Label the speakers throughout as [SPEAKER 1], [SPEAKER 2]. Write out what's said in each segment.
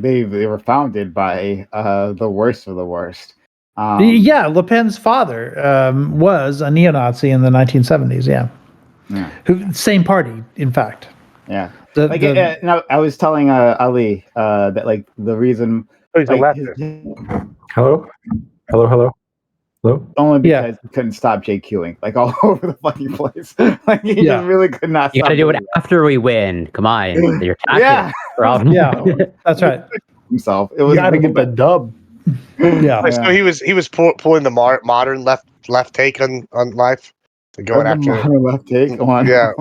[SPEAKER 1] they were founded by the worst of the worst.
[SPEAKER 2] Yeah, Le Pen's father was a neo-Nazi in the 1970s. Yeah. Same party, in fact.
[SPEAKER 1] Yeah. No, I was telling Ali that like the reason.
[SPEAKER 3] He's a
[SPEAKER 1] like,
[SPEAKER 3] leftist. Hello.
[SPEAKER 1] Only because he couldn't stop JQing like all over the fucking place. Like he just really could not.
[SPEAKER 4] You got to do it after we win. Come on, your tactic.
[SPEAKER 2] Yeah, that's right.
[SPEAKER 1] Himself. It was
[SPEAKER 3] got to get the dub.
[SPEAKER 2] Yeah.
[SPEAKER 5] So he was pulling the modern left take on life, going after
[SPEAKER 1] modern left take on.
[SPEAKER 5] Yeah.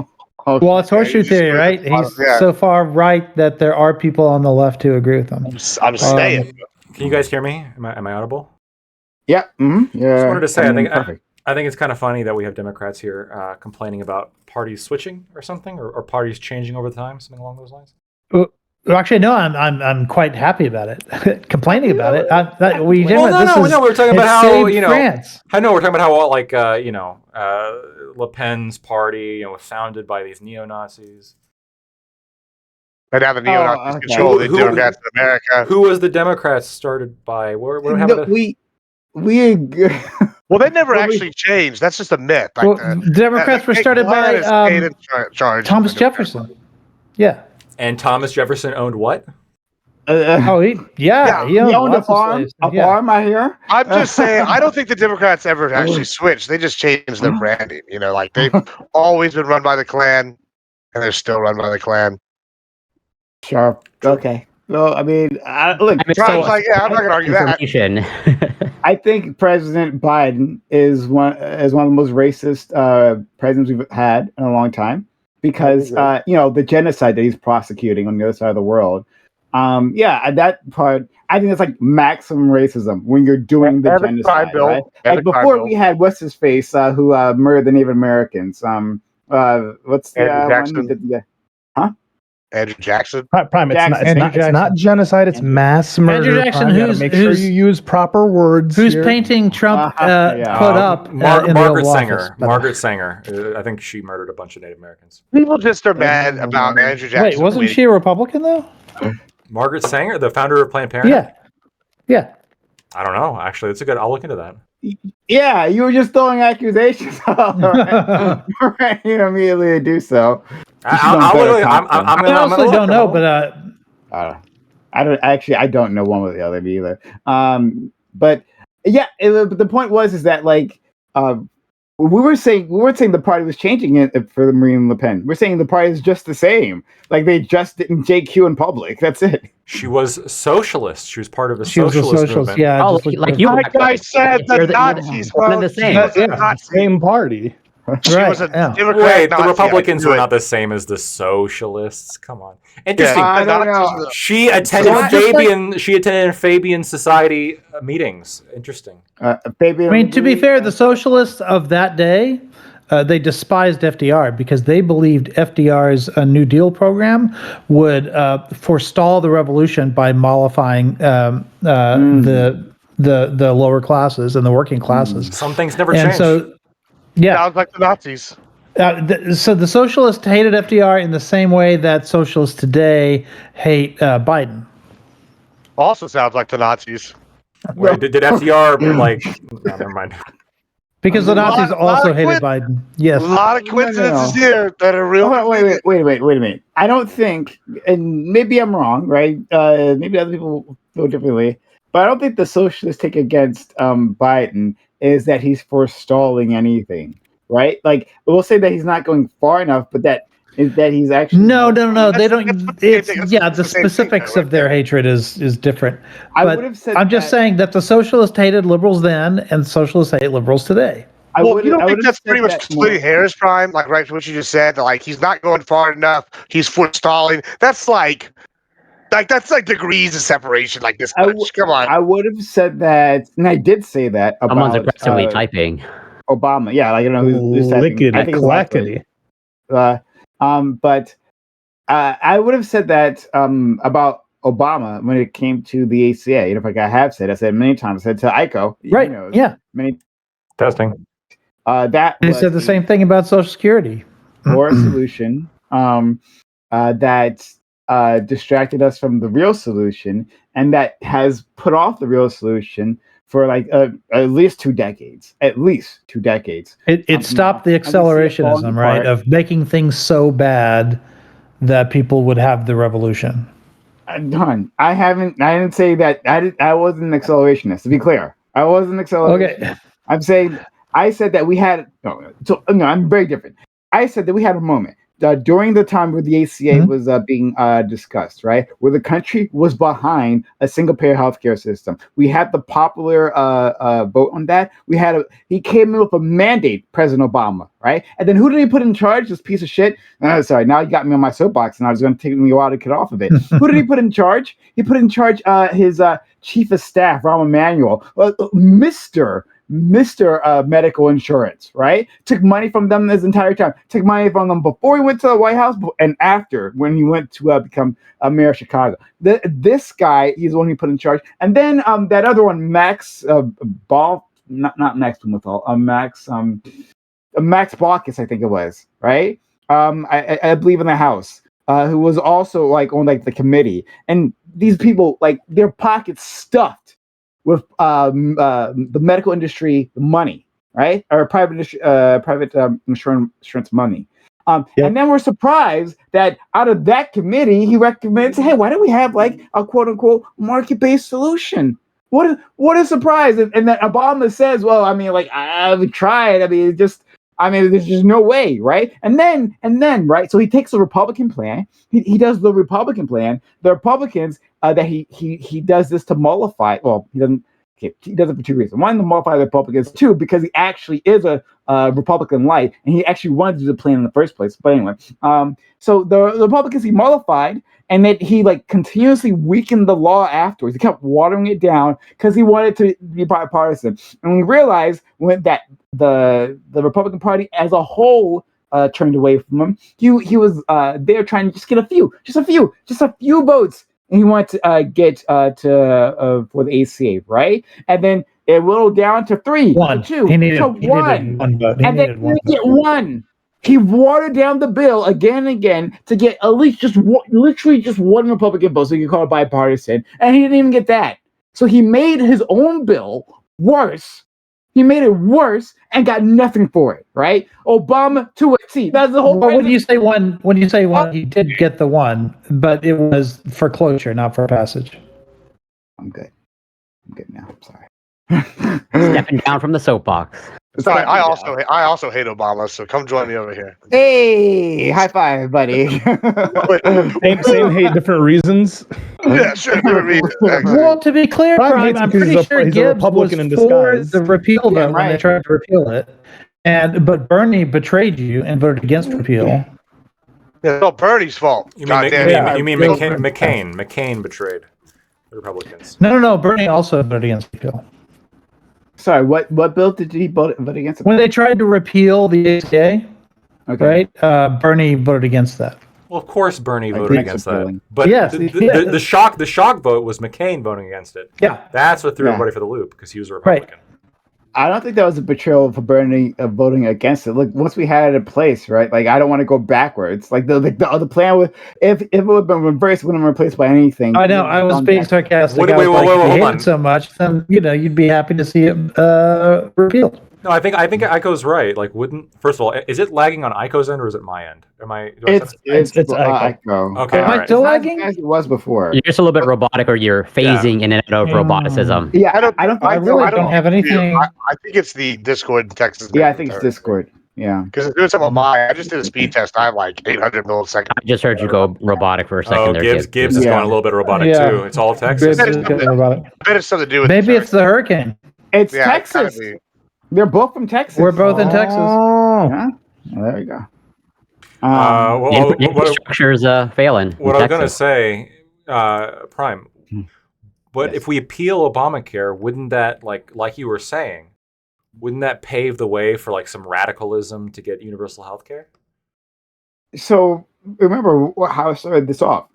[SPEAKER 2] Well, it's horseshoe theory, right? He's so far right that there are people on the left who agree with him.
[SPEAKER 5] I'm saying.
[SPEAKER 6] Can you guys hear me? Am I audible?
[SPEAKER 1] Yeah. Mm-hmm. Yeah.
[SPEAKER 6] Just wanted to say, I think it's kind of funny that we have Democrats here complaining about parties switching or something, or parties changing over time, something along those lines.
[SPEAKER 2] Well, actually, no. I'm quite happy about it. Complaining about it.
[SPEAKER 6] No. We're talking about how
[SPEAKER 2] France.
[SPEAKER 6] I know we're talking about how Le Pen's party, was founded by these neo-Nazis.
[SPEAKER 5] And now the neo-Nazis control the Democrats in America.
[SPEAKER 6] Who was the Democrats started by? What happened?
[SPEAKER 5] Well, they never actually changed. That's just a myth.
[SPEAKER 2] Well, Democrats were started by Thomas Jefferson. Yeah.
[SPEAKER 6] And Thomas Jefferson owned what?
[SPEAKER 1] He owned a farm. Farm, I hear.
[SPEAKER 5] I'm just saying, I don't think the Democrats ever actually switched. They just changed their branding. Like they've always been run by the Klan, and they're still run by the Klan.
[SPEAKER 1] Sure. Okay. Well, I mean, look.
[SPEAKER 5] I'm not going to argue that.
[SPEAKER 1] I think President Biden is one of the most racist presidents we've had in a long time because the genocide that he's prosecuting on the other side of the world. That part, I think it's like maximum racism when you're doing the genocide. Right? Like before, we had what's his face who murdered the Native Americans. What's the one?
[SPEAKER 5] Andrew Jackson.
[SPEAKER 3] It's not genocide. It's mass murder.
[SPEAKER 2] Andrew Jackson,
[SPEAKER 3] make sure you use proper words.
[SPEAKER 2] Who's painting Trump put up?
[SPEAKER 6] Margaret Sanger. Margaret Sanger. I think she murdered a bunch of Native Americans.
[SPEAKER 5] People just are mad about Andrew Jackson.
[SPEAKER 2] Wait, wasn't she a Republican though?
[SPEAKER 6] Margaret Sanger, the founder of Planned Parenthood.
[SPEAKER 2] Yeah.
[SPEAKER 6] I don't know. Actually, it's a good. I'll look into that.
[SPEAKER 1] Yeah, you were just throwing accusations. Right, you immediately do so.
[SPEAKER 2] I honestly don't know, but
[SPEAKER 1] I don't know one or the other either. But yeah, the point was that like we weren't saying the party was changing it for the Marine Le Pen. We're saying the party is just the same. Like they just didn't JQ in public. That's it.
[SPEAKER 6] She was socialist. She was part of the socialist movement.
[SPEAKER 2] Yeah,
[SPEAKER 5] like I said, the Nazis
[SPEAKER 4] were the same.
[SPEAKER 3] Same party.
[SPEAKER 5] She was a Democrat.
[SPEAKER 6] Wait, the Republicans were not the same as the socialists. Come on. Interesting. She attended Fabian Society meetings. Interesting.
[SPEAKER 2] To be fair, the socialists of that day, they despised FDR because they believed FDR's New Deal program would forestall the revolution by mollifying the lower classes and the working classes.
[SPEAKER 6] Some things never change.
[SPEAKER 2] So, yeah,
[SPEAKER 5] sounds like the Nazis.
[SPEAKER 2] So the socialists hated FDR in the same way that socialists today hate Biden.
[SPEAKER 5] Also sounds like the Nazis.
[SPEAKER 6] Wait, did FDR never mind.
[SPEAKER 2] Because the Nazis also hated Biden. Yes.
[SPEAKER 5] A lot of coincidences here that are real.
[SPEAKER 1] Wait a minute. I don't think, and maybe I'm wrong, right? Maybe other people feel differently, but I don't think the socialist take against Biden is that he's forestalling anything, right? Like we'll say that he's not going far enough, but that is that he's actually
[SPEAKER 2] no. They don't. The specifics of their hatred is different.
[SPEAKER 1] I would have said.
[SPEAKER 2] I'm just saying that the socialists hated liberals then, and socialists hate liberals today.
[SPEAKER 5] You don't think that's pretty much splitting hairs, Prime? Like right to what you just said, like he's not going far enough. He's forestalling. That's like that's like degrees of separation. Like this much. Come on.
[SPEAKER 1] I would have said that, and I did say that about.
[SPEAKER 4] Someone's aggressively typing.
[SPEAKER 1] Obama, yeah, like I don't know who's typing. I think
[SPEAKER 3] clackety.
[SPEAKER 1] But I would have said that about Obama when it came to the ACA. Like I have said, I said many times. I said to Aiko,
[SPEAKER 2] right?
[SPEAKER 1] Many
[SPEAKER 6] testing.
[SPEAKER 1] That
[SPEAKER 2] they said the same thing about Social Security
[SPEAKER 1] or a solution that distracted us from the real solution, and that has put off the real solution for like at least 2 decades. At least 2 decades.
[SPEAKER 2] It stopped the accelerationism, right, of making things so bad that people would have the revolution.
[SPEAKER 1] Done. I didn't say that. I wasn't an accelerationist. To be clear, I wasn't an accelerationist.
[SPEAKER 2] Okay.
[SPEAKER 1] I'm saying I said that we had. No, I'm very different. I said that we had a moment during the time where the ACA was being discussed, right? Where the country was behind a single-payer healthcare system. We had the popular vote on that. He came in with a mandate, President Obama, right? And then who did he put in charge? This piece of shit. Sorry, now you got me on my soapbox, and I was going to take me a while to get off of it. Who did he put in charge? He put in charge his chief of staff, Rahm Emanuel, Mr. Medical Insurance, right? Took money from them this entire time. Took money from them before he went to the White House and after, when he went to become mayor of Chicago. This guy, he's the one he put in charge. And then that other one, Max Ball, not Max Blumenthal, Max Baucus, I think it was, right? I believe in the House, who was also like on like the committee. And these people, like, their pockets stuffed with the medical industry money, right? Or private insurance money. And then we're surprised that out of that committee, he recommends, hey, why don't we have like a quote unquote market-based solution? What a surprise. And then Obama says, well, I mean, like, I've tried. I mean, there's just no way, right? And then, right? So he takes the Republican plan. He does the Republican plan. The Republicans that he does this to mollify. Well, he doesn't. Okay, he does it for 2 reasons. One, to mollify the Republicans. 2, because he actually is a Republican light, and he actually wanted to do the plan in the first place. But anyway, so the Republicans he mollified, and then he like continuously weakened the law afterwards. He kept watering it down because he wanted to be bipartisan. And we realized that the Republican Party as a whole turned away from him. He was there trying to just get a few votes. And he wanted to get to for the ACA, right? And then it whittled down to 3, 2,
[SPEAKER 2] he needed
[SPEAKER 1] 1
[SPEAKER 2] vote.
[SPEAKER 1] And then he get 1. He watered down the bill again and again to get at least literally just 1 Republican vote, so you can call it bipartisan. And he didn't even get that. So he made his own bill worse. He made it worse and got nothing for it, right? Obama to a T. That's the whole.
[SPEAKER 2] Well, when you say one, he did get the 1, but it was for closure, not for passage.
[SPEAKER 1] I'm good now. I'm sorry.
[SPEAKER 4] Stepping down from the soapbox.
[SPEAKER 5] Sorry, I also hate Obama, so come join me over here.
[SPEAKER 1] Hey, high five, buddy.
[SPEAKER 3] same hate, different reasons.
[SPEAKER 5] Yeah, sure, different reasons.
[SPEAKER 2] Well, to be clear, I'm pretty sure Gibbs was for the repeal vote when they tried to repeal it, but Bernie betrayed you and voted against repeal.
[SPEAKER 5] Yeah, it's all Bernie's fault.
[SPEAKER 6] You mean McCain? McCain betrayed the Republicans.
[SPEAKER 2] No. Bernie also voted against repeal.
[SPEAKER 1] Sorry, what bill did he vote against?
[SPEAKER 2] When they tried to repeal the ACA, right? Bernie voted against that.
[SPEAKER 6] Well, of course, Bernie voted against that. But
[SPEAKER 2] yes,
[SPEAKER 6] the shock vote was McCain voting against it.
[SPEAKER 2] Yeah,
[SPEAKER 6] that's what threw everybody for the loop because he was a Republican.
[SPEAKER 2] Right.
[SPEAKER 1] I don't think that was a betrayal for Bernie voting against it. Look, once we had it in place, right? Like, I don't want to go backwards. Like the other plan was, if it would have been reversed, it wouldn't have been replaced by anything.
[SPEAKER 2] I know. I was being sarcastic.
[SPEAKER 6] Wait, hold on.
[SPEAKER 2] So much, then you'd be happy to see it repealed.
[SPEAKER 6] No, I think Ico's right. Like, first of all, is it lagging on Ico's end or is it my end?
[SPEAKER 1] It's Ico.
[SPEAKER 6] Okay,
[SPEAKER 2] am I still lagging?
[SPEAKER 1] As it was before.
[SPEAKER 4] You're just a little bit robotic, or you're phasing in and out of roboticism.
[SPEAKER 1] Yeah, I
[SPEAKER 2] don't have anything.
[SPEAKER 5] I think it's the Discord in Texas.
[SPEAKER 1] Yeah, I think it's Discord. Yeah,
[SPEAKER 5] because it's doing something with mine. I just did a speed test. I have like 800 milliseconds.
[SPEAKER 4] I just heard you go robotic for a second.
[SPEAKER 6] Gibbs is going a little bit robotic too. It's all Texas.
[SPEAKER 5] I bet it's something to do with.
[SPEAKER 2] Maybe it's the hurricane.
[SPEAKER 1] It's Texas. They're both from Texas.
[SPEAKER 2] We're both in Texas.
[SPEAKER 1] Yeah. Well, there you go.
[SPEAKER 4] Infrastructure's failing.
[SPEAKER 6] What I was going to say, Prime, but if we appeal Obamacare, wouldn't that, like you were saying, wouldn't that pave the way for like some radicalism to get universal health care?
[SPEAKER 1] So remember how I started this off.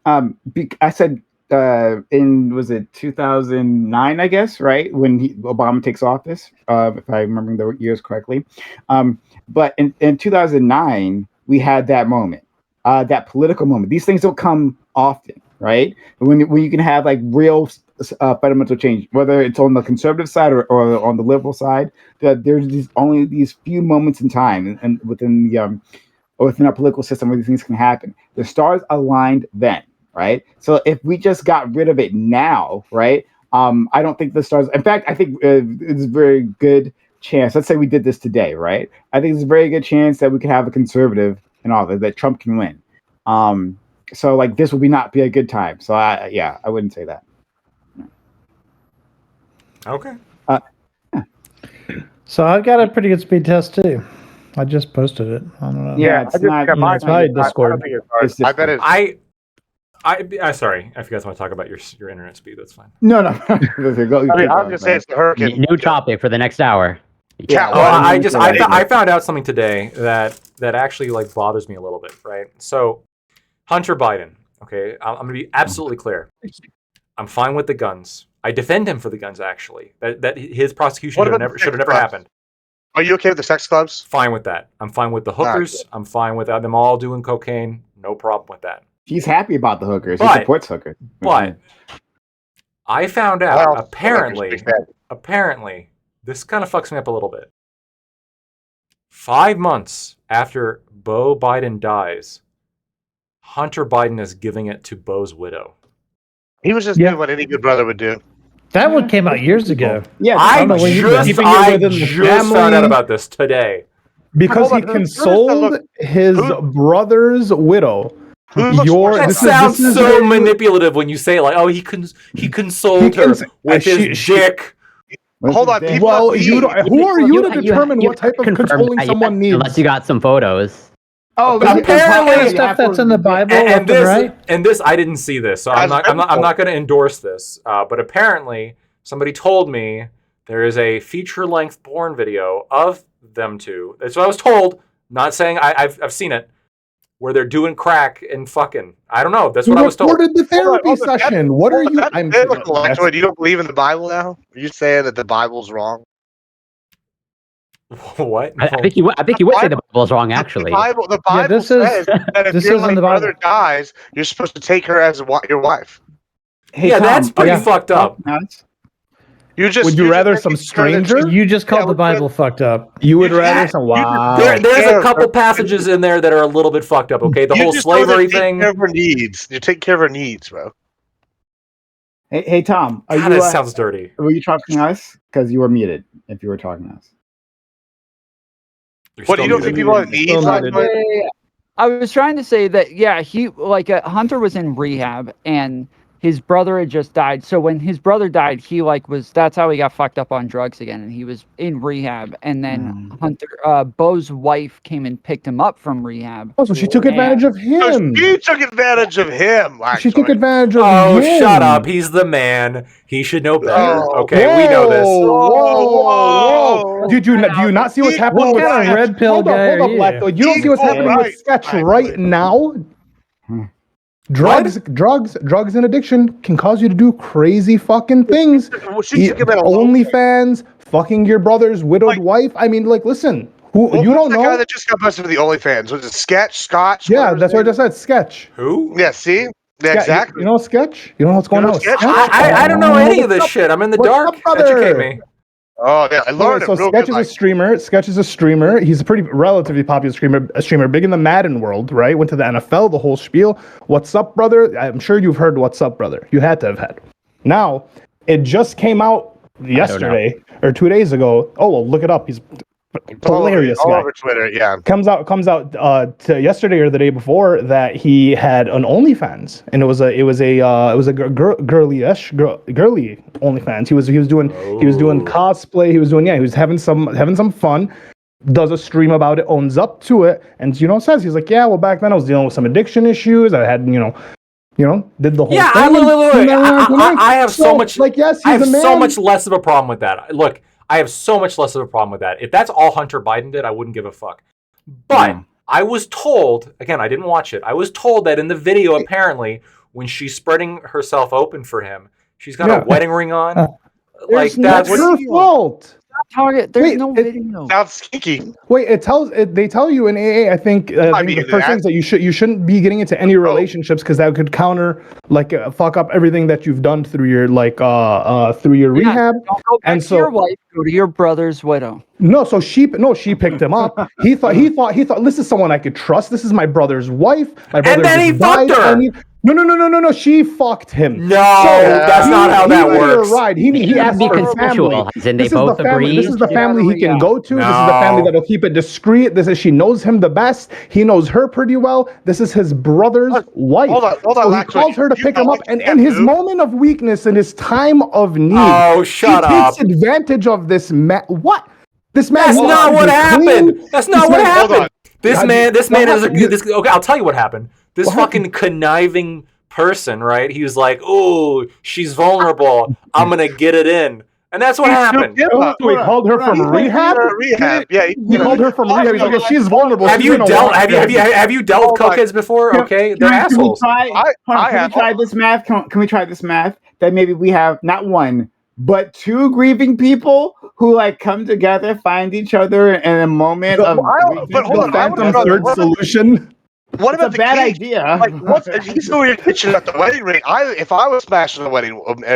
[SPEAKER 1] I said was it 2009, I guess, right? When Obama takes office, if I remember the years correctly. But in 2009, we had that moment, that political moment. These things don't come often, right? When you can have like real fundamental change, whether it's on the conservative side or on the liberal side, that there's only these few moments in time and within our political system where these things can happen. The stars aligned then, right? So if we just got rid of it now, right? I don't think the stars. In fact, I think it's a very good chance. Let's say we did this today, right? I think there's a very good chance that we could have a conservative and all that Trump can win. So like this would not be a good time. So I wouldn't say that.
[SPEAKER 6] Okay.
[SPEAKER 2] So I've got a pretty good speed test too. I just posted it. I don't know.
[SPEAKER 1] Yeah, it's not.
[SPEAKER 3] It's probably Discord.
[SPEAKER 5] I bet it.
[SPEAKER 6] I sorry, I forgot to talk about your internet speed. That's fine.
[SPEAKER 1] No.
[SPEAKER 5] I was just saying it's the hurricane.
[SPEAKER 4] New topic for the next hour.
[SPEAKER 1] Yeah.
[SPEAKER 6] I found out something today that actually like bothers me a little bit. Right. So Hunter Biden. Okay, I'm going to be absolutely clear. I'm fine with the guns. I defend him for the guns. Actually, that his prosecution should have never happened.
[SPEAKER 5] Are you okay with the sex clubs?
[SPEAKER 6] Fine with that. I'm fine with the hookers. I'm fine with them all doing cocaine. No problem with that.
[SPEAKER 1] He's happy about the hookers. He supports hookers.
[SPEAKER 6] But I found out apparently this kind of fucks me up a little bit. 5 months after Beau Biden dies, Hunter Biden is giving it to Beau's widow.
[SPEAKER 5] He was just doing what any good brother would do.
[SPEAKER 2] That one came out years ago.
[SPEAKER 1] Yeah,
[SPEAKER 6] I just found out about this today.
[SPEAKER 3] Because he consoled his brother's widow.
[SPEAKER 6] That sounds so manipulative when you say it, like, oh, he consoled her with his dick.
[SPEAKER 5] Hold on, people.
[SPEAKER 3] Well, who are you to determine what type of controlling someone needs?
[SPEAKER 4] Unless you got some photos.
[SPEAKER 1] Oh,
[SPEAKER 2] apparently stuff that's in the Bible,
[SPEAKER 6] and this I didn't see this, so I'm not going to endorse this. But apparently, somebody told me there is a feature-length porn video of them two. That's what I was told. Not saying I've seen it, where they're doing crack and fucking. I don't know. That's what I was told.
[SPEAKER 3] Recorded the therapy session. What are you?
[SPEAKER 5] I'm biblical. You don't believe in the Bible now? Are you saying that the Bible's wrong?
[SPEAKER 6] What?
[SPEAKER 4] I think you would say the Bible's wrong, actually.
[SPEAKER 5] The Bible says that if your brother dies, you're supposed to take her as your wife.
[SPEAKER 1] Hey,
[SPEAKER 6] yeah,
[SPEAKER 1] Tom,
[SPEAKER 6] that's pretty fucked up.
[SPEAKER 3] Would you rather some stranger?
[SPEAKER 2] You just called the Bible fucked up.
[SPEAKER 3] You would rather some. Wow.
[SPEAKER 6] There's a couple passages in there that are a little bit fucked up. Okay, the whole slavery thing.
[SPEAKER 5] You take care of her needs, bro.
[SPEAKER 1] Hey, Tom.
[SPEAKER 6] That sounds dirty.
[SPEAKER 1] Were you talking to us? Because you were muted. If you were talking to us.
[SPEAKER 5] What, you don't think people have needs?
[SPEAKER 7] I was trying to say that, yeah, Hunter was in rehab and his brother had just died. So when his brother died, that's how he got fucked up on drugs again. And he was in rehab. And then Beau's wife came and picked him up from rehab.
[SPEAKER 3] Oh, so she took advantage of him.
[SPEAKER 5] She took advantage of him.
[SPEAKER 3] She took advantage of him.
[SPEAKER 6] Oh, shut up. He's the man. He should know better. We know this.
[SPEAKER 3] Whoa. Do you not see what's happening with
[SPEAKER 2] kind of red pill guy?
[SPEAKER 3] Hold up, Black. You don't see what's happening with Sketch right now? Drugs and addiction can cause you to do crazy fucking things. OnlyFans, fucking your brother's widowed wife. I mean, listen, you don't know?
[SPEAKER 5] The guy that just got busted with the OnlyFans. Was it Scotch?
[SPEAKER 3] Yeah, that's what I just said. Sketch.
[SPEAKER 6] Who?
[SPEAKER 5] Yeah, see? Yeah, exactly.
[SPEAKER 3] You know Sketch? You know what's going on with Sketch?
[SPEAKER 6] I don't know any of this shit. I'm in the dark. Educate me.
[SPEAKER 5] Oh yeah, I learned
[SPEAKER 3] so Sketch is a streamer. Sketch is a streamer. He's a pretty relatively popular streamer, big in the Madden world, right? Went to the NFL, the whole spiel. What's up, brother? I'm sure you've heard What's Up, Brother. You had to have had. Now, it just came out yesterday or 2 days ago. Oh well, look it up. He's hilarious guy.
[SPEAKER 5] All over Twitter, yeah.
[SPEAKER 3] Comes out to yesterday or the day before that he had an OnlyFans, and it was a girly OnlyFans. He was doing cosplay. He was having some fun. Does a stream about it, owns up to it, and says he's like, yeah, well, back then I was dealing with some addiction issues. I had did the whole thing.
[SPEAKER 6] I have so much. I have so much less of a problem with that. Look. I have so much less of a problem with that. If that's all Hunter Biden did, I wouldn't give a fuck. But I was told, again, I didn't watch it. I was told that in the video, apparently, when she's spreading herself open for him, she's got a wedding ring on.
[SPEAKER 3] That's her fault.
[SPEAKER 7] There's
[SPEAKER 3] Wait,
[SPEAKER 7] no video.
[SPEAKER 5] Sounds kinky.
[SPEAKER 3] Wait, they tell you in AA. I think the first thing is that you shouldn't be getting into any relationships because that could counter fuck up everything that you've done through your through your rehab.
[SPEAKER 7] Don't go back
[SPEAKER 3] And
[SPEAKER 7] to
[SPEAKER 3] so-
[SPEAKER 7] your wife. Go to your brother's widow.
[SPEAKER 3] No, so she picked him up. He thought this is someone I could trust. This is my brother's wife. My brother
[SPEAKER 6] then he
[SPEAKER 3] just died.
[SPEAKER 6] fucked her.
[SPEAKER 3] I need- No. She fucked him.
[SPEAKER 6] No, that's not how that
[SPEAKER 3] let her
[SPEAKER 6] works.
[SPEAKER 3] ride. He
[SPEAKER 4] It
[SPEAKER 3] asked
[SPEAKER 4] be
[SPEAKER 3] for
[SPEAKER 4] consensual,
[SPEAKER 3] family.
[SPEAKER 4] as in they
[SPEAKER 3] This is
[SPEAKER 4] both
[SPEAKER 3] the family.
[SPEAKER 4] agree.
[SPEAKER 3] This is the family he can go to. This is the
[SPEAKER 6] No.
[SPEAKER 3] family that'll keep it discreet. This is she knows him the best. He knows her pretty well. This is his brother's wife.
[SPEAKER 5] hold on,
[SPEAKER 3] So he
[SPEAKER 5] Laxo,
[SPEAKER 3] calls her to
[SPEAKER 5] you
[SPEAKER 3] pick
[SPEAKER 5] know
[SPEAKER 3] him up,
[SPEAKER 5] what
[SPEAKER 3] and
[SPEAKER 5] you
[SPEAKER 3] in his
[SPEAKER 5] do?
[SPEAKER 3] moment of weakness, in his time of need,
[SPEAKER 6] Oh, shut
[SPEAKER 3] he
[SPEAKER 6] up.
[SPEAKER 3] takes advantage of this man. What? This man.
[SPEAKER 6] That's
[SPEAKER 3] wants
[SPEAKER 6] not
[SPEAKER 3] to
[SPEAKER 6] what
[SPEAKER 3] be
[SPEAKER 6] happened.
[SPEAKER 3] clean.
[SPEAKER 6] That's not
[SPEAKER 3] This
[SPEAKER 6] what
[SPEAKER 3] man-
[SPEAKER 5] Hold
[SPEAKER 6] happened.
[SPEAKER 5] on.
[SPEAKER 6] This
[SPEAKER 3] What
[SPEAKER 6] man is
[SPEAKER 3] happened?
[SPEAKER 6] okay. I'll tell you what happened. This
[SPEAKER 3] What
[SPEAKER 6] fucking conniving person, right? He was like, "Oh, she's vulnerable. I'm gonna get it in," and that's what happened.
[SPEAKER 3] Oh, so he called her from rehab.
[SPEAKER 5] Rehab. Yeah.
[SPEAKER 3] He called her from rehab. He's like, "Well, she's vulnerable.
[SPEAKER 6] Have
[SPEAKER 3] She's
[SPEAKER 6] you
[SPEAKER 3] gonna
[SPEAKER 6] dealt?
[SPEAKER 3] walk
[SPEAKER 6] Have you dealt with
[SPEAKER 5] Oh my-
[SPEAKER 6] cokeheads before? Okay, they're
[SPEAKER 1] Can we
[SPEAKER 6] assholes.
[SPEAKER 1] try?
[SPEAKER 5] I
[SPEAKER 1] Can
[SPEAKER 5] have-
[SPEAKER 1] we try this math? Can we try this math? That maybe we have not one, but two grieving people who come together, find each other in a moment of.
[SPEAKER 5] but hold on, I wanna
[SPEAKER 3] Phantom
[SPEAKER 5] know-
[SPEAKER 3] third solution.
[SPEAKER 5] What
[SPEAKER 1] It's a
[SPEAKER 5] about the
[SPEAKER 1] bad
[SPEAKER 5] cage?
[SPEAKER 1] idea.
[SPEAKER 5] Like, what's he's over here pitching at the wedding ring? If I was smashing a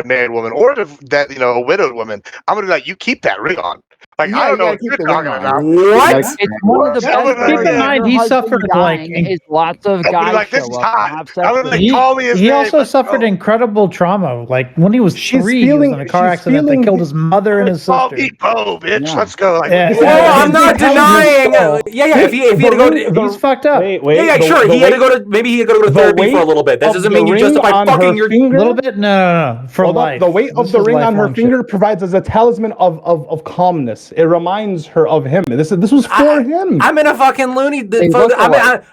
[SPEAKER 5] married woman, or if that a widowed woman, I'm gonna be like, you keep that ring on. Like,
[SPEAKER 1] Yeah,
[SPEAKER 5] I don't know
[SPEAKER 1] yeah,
[SPEAKER 5] what
[SPEAKER 1] keep
[SPEAKER 5] you're
[SPEAKER 1] the
[SPEAKER 5] talking
[SPEAKER 1] ring on.
[SPEAKER 5] about.
[SPEAKER 6] What?
[SPEAKER 7] It's one of the
[SPEAKER 5] Yeah,
[SPEAKER 7] best.
[SPEAKER 5] but
[SPEAKER 7] ways
[SPEAKER 5] keep in
[SPEAKER 7] of
[SPEAKER 2] mind,
[SPEAKER 7] your
[SPEAKER 2] he
[SPEAKER 7] husband
[SPEAKER 2] suffered,
[SPEAKER 7] dying is lots of
[SPEAKER 5] I'll be
[SPEAKER 7] guys
[SPEAKER 5] like, this
[SPEAKER 7] show
[SPEAKER 5] is
[SPEAKER 7] up and
[SPEAKER 5] hot.
[SPEAKER 7] have sex
[SPEAKER 5] I'm
[SPEAKER 7] with
[SPEAKER 5] gonna
[SPEAKER 7] him.
[SPEAKER 5] call me his
[SPEAKER 2] He
[SPEAKER 5] name.
[SPEAKER 2] also
[SPEAKER 5] Let's
[SPEAKER 2] suffered
[SPEAKER 5] go.
[SPEAKER 2] incredible trauma. Like when he was
[SPEAKER 3] She's
[SPEAKER 2] 3, he was in a car
[SPEAKER 3] she's
[SPEAKER 2] accident that
[SPEAKER 3] feeling-
[SPEAKER 2] killed his mother and his
[SPEAKER 5] Call
[SPEAKER 2] sister.
[SPEAKER 5] me Bo, bitch.
[SPEAKER 1] Yeah.
[SPEAKER 5] Let's go. Like,
[SPEAKER 2] Yeah.
[SPEAKER 6] Well, I'm
[SPEAKER 2] His
[SPEAKER 6] not
[SPEAKER 2] intelligence
[SPEAKER 6] denying.
[SPEAKER 2] fell.
[SPEAKER 6] Yeah. If he had to go to.
[SPEAKER 2] He's fucked up.
[SPEAKER 3] Wait,
[SPEAKER 6] Yeah, sure. He had to go to maybe he had to go to
[SPEAKER 3] the
[SPEAKER 6] therapy for a
[SPEAKER 3] weight
[SPEAKER 6] little bit. That
[SPEAKER 3] of
[SPEAKER 6] doesn't
[SPEAKER 3] the
[SPEAKER 6] mean you
[SPEAKER 3] ring
[SPEAKER 6] justify
[SPEAKER 3] on
[SPEAKER 6] fucking
[SPEAKER 3] her
[SPEAKER 6] your.
[SPEAKER 2] A
[SPEAKER 3] finger.
[SPEAKER 2] little bit? No. For
[SPEAKER 3] Hold on.
[SPEAKER 2] life.
[SPEAKER 3] The weight of
[SPEAKER 2] This
[SPEAKER 3] the
[SPEAKER 2] is
[SPEAKER 3] ring on her
[SPEAKER 2] lifelong shit.
[SPEAKER 3] finger provides as a talisman of calmness. It reminds her of him. This was for him.
[SPEAKER 6] I'm in a fucking loony.
[SPEAKER 7] Hey, look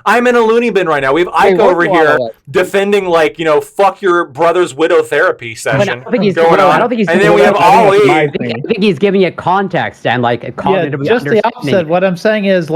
[SPEAKER 6] I'm in a loony bin right now. We have
[SPEAKER 7] Hey,
[SPEAKER 6] Ike
[SPEAKER 7] look
[SPEAKER 6] over
[SPEAKER 7] at
[SPEAKER 6] here
[SPEAKER 7] it.
[SPEAKER 6] defending fuck your brother's widow therapy
[SPEAKER 4] But I
[SPEAKER 6] session
[SPEAKER 4] don't think he's
[SPEAKER 6] going on.
[SPEAKER 4] I don't think he's
[SPEAKER 6] And then we have
[SPEAKER 3] I think that's my
[SPEAKER 6] Ollie.
[SPEAKER 3] thing.
[SPEAKER 4] I think he's giving it context and
[SPEAKER 2] Yeah,
[SPEAKER 4] cognitively
[SPEAKER 2] just the opposite.
[SPEAKER 4] understanding.
[SPEAKER 2] What I'm saying is,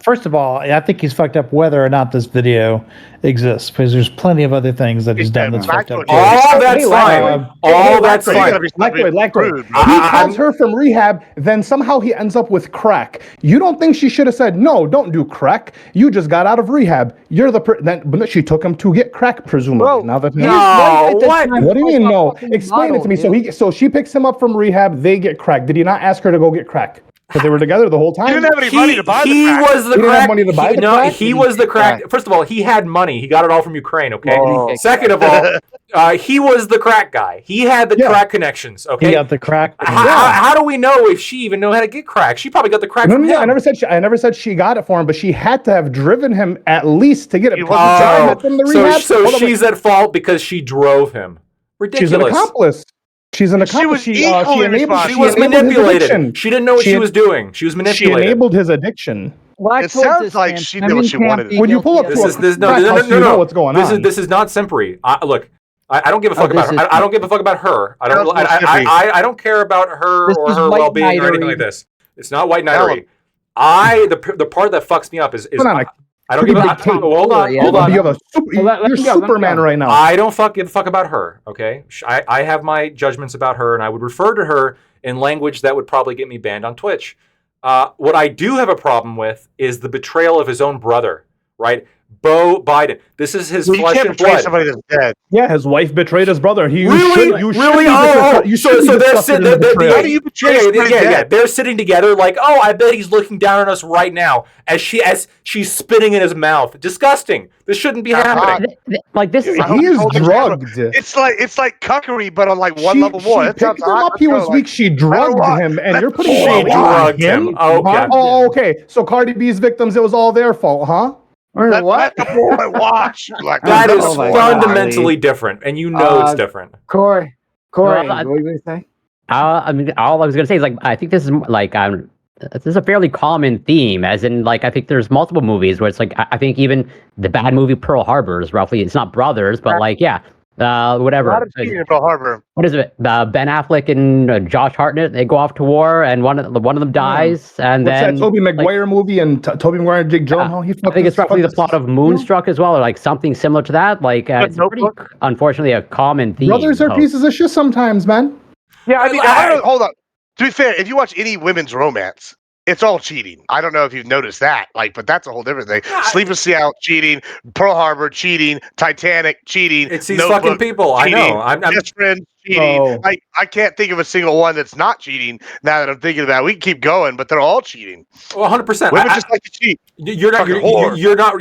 [SPEAKER 2] first of all, I think he's fucked up whether or not this video exists, because there's plenty of other things that he's done that's fucked up. too.
[SPEAKER 6] All that's
[SPEAKER 3] Hey,
[SPEAKER 6] fine. All that's
[SPEAKER 5] Lacroix, you
[SPEAKER 6] fine.
[SPEAKER 5] gotta be stopping
[SPEAKER 3] Lacroix.
[SPEAKER 5] rude.
[SPEAKER 3] He
[SPEAKER 6] I'm-
[SPEAKER 3] calls her from rehab, then somehow he ends up with crack. You don't think she should have said, "No, don't do crack. You just got out of rehab. You're the but she took him to get crack, presumably."
[SPEAKER 7] Bro,
[SPEAKER 3] now that
[SPEAKER 7] his
[SPEAKER 6] No,
[SPEAKER 7] wife at the
[SPEAKER 6] what?
[SPEAKER 7] time
[SPEAKER 3] what do you
[SPEAKER 7] was
[SPEAKER 3] mean
[SPEAKER 7] a
[SPEAKER 3] no?
[SPEAKER 7] fucking
[SPEAKER 3] Explain it to me.
[SPEAKER 7] model,
[SPEAKER 3] So she picks him up from rehab. They get crack. Did he not ask her to go get crack? Because they were together the whole time.
[SPEAKER 5] You didn't have any money to buy the
[SPEAKER 6] He
[SPEAKER 5] crack.
[SPEAKER 6] was the
[SPEAKER 3] He didn't have
[SPEAKER 6] crack.
[SPEAKER 3] money to buy the
[SPEAKER 6] no,
[SPEAKER 3] crack?
[SPEAKER 6] he was the crack. First of all, he had money. He got it all from Ukraine. Okay.
[SPEAKER 5] Oh.
[SPEAKER 6] Second of all, he was the crack guy. He had the
[SPEAKER 3] Yeah.
[SPEAKER 6] crack connections.
[SPEAKER 2] He
[SPEAKER 6] Okay.
[SPEAKER 2] got the crack.
[SPEAKER 6] How do we know if she even know how to get crack? She probably got the crack
[SPEAKER 3] No,
[SPEAKER 6] from
[SPEAKER 3] no,
[SPEAKER 6] him.
[SPEAKER 3] I never said she got it for him, but she had to have driven him at least to get it.
[SPEAKER 5] He
[SPEAKER 3] Because
[SPEAKER 5] wasn't
[SPEAKER 3] the guy
[SPEAKER 6] Oh,
[SPEAKER 3] had from the
[SPEAKER 6] so
[SPEAKER 3] rehab. Hold on,
[SPEAKER 6] she's at fault because she drove him.
[SPEAKER 3] she's an
[SPEAKER 6] Ridiculous.
[SPEAKER 3] accomplice. She's an
[SPEAKER 5] She
[SPEAKER 3] accomplice.
[SPEAKER 5] was
[SPEAKER 3] She
[SPEAKER 5] equally
[SPEAKER 3] enabled.
[SPEAKER 5] responsible.
[SPEAKER 6] She
[SPEAKER 3] She
[SPEAKER 6] was
[SPEAKER 3] enabled his
[SPEAKER 6] manipulated.
[SPEAKER 3] addiction.
[SPEAKER 6] She didn't know what she
[SPEAKER 3] She-
[SPEAKER 6] was doing. She was
[SPEAKER 3] She
[SPEAKER 6] manipulated.
[SPEAKER 3] enabled his addiction.
[SPEAKER 5] It sounds like she did what she wanted to do.
[SPEAKER 3] Would you pull up
[SPEAKER 6] This
[SPEAKER 3] to
[SPEAKER 6] is
[SPEAKER 3] a
[SPEAKER 6] this no
[SPEAKER 3] crack
[SPEAKER 6] no
[SPEAKER 3] house
[SPEAKER 6] no
[SPEAKER 3] so
[SPEAKER 6] no
[SPEAKER 3] you know
[SPEAKER 6] no.
[SPEAKER 3] what's going
[SPEAKER 6] This
[SPEAKER 3] on?
[SPEAKER 6] is not Simpri. Look, I don't give a fuck about
[SPEAKER 7] this
[SPEAKER 6] her.
[SPEAKER 7] is-
[SPEAKER 6] I don't give a fuck about her. I don't
[SPEAKER 5] That was Simpri.
[SPEAKER 6] I don't care about her
[SPEAKER 7] This
[SPEAKER 6] or
[SPEAKER 7] is
[SPEAKER 6] her
[SPEAKER 7] white
[SPEAKER 6] well-being or anything
[SPEAKER 7] knightery.
[SPEAKER 6] like this. It's not white
[SPEAKER 5] Tell
[SPEAKER 6] knightery.
[SPEAKER 5] him.
[SPEAKER 6] The part that fucks me up is
[SPEAKER 3] Put on a
[SPEAKER 6] I don't give a
[SPEAKER 3] pretty big tape.
[SPEAKER 6] hold on
[SPEAKER 7] Yeah.
[SPEAKER 6] hold on.
[SPEAKER 3] You have a super,
[SPEAKER 1] let
[SPEAKER 3] you're
[SPEAKER 1] me go, let me
[SPEAKER 3] Superman
[SPEAKER 1] go.
[SPEAKER 3] right now.
[SPEAKER 6] I don't give a fuck about her, okay? I have my judgments about her, and I would refer to her in language that would probably get me banned on Twitch. What I do have a problem with is the betrayal of his own brother, right? Bo Biden. This is his
[SPEAKER 5] Well, you
[SPEAKER 6] flesh
[SPEAKER 5] can't
[SPEAKER 6] and
[SPEAKER 5] betray
[SPEAKER 6] blood.
[SPEAKER 5] somebody that's dead.
[SPEAKER 3] Yeah, his wife betrayed his brother. You
[SPEAKER 6] Really?
[SPEAKER 3] should
[SPEAKER 6] Really?
[SPEAKER 3] be
[SPEAKER 6] Oh,
[SPEAKER 3] you
[SPEAKER 6] so
[SPEAKER 3] should be
[SPEAKER 6] they're
[SPEAKER 3] disgusted
[SPEAKER 6] sitting.
[SPEAKER 3] in the betrayal.
[SPEAKER 5] How do you betray somebody
[SPEAKER 6] Yeah.
[SPEAKER 5] dead?
[SPEAKER 6] They're sitting together, like, oh, I bet he's looking down on us right now as she's spitting in his mouth. Disgusting. This shouldn't be happening.
[SPEAKER 4] Like this is
[SPEAKER 3] He is
[SPEAKER 5] Hold on,
[SPEAKER 3] drugged.
[SPEAKER 5] It's like cuckery, but on like one level more.
[SPEAKER 3] She
[SPEAKER 5] That sounds
[SPEAKER 3] picked him up.
[SPEAKER 5] hot.
[SPEAKER 3] He was
[SPEAKER 5] Like,
[SPEAKER 3] weak. She drugged
[SPEAKER 5] what?
[SPEAKER 3] him, and you're putting
[SPEAKER 6] She
[SPEAKER 3] it all on
[SPEAKER 6] drugged him. Okay.
[SPEAKER 3] Huh? Oh, okay. So Cardi B's victims, it was all their fault, huh?
[SPEAKER 5] Let
[SPEAKER 1] What?
[SPEAKER 5] the boy watch. Like,
[SPEAKER 6] That is
[SPEAKER 1] Oh my
[SPEAKER 6] fundamentally different, and you know it's different.
[SPEAKER 1] Corey,
[SPEAKER 4] Well,
[SPEAKER 1] what were you gonna say?
[SPEAKER 4] I mean, all I was gonna say is I think this is this is a fairly common theme, as in I think there's multiple movies where it's I think even the bad movie Pearl Harbor is roughly, it's not brothers, but whatever.
[SPEAKER 5] a lot of cheating in Pearl Harbor.
[SPEAKER 4] What is it? Ben Affleck and Josh Hartnett, they go off to war, and one of them dies, and
[SPEAKER 3] What's
[SPEAKER 4] then
[SPEAKER 3] that Tobey Maguire movie and Tobey Maguire and Jake Gyllenhaal? He
[SPEAKER 4] I think it's roughly the plot of Moonstruck as well, or something similar to that. It's pretty,
[SPEAKER 5] Notebook?
[SPEAKER 4] unfortunately, a common theme.
[SPEAKER 3] Brothers are
[SPEAKER 4] so-
[SPEAKER 3] pieces of shit sometimes, man.
[SPEAKER 5] Yeah, I mean, hold on. To be fair, if you watch any women's romance, it's all cheating. I don't know if you've noticed that, but that's a whole different thing. Sleep of Seattle, cheating. Pearl Harbor, cheating. Titanic, cheating.
[SPEAKER 6] It's these fucking people.
[SPEAKER 5] Cheating.
[SPEAKER 6] I know. I'm
[SPEAKER 5] Best friend, cheating.
[SPEAKER 3] Oh.
[SPEAKER 5] I can't think of a single one that's not cheating. Now that I'm thinking about it, we can keep going, but they're all cheating.
[SPEAKER 6] well, 100%.
[SPEAKER 5] Women just like to cheat.
[SPEAKER 6] You're not.
[SPEAKER 5] Fucking whore.
[SPEAKER 6] You're not.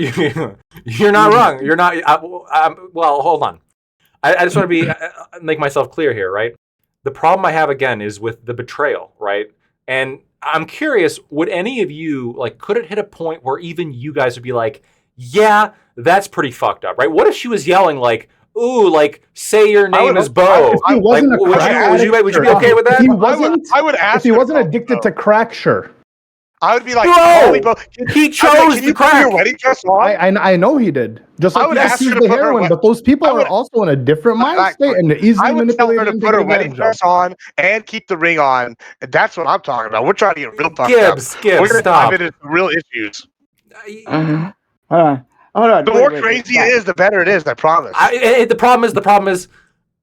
[SPEAKER 6] You're not wrong. You're not. Well, hold on. I just want to make myself clear here, right? The problem I have again is with the betrayal, right? And I'm curious, would any of you could it hit a point where even you guys would be like, yeah, that's pretty fucked up, right? What if she was yelling ooh, say your name is Bo?
[SPEAKER 3] If he wasn't a crack addict,
[SPEAKER 6] would you be okay with that?
[SPEAKER 3] If he wasn't,
[SPEAKER 5] I would ask
[SPEAKER 3] if he
[SPEAKER 5] her
[SPEAKER 3] wasn't
[SPEAKER 5] about
[SPEAKER 3] addicted
[SPEAKER 5] it,
[SPEAKER 3] to crack, sure.
[SPEAKER 5] I would be like,
[SPEAKER 6] Bro,
[SPEAKER 5] holy Bo,
[SPEAKER 6] he chose
[SPEAKER 5] can
[SPEAKER 6] the
[SPEAKER 5] you put
[SPEAKER 6] crack.
[SPEAKER 5] your wedding dress on?
[SPEAKER 3] I know he did. Just
[SPEAKER 5] I
[SPEAKER 3] like
[SPEAKER 5] would
[SPEAKER 3] he
[SPEAKER 5] ask her
[SPEAKER 3] sees
[SPEAKER 5] to
[SPEAKER 3] the
[SPEAKER 5] put her
[SPEAKER 3] heroin,
[SPEAKER 5] wed-
[SPEAKER 3] but those people
[SPEAKER 5] I
[SPEAKER 3] are
[SPEAKER 5] would-
[SPEAKER 3] also in a different mind
[SPEAKER 5] Exactly.
[SPEAKER 3] state and easily
[SPEAKER 5] I would tell her
[SPEAKER 3] manipulated
[SPEAKER 5] to
[SPEAKER 3] and
[SPEAKER 5] put her
[SPEAKER 3] taken
[SPEAKER 5] wedding
[SPEAKER 3] advantage of.
[SPEAKER 5] dress on and keep the ring on. And that's what I'm talking about. We're trying to get real fucked
[SPEAKER 6] Gibbs,
[SPEAKER 5] up.
[SPEAKER 6] Gibbs,
[SPEAKER 5] We're gonna
[SPEAKER 6] stop.
[SPEAKER 5] dive into real issues.
[SPEAKER 1] Hold on.
[SPEAKER 5] The more crazy it is, the better it is. I promise.
[SPEAKER 6] The problem is,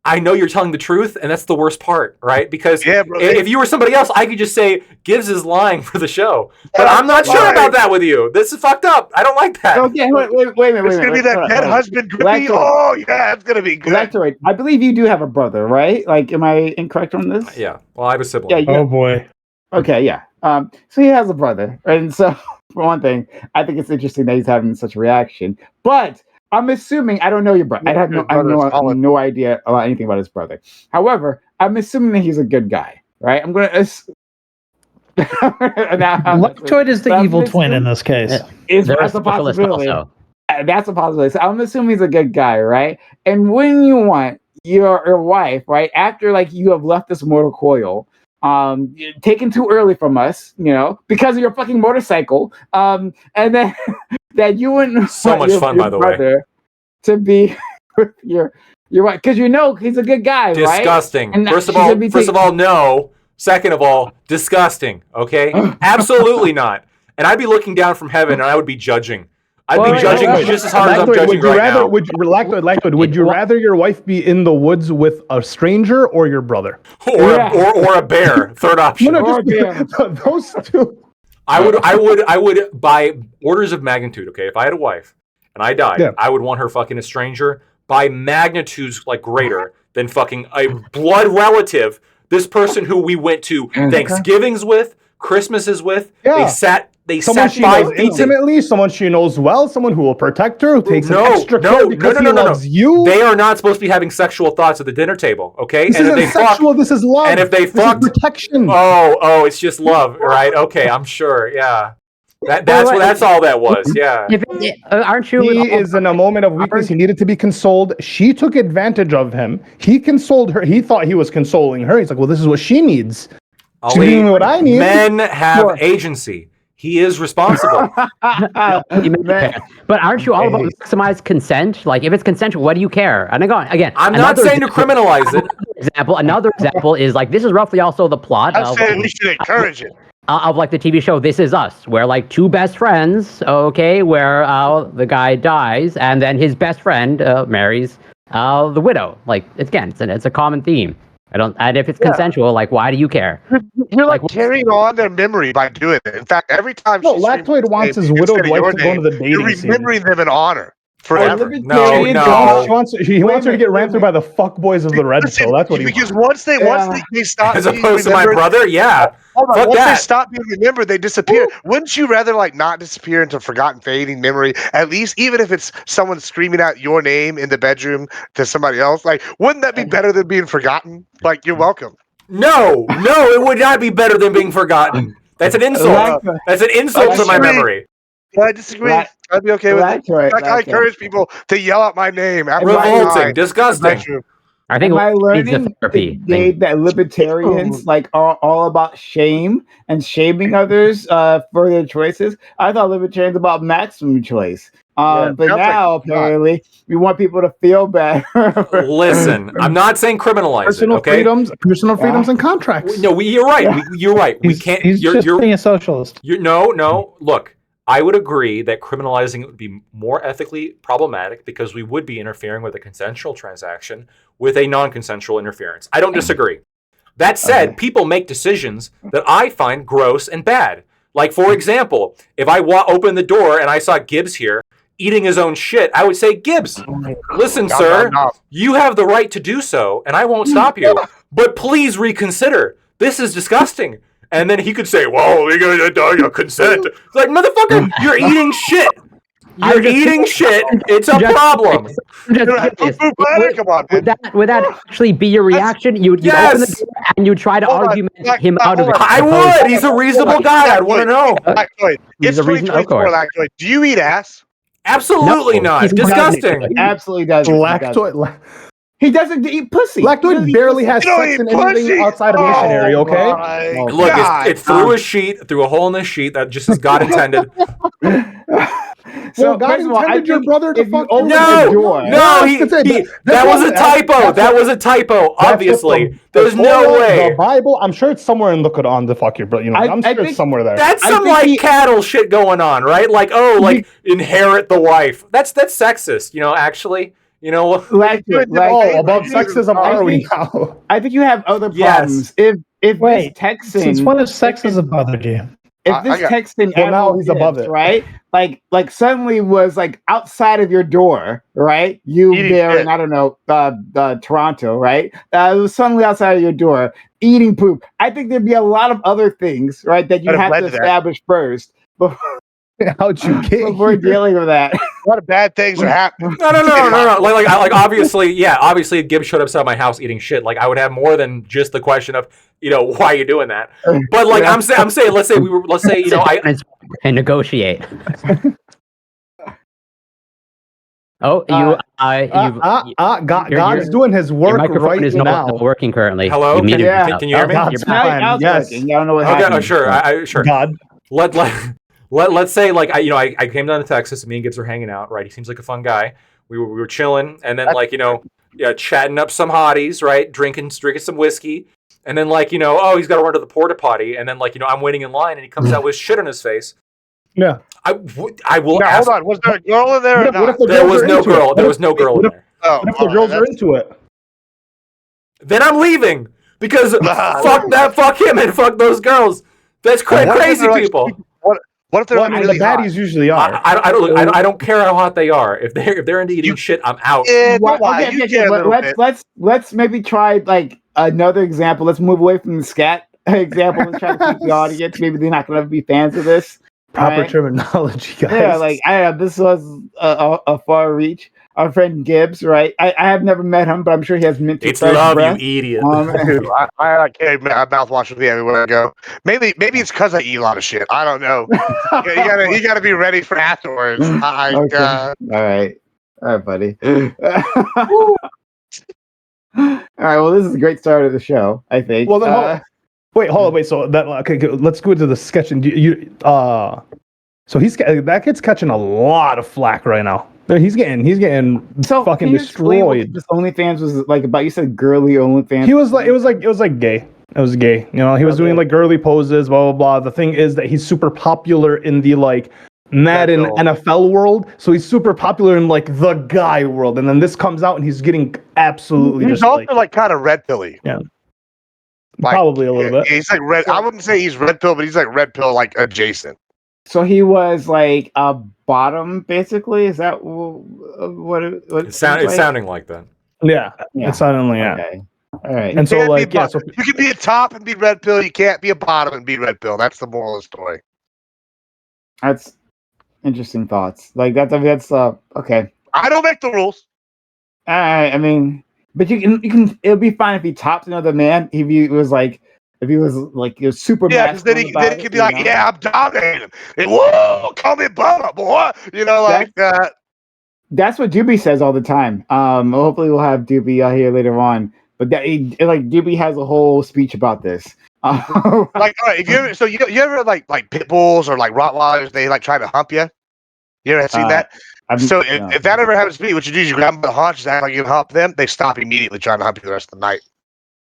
[SPEAKER 6] I know you're telling the truth, and that's the worst part, right? Because
[SPEAKER 5] Yeah, bro.
[SPEAKER 6] if you were somebody else, I could just say Gibbs is lying for the show. But
[SPEAKER 5] Yeah,
[SPEAKER 6] I'm not sure
[SPEAKER 5] lying.
[SPEAKER 6] about that with you. This is fucked up. I don't like that.
[SPEAKER 1] Okay, wait a minute.
[SPEAKER 5] It's gonna be that dead husband grippy.
[SPEAKER 1] Lactoid.
[SPEAKER 5] Oh yeah, it's gonna be good.
[SPEAKER 1] Lactoid. I believe you do have a brother, right? Am I incorrect on this?
[SPEAKER 6] Yeah. Well, I have a sibling.
[SPEAKER 1] Yeah.
[SPEAKER 3] Oh boy.
[SPEAKER 1] Okay, yeah. So he has a brother, and so for one thing, I think it's interesting that he's having such a reaction. But I'm assuming I don't know your brother. I have no idea about anything about his brother. However, I'm assuming that he's a good guy, right? I'm gonna.
[SPEAKER 2] Lactoid is the evil twin in this case.
[SPEAKER 1] That's
[SPEAKER 4] There's
[SPEAKER 1] a
[SPEAKER 4] specialist
[SPEAKER 1] possibility.
[SPEAKER 4] also.
[SPEAKER 1] That's a possibility. So I'm assuming he's a good guy, right? And when you want your wife, right, after you have left this mortal coil, taken too early from us, because of your fucking motorcycle, and then that you wouldn't
[SPEAKER 6] So
[SPEAKER 1] want
[SPEAKER 6] much fun, by the way.
[SPEAKER 1] brother to be with your wife, because he's a good guy, right?
[SPEAKER 6] Disgusting.
[SPEAKER 1] And
[SPEAKER 6] First of
[SPEAKER 1] she's
[SPEAKER 6] all,
[SPEAKER 1] gonna be
[SPEAKER 6] no. Second of all, disgusting. Okay, absolutely not. And I'd be looking down from heaven, and I would be judging. I'd be judging just as hard as I'm
[SPEAKER 3] Lactoid,
[SPEAKER 6] judging
[SPEAKER 3] would you
[SPEAKER 6] right
[SPEAKER 3] rather,
[SPEAKER 6] now.
[SPEAKER 3] Lactoid, would you rather your wife be in the woods with a stranger or your brother?
[SPEAKER 6] Or a bear. Third option.
[SPEAKER 3] No, just those two.
[SPEAKER 6] I would by orders of magnitude. Okay, if I had a wife and I died,
[SPEAKER 3] Yeah.
[SPEAKER 6] I would want her fucking a stranger by magnitudes greater than fucking a blood relative. This person who we went to Thanksgivings with, Christmases with.
[SPEAKER 3] Yeah.
[SPEAKER 6] They
[SPEAKER 3] Someone
[SPEAKER 6] sat
[SPEAKER 3] she
[SPEAKER 6] 5
[SPEAKER 3] knows
[SPEAKER 6] feet.
[SPEAKER 3] intimately, someone she knows well, someone who will protect her, who takes extra care because he loves you.
[SPEAKER 6] They are not supposed to be having sexual thoughts at the dinner table, okay?
[SPEAKER 3] This
[SPEAKER 6] and if
[SPEAKER 3] isn't
[SPEAKER 6] they fuck,
[SPEAKER 3] sexual. This is love.
[SPEAKER 6] and if they
[SPEAKER 3] this is
[SPEAKER 6] fucked,
[SPEAKER 3] protection.
[SPEAKER 6] oh, it's just love, right? Okay, I'm sure. Yeah, that's all that was. Yeah.
[SPEAKER 4] Aren't you?
[SPEAKER 3] He is in a moment of weakness. He needed to be consoled. She took advantage of him. He consoled her. He thought he was consoling her. He's like, well, this is what she needs. She's
[SPEAKER 6] Ali,
[SPEAKER 3] giving me what I need.
[SPEAKER 6] Men have agency. He is responsible.
[SPEAKER 4] But aren't you all about maximize consent? If it's consensual, what do you care? And again,
[SPEAKER 6] I'm not saying to criminalize it.
[SPEAKER 4] Another example is this is roughly also the plot
[SPEAKER 5] I'm saying we should encourage it.
[SPEAKER 4] of the TV show This Is Us, where two best friends, where the guy dies and then his best friend marries the widow. It's a common theme. And if it's consensual, why do you care?
[SPEAKER 5] You're carrying on their memory by doing it. In fact, every time
[SPEAKER 3] Lactoid wants his widowed wife to go into the dating
[SPEAKER 5] you're
[SPEAKER 3] scene.
[SPEAKER 5] remembering them in honor forever.
[SPEAKER 6] No.
[SPEAKER 3] He wants her to get ran through by the fuckboys of the red pill. That's what he wants.
[SPEAKER 5] Because once they stop
[SPEAKER 6] As
[SPEAKER 5] being
[SPEAKER 6] opposed to my
[SPEAKER 5] remembered-
[SPEAKER 6] brother, yeah.
[SPEAKER 5] Hold on,
[SPEAKER 6] Fuck
[SPEAKER 5] once they
[SPEAKER 6] that.
[SPEAKER 5] stop being remembered, they disappear. Wouldn't you rather not disappear into forgotten, fading memory? At least, even if it's someone screaming out your name in the bedroom to somebody else, wouldn't that be better than being forgotten? You're welcome.
[SPEAKER 6] No, it would not be better than being forgotten. That's an insult. That's an insult to my memory.
[SPEAKER 5] I disagree. I'd be okay with it. I encourage people to yell out my name. After I die.
[SPEAKER 6] Revolting, disgusting.
[SPEAKER 4] I think
[SPEAKER 1] Am I
[SPEAKER 4] it needs
[SPEAKER 1] learning
[SPEAKER 4] a therapy
[SPEAKER 1] today
[SPEAKER 4] thing.
[SPEAKER 1] that libertarians are all about shame and shaming others for their choices? I thought libertarians about maximum choice. But now apparently we want people to feel better.
[SPEAKER 6] Listen, I'm not saying criminalize
[SPEAKER 3] Personal
[SPEAKER 6] it. Okay.
[SPEAKER 3] personal freedoms, and contracts.
[SPEAKER 6] No, you're right. You're right. We can't.
[SPEAKER 2] He's just being a socialist.
[SPEAKER 6] No. Look, I would agree that criminalizing it would be more ethically problematic because we would be interfering with a consensual transaction with a non-consensual interference. I don't disagree. That said,
[SPEAKER 1] Okay.
[SPEAKER 6] people make decisions that I find gross and bad. Like, for example, if I open the door and I saw Gibbs here eating his own shit, I would say, Gibbs, listen,
[SPEAKER 5] Nom,
[SPEAKER 6] sir,
[SPEAKER 5] nom, nom.
[SPEAKER 6] you have the right to do so, and I won't stop you. But please reconsider. This is disgusting. And then he could say, well, we gotta consent. It's like, motherfucker, you're eating shit. You're eating shit. It's a problem.
[SPEAKER 4] I'm just
[SPEAKER 5] You're right.
[SPEAKER 4] curious,
[SPEAKER 5] Come on,
[SPEAKER 4] would
[SPEAKER 5] man.
[SPEAKER 4] that actually be your reaction? You'd open
[SPEAKER 6] Yes.
[SPEAKER 4] the door and you try to
[SPEAKER 5] Hold on,
[SPEAKER 4] argument
[SPEAKER 5] Black-
[SPEAKER 4] him
[SPEAKER 5] Black-
[SPEAKER 4] out of
[SPEAKER 5] hold
[SPEAKER 4] it.
[SPEAKER 5] on.
[SPEAKER 6] I would. He's a reasonable guy. I'd want to know.
[SPEAKER 5] Lactoid.
[SPEAKER 4] He's
[SPEAKER 5] It's
[SPEAKER 4] a reason- of
[SPEAKER 5] 2024,
[SPEAKER 4] course.
[SPEAKER 5] Lactoid. Do you eat ass?
[SPEAKER 6] Absolutely
[SPEAKER 4] No,
[SPEAKER 6] not.
[SPEAKER 4] he's
[SPEAKER 6] Disgusting.
[SPEAKER 1] He absolutely does. He doesn't eat pussy. He doesn't
[SPEAKER 3] Lactoid
[SPEAKER 1] eat
[SPEAKER 3] barely
[SPEAKER 1] pussy.
[SPEAKER 3] has
[SPEAKER 5] You don't
[SPEAKER 3] sex
[SPEAKER 5] eat
[SPEAKER 3] in anything
[SPEAKER 5] pussy?
[SPEAKER 3] outside of missionary, okay?
[SPEAKER 5] My
[SPEAKER 1] Oh,
[SPEAKER 6] Look,
[SPEAKER 5] God.
[SPEAKER 6] it's through a sheet, through a hole in the sheet. That just as God intended.
[SPEAKER 3] Well, God
[SPEAKER 1] first of all, I
[SPEAKER 3] intended your
[SPEAKER 1] think
[SPEAKER 3] brother to
[SPEAKER 1] if you
[SPEAKER 3] fuck
[SPEAKER 1] open
[SPEAKER 3] you.
[SPEAKER 1] the
[SPEAKER 6] No,
[SPEAKER 1] door,
[SPEAKER 6] no,
[SPEAKER 3] Yeah,
[SPEAKER 6] that
[SPEAKER 3] that's
[SPEAKER 6] was a
[SPEAKER 3] what-
[SPEAKER 6] typo.
[SPEAKER 3] that's
[SPEAKER 6] That
[SPEAKER 3] what-
[SPEAKER 6] was a typo.
[SPEAKER 3] That's what
[SPEAKER 6] Obviously,
[SPEAKER 3] the
[SPEAKER 6] there's no
[SPEAKER 3] Torah,
[SPEAKER 6] way.
[SPEAKER 3] The Bible, I'm sure it's somewhere in the Quran to fuck your brother. You know, I'm
[SPEAKER 1] I
[SPEAKER 3] sure
[SPEAKER 1] think
[SPEAKER 3] it's somewhere there.
[SPEAKER 6] That's
[SPEAKER 1] I
[SPEAKER 6] some
[SPEAKER 1] think
[SPEAKER 6] like
[SPEAKER 1] he-
[SPEAKER 6] cattle shit going on, right? Like, oh, like inherit the wife. That's sexist. You know, actually, you know.
[SPEAKER 3] Oh, about sexism
[SPEAKER 1] I
[SPEAKER 3] are we
[SPEAKER 1] think-
[SPEAKER 3] now?
[SPEAKER 1] I think you have other
[SPEAKER 6] Yes.
[SPEAKER 1] problems. If this
[SPEAKER 2] Wait,
[SPEAKER 1] Texan,
[SPEAKER 2] Since when has sexism bothered you?
[SPEAKER 1] if
[SPEAKER 5] I
[SPEAKER 1] this
[SPEAKER 5] got-
[SPEAKER 1] Texan,
[SPEAKER 3] Well, now
[SPEAKER 1] Admiral
[SPEAKER 3] he's above
[SPEAKER 1] Gibbs,
[SPEAKER 3] it.
[SPEAKER 1] right? Like suddenly was like outside of your door, right? You
[SPEAKER 5] Eating
[SPEAKER 1] there
[SPEAKER 5] shit.
[SPEAKER 1] in, I don't know, Toronto, right? It was suddenly outside of your door eating poop. I think there'd be a lot of other things, right, that you
[SPEAKER 5] That have
[SPEAKER 1] have
[SPEAKER 5] led
[SPEAKER 1] to
[SPEAKER 5] to that.
[SPEAKER 1] establish first
[SPEAKER 3] How'd you get
[SPEAKER 1] before
[SPEAKER 3] here?
[SPEAKER 1] dealing with that.
[SPEAKER 5] A lot of bad things are happening.
[SPEAKER 6] No. Like obviously, yeah. Obviously, if Gibbs showed up outside my house eating shit, like I would have more than just the question of, you know, why are you doing that? But like
[SPEAKER 1] Yeah.
[SPEAKER 6] I'm saying, let's say, you know,
[SPEAKER 4] and negotiate. Oh,
[SPEAKER 3] God's doing his
[SPEAKER 4] your
[SPEAKER 3] work
[SPEAKER 4] microphone
[SPEAKER 3] right
[SPEAKER 4] is
[SPEAKER 3] now.
[SPEAKER 4] not working currently.
[SPEAKER 6] Hello?
[SPEAKER 4] You muted
[SPEAKER 1] Yeah.
[SPEAKER 4] yourself.
[SPEAKER 6] Can you hear me?
[SPEAKER 3] God's
[SPEAKER 1] Now
[SPEAKER 3] plan,
[SPEAKER 1] it's
[SPEAKER 3] yes.
[SPEAKER 1] working. I don't know what
[SPEAKER 6] okay,
[SPEAKER 1] happened.
[SPEAKER 6] sure, sure.
[SPEAKER 3] God.
[SPEAKER 6] Let's say like I came down to Texas and me and Gibbs were hanging out, right? He seems like a fun guy. We were chilling, and then like, you know, yeah, chatting up some hotties, right? Drinking some whiskey, and then like, you know, oh, he's got to run to the porta potty, and then like, you know, I'm waiting in line, and he comes out with shit on his face.
[SPEAKER 3] Yeah.
[SPEAKER 6] I will
[SPEAKER 5] Now,
[SPEAKER 6] ask.
[SPEAKER 5] hold on. Was there a girl in there or
[SPEAKER 3] What
[SPEAKER 5] not?
[SPEAKER 3] if the
[SPEAKER 6] There
[SPEAKER 3] girls
[SPEAKER 6] was
[SPEAKER 3] are
[SPEAKER 6] no
[SPEAKER 3] into
[SPEAKER 6] girl.
[SPEAKER 3] it?
[SPEAKER 6] There was no girl in there.
[SPEAKER 5] Oh,
[SPEAKER 3] What if the
[SPEAKER 5] all
[SPEAKER 3] girls
[SPEAKER 5] right,
[SPEAKER 3] are into it?
[SPEAKER 6] Then I'm leaving because
[SPEAKER 5] Nah.
[SPEAKER 6] fuck him, and fuck those girls. That's
[SPEAKER 5] What if
[SPEAKER 6] crazy
[SPEAKER 5] they're, like,
[SPEAKER 6] people.
[SPEAKER 5] What if they're
[SPEAKER 3] Well, I mean,
[SPEAKER 5] really
[SPEAKER 3] the
[SPEAKER 5] hot?
[SPEAKER 3] baddies usually are.
[SPEAKER 6] I don't care how hot they are. If they're into eating shit, I'm out.
[SPEAKER 5] Yeah,
[SPEAKER 1] Well,
[SPEAKER 5] don't lie.
[SPEAKER 1] okay,
[SPEAKER 5] You
[SPEAKER 1] okay,
[SPEAKER 5] get a
[SPEAKER 1] but
[SPEAKER 5] little bit.
[SPEAKER 1] let's maybe try like another example. Let's move away from the scat example. Let's try to keep the audience. Maybe they're not going to be fans of this.
[SPEAKER 3] Proper
[SPEAKER 1] Right.
[SPEAKER 3] terminology, guys.
[SPEAKER 1] Yeah, like I don't know, this was a far reach. Our friend Gibbs, right? I have never met him, but I'm sure he has minty
[SPEAKER 6] It's
[SPEAKER 1] fresh
[SPEAKER 6] love,
[SPEAKER 1] breath.
[SPEAKER 6] you idiot.
[SPEAKER 5] Dude, I carry mouthwash with me everywhere I go. Maybe it's because I eat a lot of shit. I don't know. You gotta be ready for afterwards.
[SPEAKER 1] Okay. All right, buddy. All right. Well, this is a great start of the show. I think.
[SPEAKER 3] Well, then hold on. Hold on. Wait. So that okay, let's go into the sketch. And so that kid's catching a lot of flack right now. He's getting
[SPEAKER 1] so
[SPEAKER 3] fucking
[SPEAKER 1] can you explain what
[SPEAKER 3] destroyed.
[SPEAKER 1] this OnlyFans was like about. You said girly OnlyFans.
[SPEAKER 3] It was like gay. It was gay. You know, he was doing like girly poses, blah blah blah. The thing is that he's super popular in the like Madden NFL world, so he's super popular in like the guy world. And then this comes out, and he's getting absolutely
[SPEAKER 5] He's
[SPEAKER 3] just
[SPEAKER 5] also like kind of red pilly.
[SPEAKER 3] Yeah.
[SPEAKER 5] Like,
[SPEAKER 3] Probably a little bit.
[SPEAKER 5] He's like red. I wouldn't say he's red pill, but he's like red pill like adjacent.
[SPEAKER 1] So he was like a bottom, basically. Is that what it
[SPEAKER 6] It's sounding like that.
[SPEAKER 3] Yeah,
[SPEAKER 1] Yeah.
[SPEAKER 3] it's suddenly
[SPEAKER 1] Okay. All right.
[SPEAKER 3] And so
[SPEAKER 5] Can't be
[SPEAKER 3] like yeah, so
[SPEAKER 5] you can be a top and be red pill. You can't be a bottom and be red pill. That's the moral of the story.
[SPEAKER 1] That's interesting thoughts. Like that's okay.
[SPEAKER 5] I don't make the rules.
[SPEAKER 1] I mean, but you can. It'll be fine if he tops another man. If he was like super.
[SPEAKER 5] Yeah, because then he could be like, yeah, I'm dominating. And, whoa, call me Bubba, boy. You know, like that.
[SPEAKER 1] That's what Doobie says all the time. Hopefully we'll have Doobie out here later on. But Doobie has a whole speech about this.
[SPEAKER 5] Like, all right, if you ever, so you ever like pit bulls or like Rottweilers, they like try to hump you. You ever seen that? So if that ever happens to me, what you do is you grab them by the haunches, act like you can hump them. They stop immediately trying to hump you the rest of the night.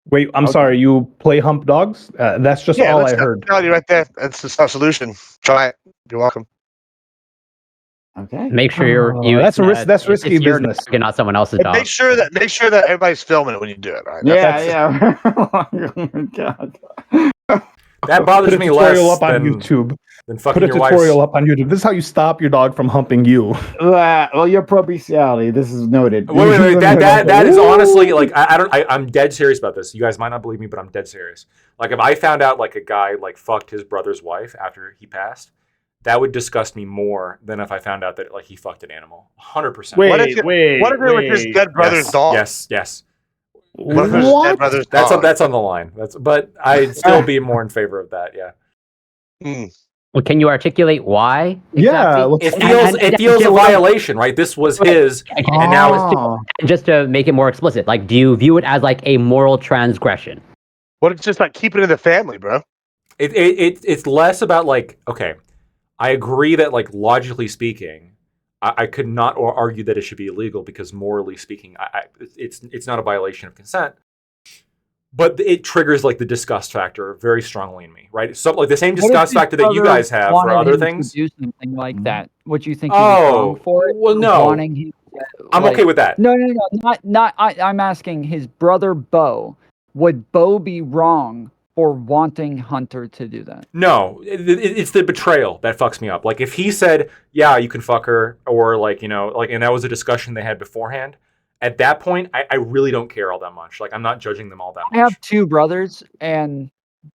[SPEAKER 3] wait, I'm sorry, you play hump dogs? That's just all I heard.
[SPEAKER 5] Right there. That's the solution. Try it. You're welcome.
[SPEAKER 1] Okay.
[SPEAKER 4] Make sure you.
[SPEAKER 3] That's a risk. That's
[SPEAKER 4] it's
[SPEAKER 3] risky
[SPEAKER 4] your
[SPEAKER 3] business.
[SPEAKER 4] dog and not someone else's
[SPEAKER 5] And
[SPEAKER 4] dog.
[SPEAKER 5] make sure that everybody's filming it when you do it. Right?
[SPEAKER 1] Yeah. Oh my God.
[SPEAKER 6] That bothers
[SPEAKER 3] Put a
[SPEAKER 6] me
[SPEAKER 3] tutorial
[SPEAKER 6] less
[SPEAKER 3] up on
[SPEAKER 6] than
[SPEAKER 3] YouTube.
[SPEAKER 6] fucking
[SPEAKER 3] Put a
[SPEAKER 6] your wife's.
[SPEAKER 3] tutorial up on YouTube. This is how you stop your dog from humping you.
[SPEAKER 1] Well, you're pro bestiality. This is noted.
[SPEAKER 6] Wait. That is honestly like I'm dead serious about this. You guys might not believe me, but I'm dead serious. Like if I found out like a guy like fucked his brother's wife after he passed, that would disgust me more than if I found out that like he fucked an animal. 100%.
[SPEAKER 5] What if it was his dead brother's dog?
[SPEAKER 6] Yes.
[SPEAKER 5] What if it was his dead brother's dog?
[SPEAKER 6] That's on the line. But I'd still be more in favor of that. Yeah.
[SPEAKER 4] Well, can you articulate why?
[SPEAKER 3] Yeah,
[SPEAKER 4] Exactly?
[SPEAKER 6] It feels a violation, right? This was his, and now it's
[SPEAKER 4] Just to make it more explicit, like, do you view it as like a moral transgression?
[SPEAKER 5] What it's just like keep it in the family, bro.
[SPEAKER 6] It's less about like, okay, I agree that like logically speaking, I could not argue that it should be illegal because morally speaking, it's not a violation of consent. But it triggers like the disgust factor very strongly in me, right? So like the same disgust factor that you guys have for other things.
[SPEAKER 7] Do something like that. Would you think he was wrong for it?
[SPEAKER 6] Well, no.
[SPEAKER 7] Wanting him to,
[SPEAKER 6] I'm okay with that.
[SPEAKER 7] No, not. I'm asking his brother Bo. Would Bo be wrong for wanting Hunter to do that?
[SPEAKER 6] No, it's the betrayal that fucks me up. Like if he said, "Yeah, you can fuck her," or like and that was a discussion they had beforehand. At that point, I really don't care all that much. Like I'm not judging them all that much.
[SPEAKER 7] I have two brothers, and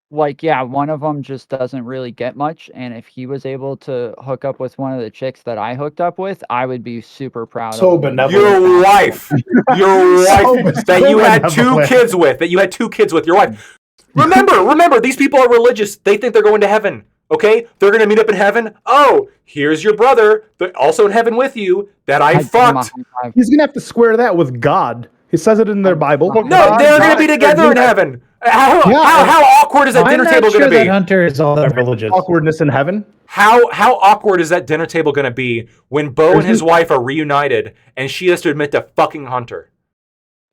[SPEAKER 7] one of them just doesn't really get much. And if he was able to hook up with one of the chicks that I hooked up with, I would be super proud
[SPEAKER 3] So
[SPEAKER 7] of him.
[SPEAKER 3] benevolent.
[SPEAKER 6] Your wife that you had two kids with your wife. Remember, these people are religious. They think they're going to heaven. Okay, they're gonna meet up in heaven. Oh, here's your brother, also in heaven with you that I fucked.
[SPEAKER 3] He's gonna have to square that with God. He says it in their Bible.
[SPEAKER 6] No, they're gonna be together in heaven. How awkward is that dinner table gonna be?
[SPEAKER 2] That Hunter is all that religious.
[SPEAKER 3] Awkwardness in heaven.
[SPEAKER 6] How awkward is that dinner table gonna be when Bo and his wife are reunited and she has to admit to fucking Hunter?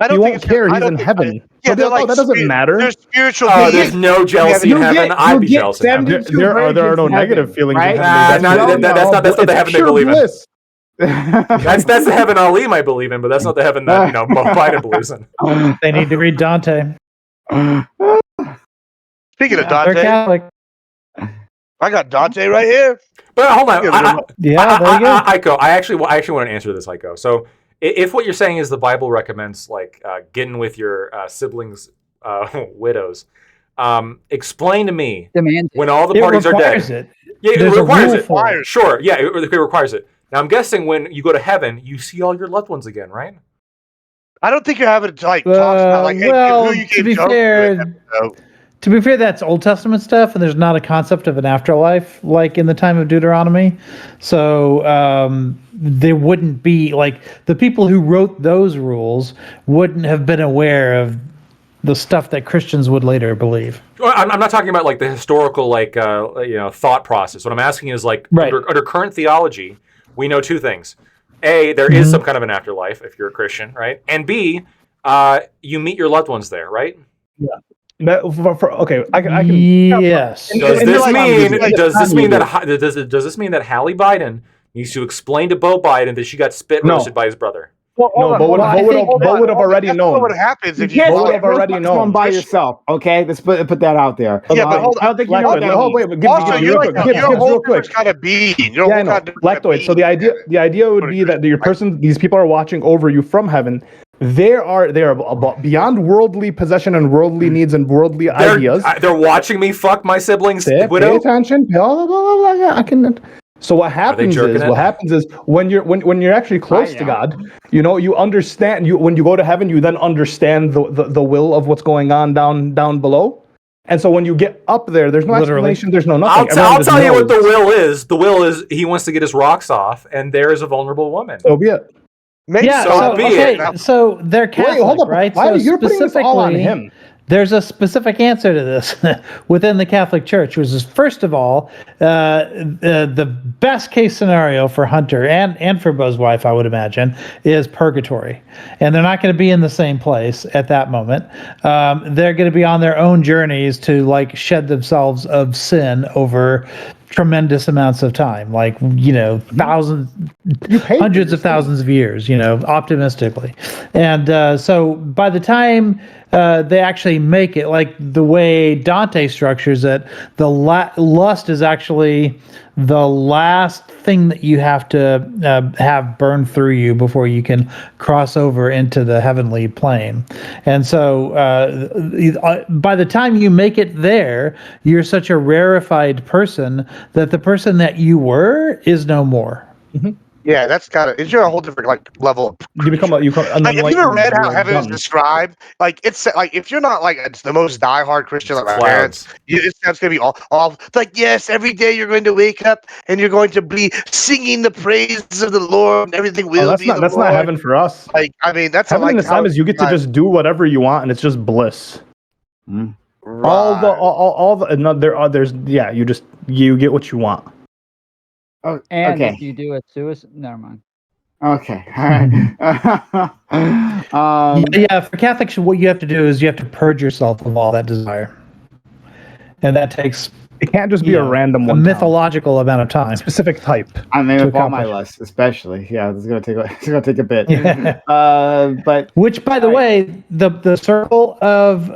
[SPEAKER 3] He won't care. He's in heaven. That doesn't matter.
[SPEAKER 5] There's spiritual.
[SPEAKER 6] There's no jealousy in heaven. I'd be jealous in heaven.
[SPEAKER 3] There are no negative feelings.
[SPEAKER 1] Right?
[SPEAKER 3] In heaven.
[SPEAKER 6] That's not the heaven they believe in. That's the heaven Ali might believe in, but that's not the heaven that Biden believes in.
[SPEAKER 2] They need to read Dante.
[SPEAKER 5] Speaking of
[SPEAKER 2] They're
[SPEAKER 5] Dante,
[SPEAKER 2] Catholic.
[SPEAKER 5] I got Dante right here.
[SPEAKER 6] But hold on,
[SPEAKER 2] There you go.
[SPEAKER 6] Aiko, I actually want to answer this, Aiko. So, if what you're saying is the Bible recommends like getting with your siblings' widows, explain to me when all the parties are dead. Yeah, it requires it. Sure, yeah, it requires it. Now I'm guessing when you go to heaven, you see all your loved ones again, right?
[SPEAKER 5] I don't think you're having to like talk about like who you
[SPEAKER 2] to be fair, that's Old Testament stuff, and there's not a concept of an afterlife like in the time of Deuteronomy. So there wouldn't be like the people who wrote those rules wouldn't have been aware of the stuff that Christians would later believe.
[SPEAKER 6] I'm not talking about like the historical thought process. What I'm asking is like under current theology, we know two things. A, there is some kind of an afterlife if you're a Christian, right? And B, you meet your loved ones there, right?
[SPEAKER 3] Yeah. I can.
[SPEAKER 2] Yes.
[SPEAKER 6] Does this mean that Hallie Biden needs to explain to Bo Biden that she got spit roasted by his brother?
[SPEAKER 3] Bo would have already known.
[SPEAKER 5] What happens if
[SPEAKER 1] you
[SPEAKER 5] Bo
[SPEAKER 1] would have already known by yourself? Okay, let's put that out there.
[SPEAKER 5] Yeah, but hold on.
[SPEAKER 1] I don't think you know that.
[SPEAKER 3] Wait,
[SPEAKER 5] Also, you're a whole different kind of being. You're a whole kind of
[SPEAKER 3] Lactoid. So the idea would be that these people are watching over you from heaven. They are beyond worldly possession and worldly needs and worldly ideas.
[SPEAKER 6] They're watching me fuck my siblings' widow.
[SPEAKER 3] Pay attention. Blah, blah, blah, blah, I can. So what happens is when you're actually close to God, you understand. When you go to heaven, you then understand the will of what's going on down below. And so when you get up there, there's no explanation. There's no nothing.
[SPEAKER 6] I'll tell you what the will is. The will is he wants to get his rocks off, and there is a vulnerable woman.
[SPEAKER 3] So be it.
[SPEAKER 2] So they're Catholic, right?
[SPEAKER 3] Wait, hold up.
[SPEAKER 2] Right?
[SPEAKER 3] Why
[SPEAKER 2] so
[SPEAKER 3] you're putting this all on him?
[SPEAKER 2] There's a specific answer to this within the Catholic Church, which is, first of all, the best case scenario for Hunter and for Bo's wife, I would imagine, is purgatory. And they're not going to be in the same place at that moment. They're going to be on their own journeys to like shed themselves of sin over tremendous amounts of time, like, thousands, hundreds of thousands of years, optimistically. And so by the time they actually make it, like the way Dante structures it, the lust is actually the last thing that you have to have burn through you before you can cross over into the heavenly plane. And so by the time you make it there, you're such a rarefied person that the person that you were is no more.
[SPEAKER 3] Mm-hmm.
[SPEAKER 5] Yeah, that's you're a whole different like level of.
[SPEAKER 3] You become like, have
[SPEAKER 5] you ever read how heaven is described? Like it's like if you're not like the most diehard Christian like my parents, it's gonna be all like yes, every day you're going to wake up and you're going to be singing the praises of the Lord and everything will be.
[SPEAKER 3] That's not heaven for us.
[SPEAKER 5] Like I mean, that's
[SPEAKER 3] heaven in Islam is you get to just do whatever you want and it's just bliss.
[SPEAKER 1] Mm.
[SPEAKER 3] You get what you want.
[SPEAKER 1] Oh,
[SPEAKER 7] And
[SPEAKER 1] okay.
[SPEAKER 7] if you do a suicide, never mind.
[SPEAKER 1] Okay. All right.
[SPEAKER 2] Yeah, for Catholics, what you have to do is you have to purge yourself of all that desire, and that takes.
[SPEAKER 3] It can't just be a random one.
[SPEAKER 2] Mythological amount of time.
[SPEAKER 3] Specific type.
[SPEAKER 1] I mean, with all my lusts, especially. Yeah, it's gonna take a bit.
[SPEAKER 2] Yeah.
[SPEAKER 1] But
[SPEAKER 2] which, by the way, the circle of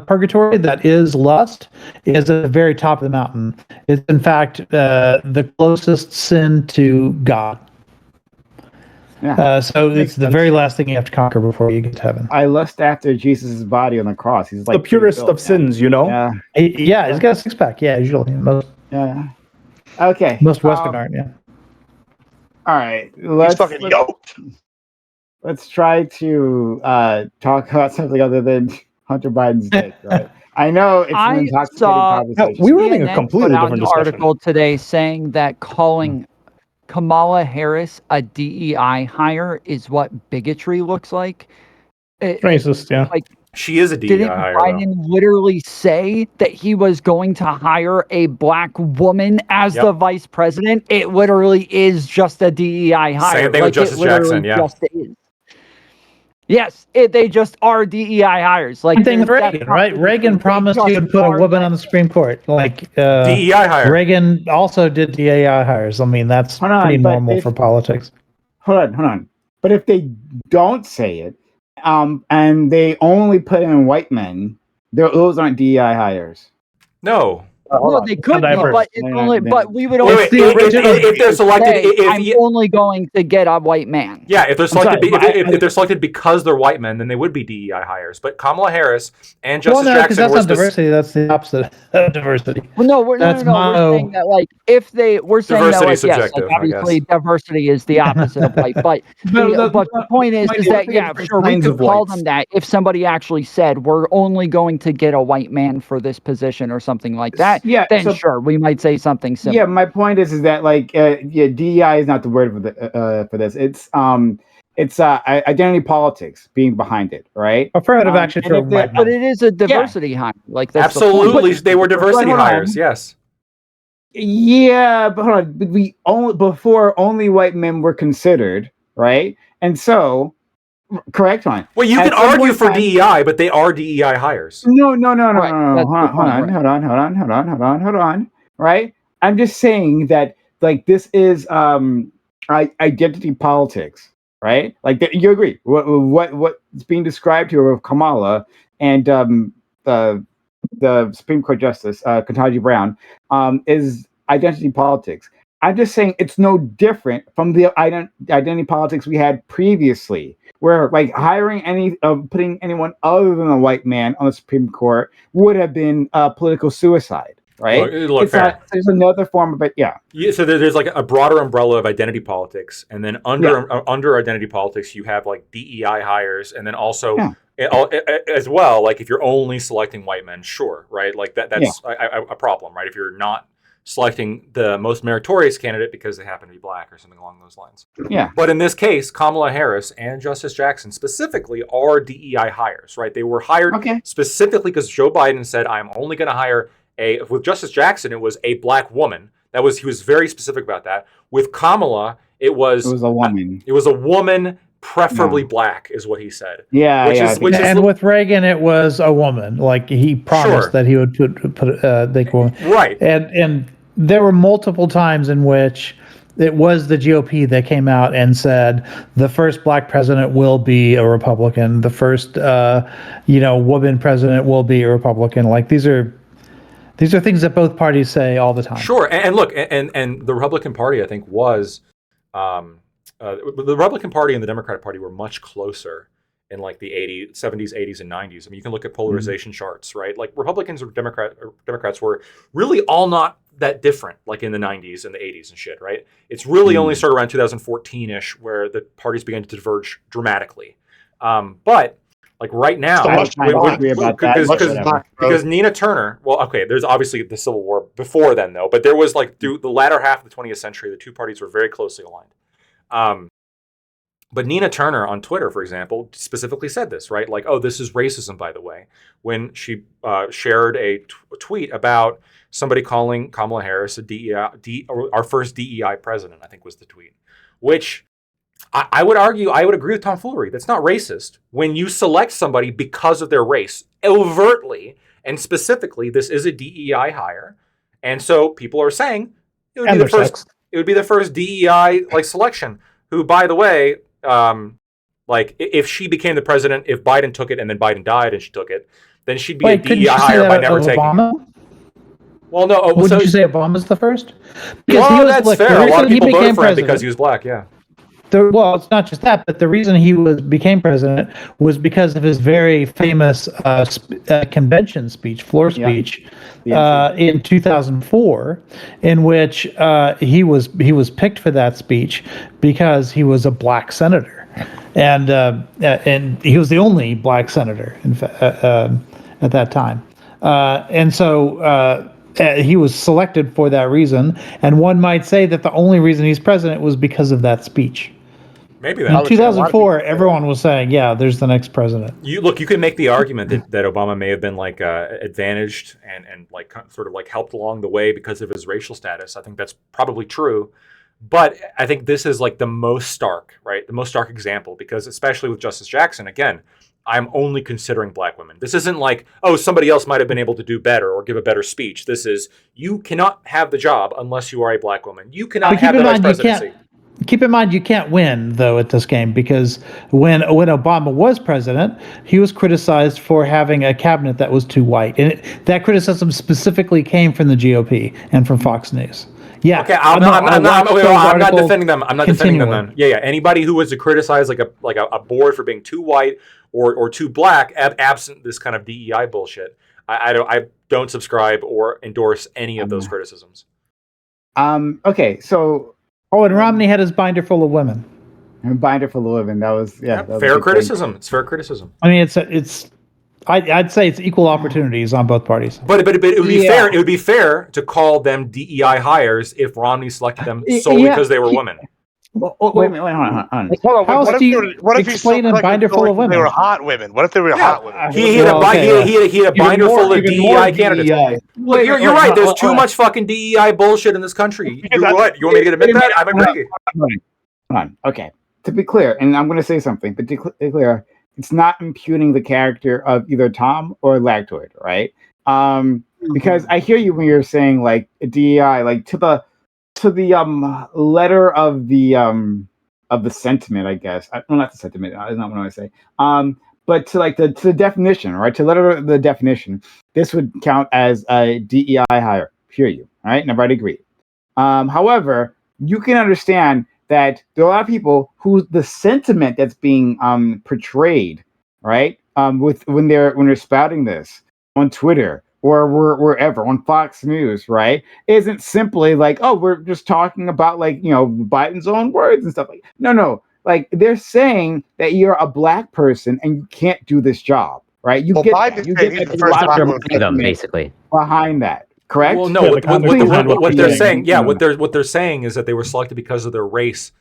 [SPEAKER 2] purgatory that is lust is at the very top of the mountain. It's in fact the closest sin to God.
[SPEAKER 1] Yeah.
[SPEAKER 2] So it's the very last thing you have to conquer before you get to heaven.
[SPEAKER 1] I lust after Jesus' body on the cross. He's like
[SPEAKER 3] the purest of sins,
[SPEAKER 1] Yeah.
[SPEAKER 2] Yeah, he's got a six pack. Yeah, usually
[SPEAKER 1] Yeah. Okay.
[SPEAKER 2] Most Western art. Yeah.
[SPEAKER 1] All right.
[SPEAKER 5] He's fucking yoked.
[SPEAKER 1] Let's try to talk about something other than Hunter Biden's dick. Right? I know it's an intoxicating conversation.
[SPEAKER 3] We were having a completely
[SPEAKER 7] put out
[SPEAKER 3] different
[SPEAKER 7] an
[SPEAKER 3] discussion.
[SPEAKER 7] article today saying that calling Kamala Harris a DEI hire is what bigotry looks like.
[SPEAKER 3] Racist, yeah.
[SPEAKER 7] Like
[SPEAKER 6] she is a DEI
[SPEAKER 7] didn't
[SPEAKER 6] hire.
[SPEAKER 7] Biden literally say that he was going to hire a black woman as the vice president? It literally is just a DEI hire.
[SPEAKER 6] Same thing with Justice Jackson, yeah.
[SPEAKER 7] Just is. Yes, they just are DEI hires. Like
[SPEAKER 2] same thing with Reagan, right? Reagan promised he would put a woman on the Supreme Court. Like
[SPEAKER 6] DEI hire.
[SPEAKER 2] Reagan also did DEI hires. I mean, that's pretty normal for politics.
[SPEAKER 1] Hold on. But if they don't say it, and they only put in white men, those aren't DEI hires.
[SPEAKER 6] No.
[SPEAKER 7] No, they could be, but it's only. But we would
[SPEAKER 6] Wait, if they're selected,
[SPEAKER 7] I'm only going to get a white man.
[SPEAKER 6] Yeah, if they're selected, if they're selected because they're white men, then they would be DEI hires. But Kamala Harris and Justice Jackson
[SPEAKER 2] that's
[SPEAKER 6] were
[SPEAKER 2] not diversity. That's the opposite of diversity.
[SPEAKER 7] Well, no, we're saying that like if we're saying
[SPEAKER 6] diversity
[SPEAKER 7] that like yes, like, obviously diversity is the opposite of white, but the point is that yeah, sure we could call them that if somebody actually said we're only going to get a white man for this position or something like that.
[SPEAKER 1] Yeah,
[SPEAKER 7] then sure, we might say something similar.
[SPEAKER 1] Yeah, my point is that like DEI is not the word for this. It's identity politics being behind it, right?
[SPEAKER 2] Affirmative action for white men.
[SPEAKER 7] But it is a diversity hire. Like that's
[SPEAKER 6] absolutely, they were diversity hires. Yes.
[SPEAKER 1] Yeah, but hold on. Before only white men were considered, right? And so. Correct on.
[SPEAKER 6] Well, you can argue for DEI, but they are DEI hires.
[SPEAKER 1] No. Hold on. Right? I'm just saying that like this is identity politics, right? Like you agree. What's being described here with Kamala and the Supreme Court Justice Ketanji Brown is identity politics. I'm just saying it's no different from the identity politics we had previously, where like putting anyone other than a white man on the Supreme Court would have been political suicide, right?
[SPEAKER 6] Look,
[SPEAKER 1] there's another form of it, yeah.
[SPEAKER 6] So there's like a broader umbrella of identity politics, and then under identity politics, you have like DEI hires, and then also as well, like if you're only selecting white men, sure, right? Like that's a problem, right? If you're not selecting the most meritorious candidate because they happen to be black or something along those lines.
[SPEAKER 1] Yeah.
[SPEAKER 6] But in this case, Kamala Harris and Justice Jackson specifically are DEI hires, right? They were hired specifically because Joe Biden said, I'm only going to hire with Justice Jackson, it was a black woman. He was very specific about that. With Kamala, it was
[SPEAKER 1] a woman.
[SPEAKER 6] It was a woman, preferably black, is what he said.
[SPEAKER 1] Yeah,
[SPEAKER 2] and with Reagan, it was a woman. Like he promised that he would put the woman.
[SPEAKER 6] Right.
[SPEAKER 2] And there were multiple times in which it was the GOP that came out and said the first black president will be a Republican. The first, woman president will be a Republican. Like these are things that both parties say all the time.
[SPEAKER 6] Sure, and look, and the Republican Party, I think, was the Republican Party and the Democratic Party were much closer in like the 70s, 80s, and 90s. I mean, you can look at polarization charts, right? Like Republicans or Democrats were really all not that different, like in the 90s and the 80s and shit, right? It's really only started around 2014-ish where the parties began to diverge dramatically. But like right now, because Nina Turner, well, okay, there's obviously the Civil War before then, though, but there was like through the latter half of the 20th century, the two parties were very closely aligned. But Nina Turner on Twitter, for example, specifically said this, right? Like, oh, this is racism, by the way, when she shared a tweet about somebody calling Kamala Harris our first DEI president, I think was the tweet, which I would argue, I would agree with tomfoolery. That's not racist. When you select somebody because of their race, overtly and specifically, this is a DEI hire. And so people are saying it would be the first DEI selection, who, by the way, if she became the president, if Biden took it and then Biden died and she took it, then she'd be a DEI hire by never taking it. Well, no.
[SPEAKER 2] Would you say Obama's the first?
[SPEAKER 6] Well, that's fair. A lot of people voted for him because he was black, yeah.
[SPEAKER 2] Well, it's not just that, but the reason he became president was because of his very famous convention speech, floor speech, in 2004, in which he was picked for that speech because he was a black senator, and he was the only black senator at that time, and so. He was selected for that reason, and one might say that the only reason he's president was because of that speech.
[SPEAKER 6] Maybe
[SPEAKER 2] in 2004, everyone was saying, "Yeah, there's the next president."
[SPEAKER 6] You can make the argument that Obama may have been advantaged and sort of helped along the way because of his racial status. I think that's probably true, but I think this is the most stark, right? The most stark example, because especially with Justice Jackson, again, I'm only considering black women. This isn't like, oh, somebody else might have been able to do better or give a better speech. This is, you cannot have the job unless you are a black woman. You cannot have the vice presidency.
[SPEAKER 2] Keep in mind, you can't win, though, at this game, because when Obama was president, he was criticized for having a cabinet that was too white. And that criticism specifically came from the GOP and from Fox News. Yeah.
[SPEAKER 6] Okay, I'm not defending them. I'm not defending them then. Yeah. Anybody who was to criticize a board for being too white or too black, absent this kind of DEI bullshit, I don't subscribe or endorse any of those criticisms.
[SPEAKER 1] Okay, so.
[SPEAKER 2] Oh, and Romney had his binder full of women.
[SPEAKER 1] Binder full of women. That was
[SPEAKER 6] fair criticism. It's fair criticism.
[SPEAKER 2] I mean, I'd say it's equal opportunities on both parties.
[SPEAKER 6] But it would be fair. It would be fair to call them DEI hires if Romney selected them solely because they were women.
[SPEAKER 1] Well, wait a minute. Hold on.
[SPEAKER 2] How else do you explain a binder full of women?
[SPEAKER 5] They were hot women. What if they were hot women?
[SPEAKER 6] He had a binder full of DEI candidates. Look, you're right. There's too much fucking DEI bullshit in this country. You want me to admit that? I'm agreeing.
[SPEAKER 1] Hold on. Okay. To be clear, and I'm going to say something, but to be clear, it's not impugning the character of either Tom or Lactoid, right? Because I hear you when you're saying DEI, to the letter of the sentiment, I guess. Not the sentiment. That's not what I want to say. But to the definition, right? To letter of the definition, this would count as a DEI hire. Period. All right, and everybody agreed. However, you can understand that there are a lot of people who the sentiment that's being portrayed, right? When they're spouting this on Twitter or wherever on Fox News, right? Isn't simply oh, we're just talking about Biden's own words and stuff no. They're saying that you're a black person and you can't do this job, right? You get the
[SPEAKER 4] them basically
[SPEAKER 1] behind that. correct?
[SPEAKER 6] Well, no.
[SPEAKER 3] Yeah,
[SPEAKER 6] what,
[SPEAKER 3] the context
[SPEAKER 6] what,
[SPEAKER 3] behind
[SPEAKER 6] what
[SPEAKER 3] what
[SPEAKER 6] they're
[SPEAKER 3] they're
[SPEAKER 6] saying, yeah,
[SPEAKER 1] No.
[SPEAKER 6] what they're saying is that they were selected because of their race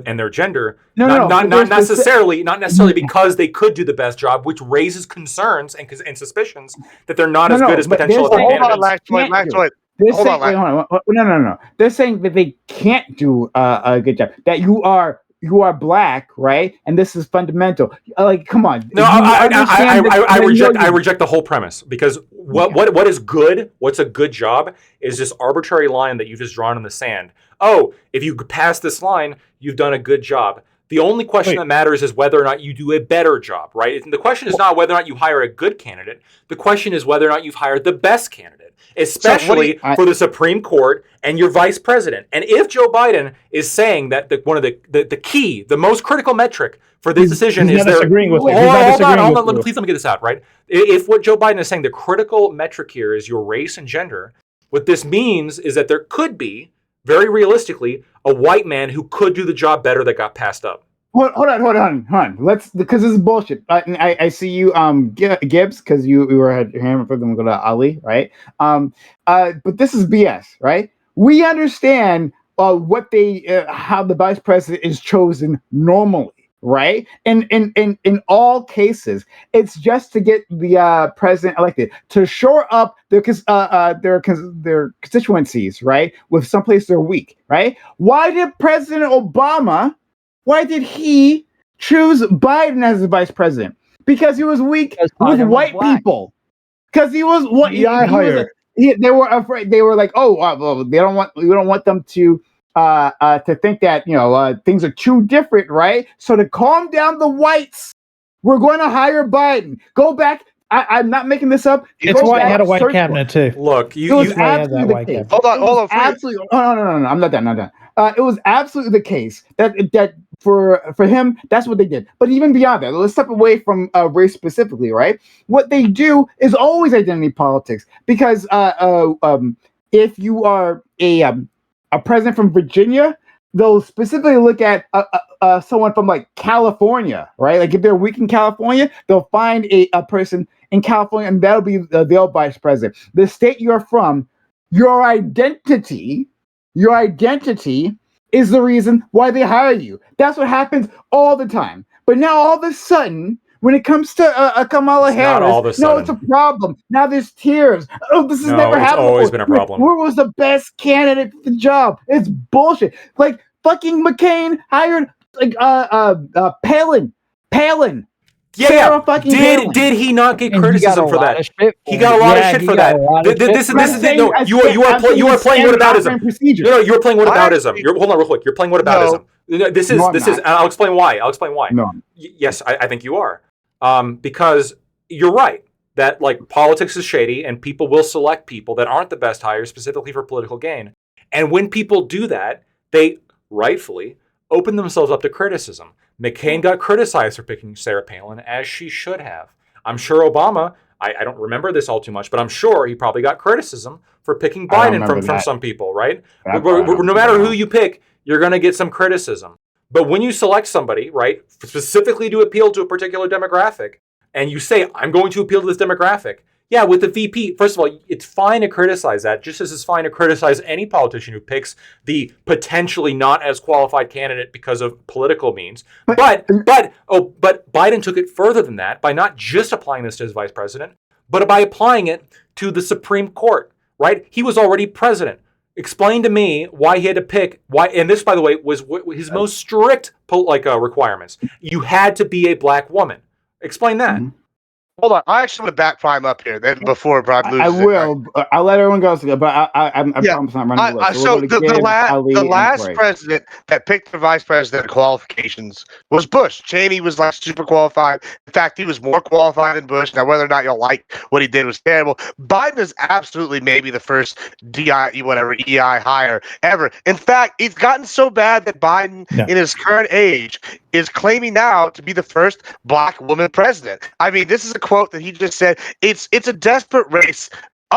[SPEAKER 6] and their gender.
[SPEAKER 1] No,
[SPEAKER 6] not,
[SPEAKER 1] no,
[SPEAKER 6] not,
[SPEAKER 1] but
[SPEAKER 6] not
[SPEAKER 1] there's the-
[SPEAKER 6] necessarily because they could do the best job, which raises concerns and suspicions that they're not
[SPEAKER 1] No,
[SPEAKER 6] as
[SPEAKER 1] no,
[SPEAKER 6] good as
[SPEAKER 1] but
[SPEAKER 6] potential
[SPEAKER 1] there's-
[SPEAKER 6] other
[SPEAKER 5] Hold on,
[SPEAKER 6] candidates.
[SPEAKER 5] Last
[SPEAKER 1] Can't
[SPEAKER 5] point.
[SPEAKER 1] They're
[SPEAKER 5] Hold
[SPEAKER 1] saying,
[SPEAKER 5] on,
[SPEAKER 1] wait, hold on. No. They're saying that they can't do a good job. That you are black, right? And this is fundamental. Like, come on.
[SPEAKER 6] No,
[SPEAKER 1] You
[SPEAKER 6] I
[SPEAKER 1] understand that-
[SPEAKER 6] I reject the whole premise because what is good? What's a good job is this arbitrary line that you've just drawn in the sand. Oh, if you pass this line, you've done a good job. The only question that matters is whether or not you do a better job, right? The question is not whether or not you hire a good candidate. The question is whether or not you've hired the best candidate, especially for the Supreme Court and your vice president. And if Joe Biden is saying that one of the most critical metric for this decision
[SPEAKER 3] he's
[SPEAKER 6] is
[SPEAKER 3] not disagreeing with you. He's not disagreeing
[SPEAKER 6] hold
[SPEAKER 3] with
[SPEAKER 6] on,
[SPEAKER 3] you.
[SPEAKER 6] please let me get this out, right? If what Joe Biden is saying, the critical metric here is your race and gender, what this means is that there could be, very realistically, a white man who could do the job better that got passed up.
[SPEAKER 1] Hold on. Let's, because this is bullshit. I see you, Gibbs, because you had your hand for them. Go to Ali, right? But this is BS, right? We understand what how the vice president is chosen normally, right? And in all cases, it's just to get the president elected, to shore up their constituencies, right? With someplace they're weak, right? Why did President Obama? Why did he choose Biden as the vice president? Because he was weak with white people. Because he was what? They were afraid. They were like, oh, well, we don't want them to think that things are too different, right? So to calm down the whites, we're going to hire Biden. Go back. I'm not making this up.
[SPEAKER 2] It's why he had a white cabinet too.
[SPEAKER 6] Look,
[SPEAKER 1] It was absolutely the case.
[SPEAKER 5] Hold on.
[SPEAKER 1] Absolutely. No. I'm not done. It was absolutely the case that for him, that's what they did. But even beyond that, let's step away from race specifically, right? What they do is always identity politics, because if you are a president from Virginia, they'll specifically look at someone from like California, right? Like if they're weak in California, they'll find a person in California, and that'll be their vice president. The state you're from, your identity is the reason why they hire you. That's what happens all the time. But now all of a sudden, when it comes to Kamala Harris, no, it's a problem. Now there's tears. Oh, this has never happened.
[SPEAKER 6] It's always been a problem.
[SPEAKER 1] Where was the best candidate for the job? It's bullshit. Like fucking McCain hired like Palin.
[SPEAKER 6] Yeah. Did he not get criticism for that? He got a lot of shit for that. This is no. You are playing whataboutism. No, you are playing whataboutism. Hold on, real quick. You're playing whataboutism. This is. I'll explain why.
[SPEAKER 1] No.
[SPEAKER 6] Yes, I think you are. Because you're right that like politics is shady, and people will select people that aren't the best hires specifically for political gain. And when people do that, they rightfully open themselves up to criticism. McCain got criticized for picking Sarah Palin, as she should have. I'm sure Obama, I don't remember this all too much, but I'm sure he probably got criticism for picking Biden from some people, right? No matter who you pick, you're going to get some criticism. But when you select somebody, right, specifically to appeal to a particular demographic, and you say, I'm going to appeal to this demographic, yeah, with the VP, first of all, it's fine to criticize that, just as it's fine to criticize any politician who picks the potentially not as qualified candidate because of political means. But Biden took it further than that by not just applying this to his vice president, but by applying it to the Supreme Court, right? He was already president. Explain to me why he had to pick and this, by the way, was his most strict requirements. You had to be a black woman. Explain that.
[SPEAKER 1] Mm-hmm.
[SPEAKER 5] Hold on, I actually want to back Prime up here. Then before Brad loses,
[SPEAKER 1] I will. I'll let everyone go. But I promise I'm running away.
[SPEAKER 5] So the last president that picked the vice president qualifications was Bush. Cheney was like super qualified. In fact, he was more qualified than Bush. Now, whether or not you'll like what he did was terrible. Biden is absolutely maybe the first EI hire ever. In fact, it's gotten so bad that Biden, in his current age, is claiming now to be the first black woman president. I mean, this is a quote that he just said. It's a desperate race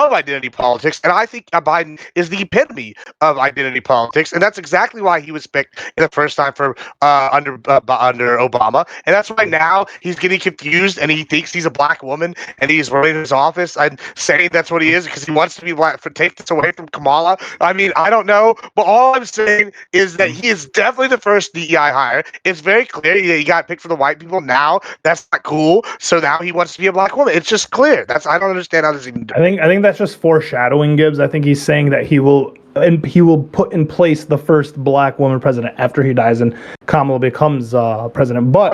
[SPEAKER 5] of identity politics, and I think Biden is the epitome of identity politics, and that's exactly why he was picked in the first time for under Obama, and that's why now he's getting confused and he thinks he's a black woman and he's running his office and saying that's what he is because he wants to be black. Take this away from Kamala. I mean, I don't know, but all I'm saying is that he is definitely the first DEI hire. It's very clear that he got picked for the white people. Now that's not cool, so now he wants to be a black woman. It's just clear. I don't understand how this even.
[SPEAKER 3] I think that's just foreshadowing, Gibbs. I think he's saying that he will put in place the first black woman president after he dies and Kamala becomes president. But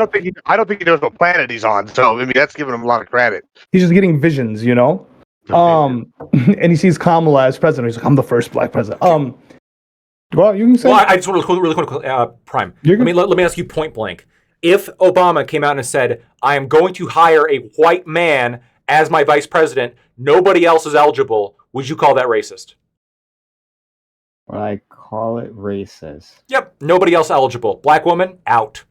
[SPEAKER 5] I don't think he knows what planet he's on. So I mean, that's giving him a lot of credit.
[SPEAKER 3] He's just getting visions, you know. And he sees Kamala as president. He's like, I'm the first black president. Well, you can say.
[SPEAKER 6] Well, I just want to really quick, Prime. Let me ask you point blank. If Obama came out and said, I am going to hire a white man as my vice president, nobody else is eligible, would you call that racist?
[SPEAKER 1] Would I call it racist?
[SPEAKER 6] Yep, nobody else eligible. Black woman, out.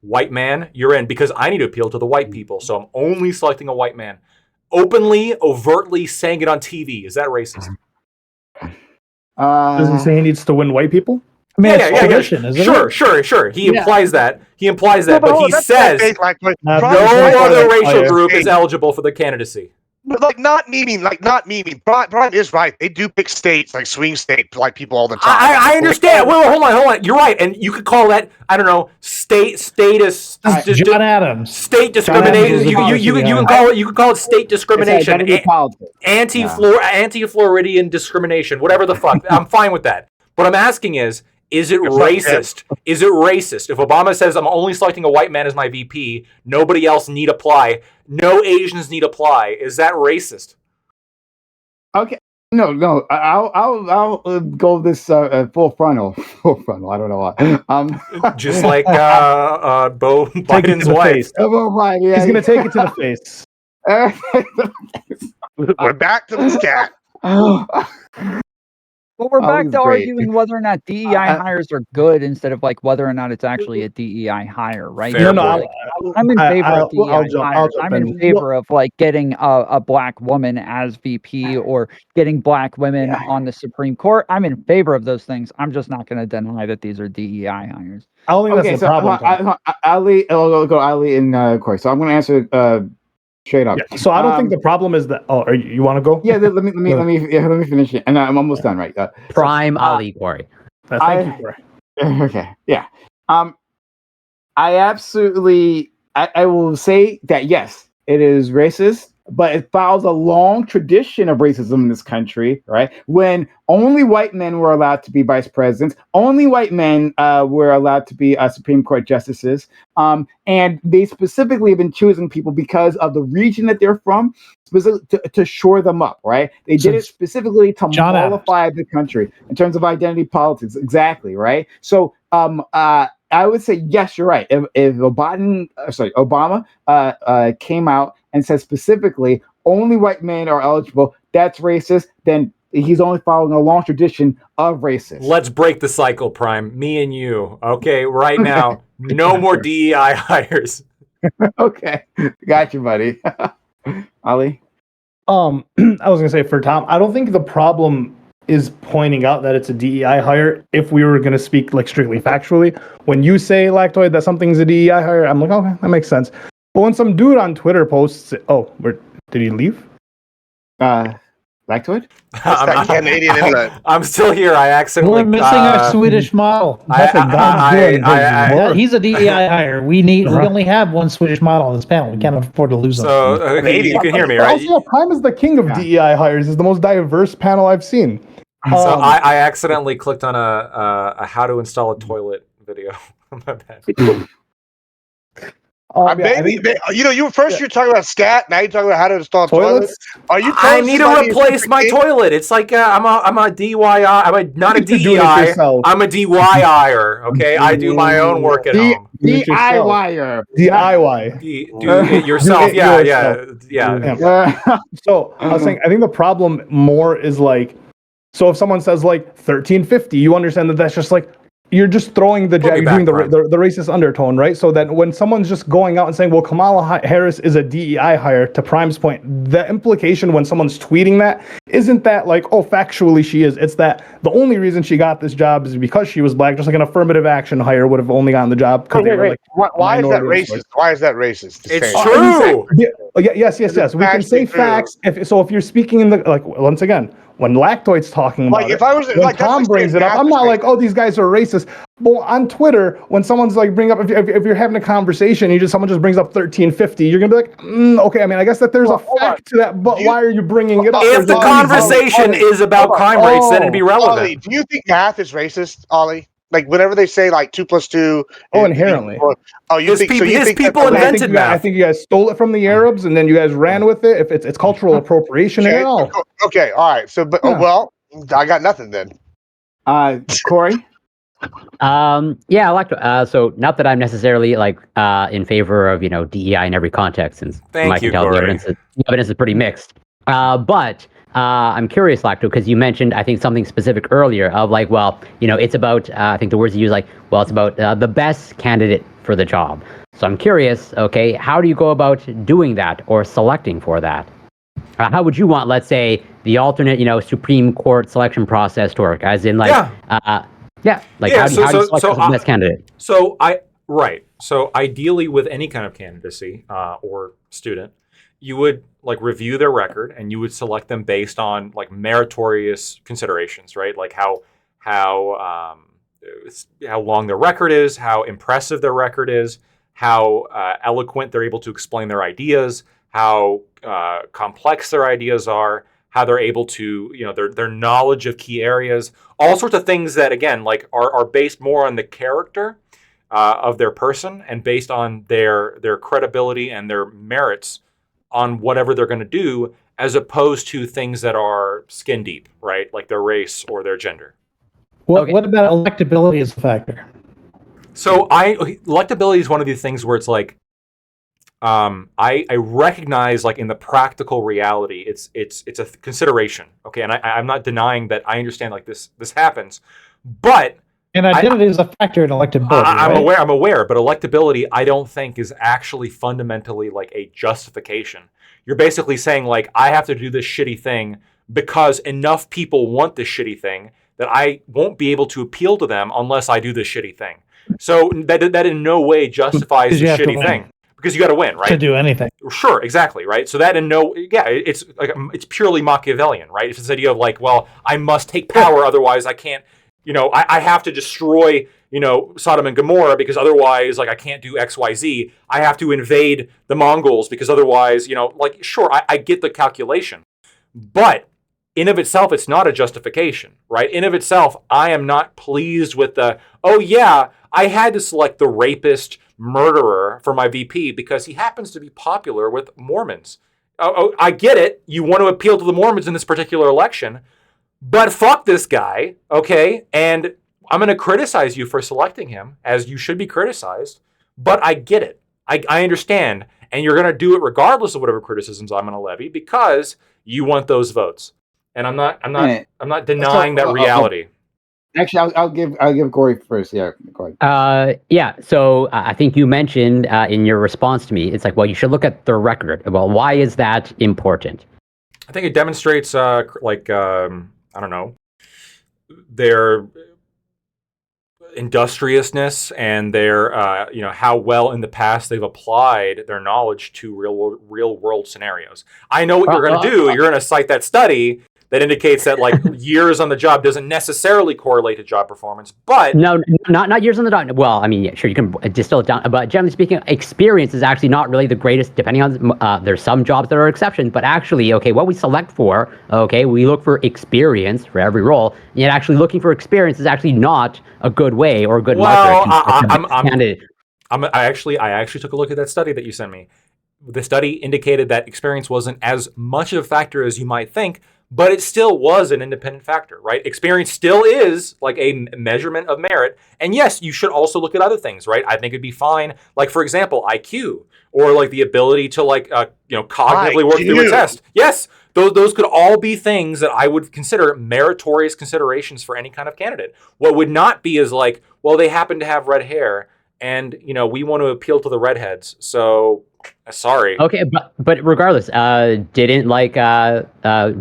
[SPEAKER 6] White man, you're in, because I need to appeal to the white people, so I'm only selecting a white man. Openly, overtly saying it on TV, is that racist?
[SPEAKER 3] Doesn't say he needs to win white people?
[SPEAKER 2] I mean, it's tradition, isn't it?
[SPEAKER 6] Sure. He implies that. But he says no other racial group is eligible for the candidacy.
[SPEAKER 5] But not memeing. Brian is right. They do pick states, like swing states, like people all the time.
[SPEAKER 6] I understand. Wait, hold on. You're right, and you could call that, I don't know, status.
[SPEAKER 2] John Adams.
[SPEAKER 6] State discrimination. You can call it state discrimination. Anti-Floridian discrimination. Whatever the fuck. I'm fine with that. What I'm asking is it racist? Is it racist if Obama says I'm only selecting a white man as my VP, nobody else need apply, no Asians need apply? Is that racist?
[SPEAKER 1] Okay, no. I'll go this full frontal. I don't know why.
[SPEAKER 6] Just like Bo Biden's wife.
[SPEAKER 3] He's gonna take it to the face.
[SPEAKER 5] We're back to the scat.
[SPEAKER 7] Well, we're back to arguing whether or not DEI hires are good instead of like whether or not it's actually a DEI hire, right? I'm in favor of DEI hires. I'm in favor of like getting a black woman as VP or getting black women on the Supreme Court. I'm in favor of those things. I'm just not going to deny that these are DEI hires.
[SPEAKER 3] I don't think that's the problem.
[SPEAKER 1] I'll go Ali and Corey. So I'm going to answer straight up.
[SPEAKER 3] Yeah, so I don't think the problem is that. Oh, you want to go?
[SPEAKER 1] Yeah, let me finish it, and I'm almost done. Right.
[SPEAKER 4] Prime Ali Corey.
[SPEAKER 3] Thank you, Corey.
[SPEAKER 1] Okay. Yeah. I absolutely. I will say that yes, it is racist, but it follows a long tradition of racism in this country, right? When only white men were allowed to be vice presidents, only white men were allowed to be Supreme Court justices, and they specifically have been choosing people because of the region that they're from, to shore them up, right? They did it specifically to mollify the country in terms of identity politics, exactly, right? So, I would say yes, you're right. If Obama came out and said specifically only white men are eligible, that's racist, then he's only following a long tradition of racism.
[SPEAKER 6] Let's break the cycle, Prime. Me and you. Okay, right now, no more DEI hires.
[SPEAKER 1] Okay. Got you, buddy. Ali?
[SPEAKER 3] I was gonna say for Tom, I don't think the problem is pointing out that it's a DEI hire. If we were gonna speak like strictly factually, when you say Lactoid that something's a DEI hire, I'm like, okay, that makes sense. But when some dude on Twitter posts, did he leave?
[SPEAKER 1] Lactoid?
[SPEAKER 6] I'm still here. I accidentally.
[SPEAKER 2] We're missing our Swedish model. He's a DEI hire. We only have one Swedish model on this panel. We can't afford to lose him.
[SPEAKER 6] So you can hear me, right?
[SPEAKER 3] Also, Prime is the king of DEI hires. Is the most diverse panel I've seen.
[SPEAKER 6] So I accidentally clicked on a how to install a toilet video. My bad.
[SPEAKER 5] You're talking about scat. Now you're talking about how to install toilets. Are you?
[SPEAKER 6] I need to replace my toilet. It's like I'm a DIY. Not a DEI. I'm a DIYer. Okay, I do my own work at home.
[SPEAKER 1] DIYer.
[SPEAKER 3] DIY.
[SPEAKER 6] Do it yourself. Yeah.
[SPEAKER 3] So I was saying, I think the problem more is like, so if someone says like 1350, you understand that that's just like, you're just throwing the
[SPEAKER 6] We'll be
[SPEAKER 3] you're
[SPEAKER 6] back,
[SPEAKER 3] doing
[SPEAKER 6] Brian.
[SPEAKER 3] the racist undertone, right? So that when someone's just going out and saying, "Well, Kamala Harris is a DEI hire," to Prime's point, the implication when someone's tweeting that isn't that like, "Oh, factually she is." It's that the only reason she got this job is because she was black. Just like an affirmative action hire would have only gotten the job because they were like.
[SPEAKER 5] Why is that
[SPEAKER 3] minority and
[SPEAKER 5] racist? Why is that racist? to
[SPEAKER 6] It's
[SPEAKER 5] say?
[SPEAKER 6] true.
[SPEAKER 3] Yes. We can say
[SPEAKER 5] actually true.
[SPEAKER 3] facts. If you're speaking in the once again, when Lactoid's talking about
[SPEAKER 5] Like,
[SPEAKER 3] it,
[SPEAKER 5] if I was-
[SPEAKER 3] when
[SPEAKER 5] like, that's
[SPEAKER 3] Tom
[SPEAKER 5] like
[SPEAKER 3] brings
[SPEAKER 5] saying
[SPEAKER 3] it up, I'm
[SPEAKER 5] math
[SPEAKER 3] not
[SPEAKER 5] is
[SPEAKER 3] like, oh, these guys are racist. But on Twitter, when someone's like bring up, if you're having a conversation, someone just brings up 1350, you're gonna be like, okay. I mean, I guess that there's a fact to that, but why are you bringing it up?
[SPEAKER 6] If the conversation is about crime rates, then it'd be relevant.
[SPEAKER 5] Ollie, do you think math is racist, Ollie? Like whenever they say like 2 + 2.
[SPEAKER 3] Inherently.
[SPEAKER 5] You think so? You
[SPEAKER 6] his
[SPEAKER 5] think
[SPEAKER 6] people
[SPEAKER 5] that's-
[SPEAKER 6] invented math.
[SPEAKER 3] I think you guys stole it from the Arabs and then you guys ran with it. If it's cultural appropriation
[SPEAKER 5] Okay,
[SPEAKER 3] and all.
[SPEAKER 5] okay, all right. So, but
[SPEAKER 3] Yeah.
[SPEAKER 5] well, I got nothing then.
[SPEAKER 1] Corey?
[SPEAKER 4] Yeah, I like to, so not that I'm necessarily like in favor of DEI in every context, since
[SPEAKER 6] Thank
[SPEAKER 4] Mike
[SPEAKER 6] you,
[SPEAKER 4] can tell the
[SPEAKER 6] Corey.
[SPEAKER 4] evidence is pretty mixed. But I'm curious, Lacto, because you mentioned I think something specific earlier of like, well, it's about I think the words you use like, well, it's about the best candidate for the job. So I'm curious, okay, how do you go about doing that or selecting for that? How would you want, let's say, the alternate, Supreme Court selection process to work? As in, like, how do you select as the best candidate?
[SPEAKER 6] So ideally, with any kind of candidacy or student, you would like review their record and you would select them based on like meritorious considerations, right? Like how long their record is, how impressive their record is, how eloquent they're able to explain their ideas, how complex their ideas are, how they're able to, their knowledge of key areas, all sorts of things that, again, like are based more on the character of their person and based on their credibility and their merits on whatever they're going to do, as opposed to things that are skin deep, right? Like their race or their gender.
[SPEAKER 2] What about electability as a factor?
[SPEAKER 6] So electability is one of these things where it's like, I recognize like in the practical reality, it's a consideration. Okay. And I'm not denying that I understand like this happens, but
[SPEAKER 2] And identity is a factor in electability.
[SPEAKER 6] I'm aware, but electability I don't think is actually fundamentally like a justification. You're basically saying like, I have to do this shitty thing because enough people want this shitty thing that I won't be able to appeal to them unless I do this shitty thing. So that in no way justifies the shitty thing. Because you got to win, right?
[SPEAKER 2] To do anything.
[SPEAKER 6] Sure, exactly, right? So that it's like it's purely Machiavellian, right? It's this idea of like, well, I must take power, otherwise I can't, I have to destroy, Sodom and Gomorrah because otherwise, like, I can't do X, Y, Z. I have to invade the Mongols because otherwise, like, sure, I get the calculation, but in of itself, it's not a justification, right? In of itself, I am not pleased with I had to select the rapist murderer for my VP because he happens to be popular with Mormons. I get it. You want to appeal to the Mormons in this particular election, but fuck this guy, okay? And I'm going to criticize you for selecting him, as you should be criticized, but I get it. I understand. And you're going to do it regardless of whatever criticisms I'm going to levy because you want those votes. And I'm not denying that reality.
[SPEAKER 1] Actually, I'll give Corey first. Yeah, go ahead.
[SPEAKER 4] So I think you mentioned in your response to me, it's like, well, you should look at their record. Well, why is that important?
[SPEAKER 6] I think it demonstrates, their industriousness and their, how well in the past they've applied their knowledge to real world scenarios. I know what you're going to do. You're going to cite that study that indicates that like years on the job doesn't necessarily correlate to job performance, but
[SPEAKER 4] no, not years on the job. Well, I mean, yeah, sure, you can distill it down, but generally speaking, experience is actually not really the greatest. Depending on, there's some jobs that are exceptions, but actually, okay, what we select for, okay, we look for experience for every role, and yet actually looking for experience is actually not a good way or a good metric.
[SPEAKER 6] I actually took a look at that study that you sent me. The study indicated that experience wasn't as much of a factor as you might think, but it still was an independent factor, right? Experience still is like a measurement of merit. And yes, you should also look at other things, right? I think it'd be fine. Like, for example, IQ or like the ability to like, cognitively work through a test. Yes, those could all be things that I would consider meritorious considerations for any kind of candidate. What would not be is like, well, they happen to have red hair, and we want to appeal to the redheads. So sorry.
[SPEAKER 4] Okay, but regardless, didn't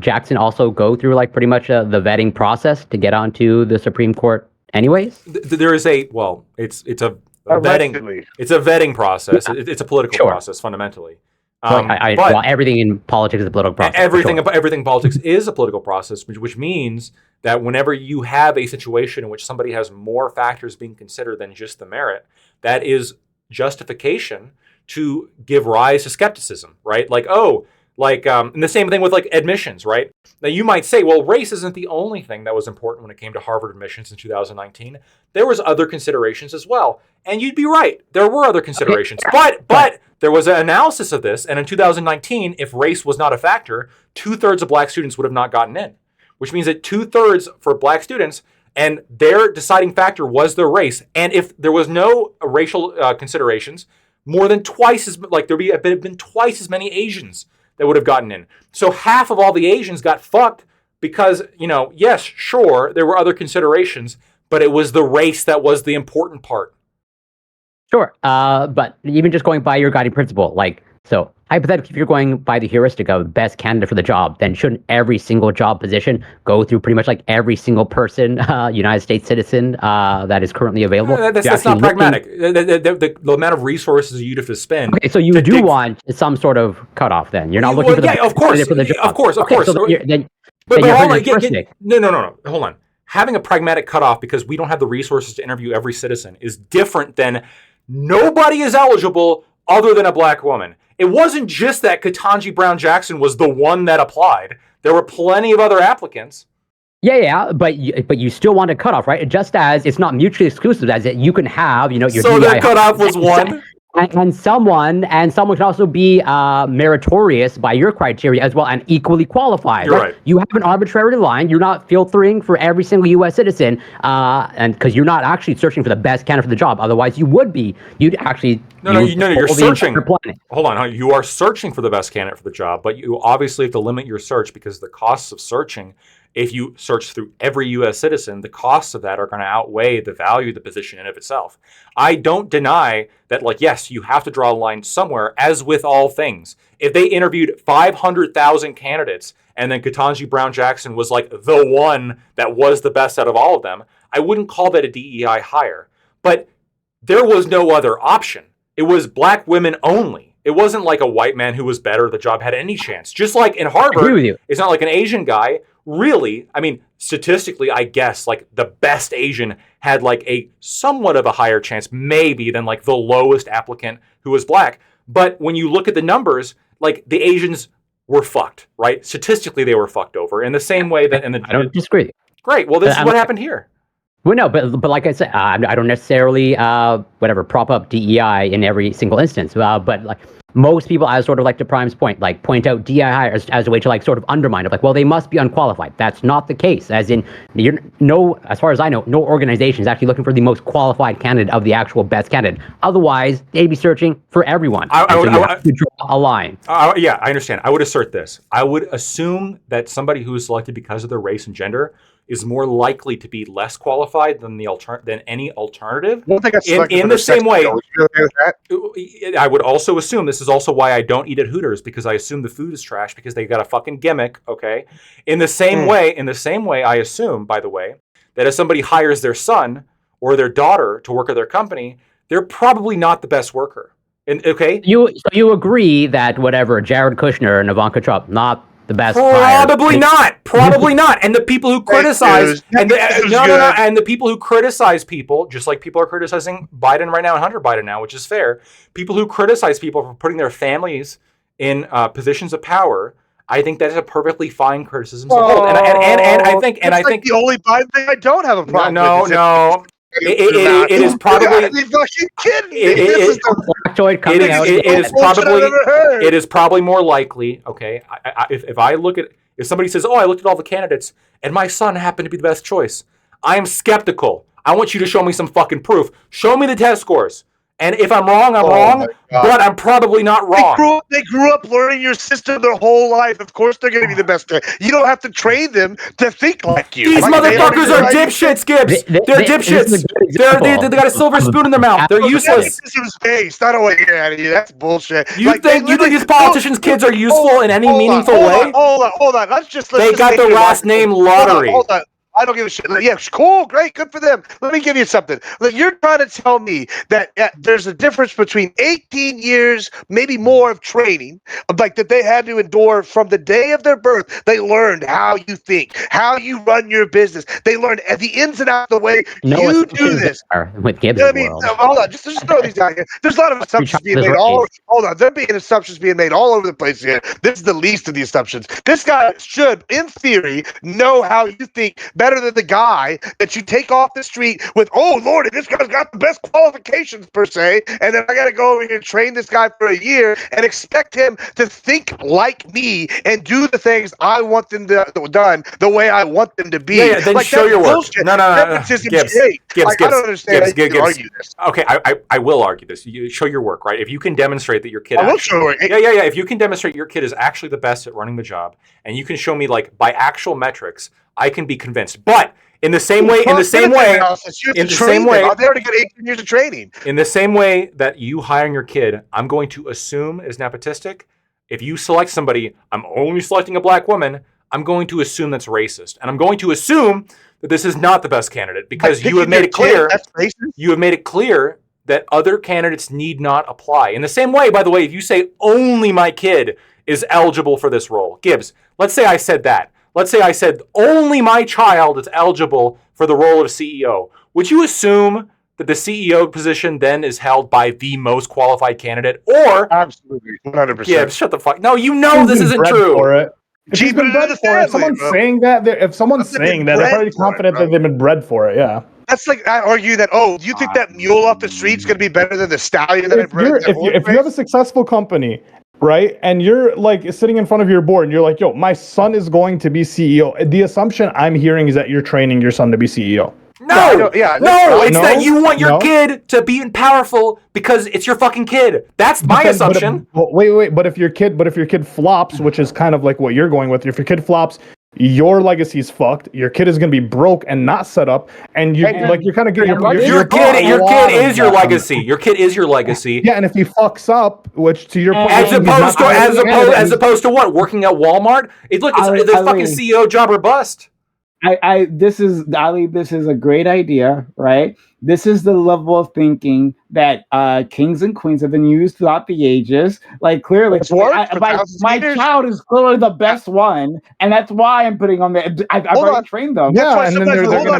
[SPEAKER 4] Jackson also go through like pretty much the vetting process to get onto the Supreme Court, anyways?
[SPEAKER 6] There is it's a vetting.
[SPEAKER 5] Allegedly.
[SPEAKER 6] It's a vetting process. It's a political
[SPEAKER 4] Sure.
[SPEAKER 6] process fundamentally.
[SPEAKER 4] Well, everything in politics is a political process.
[SPEAKER 6] Everything
[SPEAKER 4] for sure.
[SPEAKER 6] everything in politics is a political process, which means that whenever you have a situation in which somebody has more factors being considered than just the merit, that is justification to give rise to skepticism, right? And the same thing with like admissions, right? Now you might say, well, race isn't the only thing that was important when it came to Harvard admissions in 2019. There was other considerations as well. And you'd be right. There were other considerations.
[SPEAKER 4] Okay.
[SPEAKER 6] But there was an analysis of this. And in 2019, if race was not a factor, 2/3 of black students would have not gotten in, which means that 2/3 for black students, and their deciding factor was their race. And if there was no racial considerations, more than twice as there'd have been twice as many Asians that would have gotten in. So half of all the Asians got fucked because, yes, sure, there were other considerations, but it was the race that was the important part.
[SPEAKER 4] Sure. But even just going by your guiding principle, so hypothetically, if you're going by the heuristic of best candidate for the job, then shouldn't every single job position go through pretty much like every single person, United States citizen that is currently available?
[SPEAKER 6] That's not pragmatic. The amount of resources you'd have to spend.
[SPEAKER 4] Okay, so you do want some sort of cutoff then. You're not looking for the best
[SPEAKER 6] of course,
[SPEAKER 4] candidate for the job.
[SPEAKER 6] Of course.
[SPEAKER 4] So then
[SPEAKER 6] But
[SPEAKER 4] you're
[SPEAKER 6] hold on,
[SPEAKER 4] heuristic.
[SPEAKER 6] no. Hold on. Having a pragmatic cutoff because we don't have the resources to interview every citizen is different than nobody is eligible other than a black woman. It wasn't just that Ketanji Brown Jackson was the one that applied. There were plenty of other applicants.
[SPEAKER 4] Yeah, but you still want a cutoff, right? Just as it's not mutually exclusive, as you can have, your
[SPEAKER 6] So
[SPEAKER 4] DEI
[SPEAKER 6] the cutoff was one.
[SPEAKER 4] And someone can also be meritorious by your criteria as well and equally qualified.
[SPEAKER 6] You're right.
[SPEAKER 4] You have an arbitrary line. You're not filtering for every single U.S. citizen, and because you're not actually searching for the best candidate for the job. Otherwise, you would be. You'd actually.
[SPEAKER 6] No. You're searching.
[SPEAKER 4] Planet.
[SPEAKER 6] Hold on. You are searching for the best candidate for the job, but you obviously have to limit your search because the costs of searching. If you search through every U.S. citizen, the costs of that are going to outweigh the value of the position in of itself. I don't deny that, yes, you have to draw a line somewhere, as with all things. If they interviewed 500,000 candidates and then Ketanji Brown Jackson was the one that was the best out of all of them, I wouldn't call that a DEI hire. But there was no other option. It was black women only. It wasn't like a white man who was better, the job had any chance. Just like in Harvard,
[SPEAKER 4] I agree with you.
[SPEAKER 6] It's not like an Asian guy. Really, I mean, statistically, I guess the best Asian had a somewhat of a higher chance, maybe, than the lowest applicant who was black. But when you look at the numbers, the Asians were fucked, right? Statistically, they were fucked over in the same way that
[SPEAKER 4] I don't disagree.
[SPEAKER 6] Great. Well, this is what happened here.
[SPEAKER 4] Well, no, but like I said, I don't necessarily prop up DEI in every single instance. But most people, as sort of to Prime's point, point out DEI hires as a way to sort of undermine it. Well, they must be unqualified. That's not the case. As in, as far as I know, no organization is actually looking for the most qualified candidate of the actual best candidate. Otherwise, they'd be searching for everyone.
[SPEAKER 6] I would
[SPEAKER 4] have to draw a line.
[SPEAKER 6] Yeah, I understand. I would assert this. I would assume that somebody who is selected because of their race and gender is more likely to be less qualified than any alternative. In the same way, I would also assume this is also why I don't eat at Hooters, because I assume the food is trash because they got a fucking gimmick. Okay. In the same way, I assume, by the way, that if somebody hires their son or their daughter to work at their company, they're probably not the best worker. Okay.
[SPEAKER 4] You agree that Jared Kushner and Ivanka Trump, not the best
[SPEAKER 6] Probably not. And the people who criticize and the people who criticize people, just like people are criticizing Biden right now and Hunter Biden now, which is fair. People who criticize people for putting their families in positions of power, I think that is a perfectly fine criticism to hold. And I think
[SPEAKER 5] the only Biden thing I don't have a problem with.
[SPEAKER 6] No. It is probably.
[SPEAKER 5] Are you fucking kidding me?
[SPEAKER 6] It is probably more likely. Okay, if somebody says, "Oh, I looked at all the candidates and my son happened to be the best choice," I am skeptical. I want you to show me some fucking proof. Show me the test scores. And if I'm wrong, I'm
[SPEAKER 5] Oh
[SPEAKER 6] wrong,
[SPEAKER 5] my God.
[SPEAKER 6] but I'm probably not wrong.
[SPEAKER 5] They grew up learning your system their whole life. Of course, they're going to be the best. You don't have to train them to think like you.
[SPEAKER 6] These
[SPEAKER 5] Like, they
[SPEAKER 6] motherfuckers are
[SPEAKER 5] already-
[SPEAKER 6] dipshits, Gibbs. They're
[SPEAKER 4] This is a
[SPEAKER 6] dipshits.
[SPEAKER 4] good
[SPEAKER 6] They
[SPEAKER 4] example
[SPEAKER 6] got a silver spoon in their mouth. They're
[SPEAKER 5] That's
[SPEAKER 6] useless.
[SPEAKER 5] system's based. I don't want to hear out of you. That's bullshit.
[SPEAKER 6] You
[SPEAKER 5] Like, they
[SPEAKER 6] think
[SPEAKER 5] literally-
[SPEAKER 6] these politicians' kids are useful in any meaningful way?
[SPEAKER 5] Hold on. Let's just
[SPEAKER 6] They got
[SPEAKER 5] make
[SPEAKER 6] their
[SPEAKER 5] it
[SPEAKER 6] last name lottery.
[SPEAKER 5] Hold on. I don't give a shit. Yeah, cool, great, good for them. Let me give you something. Like, you're trying to tell me that there's a difference between 18 years, maybe more, of training, like that they had to endure from the day of their birth. They learned how you think, how you run your business. They learned the ins and outs of the way you do this.
[SPEAKER 4] with Gibbs'
[SPEAKER 5] I mean,
[SPEAKER 4] world.
[SPEAKER 5] hold on, just throw these out here. There's a lot of assumptions being made all. Hold on, there being assumptions being made all over the place here. This is the least of the assumptions. This guy should, in theory, know how you think better than the guy that you take off the street with. Oh Lord, this guy's got the best qualifications per se, and then I got to go over here and train this guy for a year and expect him to think like me and do the things I want them to done the way I want them to be.
[SPEAKER 6] Yeah, then
[SPEAKER 5] like,
[SPEAKER 6] show
[SPEAKER 5] that's
[SPEAKER 6] your work.
[SPEAKER 5] bullshit.
[SPEAKER 6] No.
[SPEAKER 5] Nepotism's
[SPEAKER 6] Gibbs,
[SPEAKER 5] great.
[SPEAKER 6] Gibbs,
[SPEAKER 5] Like, I don't understand how you can argue this.
[SPEAKER 6] Okay, I will argue this. You show your work, right? If you can demonstrate that your kid,
[SPEAKER 5] I will show it.
[SPEAKER 6] Yeah. If you can demonstrate your kid is actually the best at running the job, and you can show me like by actual metrics, I can be convinced. But in the same way, they already got 18 years of training. In the same way that you hiring your kid, I'm going to assume is nepotistic. If you select somebody, I'm only selecting a black woman. I'm going to assume that's racist, and I'm going to assume that this is not the best candidate because you have made it clear. You have made it clear that other candidates need not apply. In the same way, by the way, if you say only my kid is eligible for this role, Gibbs, let's say I said that. Let's say I said only my child is eligible for the role of CEO. Would you assume that the CEO position then is held by the most qualified candidate? Or
[SPEAKER 5] absolutely 100%.
[SPEAKER 6] Gibbs, shut the fuck. No, you know this isn't true.
[SPEAKER 3] For it. If he's been bred for it, if someone's saying that, they're probably confident that they've been bred for it. Yeah.
[SPEAKER 5] That's like I argue that. Oh, you think that mule off the street's gonna be better than the stallion that I bred?
[SPEAKER 3] If you have a successful company, right, and you're like sitting in front of your board and you're like, yo, my son is going to be CEO. The assumption I'm hearing is that you're training your son to be CEO.
[SPEAKER 6] No, it's that you want your kid to be powerful because it's your fucking kid. That's my assumption.
[SPEAKER 3] But if your kid flops, which is kind of like what you're going with, if your kid flops, your legacy's fucked. Your kid is gonna be broke and not set up, and you're kind of getting
[SPEAKER 6] your kid is your legacy. Your kid is your legacy.
[SPEAKER 3] Yeah, and if he fucks up, which to your point,
[SPEAKER 6] as opposed to what, working at Walmart? It's the fucking CEO job or bust.
[SPEAKER 1] This is a great idea, right? This is the level of thinking that kings and queens have been used throughout the ages. Like, clearly, my child is clearly the best one, and that's why I'm putting on the. I've already trained them.
[SPEAKER 3] Yeah, and then they're gonna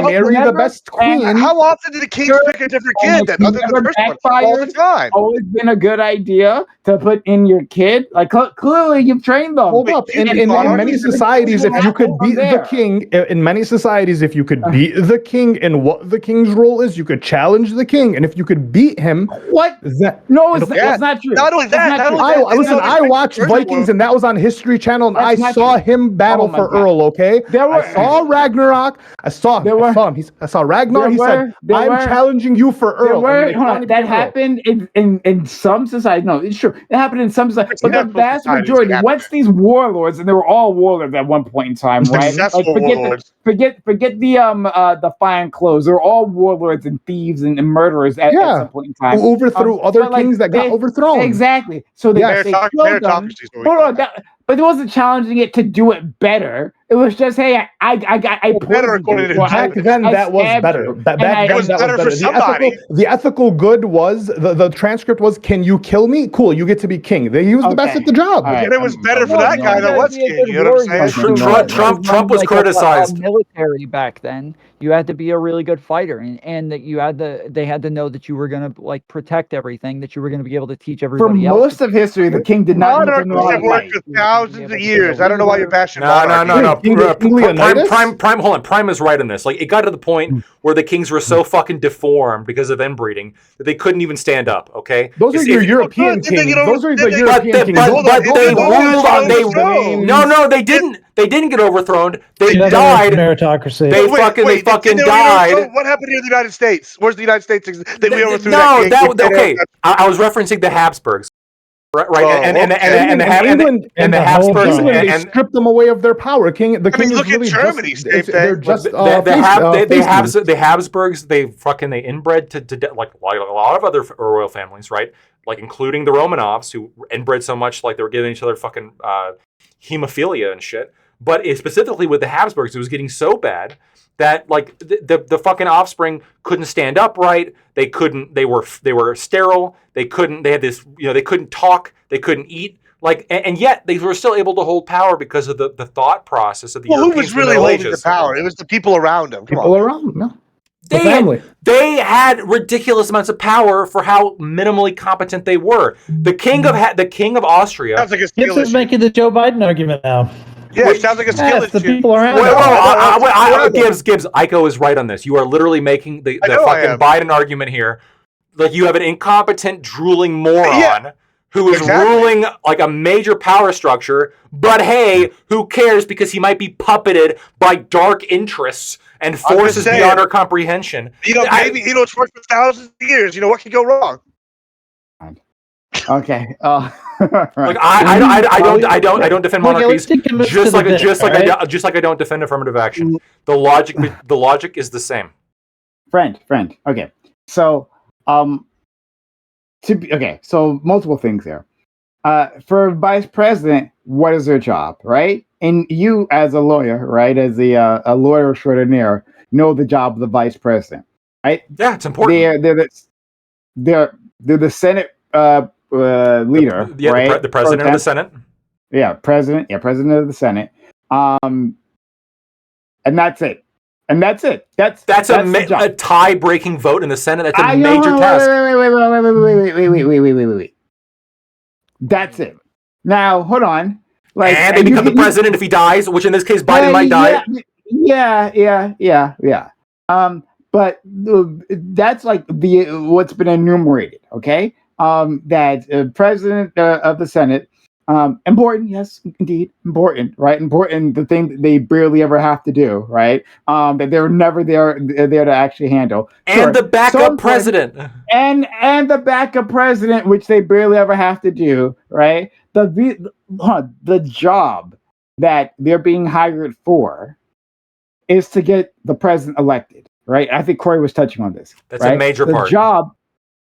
[SPEAKER 3] marry the best queen.
[SPEAKER 5] How often did the kings pick a different kid than other than the first one? All the time.
[SPEAKER 1] Always been a good idea to put in your kid. Like, clearly, you've trained them.
[SPEAKER 3] Hold up. In many societies, if you could beat the king, in many societies, if you could beat the king in what the king's role is, you could challenge the king, and if you could beat him,
[SPEAKER 1] that's not true.
[SPEAKER 5] Not only that,
[SPEAKER 3] I watched Vikings, and that was on History Channel, and I saw him battle for Earl. Okay, I saw Ragnarok. I saw him. I saw Ragnar. He said, "I'm challenging you for Earl."
[SPEAKER 1] That happened in some societies. No, it's true. It happened in some societies, but the vast majority. Once these warlords, and they were all warlords at one point in time, right? Like, forget the fine clothes. They're all warlords and thieves and murderers at some point in time.
[SPEAKER 3] Who overthrew other kings that got overthrown.
[SPEAKER 1] Exactly. So they killed them. But it wasn't challenging it to do it better. It was just, hey, I
[SPEAKER 5] better according to
[SPEAKER 3] back then that was better. Back then
[SPEAKER 5] it was better for somebody.
[SPEAKER 3] The ethical good was the transcript was, can you kill me? Cool, you get to be king. He was the best at the job.
[SPEAKER 5] Right. It was better for that guy that was king. You know what I'm saying?
[SPEAKER 6] Trump was criticized.
[SPEAKER 7] Military back then, you had to be a really good fighter, and that they had to know that you were going to like protect everything, that you were going to be able to teach everybody else.
[SPEAKER 1] For most of history, the king did not.
[SPEAKER 5] Monarchies have worked for thousands of years. I don't know why you're passionate.
[SPEAKER 6] No. Prime is right in this. Like, it got to the point where the kings were so fucking deformed because of inbreeding that they couldn't even stand up. Okay,
[SPEAKER 3] those are your European kings. Those are the European kings.
[SPEAKER 6] But they ruled on. No, they didn't. They didn't get overthrown. They
[SPEAKER 2] Another
[SPEAKER 6] died.
[SPEAKER 2] meritocracy.
[SPEAKER 6] They fucking died.
[SPEAKER 5] What happened here in the United States? Where's the United States that we overthrew?
[SPEAKER 6] Okay. I was referencing the Habsburgs, right? And the
[SPEAKER 3] England
[SPEAKER 6] and the Habsburgs
[SPEAKER 3] England, they stripped them away of their power. The king
[SPEAKER 5] look
[SPEAKER 3] is really
[SPEAKER 5] at Germany,
[SPEAKER 3] just, they're just
[SPEAKER 6] the Habsburgs. They inbred to like a lot of other royal families, right? Like including the Romanovs, who inbred so much, like they were giving each other fucking hemophilia and shit. But specifically with the Habsburgs, it was getting so bad that like the fucking offspring couldn't stand upright. They couldn't. They were sterile. They had this. They couldn't talk. They couldn't eat. Like and yet they were still able to hold power because of the thought process of the.
[SPEAKER 5] Well,
[SPEAKER 6] Europeans
[SPEAKER 5] who was really holding the power? It was the people around them.
[SPEAKER 6] They had ridiculous amounts of power for how minimally competent they were. The king of Austria.
[SPEAKER 5] Sounds like a skill
[SPEAKER 2] Gibson's
[SPEAKER 5] issue.
[SPEAKER 2] making the Joe Biden argument now.
[SPEAKER 5] Yeah, it sounds like a skill
[SPEAKER 2] Yes, the
[SPEAKER 5] issue.
[SPEAKER 2] people around.
[SPEAKER 6] Gibbs, Aiko is right on this. You are literally making the fucking Biden argument here. Like you have an incompetent, drooling moron who is ruling like a major power structure, but hey, who cares because he might be puppeted by dark interests and forces beyond our comprehension.
[SPEAKER 5] Maybe it's worked for thousands of years. What could go wrong?
[SPEAKER 1] Okay.
[SPEAKER 6] Like I don't defend monarchies. Just like I don't defend affirmative action. The logic is the same.
[SPEAKER 1] Friend. Okay. So so multiple things there. For vice president, what is their job, right? And you, as a lawyer, right, as a lawyer extraordinaire, know the job of the vice president, right?
[SPEAKER 6] Yeah, it's important.
[SPEAKER 1] They're the Senate leader, right?
[SPEAKER 6] The president of the Senate.
[SPEAKER 1] Yeah, president of the Senate. And that's it. That's
[SPEAKER 6] a tie-breaking vote in the Senate. That's a major task.
[SPEAKER 1] Wait. That's it. Now, hold on.
[SPEAKER 6] And they become the president if he dies, which in this case Biden might die.
[SPEAKER 1] Yeah. But that's like what's been enumerated. Okay. That president of the Senate. Important, yes, indeed, important, right? Important, the thing that they barely ever have to do, right? That they're never there to actually handle.
[SPEAKER 6] And the backup president.
[SPEAKER 1] And the backup president, which they barely ever have to do, right? The job that they're being hired for is to get the president elected, right? I think Corey was touching on this.
[SPEAKER 6] That's a major part.
[SPEAKER 1] The job,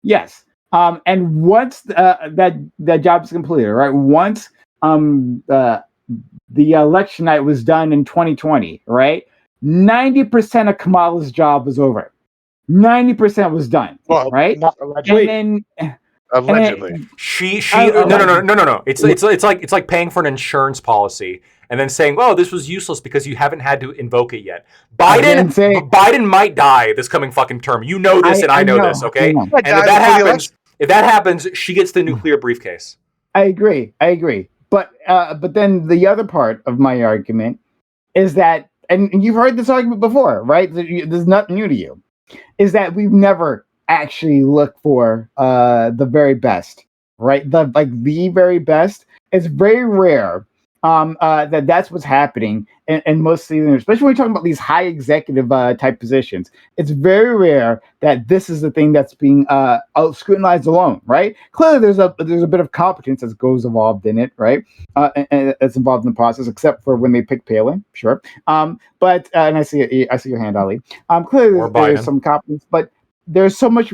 [SPEAKER 1] yes. And once that job is completed, right? Once the election night was done in 2020, right? 90% of Kamala's job was over. 90% was done, right?
[SPEAKER 5] Allegedly. Allegedly.
[SPEAKER 6] No. It's like paying for an insurance policy and then saying, "Oh, this was useless because you haven't had to invoke it yet." Biden might die this coming fucking term. You know this, and I know this. Okay, and if that happens, she gets the nuclear briefcase.
[SPEAKER 1] I agree. But then the other part of my argument is that, and you've heard this argument before, right? This is nothing new to you. Is that we've never actually looked for the very best, right? The very best. It's very rare that's what's happening in most seasons, especially when we're talking about these high executive type positions. It's very rare that this is the thing that's being scrutinized alone, right? Clearly, there's a bit of competence that goes involved in it, right? And it's involved in the process, except for when they pick Palin, sure. But and I see your hand, Ali. Clearly, there's some competence, but there's so much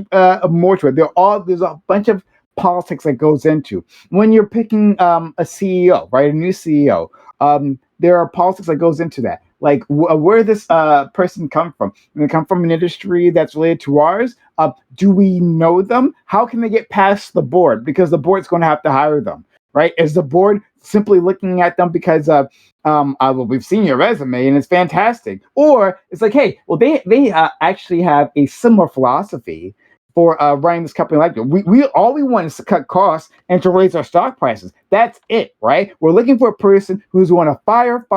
[SPEAKER 1] more to it. There's a bunch of politics that goes into when you're picking a CEO, right? A new CEO. There are politics that goes into that. Like where this person come from? When they come from an industry that's related to ours, do we know them? How can they get past the board? Because the board's going to have to hire them, right? Is the board simply looking at them because well, we've seen your resume and it's fantastic, or it's like, hey, well, they actually have a similar philosophy for running this company like that. We all we want is to cut costs and to raise our stock prices. That's it, right? We're looking for a person who's going to fire,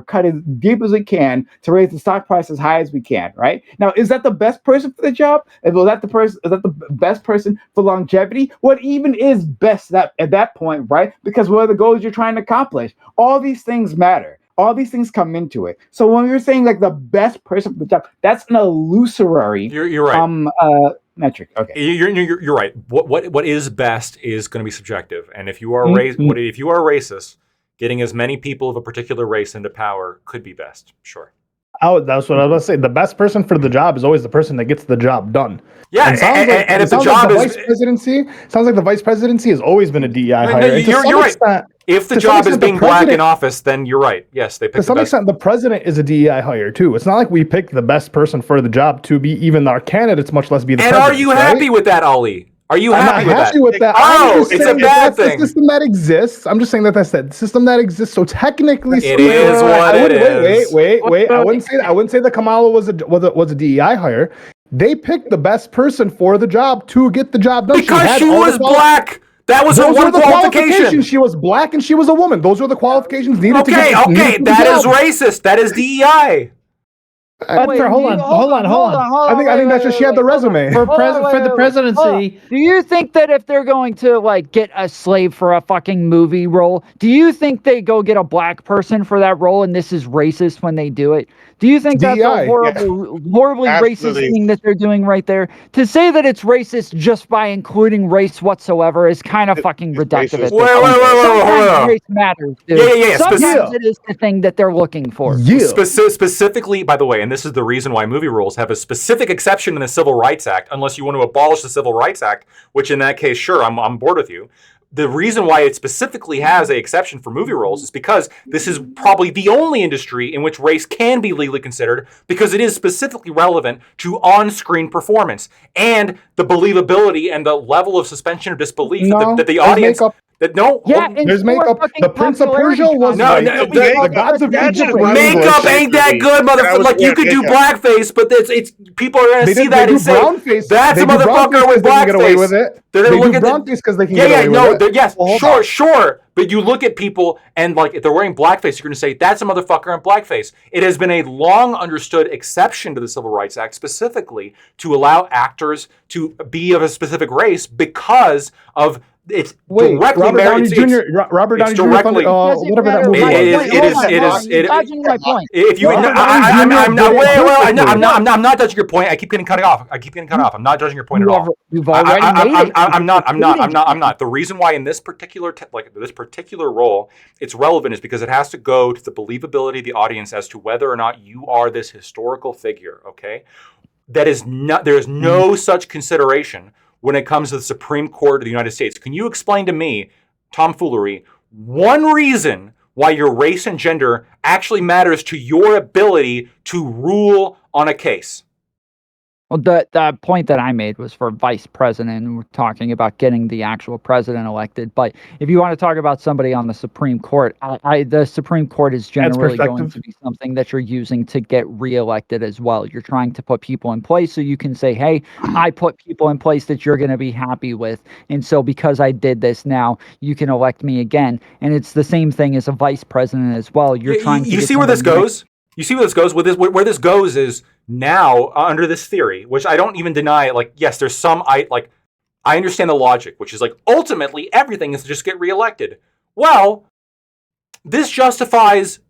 [SPEAKER 1] cut as deep as we can to raise the stock price as high as we can, right? Now, is that the best person for the job? Is that the best person for longevity? What even is best at that point, right? Because what are the goals you're trying to accomplish? All these things matter. All these things come into it. So when you're saying like the best person for the job, that's an illusory
[SPEAKER 6] You're right.
[SPEAKER 1] Metric. Okay.
[SPEAKER 6] You're right. What is best is going to be subjective. And if you are
[SPEAKER 3] Mhm.
[SPEAKER 6] if you are a racist, getting as many people of a particular race into power could be best. Sure.
[SPEAKER 3] That's what I was going to say. The best person for the job is always the person that gets the job done.
[SPEAKER 6] Yeah,
[SPEAKER 3] And it sounds like-
[SPEAKER 6] and
[SPEAKER 3] it
[SPEAKER 6] if the
[SPEAKER 3] sounds
[SPEAKER 6] job
[SPEAKER 3] like
[SPEAKER 6] is
[SPEAKER 3] vice presidency, sounds like the vice presidency has always been a DEI
[SPEAKER 6] No,
[SPEAKER 3] hire. And to
[SPEAKER 6] you're
[SPEAKER 3] some
[SPEAKER 6] right.
[SPEAKER 3] extent-
[SPEAKER 6] if the
[SPEAKER 3] to some
[SPEAKER 6] job is
[SPEAKER 3] extent, the
[SPEAKER 6] being black in
[SPEAKER 3] president-
[SPEAKER 6] office, then you're right. Yes, they
[SPEAKER 3] To
[SPEAKER 6] pick the
[SPEAKER 3] some
[SPEAKER 6] best.
[SPEAKER 3] extent, the president is a DEI hire too. It's not like we pick the best person for the job to be even our candidates, much less be the
[SPEAKER 6] And
[SPEAKER 3] president.
[SPEAKER 6] are you happy with that, Ali? Are you
[SPEAKER 3] I'm
[SPEAKER 6] happy with
[SPEAKER 3] not
[SPEAKER 6] that?
[SPEAKER 3] happy with that.
[SPEAKER 6] Oh,
[SPEAKER 3] I'm just
[SPEAKER 6] it's a
[SPEAKER 3] saying that
[SPEAKER 6] bad
[SPEAKER 3] that's
[SPEAKER 6] thing.
[SPEAKER 3] the system that exists. I'm just saying that that's the system that exists. So technically,
[SPEAKER 6] It is what it is.
[SPEAKER 3] Wait. I wouldn't say that. I wouldn't say that Kamala was a DEI hire. They picked the best person for the job to get the job done.
[SPEAKER 6] Because
[SPEAKER 3] had
[SPEAKER 6] she
[SPEAKER 3] all the
[SPEAKER 6] was black. That was her
[SPEAKER 3] Those were
[SPEAKER 6] one
[SPEAKER 3] the
[SPEAKER 6] qualification.
[SPEAKER 3] qualifications. She was black and she was a woman. Those were the qualifications needed to
[SPEAKER 6] Okay,
[SPEAKER 3] get needed
[SPEAKER 6] okay,
[SPEAKER 3] for the
[SPEAKER 6] that is
[SPEAKER 3] job.
[SPEAKER 6] racist. That is DEI.
[SPEAKER 2] Hold on.
[SPEAKER 3] I think that's just she had the resume.
[SPEAKER 2] For the presidency,
[SPEAKER 7] Do you think that if they're going to like get a slave for a fucking movie role, do you think they go get a black person for that role and this is racist when they do it? Do you think that's
[SPEAKER 3] DEI.
[SPEAKER 7] a horribly racist
[SPEAKER 5] Absolutely.
[SPEAKER 7] thing that they're doing right there? To say that it's racist just by including race whatsoever is kind of fucking reductive.
[SPEAKER 5] racist.
[SPEAKER 7] At this
[SPEAKER 6] Wait,
[SPEAKER 7] point.
[SPEAKER 6] hold
[SPEAKER 7] Sometimes
[SPEAKER 6] on.
[SPEAKER 7] race matters, dude.
[SPEAKER 6] Yeah.
[SPEAKER 7] Sometimes it is the thing that they're looking for.
[SPEAKER 3] Yeah.
[SPEAKER 6] Specifically, by the way, and this is the reason why movie rules have a specific exception in the Civil Rights Act, unless you want to abolish the Civil Rights Act, which in that case, sure, I'm on board with you. The reason why it specifically has an exception for movie roles is because this is probably the only industry in which race can be legally considered, because it is specifically relevant to on-screen performance and the believability and the level of suspension of disbelief that the audience.
[SPEAKER 3] There's makeup. The Prince of Persia was the gods of Egypt.
[SPEAKER 6] Makeup ain't that good, motherfucker. Like you could do blackface, but it's people are gonna see that and say that's a motherfucker with blackface.
[SPEAKER 3] Get away with it.
[SPEAKER 6] They're gonna look at
[SPEAKER 3] brownface because they can get away with it.
[SPEAKER 6] Yes, sure. But you look at people and like if they're wearing blackface, you're gonna say that's a motherfucker in blackface. It has been a long understood exception to the Civil Rights Act specifically to allow actors to be of a specific race because of it's directly
[SPEAKER 3] Robert Downey Jr. Whatever that movie was.
[SPEAKER 7] My point.
[SPEAKER 6] If you, I'm not judging your point. I keep getting cut off. I'm not judging your point at all.
[SPEAKER 7] You've already made it.
[SPEAKER 6] I'm not. The reason why in this particular this particular role it's relevant is because it has to go to the believability of the audience as to whether or not you are this historical figure. Okay, that is not. There is no such consideration when it comes to the Supreme Court of the United States. Can you explain to me, tomfoolery, one reason why your race and gender actually matters to your ability to rule on a case?
[SPEAKER 7] Well, the point that I made was for vice president, and we're talking about getting the actual president elected. But if you want to talk about somebody on the Supreme Court, the Supreme Court is generally going to be something that you're using to get reelected as well. You're trying to put people in place so you can say, hey, I put people in place that you're going to be happy with. And so because I did this now, you can elect me again. And it's the same thing as a vice president as well. You're trying to
[SPEAKER 6] you see where this goes? You see where this goes? Where this goes is now under this theory, which I don't even deny. Like, yes, there's some I understand the logic, which is like ultimately everything is to just get reelected. Well, this justifies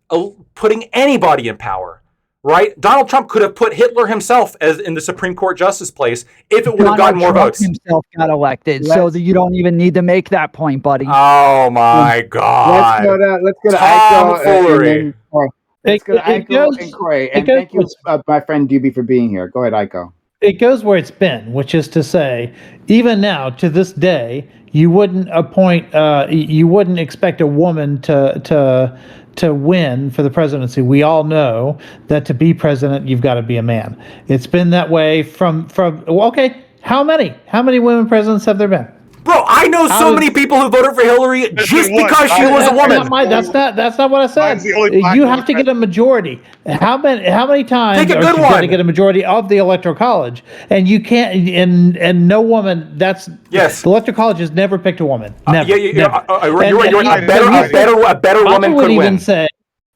[SPEAKER 6] putting anybody in power, right? Donald Trump could have put Hitler himself as in the Supreme Court justice place if it would have gotten more votes.
[SPEAKER 7] Himself got elected, so that you don't even need to make that point, buddy.
[SPEAKER 6] Oh my God!
[SPEAKER 1] Let's go to
[SPEAKER 6] Tomfoolery.
[SPEAKER 1] Let's go to Aiko and Corey. And thank you, my friend Doobie, for being here. Go ahead, Aiko.
[SPEAKER 2] It goes where it's been, which is to say, even now to this day, you wouldn't expect a woman to win for the presidency. We all know that to be president, you've got to be a man. It's been that way from okay. How many women presidents have there been?
[SPEAKER 6] Bro, I know so many people who voted for Hillary just because she was a woman.
[SPEAKER 2] That's not what I said. You have to get a majority. How many times
[SPEAKER 6] Pick a
[SPEAKER 2] are
[SPEAKER 6] good
[SPEAKER 2] you going to get a majority of the Electoral College? And you can't. And no woman. That's
[SPEAKER 6] yes.
[SPEAKER 2] The Electoral College has never picked a woman. Never.
[SPEAKER 6] You're right. A better woman could win.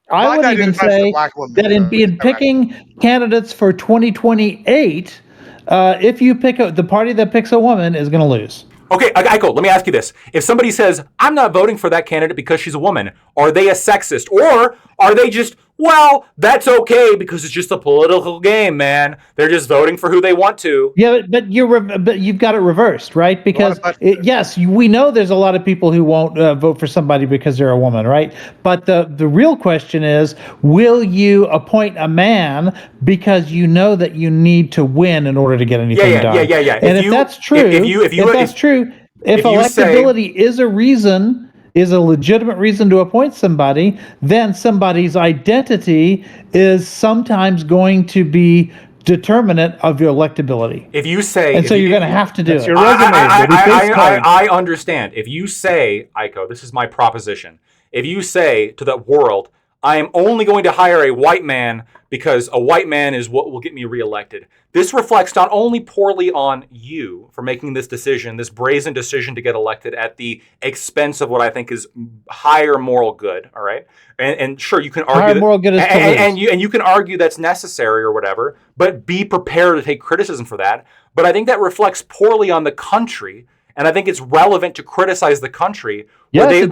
[SPEAKER 2] I would even say that in picking candidates for 2028, if you pick the party that picks a woman is going to lose.
[SPEAKER 6] Okay, Aiko, let me ask you this. If somebody says, I'm not voting for that candidate because she's a woman, are they a sexist? Or are they just, well, that's okay because it's just a political game, man. They're just voting for who they want to.
[SPEAKER 2] Yeah, but you've got it reversed, right? Because yes, we know there's a lot of people who won't vote for somebody because they're a woman, right? But the real question is, will you appoint a man because you know that you need to win in order to get anything done?
[SPEAKER 6] Yeah.
[SPEAKER 2] And if that's true, if electability is a reason, is a legitimate reason to appoint somebody, then somebody's identity is sometimes going to be determinant of your electability.
[SPEAKER 6] If you say,
[SPEAKER 2] and so you're going to have to do it.
[SPEAKER 3] Your resume.
[SPEAKER 6] I understand. If you say, Aiko, this is my proposition. If you say to the world, I am only going to hire a white man because a white man is what will get me reelected. This reflects not only poorly on you for making this decision, this brazen decision to get elected at the expense of what I think is higher moral good. All right, and sure, you can argue
[SPEAKER 2] higher moral good is
[SPEAKER 6] and you can argue that's necessary or whatever, but be prepared to take criticism for that. But I think that reflects poorly on the country. And I think it's relevant to criticize the country where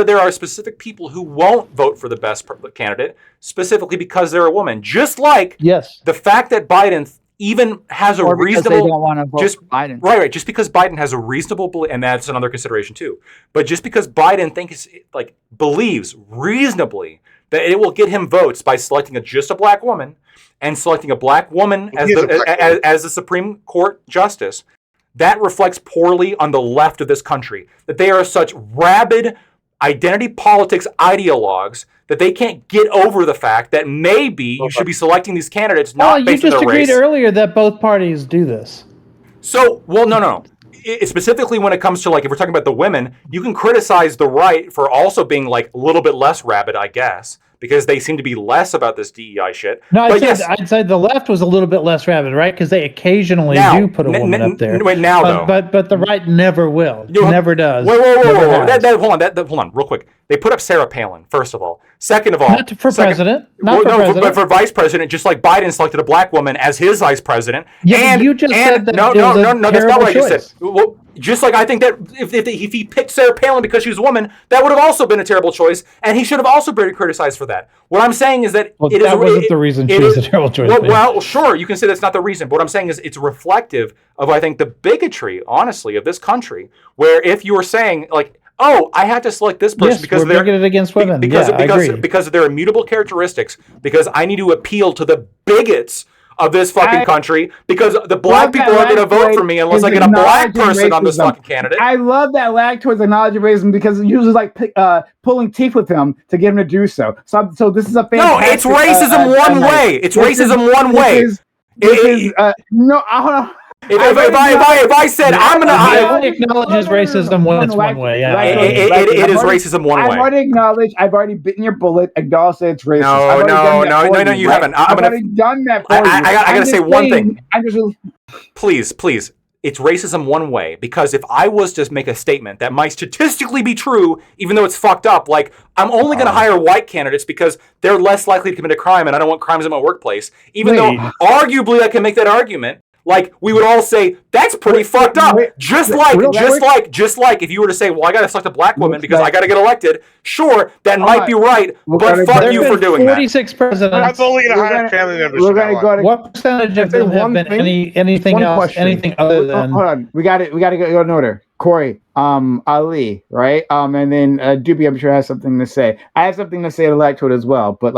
[SPEAKER 6] there are specific people who won't vote for the best candidate, specifically because they're a woman. Just like the fact that Biden even has a reasonable,
[SPEAKER 7] they don't want to vote for Biden.
[SPEAKER 6] Right. Just because Biden has a reasonable, and that's another consideration too. But just because Biden believes reasonably that it will get him votes by selecting just a black woman and selecting a black woman as the Supreme Court justice. That reflects poorly on the left of this country, that they are such rabid identity politics ideologues that they can't get over the fact that maybe you should be selecting these candidates not based on their race.
[SPEAKER 2] You just agreed earlier that both parties do this.
[SPEAKER 6] So, no. Specifically when it comes to, if we're talking about the women, you can criticize the right for also being, a little bit less rabid, I guess, because they seem to be less about this DEI shit.
[SPEAKER 2] No, I'd say the left was a little bit less rabid, right? Because they occasionally do put a woman up there. But the right never will. Never does.
[SPEAKER 6] Whoa. Hold on, real quick. They put up Sarah Palin, first of all. Second of all,
[SPEAKER 2] not for president.
[SPEAKER 6] But for vice president, just like Biden selected a black woman as his vice president.
[SPEAKER 2] Yeah, you just said that.
[SPEAKER 6] No, that's not what I just said. Well, just like I think that if he picked Sarah Palin because she was a woman, that would have also been a terrible choice, and he should have also been criticized for that. What I'm saying is that
[SPEAKER 2] wasn't the reason she was a terrible choice.
[SPEAKER 6] Well, sure, you can say that's not the reason. But what I'm saying is it's reflective of, I think, the bigotry, honestly, of this country, where if you were saying, I have to select this person because they're
[SPEAKER 2] bigoted against women.
[SPEAKER 6] Because of their immutable characteristics, because I need to appeal to the bigots of this fucking country, because the black people aren't going to vote for me unless I get a black person on this fucking candidate.
[SPEAKER 1] I love that lag towards acknowledging racism because it usually pulling teeth with him to get him to do so. So this is a fantastic...
[SPEAKER 6] No, it's racism one way. It's racism one way. If I said I'm gonna,
[SPEAKER 2] I acknowledges racism when it's one way. Yeah,
[SPEAKER 6] it is racism one way.
[SPEAKER 1] I've already bitten your bullet. Acknowledge that it's racist.
[SPEAKER 6] No, you haven't.
[SPEAKER 1] I've already done that for you.
[SPEAKER 6] I gotta say one thing. Please. It's racism one way, because if I was to make a statement that might statistically be true, even though it's fucked up, I'm only going to hire white candidates because they're less likely to commit a crime and I don't want crimes in my workplace, even though arguably I can make that argument. We would all say that's pretty fucked up. Just like if you were to say, well, I got to select a black woman because I got to get elected. Sure, that might be right, but fuck you for doing
[SPEAKER 2] 46 presidents.
[SPEAKER 5] I'm only going to hire family members.
[SPEAKER 2] What percentage of them have been anything else? Anything other than?
[SPEAKER 1] Hold on, we got to go in order. Corey, Ali, right? And then Doobie, I'm sure has something to say. I have something to say to Lactoid as well, but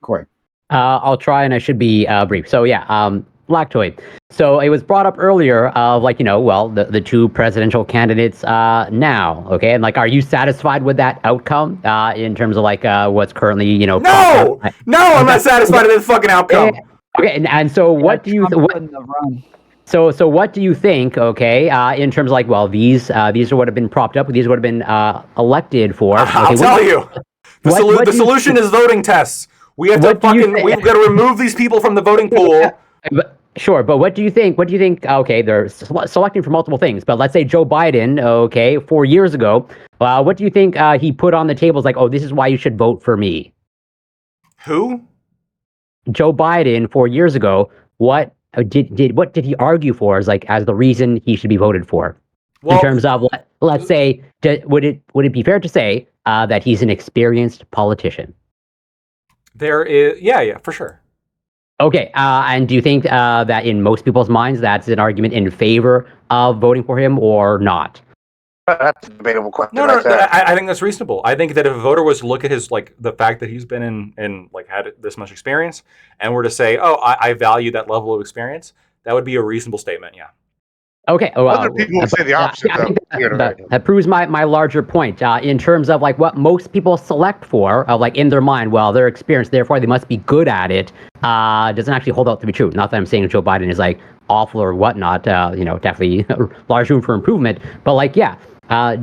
[SPEAKER 1] Corey.
[SPEAKER 4] I'll try, and I should be brief. So Lactoid. So it was brought up earlier of the two presidential candidates now, okay? And are you satisfied with that outcome in terms of what's currently,
[SPEAKER 6] No, I'm not satisfied with this fucking outcome.
[SPEAKER 4] Okay, and so what do you So what do you think, okay, in terms of these are what have been propped up, these would have been elected for. Okay,
[SPEAKER 6] I'll tell you. The solution is voting tests. We have we've got to remove these people from the voting pool.
[SPEAKER 4] Sure, but what do you think? Okay, they're selecting for multiple things, but let's say Joe Biden, okay, 4 years ago, what do you think he put on the table? This is why you should vote for me.
[SPEAKER 6] Who?
[SPEAKER 4] Joe Biden 4 years ago. What what did he argue for as the reason he should be voted for?
[SPEAKER 6] Well,
[SPEAKER 4] In terms of, let's say, would it be fair to say that he's an experienced politician?
[SPEAKER 6] there is, yeah, for sure.
[SPEAKER 4] Okay, and do you think that in most people's minds that's an argument in favor of voting for him or not?
[SPEAKER 5] That's a debatable question.
[SPEAKER 6] No,
[SPEAKER 5] right there.
[SPEAKER 6] I think that's reasonable. I think that if a voter was to look at his the fact that he's been in had this much experience, and were to say, "Oh, I value that level of experience," that would be a reasonable statement. Yeah.
[SPEAKER 4] Okay. Well,
[SPEAKER 5] Other people would say the opposite,
[SPEAKER 4] I
[SPEAKER 5] though.
[SPEAKER 4] think
[SPEAKER 5] You know,
[SPEAKER 4] that proves my larger point in terms of what most people select for, in their mind. Well, their experience, therefore they must be good at it. Doesn't actually hold out to be true. Not that I'm saying Joe Biden is awful or whatnot. Definitely large room for improvement. But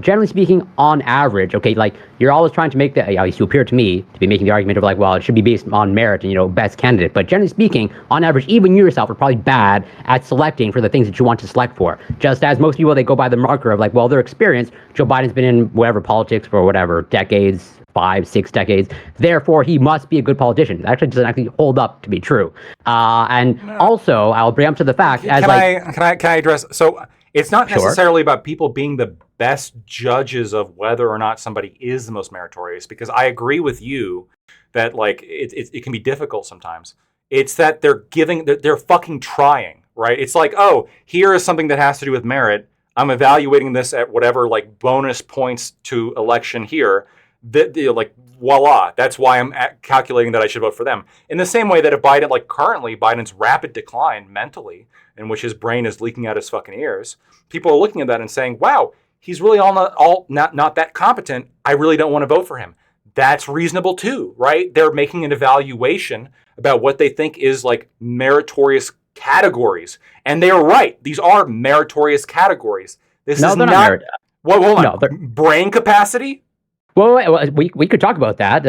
[SPEAKER 4] generally speaking, on average, okay, you're always trying to make at least you appear to me to be making the argument of well, it should be based on merit and best candidate. But generally speaking, on average, even you yourself are probably bad at selecting for the things that you want to select for. Just as most people, they go by the marker of well, their experience. Joe Biden's been in whatever politics for whatever decades, 5, 6 decades. Therefore, he must be a good politician. That actually doesn't actually hold up to be true. Also, I'll bring up to the fact
[SPEAKER 6] Can I address? So it's not necessarily about people being the best judges of whether or not somebody is the most meritorious, because I agree with you that it can be difficult sometimes. It's that they're fucking trying, right? It's oh, here is something that has to do with merit. I'm evaluating this at whatever bonus points to election here. Voila, that's why I'm calculating that I should vote for them. In the same way that if Biden, currently Biden's rapid decline mentally, in which his brain is leaking out his fucking ears, people are looking at that and saying, wow, he's really not that competent. I really don't want to vote for him. That's reasonable too, right? They're making an evaluation about what they think is meritorious categories. And they are right. These are meritorious categories. This is not merit. Well, hold on. No, brain capacity?
[SPEAKER 4] Well, we could talk about that.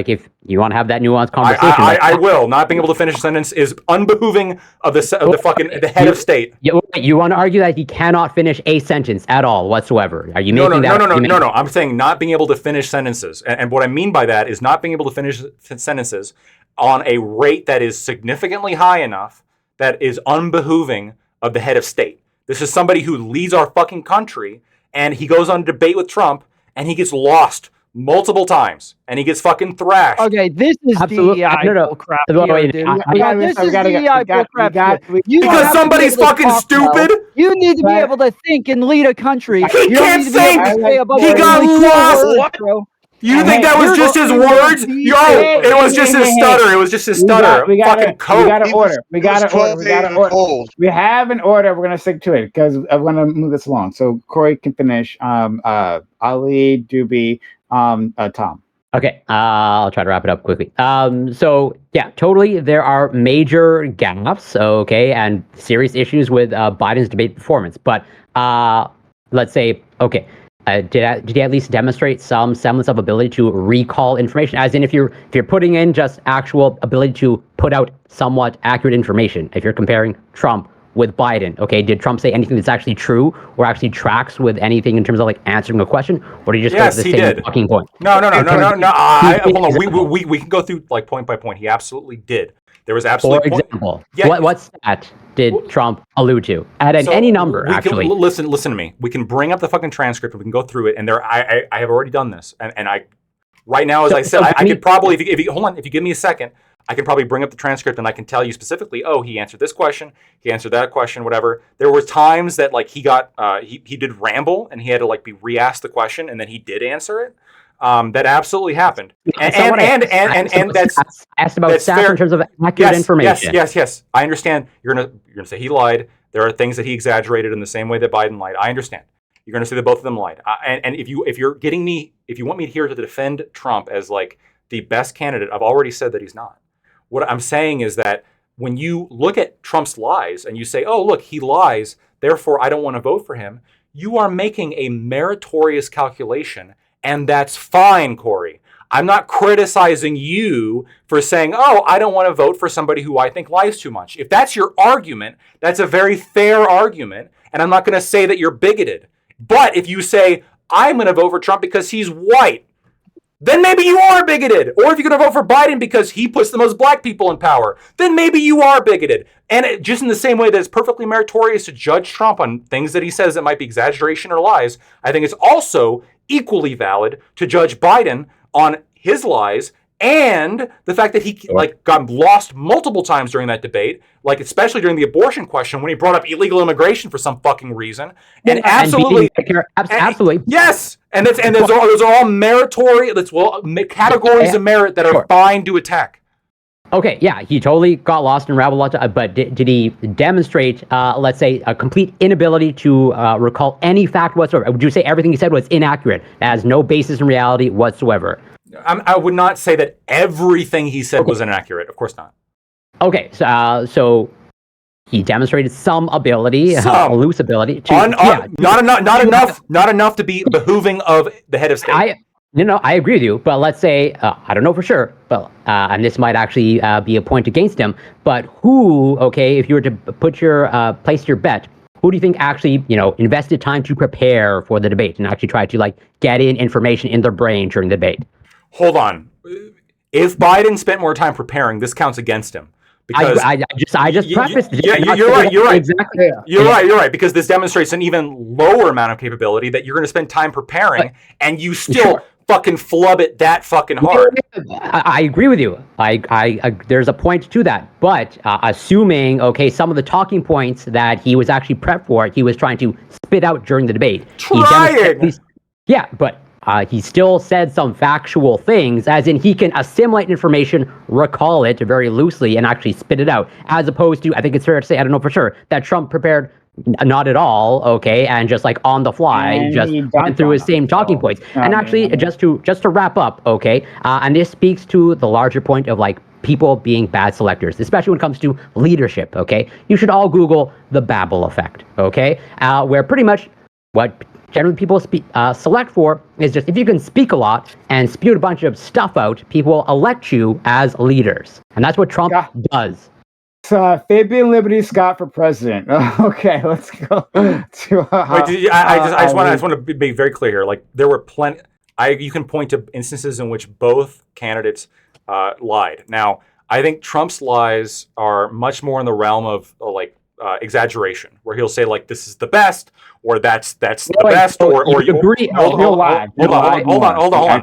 [SPEAKER 4] If you want to have that nuanced conversation,
[SPEAKER 6] I will. Not being able to finish a sentence is unbehooving of the head of state.
[SPEAKER 4] You want to argue that he cannot finish a sentence at all whatsoever? Are you making that?
[SPEAKER 6] No. I'm saying not being able to finish sentences, and what I mean by that is not being able to finish sentences on a rate that is significantly high enough that is unbehooving of the head of state. This is somebody who leads our fucking country, and he goes on a debate with Trump. And he gets lost multiple times, and he gets fucking thrashed.
[SPEAKER 7] Okay, this is DEI crap here, dude. This is DEI crap.
[SPEAKER 6] Because somebody's fucking stupid.
[SPEAKER 7] You need to be able to think and lead a country.
[SPEAKER 6] He can't think. He got lost. You think that was just his words? It was just his stutter. It was just his stutter.
[SPEAKER 1] We got an order. We have an order. We're gonna stick to it because I want to move this along. So Corey can finish. Ali, Doobie, Tom.
[SPEAKER 4] Okay, I'll try to wrap it up quickly. So yeah, totally. There are major gaps, okay, and serious issues with Biden's debate performance. But let's say, okay. Did he at least demonstrate some semblance of ability to recall information? As in, if you're putting in just actual ability to put out somewhat accurate information, if you're comparing Trump with Biden, okay, did Trump say anything that's actually true or actually tracks with anything in terms of answering a question, or did he just go to the same fucking point?
[SPEAKER 6] No. Hold on, we can go through point by point. He absolutely did. There was absolutely.
[SPEAKER 4] For example, what stat did Trump allude to? At any number, actually.
[SPEAKER 6] Listen to me. We can bring up the fucking transcript and we can go through it. And I have already done this. And I, right now, as I said, I could probably, if you give me a second, I can probably bring up the transcript and I can tell you specifically, oh, he answered this question, he answered that question, whatever. There were times that he got, he did ramble and he had to be re-asked the question and then he did answer it. That absolutely happened, and that's
[SPEAKER 4] asked about stats fair. In terms of accurate information.
[SPEAKER 6] Yes. I understand. You're gonna say he lied. There are things that he exaggerated in the same way that Biden lied. I understand. You're gonna say that both of them lied. And if you want me here to defend Trump as the best candidate, I've already said that he's not. What I'm saying is that when you look at Trump's lies and you say, oh look, he lies, therefore I don't want to vote for him, you are making a meritorious calculation. And that's fine, Corey. I'm not criticizing you for saying, oh, I don't want to vote for somebody who I think lies too much. If that's your argument, that's a very fair argument. And I'm not going to say that you're bigoted. But if you say, I'm going to vote for Trump because he's white, then maybe you are bigoted. Or if you're going to vote for Biden because he puts the most black people in power, then maybe you are bigoted. And just in the same way that it's perfectly meritorious to judge Trump on things that he says that might be exaggeration or lies, I think it's also equally valid to judge Biden on his lies and the fact that he got lost multiple times during that debate, like especially during the abortion question when he brought up illegal immigration for some fucking reason. And absolutely, yes, and those are all meritorious. That's categories of merit that are fine to attack.
[SPEAKER 4] Okay, yeah, he totally got lost and rabbled a lot, but did he demonstrate, let's say, a complete inability to recall any fact whatsoever? Would you say everything he said was inaccurate, has no basis in reality whatsoever?
[SPEAKER 6] I would not say that everything he said was inaccurate. Of course not. Okay,
[SPEAKER 4] so he demonstrated some ability, loose ability.
[SPEAKER 6] Not enough to be behooving of the head of state.
[SPEAKER 4] I agree with you, but let's say, I don't know for sure, but and this might actually be a point against him, but who, if you were to place your bet, who do you think actually, invested time to prepare for the debate and actually try to get in information in their brain during the debate?
[SPEAKER 6] Hold on. If Biden spent more time preparing, this counts against him. Because
[SPEAKER 4] I just prefaced it.
[SPEAKER 6] Yeah, you're right.
[SPEAKER 4] Exactly.
[SPEAKER 6] You're right. Because this demonstrates an even lower amount of capability that you're going to spend time preparing, and you still fucking flub it that fucking hard.
[SPEAKER 4] I agree with you. I there's a point to that. But assuming, some of the talking points that he was actually prepped for, he was trying to spit out during the debate. But he still said some factual things, as in he can assimilate information, recall it very loosely, and actually spit it out, as opposed to, I think it's fair to say, I don't know for sure, that Trump prepared not at all, and just on the fly, and just went through his same talking points. And actually, just to wrap up, and this speaks to the larger point of people being bad selectors, especially when it comes to leadership, You should all Google the Babel effect, where pretty much what generally people select for is just if you can speak a lot and spew a bunch of stuff out, people will elect you as leaders. And that's what Trump does.
[SPEAKER 1] Fabian Liberty Scott for president. Okay, let's go to.
[SPEAKER 6] I just want to be very clear here. There were plenty. You can point to instances in which both candidates lied. Now, I think Trump's lies are much more in the realm of exaggeration, where he'll say this is the best, or that's the best, or you agree. Hold on.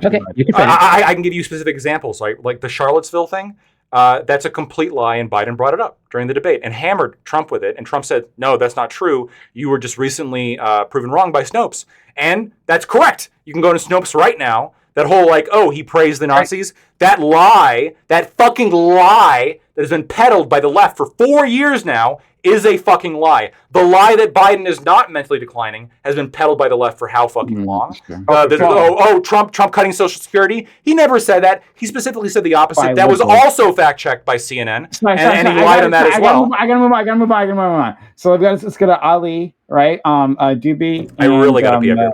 [SPEAKER 4] Okay, you can
[SPEAKER 6] I can give you specific examples, like the Charlottesville thing. That's a complete lie, and Biden brought it up during the debate and hammered Trump with it. And Trump said, "No, that's not true. You were just recently proven wrong by Snopes." And that's correct. You can go to Snopes right now. That whole he praised the Nazis. That lie, that fucking lie that has been peddled by the left for 4 years now is a fucking lie. The lie that Biden is not mentally declining has been peddled by the left for how fucking long? Trump cutting Social Security. He never said that. He specifically said the opposite. That was also fact checked by CNN, and he lied on that as well.
[SPEAKER 1] I gotta move on. So let's get to Ali, right? Doobie.
[SPEAKER 6] I really gotta be a back.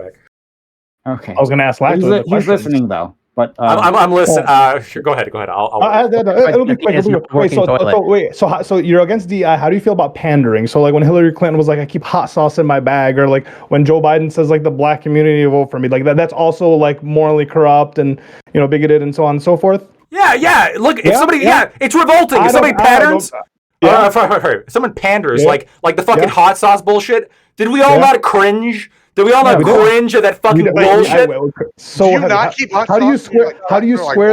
[SPEAKER 1] Okay.
[SPEAKER 3] I was gonna ask Lacto.
[SPEAKER 1] He's listening though. But
[SPEAKER 6] I'm listening. Sure, go ahead.
[SPEAKER 3] It'll be quick. So you're against DI. How do you feel about pandering? So when Hillary Clinton was I keep hot sauce in my bag, or when Joe Biden says the black community vote for me, that's also morally corrupt and bigoted and so on and so forth.
[SPEAKER 6] Yeah. Look, if somebody, it's revolting. If somebody patterns, someone panders like the fucking hot sauce bullshit. Did we all not cringe? Do we all not cringe at that fucking bullshit?
[SPEAKER 3] How do you square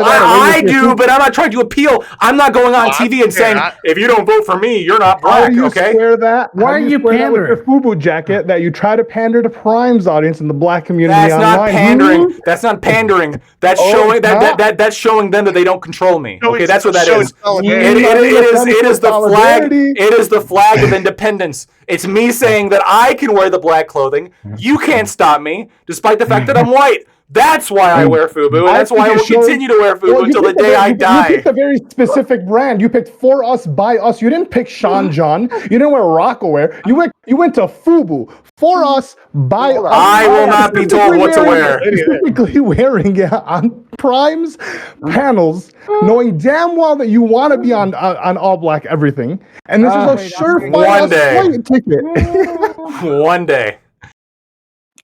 [SPEAKER 3] that?
[SPEAKER 6] I do, but I'm not trying to appeal. I'm not going on TV and saying, if you don't vote for me, you're not black,
[SPEAKER 3] How do you square that?
[SPEAKER 2] Why are you pandering?
[SPEAKER 3] With your FUBU jacket that you try to pander to Prime's audience and the black community
[SPEAKER 6] online.
[SPEAKER 3] Not pandering.
[SPEAKER 6] That's not pandering. That's showing that's showing them that they don't control me. Okay, that's what that is. It is the flag. It is the flag of independence. It's me saying that I can wear the black clothing. You can't stop me, despite the fact that I'm white. That's why I wear FUBU, and that's why I will continue to wear FUBU until the day I die.
[SPEAKER 3] You picked a very specific brand. You picked For Us, By Us. You didn't pick Sean John. You didn't wear Rockaware. You went to FUBU. For Us, By Us.
[SPEAKER 6] I will not be told what to wear.
[SPEAKER 3] Specifically wearing on Prime's panels, knowing damn well that you want to be on all black everything. And this is a surefire flight ticket.
[SPEAKER 6] One day.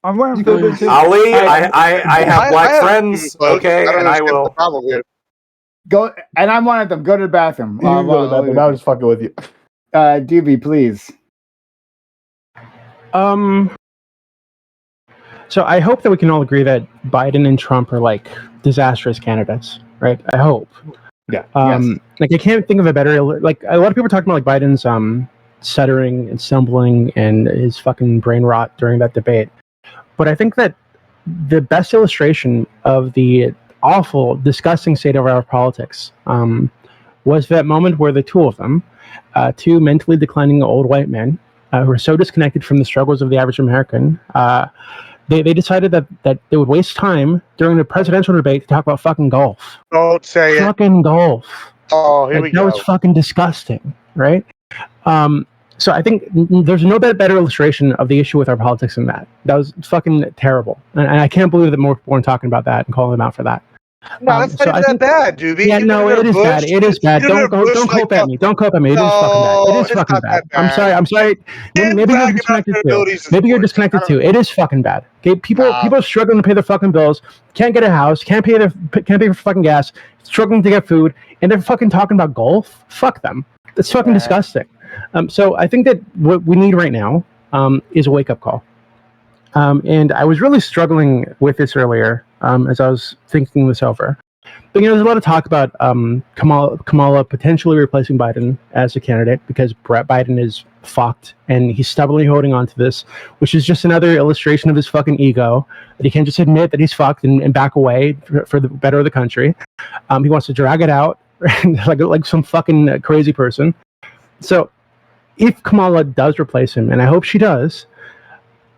[SPEAKER 7] I'm wearing blue.
[SPEAKER 6] Ali, I have black
[SPEAKER 5] have
[SPEAKER 6] friends,
[SPEAKER 5] blue clothes.
[SPEAKER 6] okay,
[SPEAKER 5] I don't
[SPEAKER 6] and I
[SPEAKER 5] understand what
[SPEAKER 6] will.
[SPEAKER 5] the problem here.
[SPEAKER 1] Go, and I'm one of them. Go to the bathroom.
[SPEAKER 3] You can go to that, but I was just fucking with you.
[SPEAKER 1] Doobie, please.
[SPEAKER 8] So I hope that we can all agree that Biden and Trump are like disastrous candidates, right? I hope.
[SPEAKER 3] Yeah.
[SPEAKER 1] Yes.
[SPEAKER 8] Like I can't think of a better. Like a lot of people are talking about like Biden's stuttering and stumbling and his fucking brain rot during that debate. But I think that the best illustration of the awful, disgusting state of our politics was that moment where the two of them, two mentally declining old white men who are so disconnected from the struggles of the average American, they decided that they would waste time during the presidential debate to talk about fucking golf.
[SPEAKER 5] Don't say it.
[SPEAKER 8] Fucking golf.
[SPEAKER 5] Oh, here we
[SPEAKER 8] That
[SPEAKER 5] go.
[SPEAKER 8] was fucking disgusting, right? So I think there's no better illustration of the issue with our politics than that. That was fucking terrible, and I can't believe that more people aren't talking about that and calling them out for that.
[SPEAKER 5] No, that's
[SPEAKER 8] so
[SPEAKER 5] not
[SPEAKER 8] I
[SPEAKER 5] even
[SPEAKER 8] think-
[SPEAKER 5] that bad, Doobie.
[SPEAKER 8] Yeah,
[SPEAKER 5] You
[SPEAKER 8] no,
[SPEAKER 5] live in
[SPEAKER 8] it
[SPEAKER 5] a
[SPEAKER 8] is
[SPEAKER 5] bush.
[SPEAKER 8] bad. It is bad.
[SPEAKER 5] You live
[SPEAKER 8] Don't
[SPEAKER 5] in a bush
[SPEAKER 8] cope
[SPEAKER 5] like
[SPEAKER 8] at me. Don't cope at me. It is fucking bad. It is
[SPEAKER 5] it's
[SPEAKER 8] fucking
[SPEAKER 5] not
[SPEAKER 8] bad.
[SPEAKER 5] that
[SPEAKER 8] I'm sorry.
[SPEAKER 5] bad.
[SPEAKER 8] I'm sorry.
[SPEAKER 5] Can't
[SPEAKER 8] Maybe you're
[SPEAKER 5] brag about
[SPEAKER 8] disconnected
[SPEAKER 5] their
[SPEAKER 8] too.
[SPEAKER 5] abilities as
[SPEAKER 8] Maybe you're
[SPEAKER 5] sports.
[SPEAKER 8] disconnected
[SPEAKER 5] I
[SPEAKER 8] too.
[SPEAKER 5] don't-
[SPEAKER 8] It is fucking bad. Okay, people
[SPEAKER 5] Nah.
[SPEAKER 8] are struggling to pay their fucking bills. Can't get a house. Can't pay for fucking gas. Struggling to get food, and they're fucking talking about golf. Fuck them. That's fucking disgusting. So I think that what we need right now is a wake up call. And I was really struggling with this earlier as I was thinking this over. But there's a lot of talk about Kamala potentially replacing Biden as a candidate because Brett Biden is fucked and he's stubbornly holding on to this, which is just another illustration of his fucking ego that he can't just admit that he's fucked and back away for the better of the country. He wants to drag it out like some fucking crazy person. So if Kamala does replace him, and I hope she does,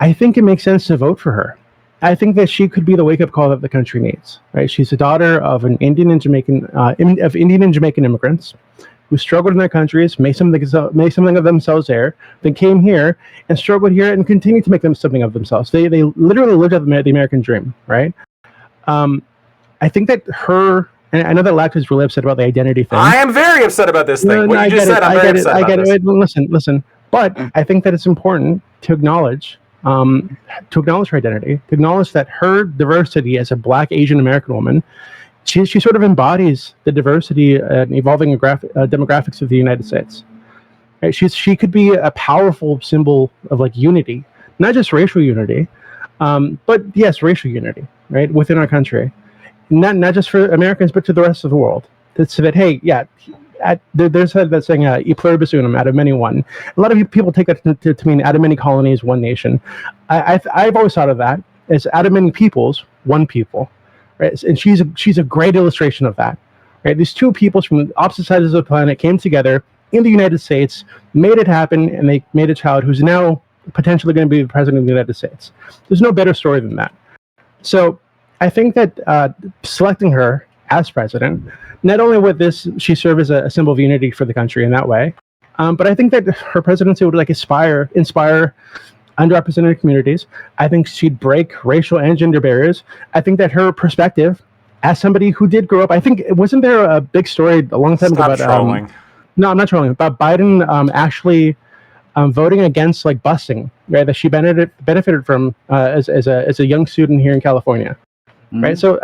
[SPEAKER 8] I think it makes sense to vote for her. I think that she could be the wake-up call that the country needs. Right? She's the daughter of Indian and Jamaican immigrants who struggled in their countries, made something of themselves there, then came here and struggled here and continue to make them something of themselves. They literally lived out the American dream. Right? I think that her. And I know that Lacto is really upset about the identity thing.
[SPEAKER 6] I am very upset about this thing. What you just said, I'm very upset about this.
[SPEAKER 8] Listen. But I think that it's important to acknowledge her identity, to acknowledge that her diversity as a Black Asian American woman, she sort of embodies the diversity and evolving demographics of the United States. Right? She could be a powerful symbol of like unity, not just racial unity, but yes, racial unity, right, within our country. Not just for Americans, but to the rest of the world. So that, hey, yeah, there's that saying, "E pluribus unum," out of many one. A lot of people take that to mean out of many colonies, one nation. I've always thought of that as out of many peoples, one people. Right? And she's a great illustration of that. Right? These two peoples from opposite sides of the planet came together in the United States, made it happen, and they made a child who's now potentially going to be the president of the United States. There's no better story than that. So I think that selecting her as president, not only would she serve as a symbol of unity for the country in that way, but I think that her presidency would inspire underrepresented communities. I think she'd break racial and gender barriers. I think that her perspective, as somebody who did grow up, I think wasn't there a big story a long time ago about
[SPEAKER 6] trolling.
[SPEAKER 8] No, I'm not trolling. About Biden actually voting against busing, right? That she benefited from as a young student here in California. Right, so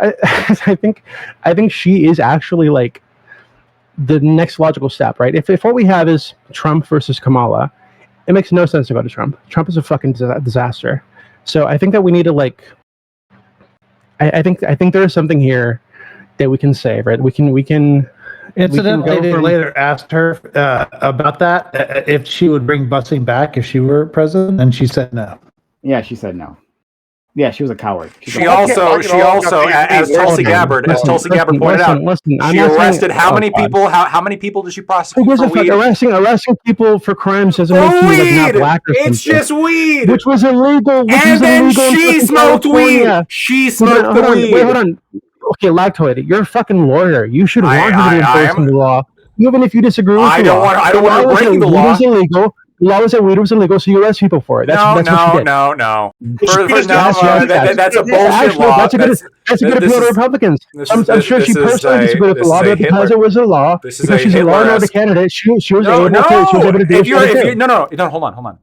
[SPEAKER 8] I think she is actually the next logical step, right? If what we have is Trump versus Kamala, it makes no sense to go to Trump. Trump is a fucking disaster. So I think that we need to I think there is something here that we can say, right? We can.
[SPEAKER 2] Incidentally, they later asked her about that if she would bring busing back if she were president, and she said no.
[SPEAKER 1] Yeah, she said no. Yeah, she was a coward.
[SPEAKER 6] She also, as Tulsi Gabbard pointed out, she arrested how many people? How many people did she prosecute for weed?
[SPEAKER 8] Arresting people for crimes doesn't make you not black or something.
[SPEAKER 6] It's just weed,
[SPEAKER 8] which was illegal.
[SPEAKER 6] And then she smoked weed. She smoked the weed.
[SPEAKER 8] Wait, hold on. Okay, Lactoid, you're a fucking lawyer. You should want her to be enforcing the law, even if you disagree with the law.
[SPEAKER 6] I don't want her breaking the law.
[SPEAKER 8] Weed was illegal. The law was that weed was illegal, so you arrest people for it.
[SPEAKER 6] No. That's a bullshit law.
[SPEAKER 8] That's a good appeal to Republicans. I'm sure she personally disagreed with the law, but because it was a law, because she's a law and order candidate, she was able to do it.
[SPEAKER 6] No, hold on.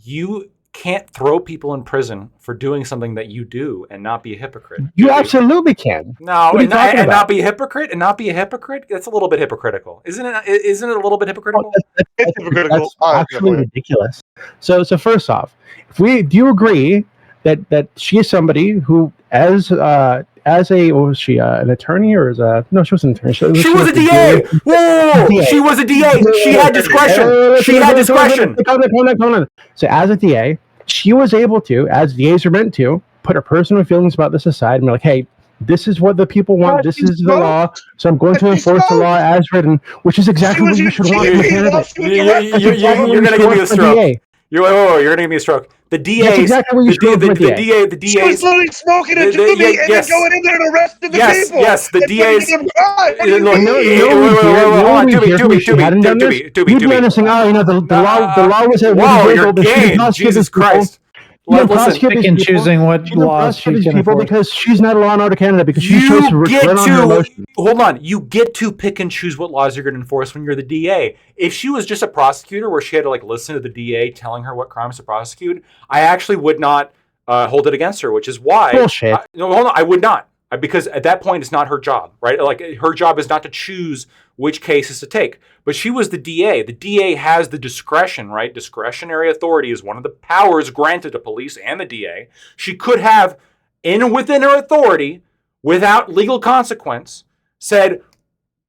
[SPEAKER 6] You can't throw people in prison for doing something that you do and not be a hypocrite.
[SPEAKER 8] You absolutely can.
[SPEAKER 6] No,
[SPEAKER 8] What are you talking
[SPEAKER 6] and
[SPEAKER 8] about?
[SPEAKER 6] not be a hypocrite and not be a hypocrite. That's a little bit hypocritical, isn't it? Isn't it a little bit hypocritical?
[SPEAKER 5] It's hypocritical.
[SPEAKER 8] That's actually ridiculous. So first off, do you agree that she is somebody who, as a what was she, an attorney, or no, she wasn't an attorney.
[SPEAKER 6] She was a DA. Whoa!
[SPEAKER 8] DA.
[SPEAKER 6] She was a DA. She had discretion. She had discretion.
[SPEAKER 8] Hold on. So as a DA, she was able to, as DAs are meant to, put her personal feelings about this aside and be like, hey, this is what the people want. This is the law. So I'm going to enforce the law as written, which is exactly what you should want from a candidate.
[SPEAKER 6] You're going to give me a stroke. You're going to give me a stroke. The DA,
[SPEAKER 8] That's exactly what you should want from a DA.
[SPEAKER 6] The DA.
[SPEAKER 5] She was literally smoking a doobie and then going in there and arresting the people.
[SPEAKER 6] Yes, the DA's.
[SPEAKER 8] You'd be understanding, the law was a
[SPEAKER 6] wow, you're gay. Jesus Christ.
[SPEAKER 2] Listen, pick and choosing what laws she can enforce.
[SPEAKER 8] Because she's not a law and order candidate, because she chose to run on her emotions.
[SPEAKER 6] Hold on, you get to pick and choose what laws you're going to enforce when you're the DA. If she was just a prosecutor where she had to like listen to the DA telling her what crimes to prosecute, I actually would not hold it against her, which is why.
[SPEAKER 8] Bullshit.
[SPEAKER 6] No, hold on, I would not. Because at that point, it's not her job, right? Like, her job is not to choose which cases to take. But she was the DA. The DA has the discretion, right? Discretionary authority is one of the powers granted to police and the DA. She could have, within her authority, without legal consequence, said,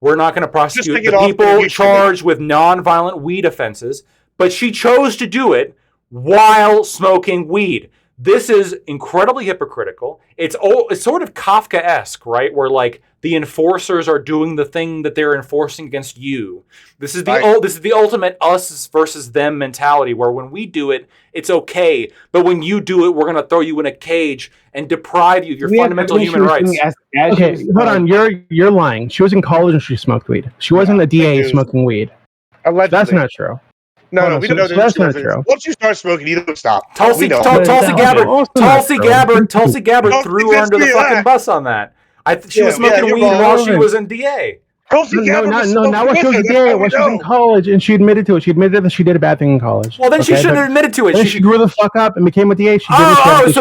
[SPEAKER 6] we're not going to prosecute the people charged with nonviolent weed offenses. But she chose to do it while smoking weed. This is incredibly hypocritical. It's sort of Kafka-esque, right? Where like the enforcers are doing the thing that they're enforcing against you. This is the ultimate us versus them mentality, where when we do it, it's okay, but when you do it, we're gonna throw you in a cage and deprive you of your fundamental human rights.
[SPEAKER 8] Okay, hold on. You're lying. She was in college and she smoked weed. She wasn't a DA smoking weed. That's not true.
[SPEAKER 5] No, we don't know.
[SPEAKER 8] That's not true.
[SPEAKER 5] Once you start smoking, you don't stop.
[SPEAKER 6] Tulsi Gabbard threw her under the fucking bus on that. She was smoking weed while she was in DA.
[SPEAKER 8] No, not while she was in DA. When she was in college, and she admitted to it. She admitted that she did a bad thing in college.
[SPEAKER 6] Well, then she shouldn't have admitted to it.
[SPEAKER 8] Then she grew the fuck up and became a DA. She rather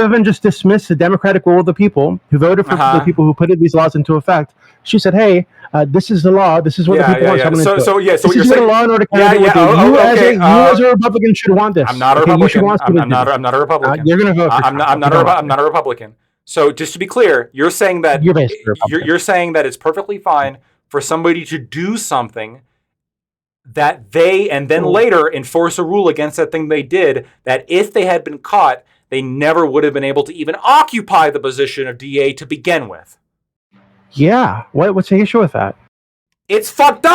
[SPEAKER 8] than just dismiss the democratic will of the people who voted for the people who put these laws into effect, she said, "Hey, this is the law. This is what the people want."
[SPEAKER 6] So
[SPEAKER 8] this
[SPEAKER 6] what you're
[SPEAKER 8] is
[SPEAKER 6] saying,
[SPEAKER 8] what a law and order candidate would do. You as a Republican should want this.
[SPEAKER 6] I'm not a Republican. I'm not a Republican.
[SPEAKER 8] You're gonna vote.
[SPEAKER 6] I'm not a Republican. So just to be clear, you're saying that you're saying that it's perfectly fine for somebody to do something that they and then later enforce a rule against that thing they did, that if they had been caught, they never would have been able to even occupy the position of DA to begin with.
[SPEAKER 8] Yeah. What's the issue with that?
[SPEAKER 6] It's fucked up.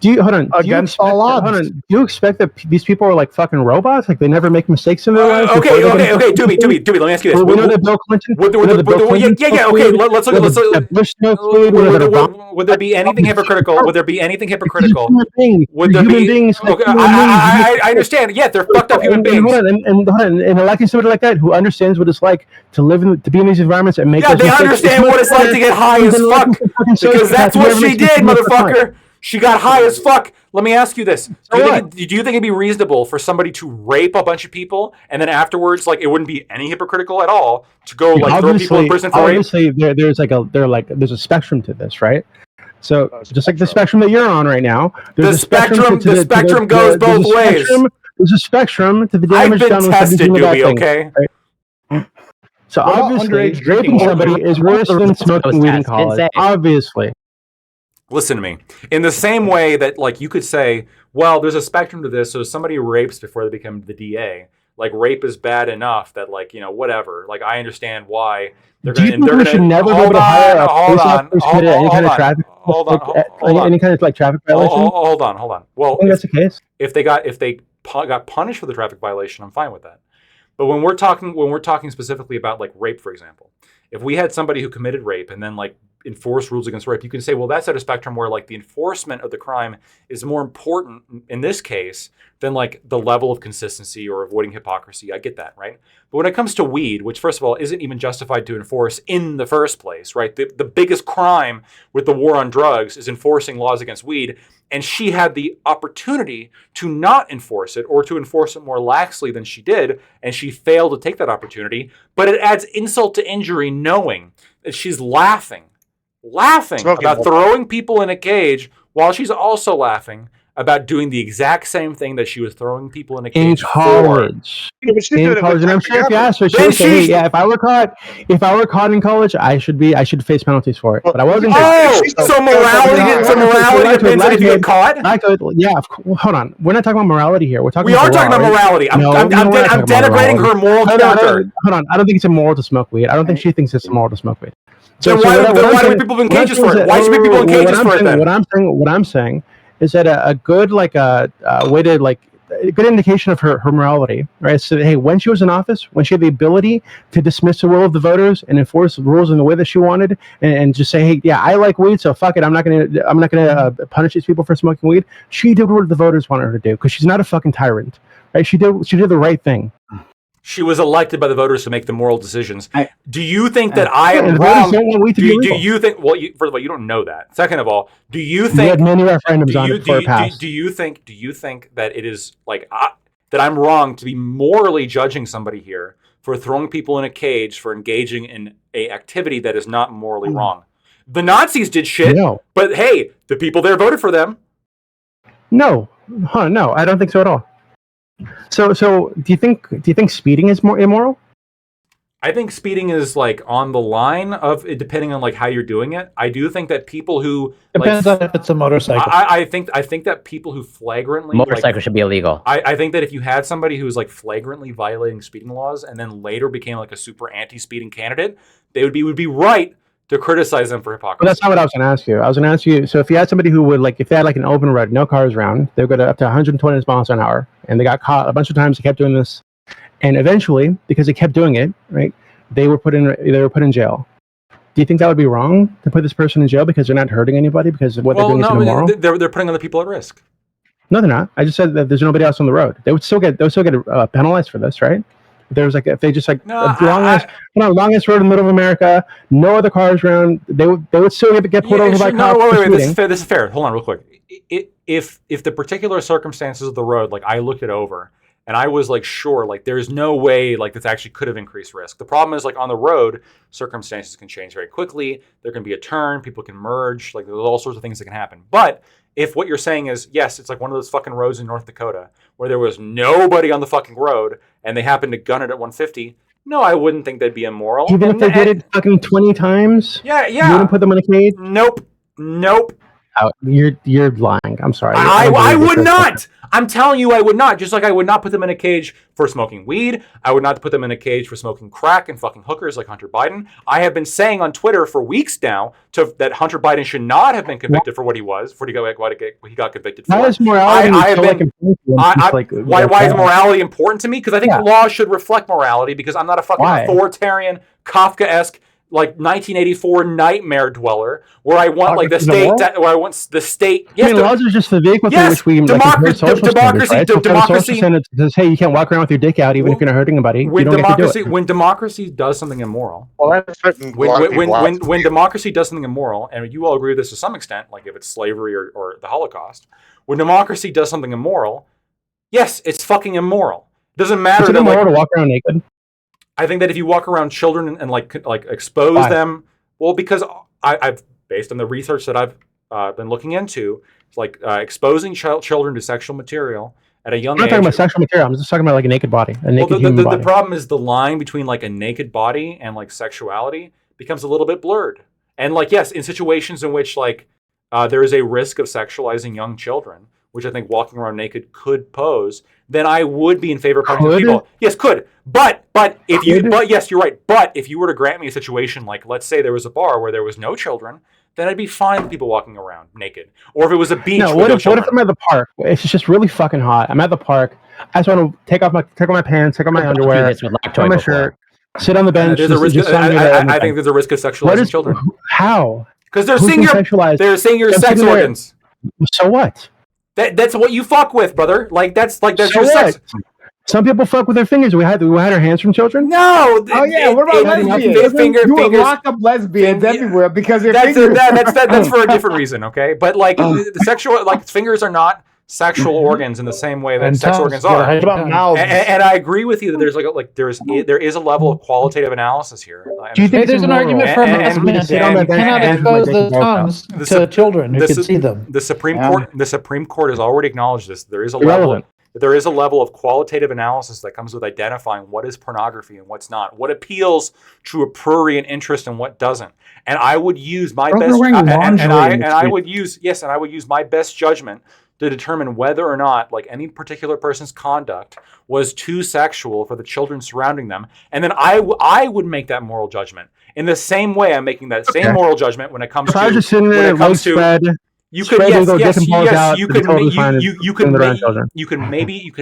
[SPEAKER 8] Do you expect that these people are like fucking robots? Like they never make mistakes in their lives?
[SPEAKER 6] Okay. Doobie, let me ask you this.
[SPEAKER 8] We know that Bill Clinton.
[SPEAKER 6] Would there be anything hypocritical? Would there be anything hypocritical?
[SPEAKER 8] Would there be?
[SPEAKER 6] I understand. Yeah, they're fucked up human beings.
[SPEAKER 8] And electing somebody like that who understands what it's like to live to be in these environments and make.
[SPEAKER 6] Yeah, they understand what it's like to get high as fuck, because that's what she did, motherfucker. She got high as fuck. Let me ask you this. Do you think it'd be reasonable for somebody to rape a bunch of people and then afterwards, like, it wouldn't be any hypocritical at all to go like throw people in prison for rape?
[SPEAKER 8] Obviously, there's a spectrum to this, right? So just like the spectrum that you're on right now,
[SPEAKER 6] the spectrum goes both ways.
[SPEAKER 8] There's a spectrum to the damage done with
[SPEAKER 6] tested, Doobie, okay?
[SPEAKER 8] Right? So obviously, raping somebody is worse than smoking weed in college. Obviously.
[SPEAKER 6] Listen to me. In the same way that, like, you could say, well, there's a spectrum to this, so if somebody rapes before they become the DA, like, rape is bad enough that, like, you know, whatever. Like, I understand why they're going to...
[SPEAKER 8] should never be able to hire a police officer to any kind of traffic... Any kind of, like, traffic violation?
[SPEAKER 6] Hold on. Well,
[SPEAKER 8] I think that's the case.
[SPEAKER 6] If they got punished for the traffic violation, I'm fine with that. But when we're talking specifically about, like, rape, for example, if we had somebody who committed rape and then, like, enforce rules against rape, you can say, well, that's at a spectrum where like the enforcement of the crime is more important in this case than like the level of consistency or avoiding hypocrisy. I get that, right? But when it comes to weed, which first of all isn't even justified to enforce in the first place, right? The biggest crime with the war on drugs is enforcing laws against weed. And she had the opportunity to not enforce it or to enforce it more laxly than she did. And she failed to take that opportunity. But it adds insult to injury knowing that she's laughing about throwing people in a cage while she's also laughing about doing the exact same thing that she was throwing people in a cage
[SPEAKER 8] in college.
[SPEAKER 5] Yeah, but she's doing
[SPEAKER 8] In
[SPEAKER 5] it
[SPEAKER 8] college,
[SPEAKER 5] with
[SPEAKER 8] and I'm
[SPEAKER 5] time
[SPEAKER 8] sure if you
[SPEAKER 5] together.
[SPEAKER 8] asked her, she
[SPEAKER 6] Then
[SPEAKER 8] would say, "Hey,
[SPEAKER 6] she's-
[SPEAKER 8] yeah, if I were caught in college, I should face penalties for it." But I wasn't.
[SPEAKER 6] Oh,
[SPEAKER 5] She's-
[SPEAKER 6] so morality depends on if you get caught?
[SPEAKER 8] Yeah, well, hold on. We're not talking about morality here. We're talking.
[SPEAKER 6] We
[SPEAKER 8] about
[SPEAKER 6] are
[SPEAKER 8] the
[SPEAKER 6] talking
[SPEAKER 8] law,
[SPEAKER 6] about
[SPEAKER 8] right?
[SPEAKER 6] morality. I'm
[SPEAKER 8] No, we're not talking
[SPEAKER 6] denigrating
[SPEAKER 8] about
[SPEAKER 6] her moral
[SPEAKER 8] Hold on,
[SPEAKER 6] character.
[SPEAKER 8] hold on. I don't think it's immoral to smoke weed. I don't think she thinks it's immoral to smoke weed.
[SPEAKER 6] Then why do people in cages for it? Why should people in cages for it then?
[SPEAKER 8] What I'm saying is that a good way to like a good indication of her morality, right? So hey, when she was in office, when she had the ability to dismiss the will of the voters and enforce the rules in the way that she wanted, and just say, hey, yeah, I like weed, so fuck it, I'm not gonna punish these people for smoking weed. She did what the voters wanted her to do because she's not a fucking tyrant, right? She did the right thing.
[SPEAKER 6] She was elected by the voters to make the moral decisions. Do you think that
[SPEAKER 8] I
[SPEAKER 6] am
[SPEAKER 8] and the
[SPEAKER 6] wrong?
[SPEAKER 8] voters don't want weed to be
[SPEAKER 6] Do
[SPEAKER 8] illegal.
[SPEAKER 6] you think? Well, first of all, you don't know that. Second of all, do you
[SPEAKER 8] We
[SPEAKER 6] think?
[SPEAKER 8] had many referendums on it before it passed.
[SPEAKER 6] Do you think that it is like that I'm wrong to be morally judging somebody here for throwing people in a cage for engaging in a activity that is not morally wrong? The Nazis did shit,
[SPEAKER 8] No.
[SPEAKER 6] but hey, the people there voted for them.
[SPEAKER 8] No, no, I don't think so at all. So do you think speeding is more immoral?
[SPEAKER 6] I think speeding is like on the line of it, depending on like how you're doing it. I do think that people who
[SPEAKER 2] Depends on if it's a motorcycle.
[SPEAKER 6] I think that people who flagrantly
[SPEAKER 4] Motorcycle should be illegal.
[SPEAKER 6] I think that if you had somebody who was like flagrantly violating speeding laws and then later became like a super anti-speeding candidate, they would be right to criticize them for hypocrisy.
[SPEAKER 8] But that's not what I was going to ask you. I was going to ask you, so if you had somebody who would, like, if they had like an open road, no cars around, they would go up to 120 miles an hour, and they got caught a bunch of times, they kept doing this, and eventually, because they kept doing it, right, they were put in jail. Do you think that would be wrong to put this person in jail because they're not hurting anybody because of what they're doing is immoral?
[SPEAKER 6] They're putting other people at risk.
[SPEAKER 8] No, they're not. I just said that there's nobody else on the road. They would still get penalized for this, right? There's like if they just like longest road in the middle of America, no other cars around, they would still get pulled over by cops.
[SPEAKER 6] Wait, this is fair. Hold on, real quick. If the particular circumstances of the road, like I looked it over, and I was like, sure, like there's no way like this actually could have increased risk. The problem is like on the road, circumstances can change very quickly. There can be a turn, people can merge, like there's all sorts of things that can happen. But if what you're saying is, yes, it's like one of those fucking roads in North Dakota where there was nobody on the fucking road and they happened to gun it at 150, no, I wouldn't think that'd be immoral.
[SPEAKER 8] Even if they did it fucking 20 times?
[SPEAKER 6] Yeah.
[SPEAKER 8] You wouldn't put them in a cage?
[SPEAKER 6] Nope.
[SPEAKER 8] Oh, you're lying. I'm sorry.
[SPEAKER 6] I would not. I'm telling you, I would not. Just like I would not put them in a cage for smoking weed. I would not put them in a cage for smoking crack and fucking hookers like Hunter Biden. I have been saying on Twitter for weeks now that Hunter Biden should not have been convicted for what he was, for what he got convicted for.
[SPEAKER 8] Why is morality
[SPEAKER 6] why is morality important to me? Because I think law should reflect morality. Because I'm not a fucking authoritarian, Kafka-esque, like 1984 nightmare dweller where I want like the state where I want the state.
[SPEAKER 8] Yes, laws are just the vehicle through which we democracy.
[SPEAKER 6] Democracy
[SPEAKER 8] says, hey, you can't walk around with your dick out even if you're not hurting anybody.
[SPEAKER 6] When democracy does something immoral, when democracy does something immoral, and you all agree with this to some extent, like if it's slavery or the Holocaust, when democracy does something immoral, yes, it's fucking immoral. It doesn't matter.
[SPEAKER 8] Is it immoral to walk around naked?
[SPEAKER 6] I think that if you walk around children and like expose them, well, because I've based on the research that I've been looking into, it's like exposing children to sexual material at a young age.
[SPEAKER 8] I'm not talking about sexual material. I'm just talking about like a naked body,
[SPEAKER 6] the problem is the line between like a naked body and like sexuality becomes a little bit blurred. And like yes, in situations in which like there is a risk of sexualizing young children, which I think walking around naked could pose, then I would be in favor of punishing people. Yes, could. But yes, you're right. But if you were to grant me a situation like, let's say there was a bar where there was no children, then I'd be fine with people walking around naked. Or if it was a beach.
[SPEAKER 8] No, what if I'm at the park? It's just really fucking hot. I'm at the park. I just want to take off my pants, take off my underwear, take off my shirt. Sit on the bench.
[SPEAKER 6] There's a risk.
[SPEAKER 8] Just stand there on the
[SPEAKER 6] I think
[SPEAKER 8] bench.
[SPEAKER 6] there's a risk of
[SPEAKER 8] What
[SPEAKER 6] sexualizing
[SPEAKER 8] is
[SPEAKER 6] children
[SPEAKER 8] how?
[SPEAKER 6] because they're
[SPEAKER 8] Who's
[SPEAKER 6] seeing
[SPEAKER 8] been
[SPEAKER 6] your
[SPEAKER 8] sexualized?
[SPEAKER 6] sex
[SPEAKER 8] sitting there-
[SPEAKER 6] organs.
[SPEAKER 8] So what?
[SPEAKER 6] That's what you fuck with, brother. Like that's
[SPEAKER 8] So
[SPEAKER 6] your
[SPEAKER 8] what?
[SPEAKER 6] sex.
[SPEAKER 8] Some people fuck with their fingers. We had our hands from children.
[SPEAKER 6] No.
[SPEAKER 1] Oh yeah, what about lesbians? You would lock up lesbians everywhere because their fingers.
[SPEAKER 6] That's for a different reason, okay? But like the sexual, like fingers are not sexual organs in the same way that
[SPEAKER 2] And
[SPEAKER 6] sex
[SPEAKER 2] tongues,
[SPEAKER 6] organs
[SPEAKER 2] yeah,
[SPEAKER 6] are.
[SPEAKER 3] What about mouths?
[SPEAKER 6] And I agree with you that there is a level of qualitative analysis here.
[SPEAKER 8] Do you think
[SPEAKER 2] Hey, there's an
[SPEAKER 8] immoral?
[SPEAKER 2] argument for
[SPEAKER 6] And-
[SPEAKER 2] mass
[SPEAKER 6] and-
[SPEAKER 2] mandate.
[SPEAKER 8] sit on
[SPEAKER 2] You
[SPEAKER 8] that bench
[SPEAKER 2] cannot
[SPEAKER 8] and
[SPEAKER 2] expose
[SPEAKER 8] like
[SPEAKER 2] the
[SPEAKER 8] take the
[SPEAKER 2] tongues
[SPEAKER 6] The
[SPEAKER 2] to
[SPEAKER 6] Sup-
[SPEAKER 2] children who
[SPEAKER 6] the
[SPEAKER 2] can
[SPEAKER 6] Su-
[SPEAKER 2] see them.
[SPEAKER 6] The Supreme
[SPEAKER 1] Yeah.
[SPEAKER 6] Court, the Supreme Court has already acknowledged this. There is a
[SPEAKER 8] Irrelevant.
[SPEAKER 6] level of qualitative analysis that comes with identifying what is pornography and what's not, what appeals to a prurient interest and what doesn't. And I would use my
[SPEAKER 8] They're
[SPEAKER 6] best
[SPEAKER 8] wearing
[SPEAKER 6] and
[SPEAKER 8] lingerie in the
[SPEAKER 6] I
[SPEAKER 8] street.
[SPEAKER 6] would use my best judgment to determine whether or not like any particular person's conduct was too sexual for the children surrounding them, and then I would make that moral judgment in the same way I'm making that same
[SPEAKER 8] Okay.
[SPEAKER 6] moral judgment when it comes
[SPEAKER 8] If I was
[SPEAKER 6] to
[SPEAKER 8] just sitting there, legs spread,
[SPEAKER 6] you
[SPEAKER 8] spread
[SPEAKER 6] could
[SPEAKER 8] and go dick and balls out,
[SPEAKER 6] you
[SPEAKER 8] it's
[SPEAKER 6] could
[SPEAKER 8] totally fine as
[SPEAKER 6] you
[SPEAKER 8] doing
[SPEAKER 6] could
[SPEAKER 8] it around children.
[SPEAKER 6] you can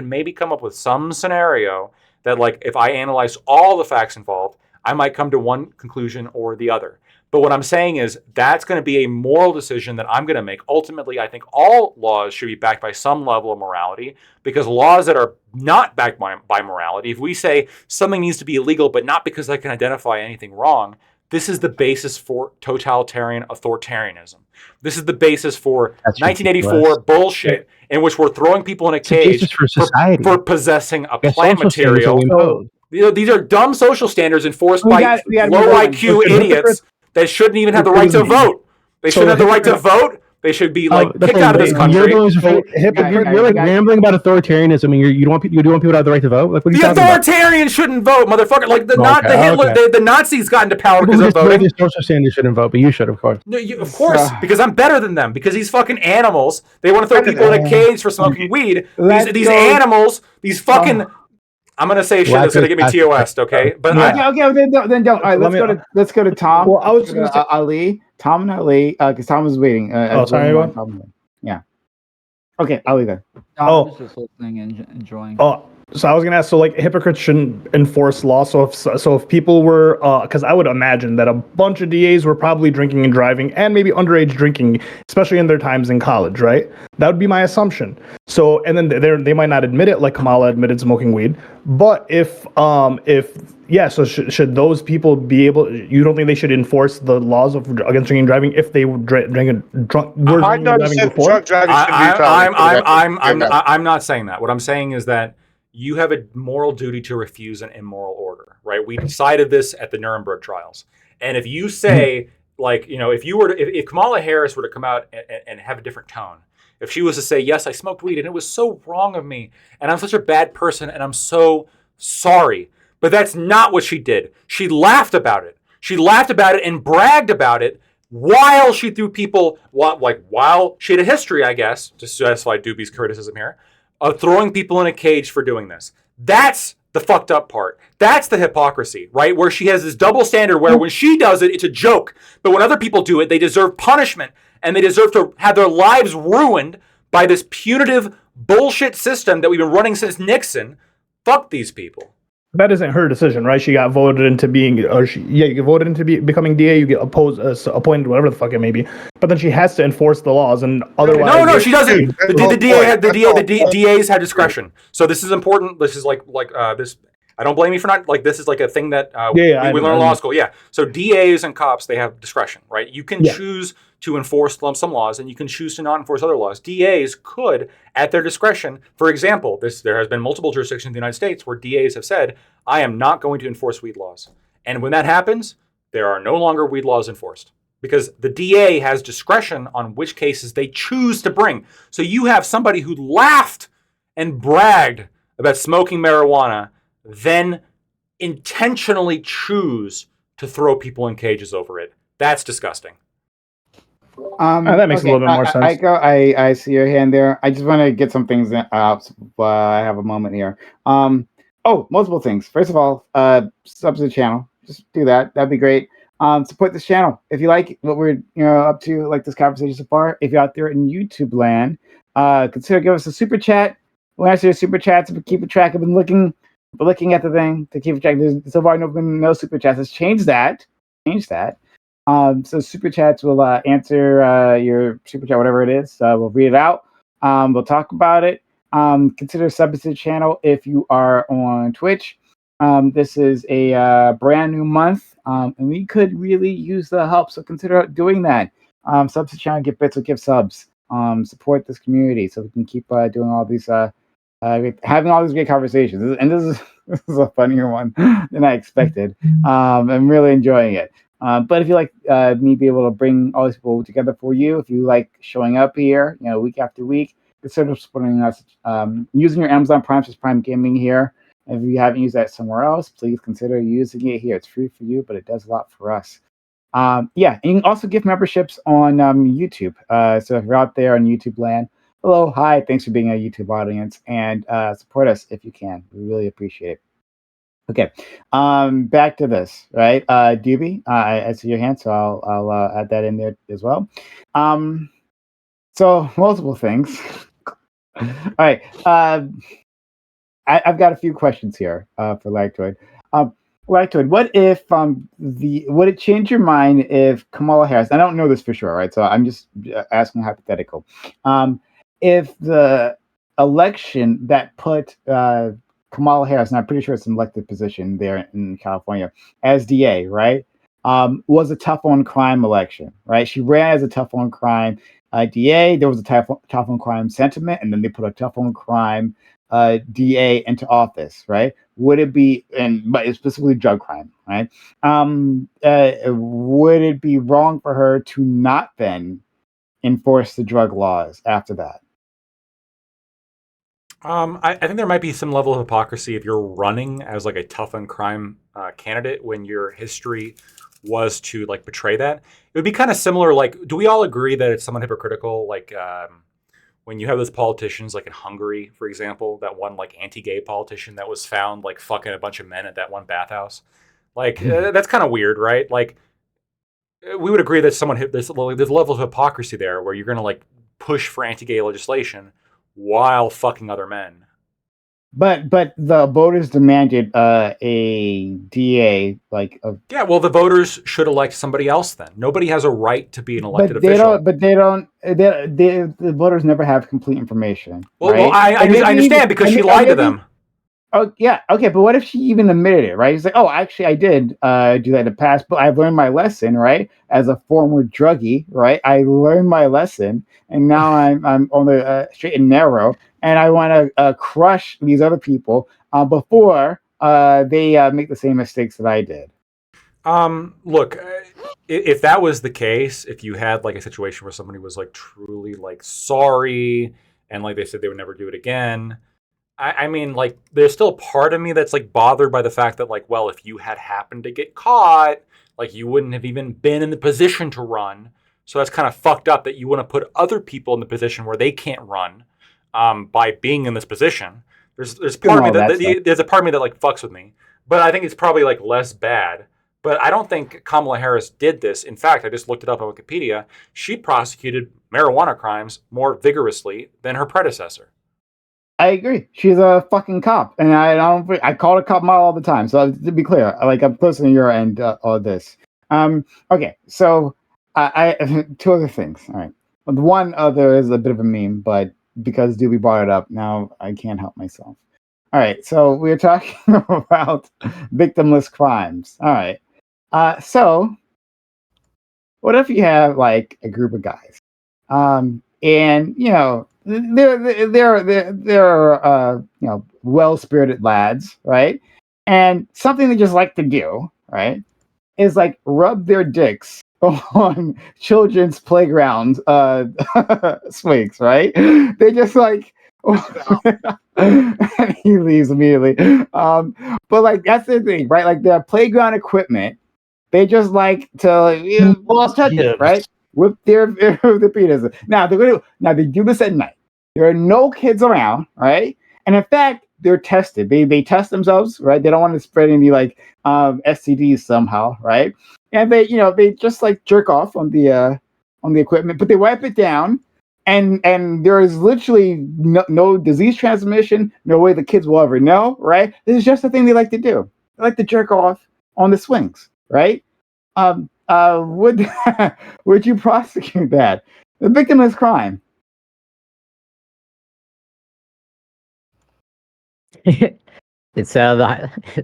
[SPEAKER 6] maybe come up with some scenario that like if I analyze all the facts involved, I might come to one conclusion or the other. But what I'm saying is that's going to be a moral decision that I'm going to make. Ultimately, I think all laws should be backed by some level of morality, because laws that are not backed by morality, if we say something needs to be illegal, but not because I can identify anything wrong, this is the basis for totalitarian authoritarianism. This is the basis for
[SPEAKER 8] That's
[SPEAKER 6] 1984
[SPEAKER 8] ridiculous.
[SPEAKER 6] bullshit in which we're throwing people in a
[SPEAKER 8] It's a basis
[SPEAKER 6] cage
[SPEAKER 8] for society.
[SPEAKER 6] for possessing a
[SPEAKER 8] It's
[SPEAKER 6] plant
[SPEAKER 8] social standards that
[SPEAKER 6] material.
[SPEAKER 8] we impose.
[SPEAKER 6] You know, these are dumb social standards enforced
[SPEAKER 1] We
[SPEAKER 6] by
[SPEAKER 1] got
[SPEAKER 6] low
[SPEAKER 1] move on.
[SPEAKER 6] IQ
[SPEAKER 1] Listen,
[SPEAKER 6] idiots that shouldn't even have the right to vote. They shouldn't have the right to vote. They should be like
[SPEAKER 8] that's
[SPEAKER 6] kicked
[SPEAKER 8] what
[SPEAKER 6] out of this
[SPEAKER 8] you're
[SPEAKER 6] country.
[SPEAKER 8] doing is
[SPEAKER 3] hypocrite-
[SPEAKER 8] you're like rambling about authoritarianism, and you don't want people to have the right to vote. Like, what are you
[SPEAKER 6] The
[SPEAKER 8] talking about?
[SPEAKER 6] authoritarians shouldn't vote, motherfucker. Like the
[SPEAKER 8] Okay,
[SPEAKER 6] Hitler,
[SPEAKER 8] okay.
[SPEAKER 6] the Nazis got into power
[SPEAKER 8] People
[SPEAKER 6] because
[SPEAKER 8] who
[SPEAKER 6] of
[SPEAKER 8] just know
[SPEAKER 6] voting.
[SPEAKER 8] their social standards shouldn't vote, but you should, of course.
[SPEAKER 6] No, of course, because I'm better than them. Because these fucking animals, they want to throw people in a cage for smoking weed. These animals, these fucking. I'm gonna say shit that's gonna get me TOS'd, okay? But
[SPEAKER 1] Okay, then don't. All right, let's go to Tom.
[SPEAKER 3] Well, I was just gonna say-
[SPEAKER 1] Ali, Tom and Ali, because Tom was waiting.
[SPEAKER 3] sorry, what?
[SPEAKER 1] Yeah. Okay, Ali then.
[SPEAKER 7] I
[SPEAKER 3] Oh.
[SPEAKER 7] was just listening and enjoying.
[SPEAKER 3] Oh, so I was gonna ask. So, like, hypocrites shouldn't enforce law. So, if people were, because I would imagine that a bunch of DAs were probably drinking and driving, and maybe underage drinking, especially in their times in college, right? That would be my assumption. So, and then they might not admit it, like Kamala admitted smoking weed. But so should those people be able? You don't think they should enforce the laws against drinking and driving if they were drinking and driving before?
[SPEAKER 5] Drunk driving shouldn't be felony.
[SPEAKER 6] I'm not saying that. What I'm saying is that you have a moral duty to refuse an immoral order, right? We decided this at the Nuremberg trials. And if you say, like, you know, if Kamala Harris were to come out and have a different tone, if she was to say, yes, I smoked weed and it was so wrong of me and I'm such a bad person and I'm so sorry, but that's not what she did. She laughed about it. She laughed about it and bragged about it while she threw people, while she had a history, I guess, to satisfy Doobie's criticism here, of throwing people in a cage for doing this. That's the fucked up part. That's the hypocrisy, right? Where she has this double standard where when she does it, it's a joke. But when other people do it, they deserve punishment and they deserve to have their lives ruined by this punitive bullshit system that we've been running since Nixon. Fuck these people.
[SPEAKER 3] That isn't her decision, right? She got voted into being, you get voted into becoming DA, you get appointed, whatever the fuck it may be. But then she has to enforce the laws, and otherwise,
[SPEAKER 6] No, she doesn't. The DAs had discretion. So this is important. This is like this. I don't blame you for not, like, this is like a thing that we learn in law school. Yeah. So DAs and cops, they have discretion, right? You can choose to enforce some laws and you can choose to not enforce other laws. DAs could, at their discretion, for example, there has been multiple jurisdictions in the United States where DAs have said, I am not going to enforce weed laws. And when that happens, there are no longer weed laws enforced because the DA has discretion on which cases they choose to bring. So you have somebody who laughed and bragged about smoking marijuana, then intentionally choose to throw people in cages over it. That's disgusting.
[SPEAKER 3] that makes a little bit more sense.
[SPEAKER 1] I see your hand there. I just want to get some things out. I have a moment here. Multiple things. First of all, sub to the channel. Just do that. That'd be great. Support this channel if you like what we're up to, like this conversation so far. If you're out there in YouTube land, consider give us a super chat. We'll answer your super chats if we keep a track. I've been looking looking at the thing to keep track. There's so far no super chats. Let's change that. So super chats will answer your super chat, whatever it is. We'll read it out. We'll talk about it. Consider subbing to the channel if you are on Twitch. This is a brand new month, and we could really use the help. So consider doing that. Sub to the channel, get bits or give subs. Support this community so we can keep doing all these, having all these great conversations. And this is a funnier one than I expected. I'm really enjoying it. But if you like me be able to bring all these people together for you, if you like showing up here, week after week, consider supporting us using your Amazon Prime, just Prime Gaming here. If you haven't used that somewhere else, please consider using it here. It's free for you, but it does a lot for us. And you can also give memberships on YouTube. So if you're out there on YouTube land, hello, hi, thanks for being a YouTube audience, and support us if you can. We really appreciate it. Okay, back to this, right? Doobie, I see your hand, so I'll add that in there as well. So multiple things. All right, I've got a few questions here for Lactoid. Lactoid, what if would it change your mind if Kamala Harris? I don't know this for sure, right? So I'm just asking hypothetical. If the election that put Kamala Harris, and I'm pretty sure it's an elected position there in California, as DA, right, was a tough on crime election, right? She ran as a tough on crime DA. There was a tough on crime sentiment, and then they put a tough on crime DA into office, right? Would it be, but it's specifically drug crime, right? Would it be wrong for her to not then enforce the drug laws after that?
[SPEAKER 6] I think there might be some level of hypocrisy if you're running as like a tough on crime candidate when your history was to like betray that. It would be kind of similar. Like, do we all agree that it's somewhat hypocritical? Like, when you have those politicians, like in Hungary, for example, that one like anti-gay politician that was found like fucking a bunch of men at that one bathhouse, like that's kind of weird, right? Like, we would agree that there's a level of hypocrisy there where you're going to like push for anti-gay legislation while fucking other men.
[SPEAKER 1] But the voters demanded a DA like a.
[SPEAKER 6] Yeah, well, the voters should elect somebody else then. Nobody has a right to be an elected official.
[SPEAKER 1] The voters never have complete information.
[SPEAKER 6] Well,
[SPEAKER 1] right?
[SPEAKER 6] I understand because she lied to them.
[SPEAKER 1] Oh yeah, okay, but what if she even admitted it, right? She's like, oh, actually, I did do that in the past, but I've learned my lesson, right? As a former druggie, right? I learned my lesson, and now I'm on the straight and narrow, and I want to crush these other people before they make the same mistakes that I did.
[SPEAKER 6] Look, if that was the case, if you had like a situation where somebody was like truly like sorry, and like they said they would never do it again. I mean, like, there's still a part of me that's, like, bothered by the fact that, like, well, if you had happened to get caught, like, you wouldn't have even been in the position to run. So that's kind of fucked up that you want to put other people in the position where they can't run by being in this position. There's part of me there's a part of me that, like, fucks with me. But I think it's probably, like, less bad. But I don't think Kamala Harris did this. In fact, I just looked it up on Wikipedia. She prosecuted marijuana crimes more vigorously than her predecessor.
[SPEAKER 1] I agree. She's a fucking cop, and I call her cop model all the time. So to be clear, like I'm close to your end of this. Okay, so I two other things. All right, one other is a bit of a meme, but because Doobie brought it up, now I can't help myself. All right, so we're talking about victimless crimes. All right, so what if you have like a group of guys, and they're well-spirited lads, right? And something they just like to do, right, is like rub their dicks on children's playground swings, right? They just like and he leaves immediately. But like that's the thing, right? Like their playground equipment, they just like to touch it, right? With their penis. Now they do this at night. There are no kids around, right? And in fact, they're tested. They test themselves, right? They don't want to spread any like STDs somehow, right? And they just like jerk off on the equipment, but they wipe it down, and there is literally no disease transmission, no way the kids will ever know, right? This is just a thing they like to do. They like to jerk off on the swings, right? Would would you prosecute that? The victim is crime.
[SPEAKER 4] It's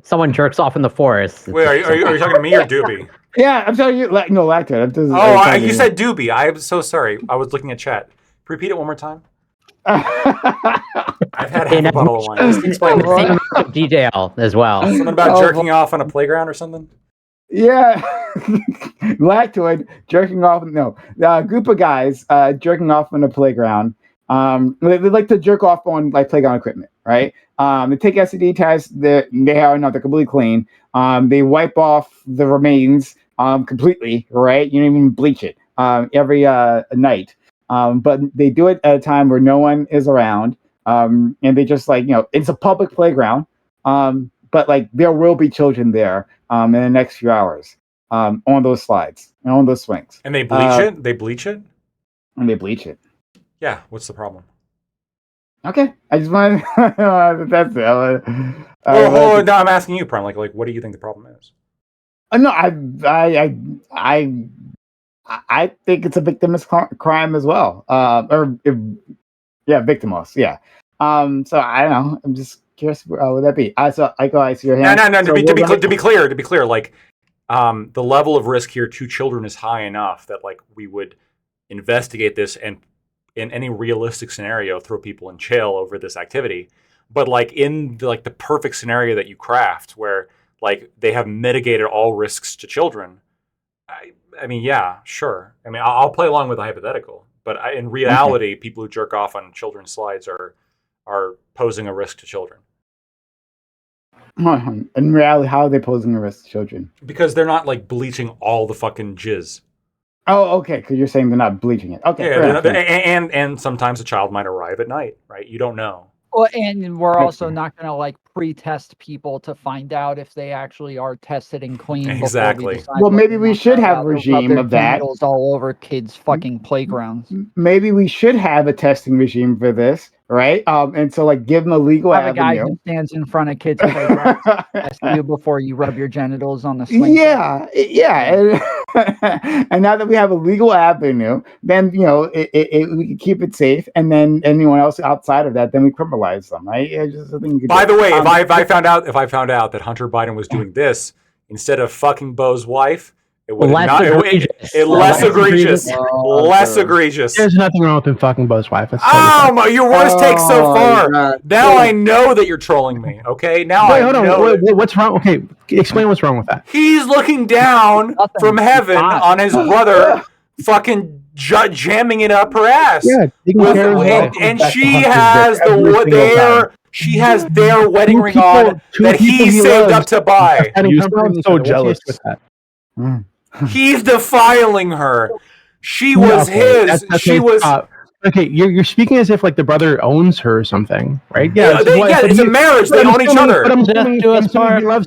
[SPEAKER 4] someone jerks off in the forest.
[SPEAKER 6] Wait, are you talking to me or Doobie?
[SPEAKER 1] Yeah, I'm telling you, no, lactate.
[SPEAKER 6] You said Doobie. I am so sorry. I was looking at chat. Repeat it one more time. I've had half a bottle of wine.
[SPEAKER 4] Just explain the same detail as well.
[SPEAKER 6] Something about jerking off on a playground or something?
[SPEAKER 1] Yeah, lactoid jerking off. No, a group of guys jerking off on the playground. They like to jerk off on like playground equipment, right? They take STD tests. They're completely clean. They wipe off the remains completely, right? You don't even bleach it every night. But they do it at a time where no one is around, and they just it's a public playground. But like there will be children there in the next few hours on those slides and on those swings.
[SPEAKER 6] And they bleach it? They bleach it?
[SPEAKER 1] And they bleach it.
[SPEAKER 6] Yeah, what's the problem?
[SPEAKER 1] Okay, I just want that's it.
[SPEAKER 6] No, I'm asking you, Prime. Like, what do you think the problem is?
[SPEAKER 1] No, I think it's a victimless crime as well. Victimless. Yeah. So I don't know. I'm just curious. Would that be? I see your hand.
[SPEAKER 6] No.
[SPEAKER 1] So
[SPEAKER 6] To be clear, like, the level of risk here to children is high enough that like we would investigate this and in any realistic scenario throw people in jail over this activity. But like in the perfect scenario that you craft where like they have mitigated all risks to children, I mean, yeah, sure. I mean, I'll play along with the hypothetical, but in reality, people who jerk off on children's slides are posing a risk to children.
[SPEAKER 1] In reality, how are they posing a risk to children?
[SPEAKER 6] Because they're not like bleaching all the fucking jizz.
[SPEAKER 1] Oh, okay. Because you're saying they're not bleaching it. Okay.
[SPEAKER 6] Yeah, and sometimes a child might arrive at night, right? You don't know.
[SPEAKER 7] Well, and we're also not going to like pre-test people to find out if they actually are tested and clean.
[SPEAKER 6] Exactly.
[SPEAKER 1] Well, maybe we should have a regime of that.
[SPEAKER 7] All over kids' fucking playgrounds.
[SPEAKER 1] Maybe we should have a testing regime for this, right? And so like give them a legal
[SPEAKER 7] have
[SPEAKER 1] avenue.
[SPEAKER 7] A guy who stands in front of kids' playgrounds test you before you rub your genitals on the swing.
[SPEAKER 1] Yeah. And now that we have a legal avenue, then we can keep it safe, and then anyone else outside of that, then we criminalize them, right?
[SPEAKER 6] By the way, if I found out that Hunter Biden was doing this instead of fucking Bo's wife, it would less egregious. Less egregious.
[SPEAKER 8] There's nothing wrong with him fucking Bo's wife.
[SPEAKER 6] Your worst take so far. Now I know that you're trolling me. Okay, now
[SPEAKER 8] hold on. What's wrong? Okay, explain what's wrong with that.
[SPEAKER 6] He's looking down from heaven on his brother, fucking jamming it up her ass.
[SPEAKER 8] Yeah,
[SPEAKER 6] and she has their wedding ring on that he saved up to buy.
[SPEAKER 8] You sound so jealous with that.
[SPEAKER 6] He's defiling her. She was his. She was.
[SPEAKER 8] Okay, you're speaking as if like the brother owns her or something, right?
[SPEAKER 6] Yeah, it's a marriage. They own each other.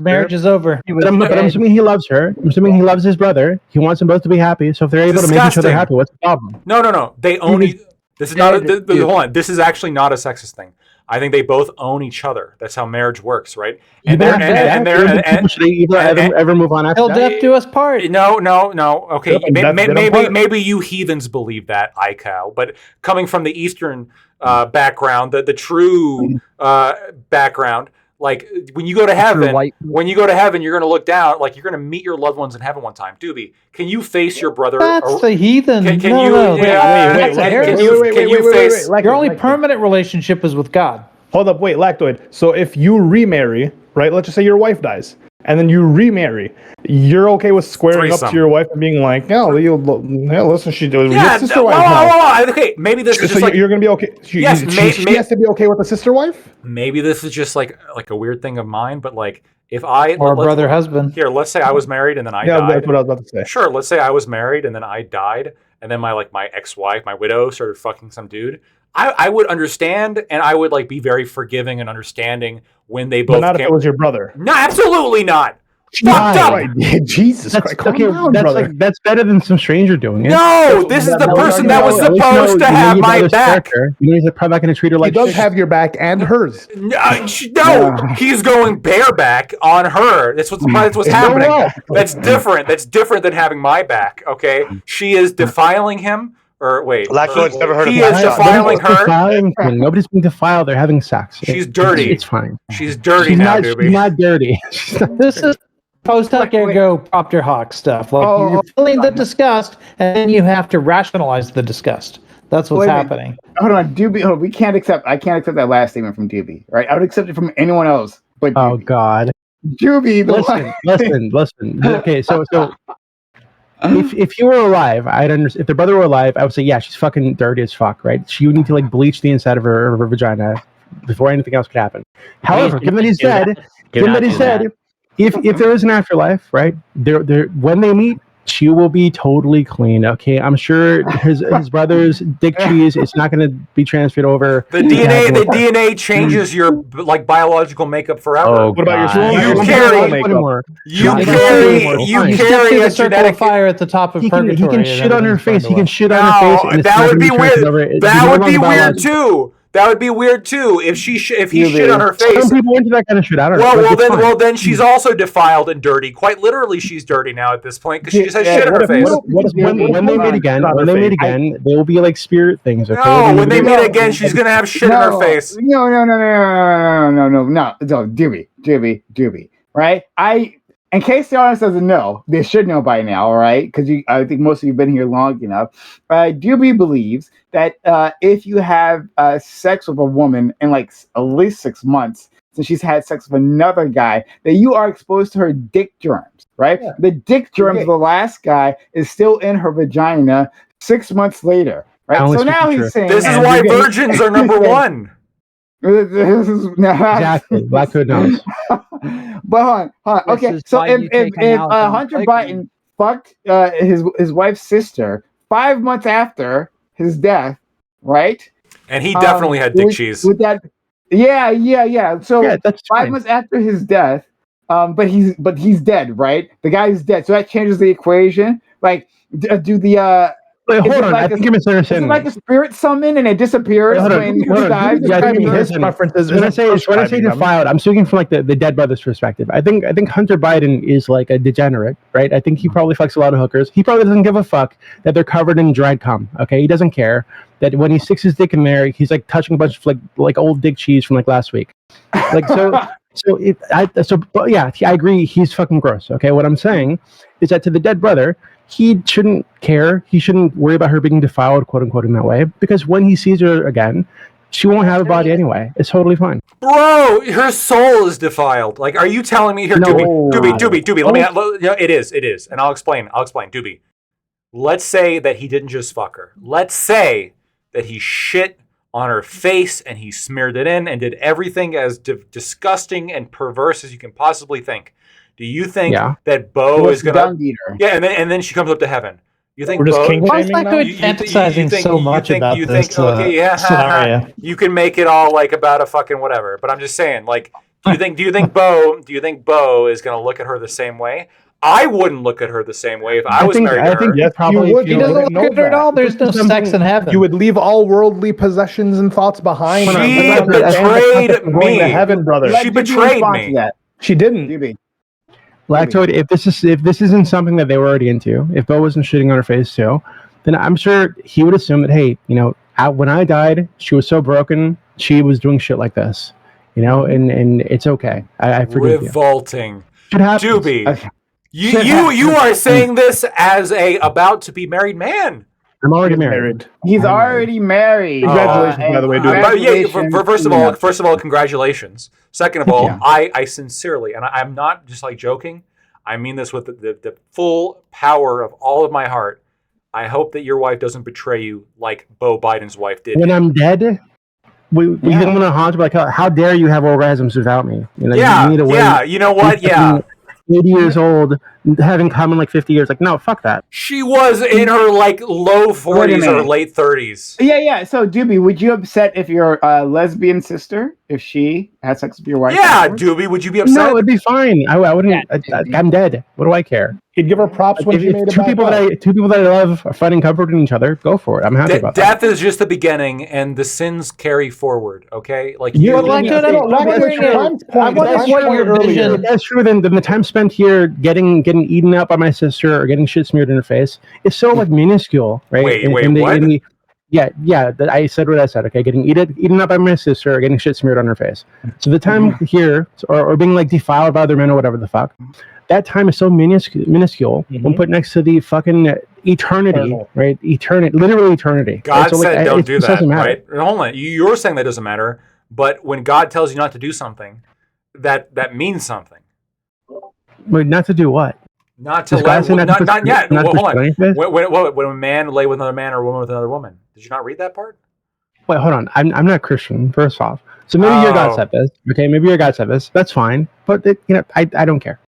[SPEAKER 2] Marriage is over.
[SPEAKER 8] But I'm assuming he loves her. I'm assuming he loves his brother. He wants them both to be happy. So if they're able to make each other happy, what's the problem?
[SPEAKER 6] No. They own each. This is not. Hold on. This is actually not a sexist thing. I think they both own each other. That's how marriage works, right?
[SPEAKER 8] Should they ever move on after
[SPEAKER 2] that? Till death do us part.
[SPEAKER 6] No. Okay, maybe you heathens believe that, iCow. But coming from the Eastern background, the true background, like when you go to heaven, you're going to look down, like you're going to meet your loved ones in heaven one time. Doobie, can you face your brother?
[SPEAKER 2] That's the heathen.
[SPEAKER 6] Can you face
[SPEAKER 2] your only permanent relationship is with God?
[SPEAKER 3] Hold up, wait, Lactoid. So if you remarry, right? Let's just say your wife dies, and then you remarry. You're okay with squaring up to your wife and being like, listen, she does.
[SPEAKER 6] Yeah, okay, maybe this is just like
[SPEAKER 3] you're gonna be okay. She has to be okay with the sister wife.
[SPEAKER 6] Maybe this is just like a weird thing of mine, but like if I
[SPEAKER 2] husband
[SPEAKER 6] here, let's say I was married and then I died.
[SPEAKER 3] That's what I was about to say.
[SPEAKER 6] Sure, let's say I was married and then I died, and then my ex-wife, my widow, started fucking some dude. I would understand, and I would like be very forgiving and understanding when they both.
[SPEAKER 3] But not if it was your brother.
[SPEAKER 6] No, absolutely not. fucked up.
[SPEAKER 3] Jesus
[SPEAKER 8] That's
[SPEAKER 3] Christ! Calm
[SPEAKER 8] okay.
[SPEAKER 3] down,
[SPEAKER 8] That's
[SPEAKER 3] brother.
[SPEAKER 8] like that's better than some stranger doing it.
[SPEAKER 6] No, this is the person that was supposed to have my back.
[SPEAKER 8] He's probably not going to treat her
[SPEAKER 3] He
[SPEAKER 8] like
[SPEAKER 3] does
[SPEAKER 8] shit.
[SPEAKER 3] have your back and hers.
[SPEAKER 6] No, he's going bareback on her. That's what's happening. That's different. That's different than having my back. Okay, she is defiling him. Or wait,
[SPEAKER 5] Lacroix's never heard of
[SPEAKER 6] he
[SPEAKER 5] that.
[SPEAKER 6] is defiling her.
[SPEAKER 8] Defiling thing. Nobody's being defiled. They're having sex.
[SPEAKER 6] She's dirty.
[SPEAKER 8] It's fine.
[SPEAKER 6] She's dirty
[SPEAKER 8] She's
[SPEAKER 6] now,
[SPEAKER 8] not.
[SPEAKER 6] Doobie.
[SPEAKER 8] She's not dirty.
[SPEAKER 2] This is post-hoc ergo propter hoc stuff. Like you're feeling the disgust, and then you have to rationalize the disgust. That's what's happening.
[SPEAKER 1] Hold on, Doobie. Hold on. I can't accept that last statement from Doobie. Right? I would accept it from anyone else, but Doobie.
[SPEAKER 8] Oh God.
[SPEAKER 1] Doobie.
[SPEAKER 8] Listen. Okay, so if you were alive, I'd understand. If the brother were alive, I would say, yeah, she's fucking dirty as fuck, right? She would need to like bleach the inside of her vagina before anything else could happen. However, given that he's dead, if there is an afterlife, right? When they meet, she will be totally clean. Okay, I'm sure his brother's dick cheese is not going to be transferred over.
[SPEAKER 6] The DNA changes your like biological makeup forever.
[SPEAKER 8] Oh,
[SPEAKER 3] What about
[SPEAKER 8] God.
[SPEAKER 3] your
[SPEAKER 6] You carry a genetic
[SPEAKER 2] fire at the top of purgatory.
[SPEAKER 8] He can shit on her face. He can shit on her face.
[SPEAKER 6] No,
[SPEAKER 8] and it's
[SPEAKER 6] that
[SPEAKER 8] not
[SPEAKER 6] would be
[SPEAKER 8] gonna
[SPEAKER 6] weird.
[SPEAKER 8] transferred over.
[SPEAKER 6] That would be
[SPEAKER 8] It's no longer
[SPEAKER 6] weird too. That would be weird too. If he shit on her face.
[SPEAKER 8] Some people into that kind of shit. I don't know.
[SPEAKER 6] Well, then she's also defiled and dirty. Quite literally, she's dirty now at this point because she just has shit on her face.
[SPEAKER 8] When they meet again, they will be like spirit things. Okay?
[SPEAKER 6] No, when they meet again, she's gonna have shit on her face.
[SPEAKER 1] No, Doobie. Right? In case the audience doesn't know, they should know by now, right? Because I think most of you have been here long enough. Doobie believes that if you have sex with a woman in like at least 6 months, since she's had sex with another guy, that you are exposed to her dick germs, right? Yeah. The dick germs of the last guy is still in her vagina 6 months later, right? So now he's saying
[SPEAKER 6] this is why virgins are number one.
[SPEAKER 1] This is
[SPEAKER 8] exactly Black Hood knows.
[SPEAKER 1] But hold on. Okay, so if Hunter Biden fucked his wife's sister 5 months after his death, right?
[SPEAKER 6] And he definitely had dick cheese.
[SPEAKER 1] With that, yeah. So
[SPEAKER 8] that's
[SPEAKER 1] 5 months after his death, but he's dead, right? The guy's dead, so that changes the equation. Like, do the
[SPEAKER 8] Wait, hold on. I think you're misunderstanding.
[SPEAKER 1] Is it like a spirit summon and it disappears when he dies?
[SPEAKER 8] Yeah, I think his preferences. When I say defiled, I'm speaking from like the dead brother's perspective. I think Hunter Biden is like a degenerate, right? I think he probably fucks a lot of hookers. He probably doesn't give a fuck that they're covered in dried cum. Okay, he doesn't care that when he sticks his dick in there, he's like touching a bunch of like old dick cheese from like last week. Like so. But yeah, I agree. He's fucking gross. Okay, what I'm saying is that to the dead brother, he shouldn't care. He shouldn't worry about her being defiled, quote unquote, in that way, because when he sees her again, she won't have a body anyway. It's totally fine.
[SPEAKER 6] Bro, her soul is defiled. Like, are you telling me here, Doobie? Let me. It is, and I'll explain. Doobie. Let's say that he didn't just fuck her. Let's say that he shit on her face and he smeared it in and did everything as disgusting and perverse as you can possibly think. Do you think that Bo is gonna? Yeah, and then she comes up to heaven. You think
[SPEAKER 2] we're just
[SPEAKER 6] Bo?
[SPEAKER 2] Why is that good fantasizing so much about this scenario?
[SPEAKER 6] You can make it all like about a fucking whatever. But I'm just saying, like, do you think Bo is gonna look at her the same way? I wouldn't look at her the same way if I was married to her.
[SPEAKER 3] I think yes, probably.
[SPEAKER 2] He doesn't look at her at all. There's no sex in heaven.
[SPEAKER 3] You would leave all worldly possessions and thoughts behind.
[SPEAKER 6] She betrayed me.
[SPEAKER 3] Heaven, brother.
[SPEAKER 6] She betrayed me.
[SPEAKER 3] She didn't.
[SPEAKER 8] Lactoid, if this isn't something that they were already into, if Bo wasn't shitting on her face too, then I'm sure he would assume that, hey, when I died, she was so broken, she was doing shit like this, and it's okay. I forgive you.
[SPEAKER 6] Revolting. Doobie, you are saying this as a about to be married man.
[SPEAKER 8] I'm already married.
[SPEAKER 1] He's already married.
[SPEAKER 3] Congratulations, by the way, Doobie.
[SPEAKER 6] First of all, congratulations. Second of all, I sincerely, and I'm not just like joking, I mean this with the full power of all of my heart. I hope that your wife doesn't betray you like Bo Biden's wife did.
[SPEAKER 8] When I'm dead, we think I'm gonna haunt you like, how dare you have orgasms without me? You need to wait.
[SPEAKER 6] You know what? Yeah.
[SPEAKER 8] 80 years old, having come in like 50 years. Like, no, fuck that.
[SPEAKER 6] She was in her like low 40s or
[SPEAKER 1] minute.
[SPEAKER 6] late 30s.
[SPEAKER 1] Yeah. So, Doobie, would you upset if your lesbian sister, if she had sex with your wife?
[SPEAKER 6] Yeah, Doobie, would you be
[SPEAKER 8] No,
[SPEAKER 6] upset?
[SPEAKER 8] it'd be fine. I wouldn't. I'm dead. What do I care?
[SPEAKER 3] He'd give her props when
[SPEAKER 8] If,
[SPEAKER 3] she made
[SPEAKER 8] if
[SPEAKER 3] it
[SPEAKER 8] two
[SPEAKER 3] back
[SPEAKER 8] people
[SPEAKER 3] up.
[SPEAKER 8] that I love are finding comfort in each other, go for it. I'm happy about that.
[SPEAKER 6] Death is just the beginning, and the sins carry forward. Okay, like
[SPEAKER 3] You-
[SPEAKER 2] But like,
[SPEAKER 3] you-
[SPEAKER 2] no, no, no,
[SPEAKER 3] no,
[SPEAKER 2] I'm
[SPEAKER 3] that's
[SPEAKER 2] wondering
[SPEAKER 3] your
[SPEAKER 2] if-
[SPEAKER 3] Prime's
[SPEAKER 2] I
[SPEAKER 3] point.
[SPEAKER 2] wonder
[SPEAKER 3] That's
[SPEAKER 2] what
[SPEAKER 3] your
[SPEAKER 2] your
[SPEAKER 3] point earlier.
[SPEAKER 2] vision.
[SPEAKER 8] If that's true, then the time spent here getting eaten up by my sister or getting shit smeared in her face is so like minuscule, right?
[SPEAKER 6] Wait,
[SPEAKER 8] In the-
[SPEAKER 6] what?
[SPEAKER 8] in the- yeah. I said what I said. Okay, getting eaten up by my sister or getting shit smeared on her face. So the time here, or being like defiled by other men or whatever the fuck, that time is so minuscule when put next to the fucking eternity,
[SPEAKER 3] Eternal.
[SPEAKER 8] right? Eternity, literally eternity.
[SPEAKER 6] God
[SPEAKER 8] right? So, like,
[SPEAKER 6] said,
[SPEAKER 8] it
[SPEAKER 6] "Don't do
[SPEAKER 8] just
[SPEAKER 6] that."
[SPEAKER 8] doesn't matter.
[SPEAKER 6] Right? Hold on. You're saying that doesn't matter, but when God tells you not to do something, that means something.
[SPEAKER 8] Wait, not to do what?
[SPEAKER 6] Not to
[SPEAKER 8] Does God
[SPEAKER 6] let.
[SPEAKER 8] say not to
[SPEAKER 6] Not
[SPEAKER 8] put-
[SPEAKER 6] yet.
[SPEAKER 8] not to
[SPEAKER 6] Hold
[SPEAKER 8] put
[SPEAKER 6] on.
[SPEAKER 8] spit on your face?
[SPEAKER 6] When a man lay with another man or a woman with another woman, did you not read that part?
[SPEAKER 8] Wait, hold on. I'm not Christian. First off, so maybe your God
[SPEAKER 6] Oh.
[SPEAKER 8] said this. Okay, maybe your God said this. That's fine. But I don't care.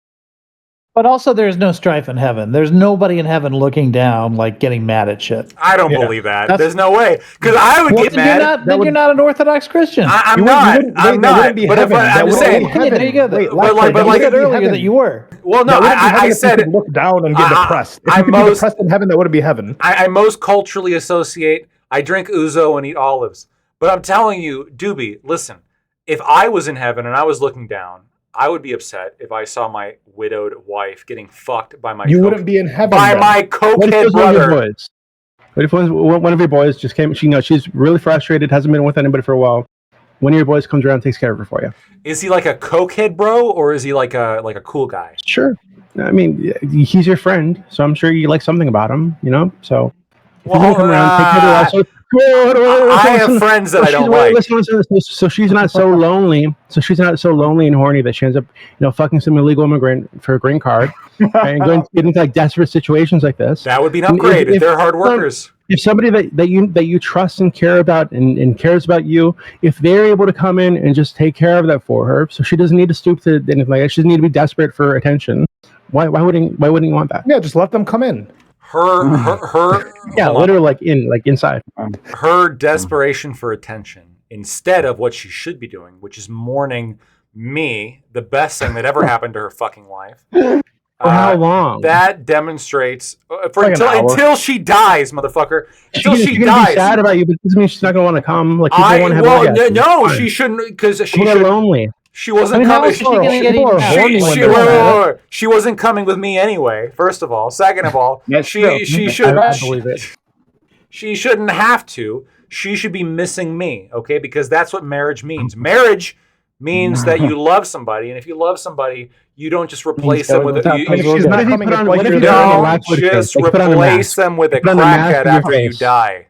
[SPEAKER 2] But also, there's no strife in heaven. There's nobody in heaven looking down, like getting mad at shit.
[SPEAKER 6] I don't
[SPEAKER 3] Yeah.
[SPEAKER 6] believe that.
[SPEAKER 2] That's-
[SPEAKER 6] There's no way. Because I would get
[SPEAKER 2] Then
[SPEAKER 6] mad.
[SPEAKER 2] you're not an Orthodox Christian.
[SPEAKER 6] I'm
[SPEAKER 3] You
[SPEAKER 6] not.
[SPEAKER 3] wouldn't-
[SPEAKER 6] I'm
[SPEAKER 3] wait, that
[SPEAKER 6] not.
[SPEAKER 3] wouldn't be
[SPEAKER 6] But if
[SPEAKER 3] heaven.
[SPEAKER 6] I'm
[SPEAKER 3] That
[SPEAKER 6] just
[SPEAKER 3] wouldn't
[SPEAKER 6] saying.
[SPEAKER 3] be heaven.
[SPEAKER 2] there you go.
[SPEAKER 3] Wait,
[SPEAKER 6] But like-
[SPEAKER 3] that
[SPEAKER 6] but
[SPEAKER 2] you
[SPEAKER 6] like-
[SPEAKER 2] said
[SPEAKER 3] wouldn't be
[SPEAKER 2] earlier that
[SPEAKER 3] heaven.
[SPEAKER 2] you were.
[SPEAKER 6] Well, no,
[SPEAKER 3] That wouldn't be
[SPEAKER 6] I
[SPEAKER 3] heaven if you
[SPEAKER 6] said
[SPEAKER 3] could look down and get depressed. If
[SPEAKER 6] I
[SPEAKER 3] you could be
[SPEAKER 6] most-
[SPEAKER 3] depressed in heaven, that wouldn't be heaven.
[SPEAKER 6] I most culturally associate. I drink ouzo and eat olives. But I'm telling you, Doobie, listen. If I was in heaven and I was looking down, I would be upset if I saw my widowed wife getting fucked by my
[SPEAKER 3] You wouldn't be in heaven.
[SPEAKER 6] by
[SPEAKER 3] then.
[SPEAKER 6] my
[SPEAKER 8] What if it
[SPEAKER 6] cokehead
[SPEAKER 8] was one of your
[SPEAKER 6] brother.
[SPEAKER 8] boys? What if one of your boys just came? She's really frustrated, hasn't been with anybody for a while. One of your boys comes around and takes care of her for you.
[SPEAKER 6] Is he like a cokehead bro, or is he like a cool guy?
[SPEAKER 8] Sure. I mean, he's your friend, so I'm sure you like something about him, So if you're gonna come around, take care of her also.
[SPEAKER 6] I have friends that I don't like.
[SPEAKER 8] Listen, so she's not so lonely. So she's not so lonely and horny that she ends up, fucking some illegal immigrant for a green card and going to get into like desperate situations like this.
[SPEAKER 6] That would be an
[SPEAKER 8] And
[SPEAKER 6] upgrade.
[SPEAKER 8] if-
[SPEAKER 6] They're hard workers.
[SPEAKER 8] If somebody that you trust and care about and cares about you, if they're able to come in and just take care of that for her, so she doesn't need to stoop to anything like that, she doesn't need to be desperate for attention. Why wouldn't you want that?
[SPEAKER 3] Yeah, just let them come in.
[SPEAKER 6] Her
[SPEAKER 8] Yeah,
[SPEAKER 6] hold on.
[SPEAKER 8] literally like inside.
[SPEAKER 6] Her desperation for attention instead of what she should be doing, which is mourning me, the best thing that ever happened to her fucking life.
[SPEAKER 8] For how long?
[SPEAKER 6] That demonstrates
[SPEAKER 3] Like an hour.
[SPEAKER 6] until she dies, motherfucker. Until
[SPEAKER 8] she's
[SPEAKER 6] she
[SPEAKER 8] gonna
[SPEAKER 6] dies.
[SPEAKER 8] be sad about you, but it doesn't mean she's not gonna want to come. Like people
[SPEAKER 6] I
[SPEAKER 8] want to have
[SPEAKER 6] well,
[SPEAKER 8] orgasms.
[SPEAKER 6] no,
[SPEAKER 8] Fine.
[SPEAKER 6] she shouldn't because she
[SPEAKER 8] People are
[SPEAKER 6] should.
[SPEAKER 8] lonely.
[SPEAKER 6] She wasn't
[SPEAKER 2] I mean, how
[SPEAKER 6] coming.
[SPEAKER 2] else is she gonna get
[SPEAKER 3] People are
[SPEAKER 2] eaten out?
[SPEAKER 3] horny when
[SPEAKER 6] She,
[SPEAKER 3] they're mad.
[SPEAKER 6] wait. She wasn't coming with me anyway. First of all, second of all,
[SPEAKER 1] That's
[SPEAKER 6] she
[SPEAKER 1] true.
[SPEAKER 6] should.
[SPEAKER 8] I believe it.
[SPEAKER 6] She shouldn't have to. She should be missing me, okay? Because that's what marriage means. Marriage means that you love somebody, and if you love somebody, you don't just replace them with
[SPEAKER 3] If she's
[SPEAKER 8] What
[SPEAKER 3] not
[SPEAKER 8] if you
[SPEAKER 3] coming,
[SPEAKER 8] put
[SPEAKER 3] it's
[SPEAKER 8] on-
[SPEAKER 3] like
[SPEAKER 8] what if
[SPEAKER 3] you're
[SPEAKER 8] you put on a
[SPEAKER 3] there.
[SPEAKER 8] mask?
[SPEAKER 6] don't just
[SPEAKER 8] Like, put on a
[SPEAKER 6] replace
[SPEAKER 8] mask.
[SPEAKER 6] them with a
[SPEAKER 8] Put on a mask
[SPEAKER 6] crackhead
[SPEAKER 8] for your
[SPEAKER 6] after you
[SPEAKER 8] face.
[SPEAKER 6] die.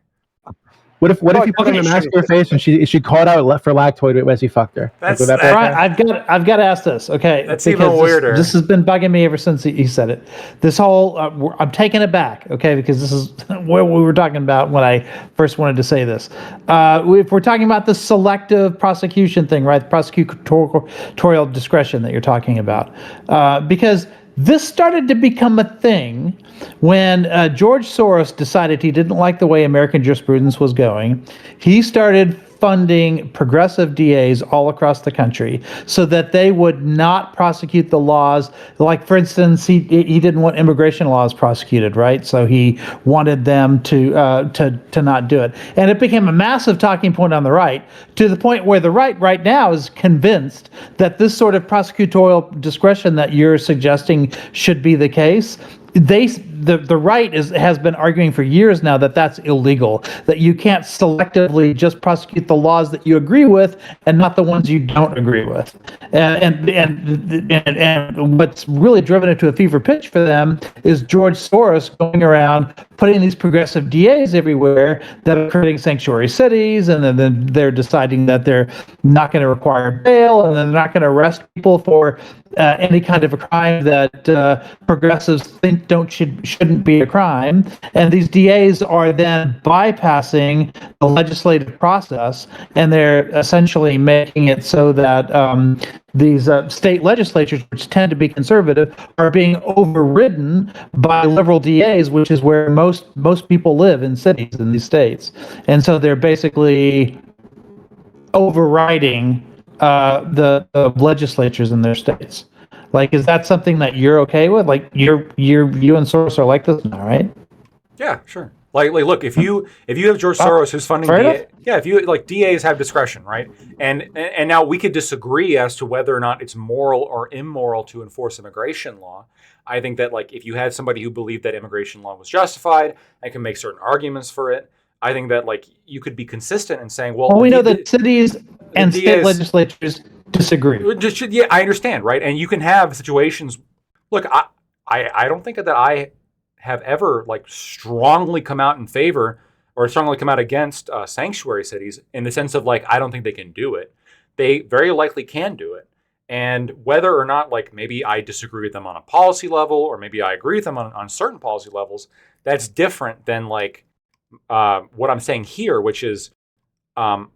[SPEAKER 8] What if you put on a mask to her face and she called out left for lactoid as he fucked her?
[SPEAKER 6] That's-
[SPEAKER 8] would that be
[SPEAKER 6] that-
[SPEAKER 8] okay?
[SPEAKER 2] Right, I've got to ask this, okay?
[SPEAKER 6] That's even
[SPEAKER 2] because
[SPEAKER 6] weirder.
[SPEAKER 2] This has been bugging me ever since he said it. This whole, I'm taking it back, okay? Because this is what we were talking about when I first wanted to say this. If we're talking about the selective prosecution thing, right? The prosecutorial discretion that you're talking about, because this started to become a thing when George Soros decided he didn't like the way American jurisprudence was going. He started funding progressive DAs all across the country so that they would not prosecute the laws. Like, for instance, he didn't want immigration laws prosecuted, right? So he wanted them to not do it. And it became a massive talking point on the right, to the point where the right now is convinced that this sort of prosecutorial discretion that you're suggesting should be the case. The right has been arguing for years now that that's illegal, that you can't selectively just prosecute the laws that you agree with and not the ones you don't agree with. And what's really driven it to a fever pitch for them is George Soros going around putting these progressive DAs everywhere that are creating sanctuary cities, and then they're deciding that they're not going to require bail, and then they're not going to arrest people for any kind of a crime that progressives think shouldn't be a crime, and these DAs are then bypassing the legislative process, and they're essentially making it so that these state legislatures, which tend to be conservative, are being overridden by liberal DAs, which is where most people live in cities in these states, and so they're basically overriding the legislatures in their states. Like, is that something that you're okay with? Like, you and Soros are like this now, right?
[SPEAKER 6] Yeah, sure. Like look, if you have George Soros who's funding DA, if you like, DAs have discretion, right? And now we could disagree as to whether or not it's moral or immoral to enforce immigration law. I think that, like, if you had somebody who believed that immigration law was justified and can make certain arguments for it, I think that, like, you could be consistent in saying, well,
[SPEAKER 2] we know that cities and state legislatures disagree.
[SPEAKER 6] Yeah, I understand, right? And you can have situations. Look, I don't think that I have ever, like, strongly come out in favor or strongly come out against sanctuary cities, in the sense of, like, I don't think they can do it. They very likely can do it. And whether or not, like, maybe I disagree with them on a policy level, or maybe I agree with them on certain policy levels, that's different than, like, what I'm saying here, which is I'm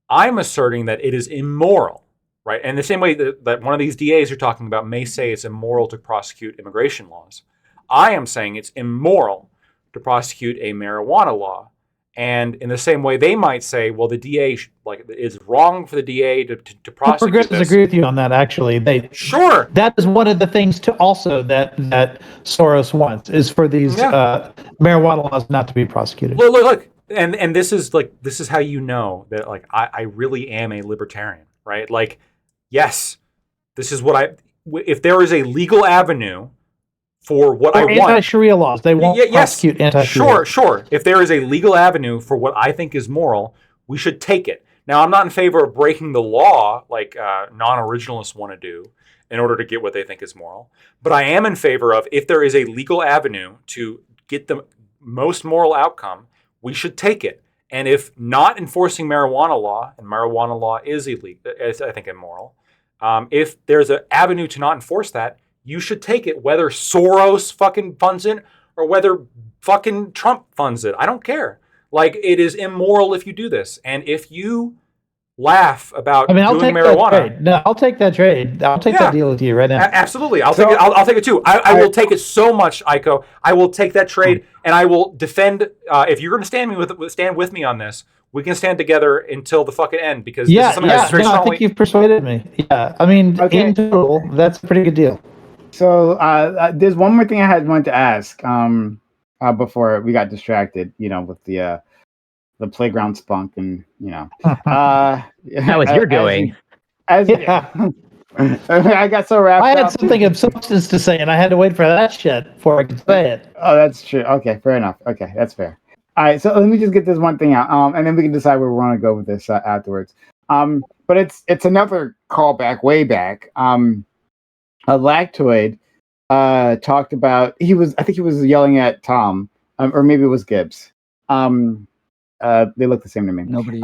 [SPEAKER 6] asserting that it is immoral, right? And the same way that one of these DAs you're talking about may say it's immoral to prosecute immigration laws, I am saying it's immoral to prosecute a marijuana law. And in the same way, they might say, well, the DA, it's wrong for the DA to prosecute
[SPEAKER 2] Progressives
[SPEAKER 6] this.
[SPEAKER 2] agree with you on that, actually.
[SPEAKER 6] Sure.
[SPEAKER 2] That is one of the things that Soros wants, is for these marijuana laws not to be prosecuted.
[SPEAKER 6] Look. And this is how you know that, like, I really am a libertarian, right? Like, yes, this is what if there is a legal avenue for what I want.
[SPEAKER 2] Anti-Sharia laws. They won't prosecute anti-Sharia.
[SPEAKER 6] Sure. If there is a legal avenue for what I think is moral, we should take it. Now, I'm not in favor of breaking the law like non-originalists want to do in order to get what they think is moral. But I am in favor of, if there is a legal avenue to get the most moral outcome, we should take it. And if not enforcing marijuana law, and marijuana law is illegal, is, I think, immoral, if there's an avenue to not enforce that, you should take it, whether Soros fucking funds it or whether fucking Trump funds it. I don't care. Like, it is immoral if you do this. And if you laugh about doing marijuana...
[SPEAKER 2] I'll take that trade. I'll take that deal with you right now.
[SPEAKER 6] Absolutely. I'll take it. I'll take it too. I will take it so much, Aiko. I will take that trade, and I will defend... if you're going to stand with me on this, we can stand together until the fucking end, because this is something that's very strongly...
[SPEAKER 2] I think you've persuaded me. Yeah, I mean, in total, that's a pretty good deal.
[SPEAKER 1] So there's one more thing I wanted to ask before we got distracted, with the playground spunk, and
[SPEAKER 4] that was your doing.
[SPEAKER 1] I got so wrapped up.
[SPEAKER 2] I had something of substance to say, and I had to wait for that shit before I could say it.
[SPEAKER 1] Oh, that's true. Okay, fair enough. Okay, that's fair. All right, so let me just get this one thing out, and then we can decide where we want to go with this afterwards. But it's another callback way back. Lactoid talked about, I think he was yelling at Tom, or maybe it was Gibbs. They look the same to me.
[SPEAKER 7] Nobody.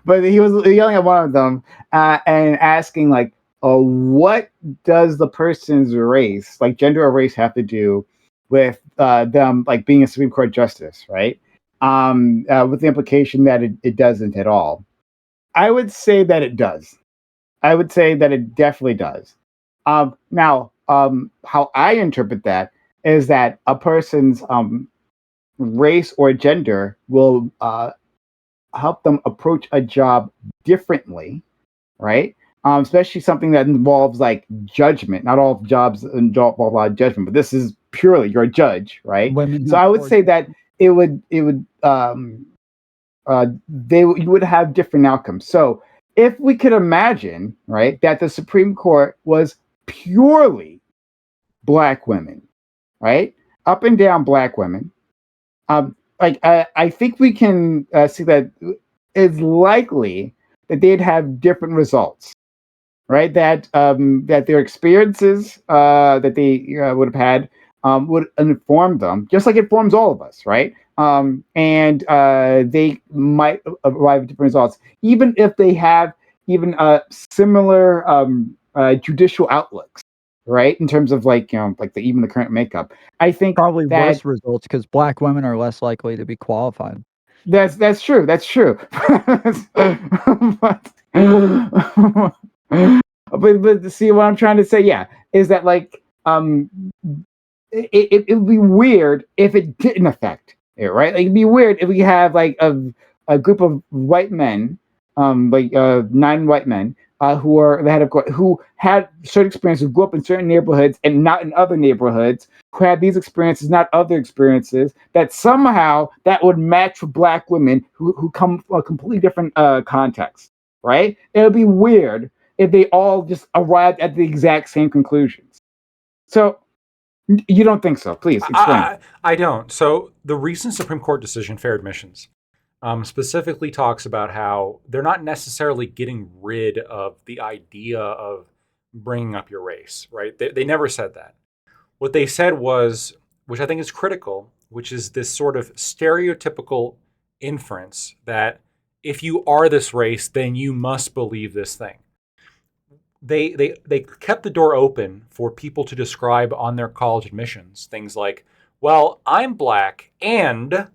[SPEAKER 1] But he was yelling at one of them and asking, like, what does the person's race, like gender or race, have to do with them, like, being a Supreme Court justice, right? With the implication that it doesn't at all. I would say that it does. I would say that it definitely does. Now, how I interpret that is that a person's race or gender will help them approach a job differently, right? Especially something that involves, like, judgment. Not all jobs involve a lot of judgment, but this is purely, you're a judge, right? So I would say that you would have different outcomes. So if we could imagine, right, that the Supreme Court was purely black women, right, up and down black women, I think we can see that it's likely that they'd have different results, right? That their experiences that they would have had would inform them, just like it informs all of us, right? And they might arrive at different results, even if they have even similar judicial outlooks, right? In terms of like even the current makeup, I think
[SPEAKER 7] Probably
[SPEAKER 1] that
[SPEAKER 7] worse results because black women are less likely to be qualified.
[SPEAKER 1] that's true. That's true. but, but see what I'm trying to say, yeah, is that like it would be weird if it didn't affect it, right? Like, it'd be weird if we have like a group of white men, 9 white men, who had certain experiences, grew up in certain neighborhoods and not in other neighborhoods, who had these experiences, not other experiences, that somehow that would match with black women who come from a completely different context, right? It would be weird if they all just arrived at the exact same conclusions. So you don't think so? Please explain.
[SPEAKER 6] I don't. So the recent Supreme Court decision, Fair Admissions, specifically talks about how they're not necessarily getting rid of the idea of bringing up your race, right? They never said that. What they said was, which I think is critical, which is this sort of stereotypical inference that if you are this race, then you must believe this thing. They kept the door open for people to describe on their college admissions things like, well, I'm black and,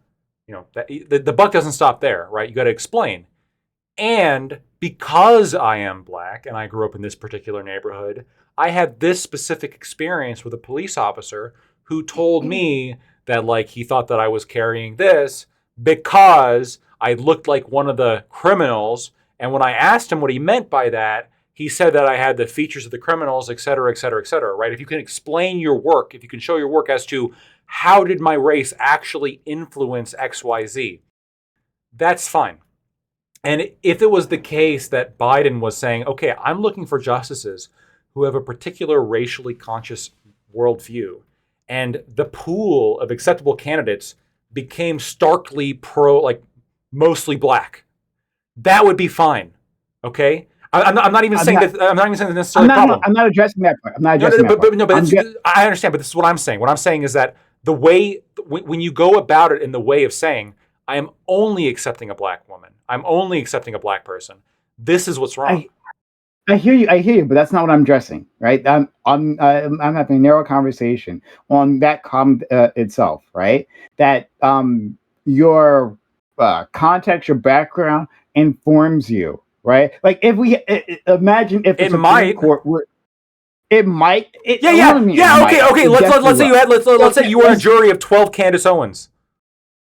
[SPEAKER 6] the buck doesn't stop there, right? You got to explain. And because I am black and I grew up in this particular neighborhood, I had this specific experience with a police officer who told me that like he thought that I was carrying this because I looked like one of the criminals. And when I asked him what he meant by that, he said that I had the features of the criminals, et cetera, et cetera, et cetera, right? If you can explain your work, if you can show your work as to how did my race actually influence XYZ, that's fine. And if it was the case that Biden was saying, okay, I'm looking for justices who have a particular racially conscious worldview, and the pool of acceptable candidates became starkly mostly black, that would be fine, okay? I'm not even saying that. I'm not even saying that's necessarily a problem.
[SPEAKER 1] I'm not addressing that part. I'm not addressing that part.
[SPEAKER 6] I understand, but this is what I'm saying. What I'm saying is that the way when you go about it in the way of saying, I am only accepting a black woman, I'm only accepting a black person, this is what's wrong.
[SPEAKER 1] I hear you, but that's not what I'm addressing, right? I'm having a narrow conversation on that comment itself, right? That your context, your background informs you. Right, like if we imagine if the Supreme Court were, it might. Okay.
[SPEAKER 6] Let's say you were a jury of 12 Candace Owens.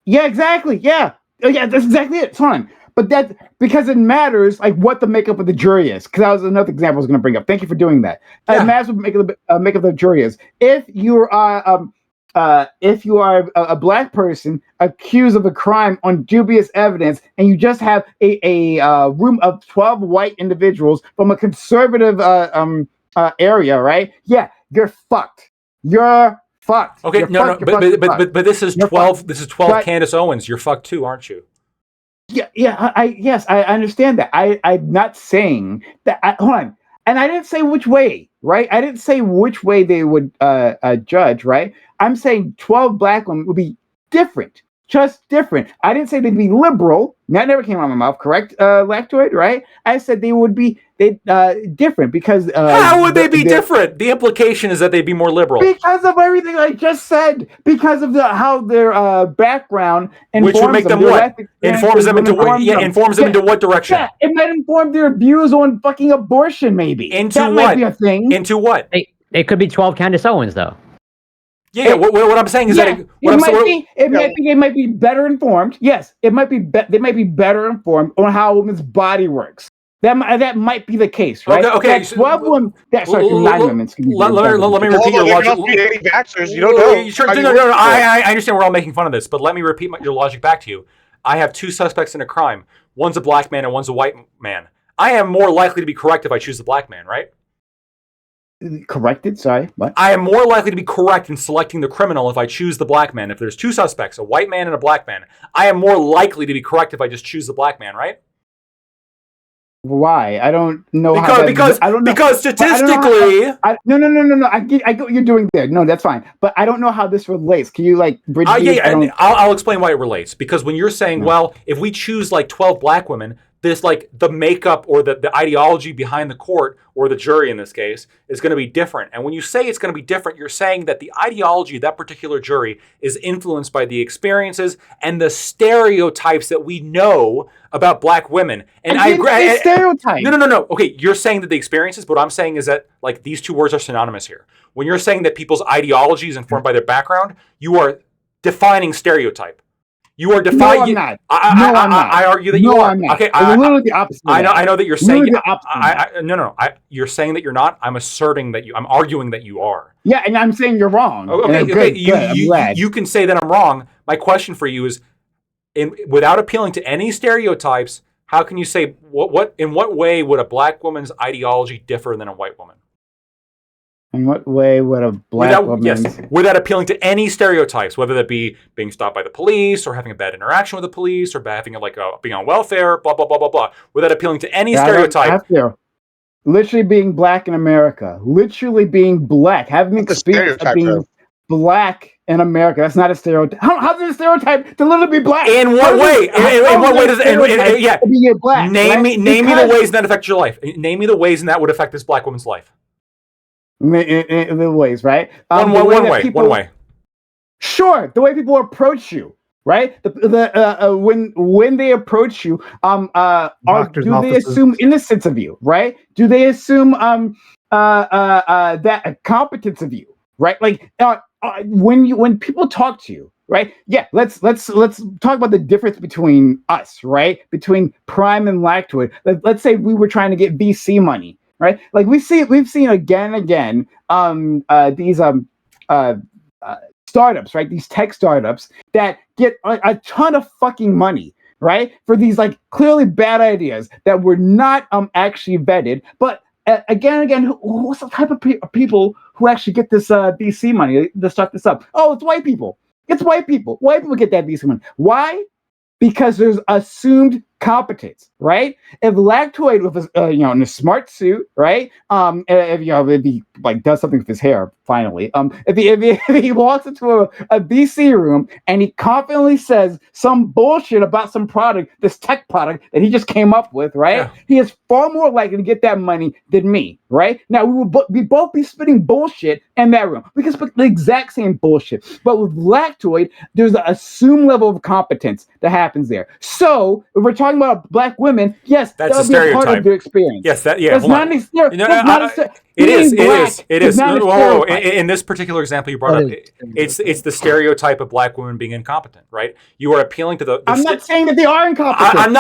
[SPEAKER 1] Yeah, exactly. Yeah, that's exactly it. It's fine, but that's because it matters, like what the makeup of the jury is. Because that was another example I was going to bring up. Thank you for doing that. It matters what makeup of the jury is. If you are a black person accused of a crime on dubious evidence, and you just have a room of 12 white individuals from a conservative area, right? Yeah, you're fucked. You're fucked.
[SPEAKER 6] Okay, but this is 12. This is 12 Candace Owens. You're fucked too, aren't you?
[SPEAKER 1] Yeah. I understand that. I'm not saying that. Hold on. And I didn't say which way, right? I didn't say which way they would judge, right? I'm saying 12 black women would be different, just different. I didn't say they'd be liberal. That never came out of my mouth, correct, Lactoid, right? I said they would be different because...
[SPEAKER 6] How would they be different? The implication is that they'd be more liberal.
[SPEAKER 1] Because of everything I just said. Because of how their background informs
[SPEAKER 6] which would make them what? Informs them into what? Yeah, informs them into what direction?
[SPEAKER 1] Yeah, it might inform their views on fucking abortion, maybe.
[SPEAKER 6] Into
[SPEAKER 1] that
[SPEAKER 6] what?
[SPEAKER 1] Might be a thing.
[SPEAKER 6] Into what?
[SPEAKER 4] It could be 12 Candace Owens, though.
[SPEAKER 6] Yeah, what I'm saying is that
[SPEAKER 1] they might be better informed. Yes, it might be. They might be better informed on how a woman's body works. That might be the case, right?
[SPEAKER 6] Okay.
[SPEAKER 1] 12 women. Sorry, 9 women.
[SPEAKER 6] Let me repeat your logic.
[SPEAKER 5] You don't know.
[SPEAKER 6] I understand we're all making fun of this, but let me repeat your logic back to you. I have 2 suspects in a crime. One's a black man and one's a white man. I am more likely to be correct if I choose the black man, right?
[SPEAKER 1] Corrected? Sorry, what?
[SPEAKER 6] I am more likely to be correct in selecting the criminal if I choose the black man. If there's 2 suspects, a white man and a black man, I am more likely to be correct if I just choose the black man, right?
[SPEAKER 1] Why? I don't know
[SPEAKER 6] because statistically,
[SPEAKER 1] no. I get what you're doing there. No, that's fine. But I don't know how this relates. Can you bridge?
[SPEAKER 6] I'll explain why it relates. Because when you're saying, well, if we choose 12 black women, this like the makeup or the ideology behind the court or the jury in this case is going to be different. And when you say it's going to be different, you're saying that the ideology of that particular jury is influenced by the experiences and the stereotypes that we know about black women. And I agree.
[SPEAKER 1] Stereotype.
[SPEAKER 6] No. Okay, you're saying that the experiences, but what I'm saying is that like these two words are synonymous here. When you're saying that people's ideology is informed by their background, you are defining stereotype. You are defining.
[SPEAKER 1] No, I'm not.
[SPEAKER 6] I argue that you are.
[SPEAKER 1] I'm not.
[SPEAKER 6] Okay,
[SPEAKER 1] it's literally the opposite.
[SPEAKER 6] I know that you're saying.
[SPEAKER 1] The opposite.
[SPEAKER 6] No. You're saying that you're not. I'm asserting that you. I'm arguing that you are.
[SPEAKER 1] Yeah, and I'm saying you're wrong.
[SPEAKER 6] Okay. You can say that I'm wrong. My question for you is, without appealing to any stereotypes, how can you say in what way would a black woman's ideology differ than a white woman?
[SPEAKER 1] In what way would a black woman...
[SPEAKER 6] without appealing to any stereotypes, whether that be being stopped by the police or having a bad interaction with the police or having being on welfare, blah, blah, blah, blah, blah, without appealing to any stereotype.
[SPEAKER 1] Literally being black in America. Literally being black. Having the experience of being black in America. That's not a stereotype. How's it a stereotype to literally be black?
[SPEAKER 6] In what way? In what way does it...
[SPEAKER 1] Be black,
[SPEAKER 6] name me the ways that affect your life. Name me the ways that would affect this black woman's life.
[SPEAKER 1] In the ways, right?
[SPEAKER 6] One way.
[SPEAKER 1] Sure, the way people approach you, right? When they approach you, do they assume innocence of you, right? Do they assume that competence of you, right? Like when people talk to you, right? Yeah, let's talk about the difference between us, right? Between Prime and Lactoid. Let's say we were trying to get VC money. Right, like we've seen again and again these startups, right? These tech startups that get a ton of fucking money, right? For these like clearly bad ideas that were not actually vetted. But again and again, what's the type of people who actually get this VC money to start this up? Oh, it's white people. It's white people. White people get that VC money. Why? Because there's assumed competence, right? If Lactoid with in a smart suit, right? If he like does something with his hair, finally. If he walks into a VC room and he confidently says some bullshit about some product, this tech product that he just came up with, right? Yeah. He is far more likely to get that money than me, right? Now we will both be spitting bullshit in that room. We can spit the exact same bullshit, but with Lactoid, there's an assumed level of competence that happens there. So if we're talking about black women, yes,
[SPEAKER 6] that's
[SPEAKER 1] a
[SPEAKER 6] stereotype.
[SPEAKER 1] Part of their experience.
[SPEAKER 6] Yes, it is. No, in this particular example you brought up, it's the stereotype of black women being incompetent, right? You are appealing to the
[SPEAKER 1] I'm not saying that they are incompetent.
[SPEAKER 6] I'm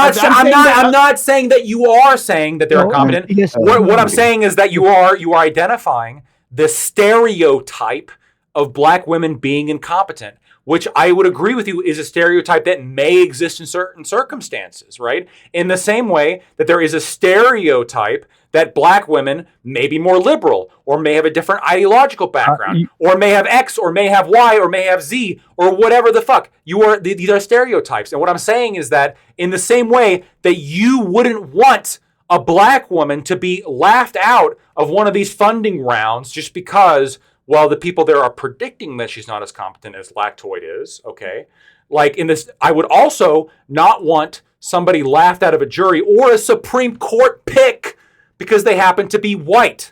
[SPEAKER 6] not saying that you are saying that they're incompetent. Yes, what I'm saying is that you are identifying the stereotype of black women being incompetent, which I would agree with you is a stereotype that may exist in certain circumstances, right? In the same way that there is a stereotype that black women may be more liberal or may have a different ideological background or may have X or may have Y or may have Z or whatever the fuck. These are stereotypes. And what I'm saying is that in the same way that you wouldn't want a black woman to be laughed out of one of these funding rounds just because, well, the people there are predicting that she's not as competent as Lactoid is, okay? Like in this, I would also not want somebody laughed out of a jury or a Supreme Court pick because they happen to be white.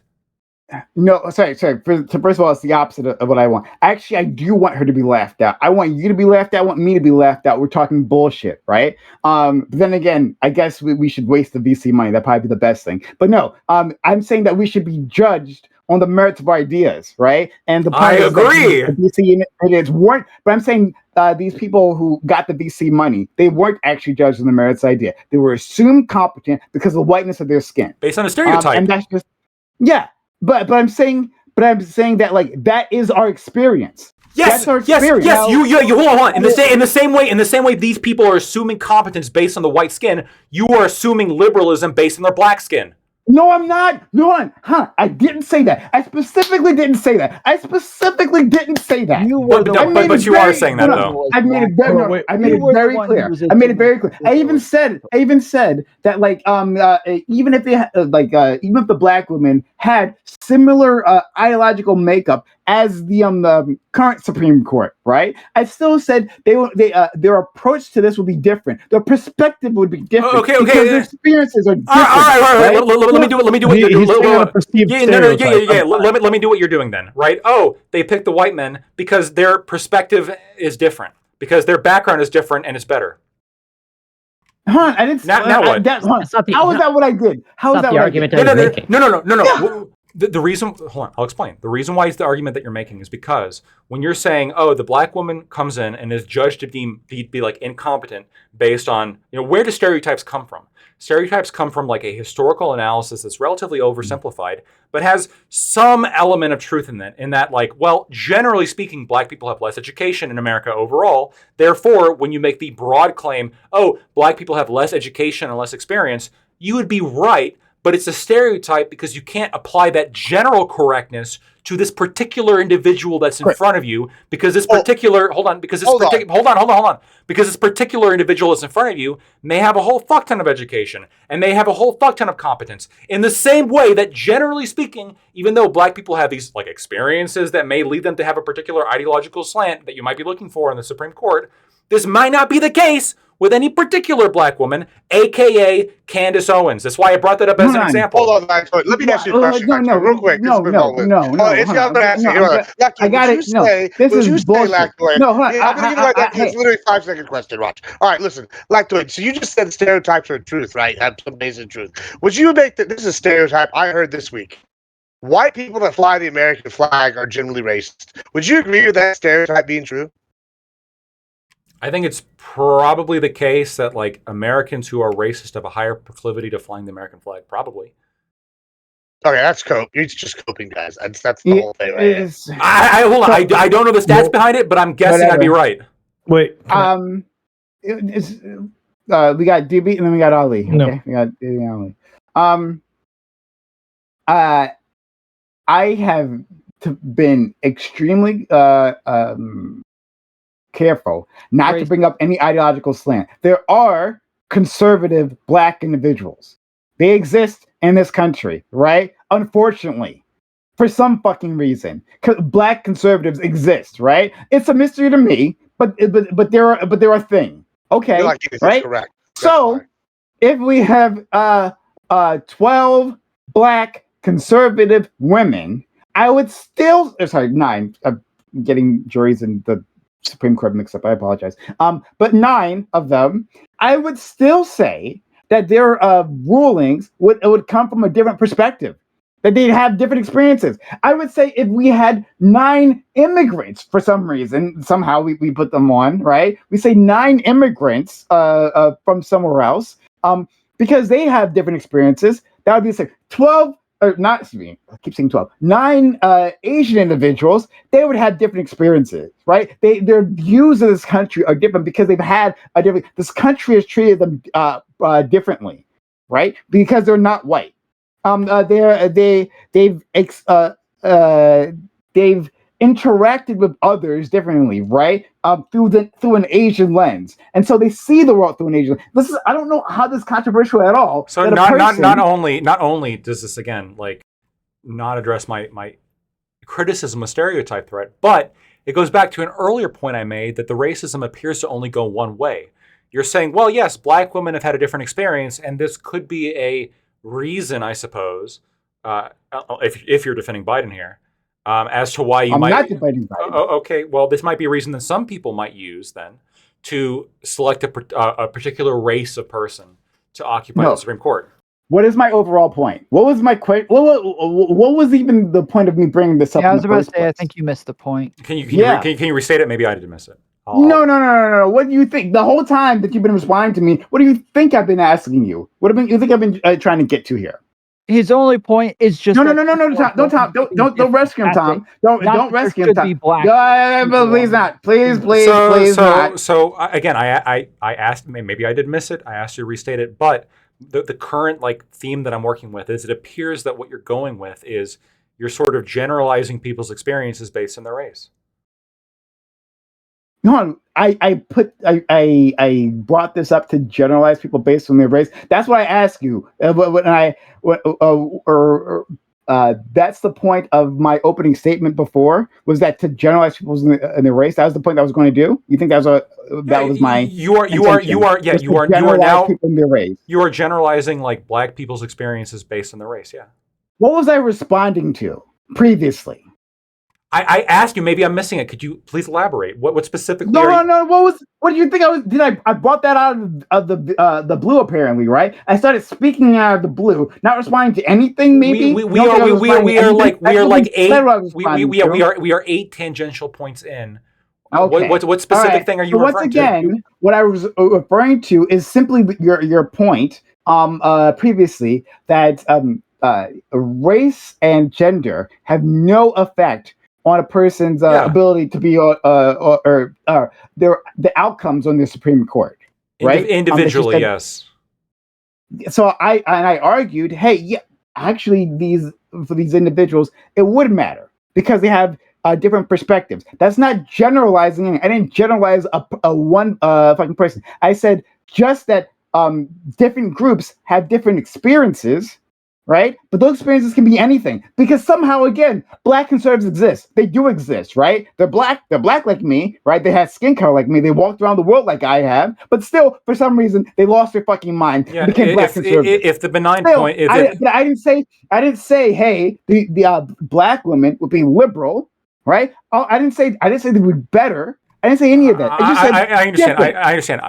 [SPEAKER 1] No, sorry. First of all, it's the opposite of what I want. Actually, I do want her to be laughed out. I want you to be laughed out. I want me to be laughed out. We're talking bullshit, right? But then again, I guess we should waste the VC money. That'd probably be the best thing. But no, I'm saying that we should be judged on the merits of our ideas, right? And the
[SPEAKER 6] I agree.
[SPEAKER 1] The VC ideas weren't, but I'm saying these people who got the VC money, they weren't actually judged on the merits idea. They were assumed competent because of the whiteness of their skin,
[SPEAKER 6] based on a stereotype.
[SPEAKER 1] And that's just But I'm saying that like that is our experience.
[SPEAKER 6] Yes,
[SPEAKER 1] that's our experience.
[SPEAKER 6] Yes. You hold on. In the same way, these people are assuming competence based on the white skin. You are assuming liberalism based on their black skin.
[SPEAKER 1] No, I'm not. No, I didn't say that. I specifically didn't say that.
[SPEAKER 6] But you are saying that, though.
[SPEAKER 1] I made it very clear. I even said that, like, even if the black women had similar ideological makeup as the current Supreme Court, right? I still said their approach to this would be different. Their perspective would be different.
[SPEAKER 6] Okay,
[SPEAKER 1] because their experiences are different.
[SPEAKER 6] All right.
[SPEAKER 1] right?
[SPEAKER 6] Let me do it. Let me do what you're
[SPEAKER 3] He's
[SPEAKER 6] doing.
[SPEAKER 3] saying on a perceived stereotype.
[SPEAKER 6] Let me do what you're doing then, right? Oh, they picked the white men because their perspective is different, because their background is different, and it's better.
[SPEAKER 1] Huh? I didn't.
[SPEAKER 6] Now what?
[SPEAKER 4] That's not the-
[SPEAKER 1] How is that what I did? How is
[SPEAKER 4] not
[SPEAKER 1] that
[SPEAKER 4] the
[SPEAKER 1] what
[SPEAKER 4] argument
[SPEAKER 1] I did?
[SPEAKER 4] I was making.
[SPEAKER 6] No. The reason, hold on, I'll explain. The reason why it's the argument that you're making is because when you're saying, oh, the black woman comes in and is judged to be like incompetent based on, where do stereotypes come from? Stereotypes come from like a historical analysis that's relatively oversimplified, but has some element of truth in that like, well, generally speaking, black people have less education in America overall. Therefore, when you make the broad claim, oh, black people have less education and less experience, you would be right. But it's a stereotype because you can't apply that general correctness to this particular individual that's in front of you, because this particular because this particular individual that's in front of you may have a whole fuck ton of education and may have a whole fuck ton of competence. In the same way that, generally speaking, even though black people have these like experiences that may lead them to have a particular ideological slant that you might be looking for in the Supreme Court, this might not be the case with any particular black woman, aka Candace Owens. That's why I brought that up as an example.
[SPEAKER 5] Hold on, Lactoid. Let me ask you a question, real quick.
[SPEAKER 1] No.
[SPEAKER 5] It's y'all gonna ask you.
[SPEAKER 1] I got it. No, this is bullshit.
[SPEAKER 5] Lactoid?
[SPEAKER 1] No, hold on.
[SPEAKER 5] I'm gonna give you like that. It's literally a 5-second question. Watch. All right, listen, Lactoid. So you just said stereotypes are truth, right? Have some basic truth. Would you make that? This is a stereotype I heard this week. White people that fly the American flag are generally racist. Would you agree with that stereotype being true?
[SPEAKER 6] I think it's probably the case that like Americans who are racist have a higher proclivity to flying the American flag. Probably.
[SPEAKER 5] Okay, that's cope. It's just coping, guys. That's the whole thing, right?
[SPEAKER 6] Hold on. I don't know the stats behind it, but I'm guessing I'd be right.
[SPEAKER 3] Wait.
[SPEAKER 1] we got DB and then we got Ali. Okay?
[SPEAKER 3] No.
[SPEAKER 1] We got DB and Ali. I have been extremely careful not to bring up any ideological slant. There are conservative black individuals. They exist in this country, right? Unfortunately, for some fucking reason, black conservatives exist, right? It's a mystery to me, but they're a thing. Okay, right?
[SPEAKER 5] Correct.
[SPEAKER 1] So if we have 12 black conservative women, I would still 9. I'm getting juries in the Supreme Court mixed up. I apologize. But 9 of them, I would still say that their rulings would come from a different perspective, that they'd have different experiences. I would say if we had 9 immigrants for some reason, somehow we put them on, right? We say 9 immigrants from somewhere else, because they have different experiences. That would be like 12. Or not, excuse me, I keep saying 12. 9 Asian individuals, they would have different experiences, right? Their views of this country are different because they've had a different. This country has treated them differently, right? Because they're not white. They've interacted with others differently, right? Through an Asian lens, and so they see the world through an Asian lens. I don't know how this is controversial at all.
[SPEAKER 6] So not only does this again like not address my criticism of stereotype threat, but it goes back to an earlier point I made that the racism appears to only go one way. You're saying, well, yes, black women have had a different experience, and this could be a reason, I suppose, if you're defending Biden here. As to why you might. I'm not debating Biden. Okay, well, this might be a reason that some people might use then to select a particular race of person to occupy the Supreme Court.
[SPEAKER 1] What is my overall point? What was my what was even the point of me bringing this up?
[SPEAKER 7] Yeah, I was about to say, I think you missed the point.
[SPEAKER 6] Can you restate it? Maybe I didn't miss it.
[SPEAKER 1] No. What do you think? The whole time that you've been responding to me, what do you think I've been asking you? What do you think I've been trying to get to here?
[SPEAKER 7] His only point is just
[SPEAKER 1] no, Tom. Don't rescue him, Tom. Don't rescue him, Tom. Please not. Please not.
[SPEAKER 6] So again, I asked. Maybe I did miss it. I asked you to restate it, but the current like theme that I'm working with is it appears that what you're going with is you're sort of generalizing people's experiences based on their race.
[SPEAKER 1] No, I brought this up to generalize people based on their race. That's why I ask you when that's the point of my opening statement before, was that to generalize people in the race. That was the point that I was going to do. You think that was my
[SPEAKER 6] you are
[SPEAKER 1] generalize
[SPEAKER 6] now
[SPEAKER 1] people in their race.
[SPEAKER 6] you are generalizing like black people's experiences based on the race. Yeah.
[SPEAKER 1] What was I responding to previously?
[SPEAKER 6] I asked you, maybe I'm missing it. Could you please elaborate? What specifically?
[SPEAKER 1] No. What do you think I was? I brought that out of the blue apparently, right? I started speaking out of the blue, not responding to anything. Maybe
[SPEAKER 6] we are 8 tangential points in.
[SPEAKER 1] Okay.
[SPEAKER 6] What specific thing are you referring to?
[SPEAKER 1] Once again, what I was referring to is simply your point previously that race and gender have no effect on a person's ability to be or the outcomes on the Supreme Court, right?
[SPEAKER 6] Individually, yes.
[SPEAKER 1] So I argued, hey, yeah, actually, for these individuals, it would matter because they have different perspectives. That's not generalizing. I didn't generalize a one fucking person. I said just that different groups have different experiences. Right? But those experiences can be anything because somehow, again, black conservatives exist. They do exist, right? They're black like me, right? They have skin color like me. They walked around the world like I have, but still, for some reason, they lost their fucking mind and became black conservatives.
[SPEAKER 6] If the benign
[SPEAKER 1] still,
[SPEAKER 6] point,
[SPEAKER 1] but I didn't say, hey, the black women would be liberal, right? Oh, I didn't say they would be better. I didn't say any of that. I just said
[SPEAKER 6] I understand.
[SPEAKER 1] different.
[SPEAKER 6] I understand.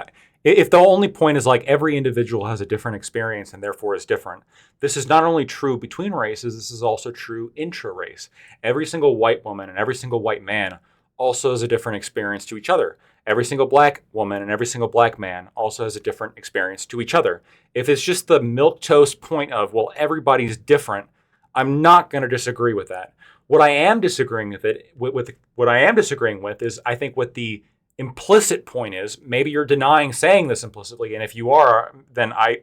[SPEAKER 6] If the only point is like every individual has a different experience and therefore is different, this is not only true between races, this is also true intra-race. Every single white woman and every single white man also has a different experience to each other. Every single black woman and every single black man also has a different experience to each other. If it's just the milquetoast point of, well, everybody's different, I'm not going to disagree with that. What I am disagreeing with is I think what the implicit point is, maybe you're denying saying this implicitly, and if you are, then I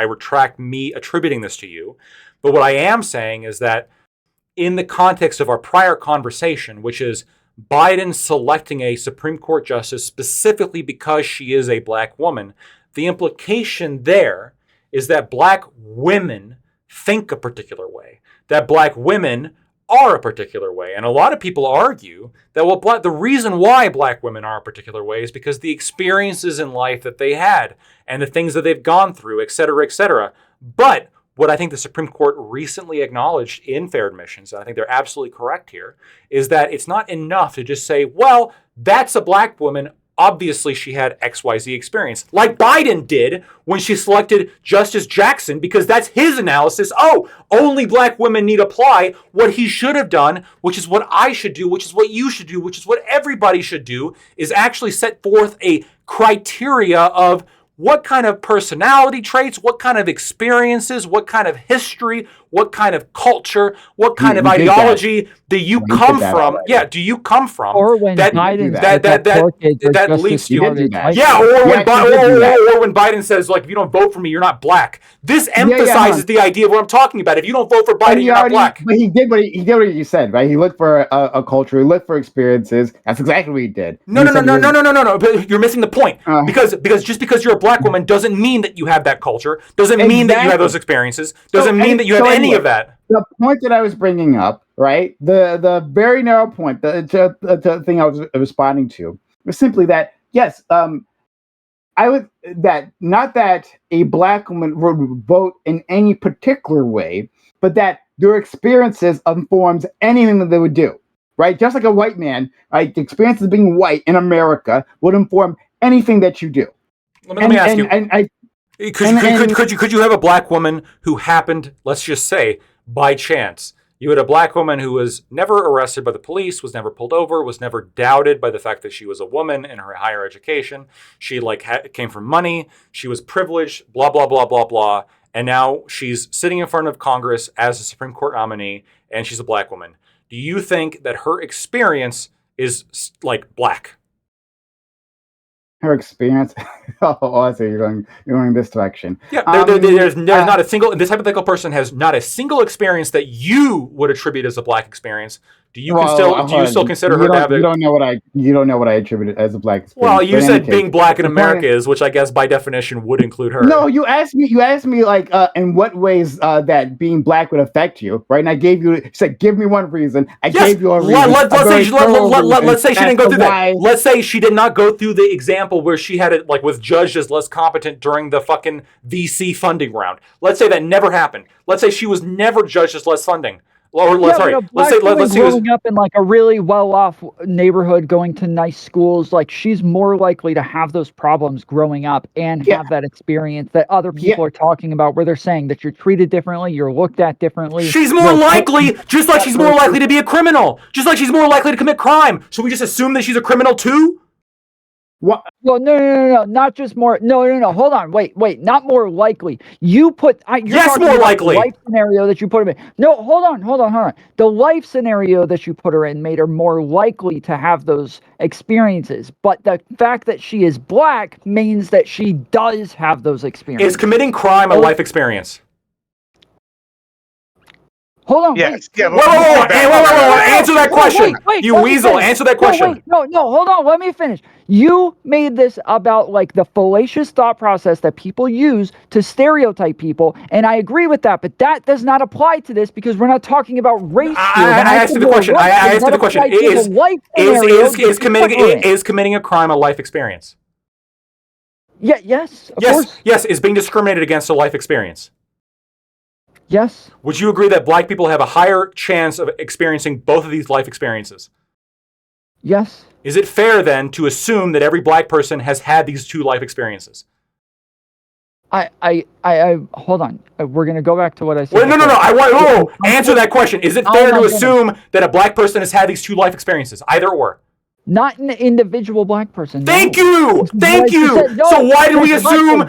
[SPEAKER 6] retract me attributing this to you. But what I am saying is that in the context of our prior conversation, which is Biden selecting a Supreme Court justice specifically because she is a black woman, the implication there is that black women think a particular way, that black women are a particular way. And a lot of people argue that, well, the reason why black women are a particular way is because the experiences in life that they had and the things that they've gone through, et cetera, et cetera. But what I think the Supreme Court recently acknowledged in fair admissions, and I think they're absolutely correct here, is that it's not enough to just say, well, that's a black woman. Obviously, she had XYZ experience, like Biden did when she selected Justice Jackson, because that's his analysis. Oh, only black women need apply. What he should have done, which is what I should do, which is what you should do, which is what everybody should do, is actually set forth a criteria of what kind of personality traits, what kind of experiences, what kind of history, what kind of culture, what kind of ideology do you come from? Yeah, do you come from?
[SPEAKER 7] Or when Biden
[SPEAKER 6] that leads to or when Biden says, like, if you don't vote for me, you're not black. This emphasizes the idea of what I'm talking about. If you don't vote for Biden, you're not black.
[SPEAKER 1] But he did what you said, right? He looked for a culture, he looked for experiences. That's exactly what he did.
[SPEAKER 6] No. But you're missing the point. Because just because you're a black woman doesn't mean that you have that culture. Doesn't mean that you have those experiences. Doesn't mean that you have any of that.
[SPEAKER 1] The point that I was bringing up, right? The very narrow point, the thing I was responding to was simply that, yes, I would not that a black woman would vote in any particular way, but that their experiences informs anything that they would do, right? Just like a white man, right? The experience of being white in America would inform anything that you do.
[SPEAKER 6] Let me ask you. Could you have a black woman who happened, let's just say, by chance? You had a black woman who was never arrested by the police, was never pulled over, was never doubted by the fact that she was a woman in her higher education. She came from money. She was privileged, blah, blah, blah, blah, blah. And now she's sitting in front of Congress as a Supreme Court nominee, and she's a black woman. Do you think that her experience is like black?
[SPEAKER 1] Her experience. I see you're going this direction.
[SPEAKER 6] Yeah, there's not a single. This hypothetical person has not a single experience that you would attribute as a black experience Do you still consider her to have
[SPEAKER 1] you don't know what I attribute it as a black experience.
[SPEAKER 6] Well, you
[SPEAKER 1] But in
[SPEAKER 6] said
[SPEAKER 1] any case,
[SPEAKER 6] being black in
[SPEAKER 1] the
[SPEAKER 6] America
[SPEAKER 1] point-
[SPEAKER 6] is, which I guess by definition would include her.
[SPEAKER 1] No, you asked me like in what ways that being black would affect you, right? And I gave you said give me one reason. I gave you a reason.
[SPEAKER 6] Let's say she didn't go through
[SPEAKER 1] why.
[SPEAKER 6] that. Let's say she did not go through the example where she had it like was judged as less competent during the fucking VC funding round. Let's say that never happened. Let's say she was never judged as less funding. Or let's say
[SPEAKER 7] growing up in like a really well-off neighborhood, going to nice schools, like she's more likely to have those problems growing up and have that experience that other people are talking about, where they're saying that you're treated differently, you're looked at differently.
[SPEAKER 6] She's more likely, just like she's more likely to be a criminal, just like she's more likely to commit crime. Should we just assume that she's a criminal too?
[SPEAKER 1] What?
[SPEAKER 7] Well, no, not just more. No. Hold on, wait, not more likely. You put
[SPEAKER 6] yes, more likely.
[SPEAKER 7] The life scenario that you put her in. No, hold on. The life scenario that you put her in made her more likely to have those experiences. But the fact that she is black means that she does have those experiences.
[SPEAKER 6] Is committing crime a life experience?
[SPEAKER 7] Hold on.
[SPEAKER 5] Yes.
[SPEAKER 7] Wait.
[SPEAKER 5] Whoa.
[SPEAKER 6] Answer that question. You weasel. Answer that question.
[SPEAKER 7] No. Hold on. Let me finish. You made this about like the fallacious thought process that people use to stereotype people, and I agree with that. But that does not apply to this because we're not talking about race here.
[SPEAKER 6] I asked you the question. Is committing a crime a life experience?
[SPEAKER 7] Yeah. Yes. Of course.
[SPEAKER 6] Yes. Is being discriminated against a life experience?
[SPEAKER 7] Yes.
[SPEAKER 6] Would you agree that black people have a higher chance of experiencing both of these life experiences?
[SPEAKER 7] Yes.
[SPEAKER 6] Is it fair then to assume that every black person has had these two life experiences?
[SPEAKER 7] I hold on. We're gonna go back to what I said.
[SPEAKER 6] Well, no. Answer that question. Is it fair to assume that a black person has had these two life experiences, either or?
[SPEAKER 7] Not an individual black person.
[SPEAKER 6] Thank you. So why did we assume?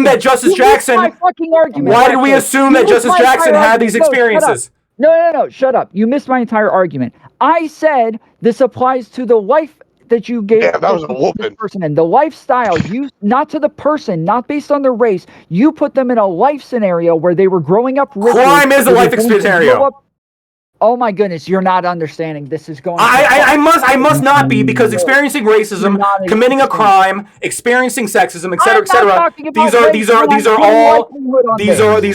[SPEAKER 6] That Justice Jackson? Why did we assume that Justice Jackson had these experiences?
[SPEAKER 7] No. Shut up. You missed my entire argument. I said this applies to the life that you gave
[SPEAKER 5] that was a whooping.
[SPEAKER 7] person in the lifestyle. You not to the person, not based on their race. You put them in a life scenario where they were growing up rich.
[SPEAKER 6] Crime is a life scenario.
[SPEAKER 7] Oh my goodness, you're not understanding. This is going.
[SPEAKER 6] I must not be, because experiencing racism, committing a crime, experiencing sexism, etc., these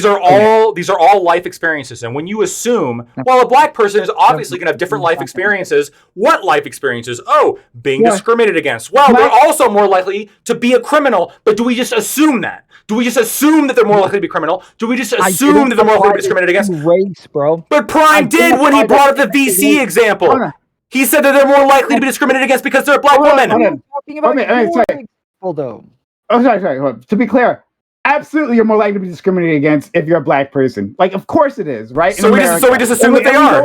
[SPEAKER 6] are all life experiences. And when you assume, well, a black person is obviously going to have different life experiences. What life experiences? Oh, being discriminated against. Well, they're also more likely to be a criminal. But do we just assume that? Do we just assume that they're more likely to be criminal? Do we just assume that they're more likely to be discriminated against?
[SPEAKER 7] Race, bro.
[SPEAKER 6] But Prime did when he brought up the VC example. He said that they're more likely to be discriminated against because they're a black woman.
[SPEAKER 7] I'm talking about example, though.
[SPEAKER 1] Oh, sorry. Hold on. To be clear, absolutely, you're more likely to be discriminated against if you're a black person. Like, of course it is, right?
[SPEAKER 6] So we just assume that they are.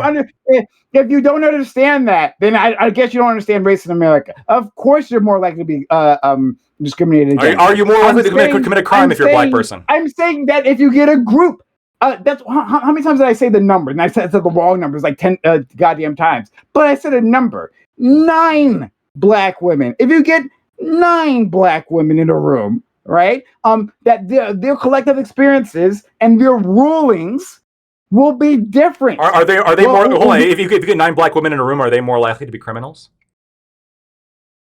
[SPEAKER 1] If you don't understand that, then I guess you don't understand race in America. Of course, you're more likely to be discriminated against.
[SPEAKER 6] Are you more likely to commit a crime if you're a black person?
[SPEAKER 1] I'm saying that if you get a group, that's how many times did I say the number? And I said the wrong numbers like 10 goddamn times. But I said a number: 9 black women. If you get 9 black women in a room, right? That their collective experiences and their rulings will be different.
[SPEAKER 6] Are they more? Hold on. If you get 9 black women in a room, are they more likely to be criminals?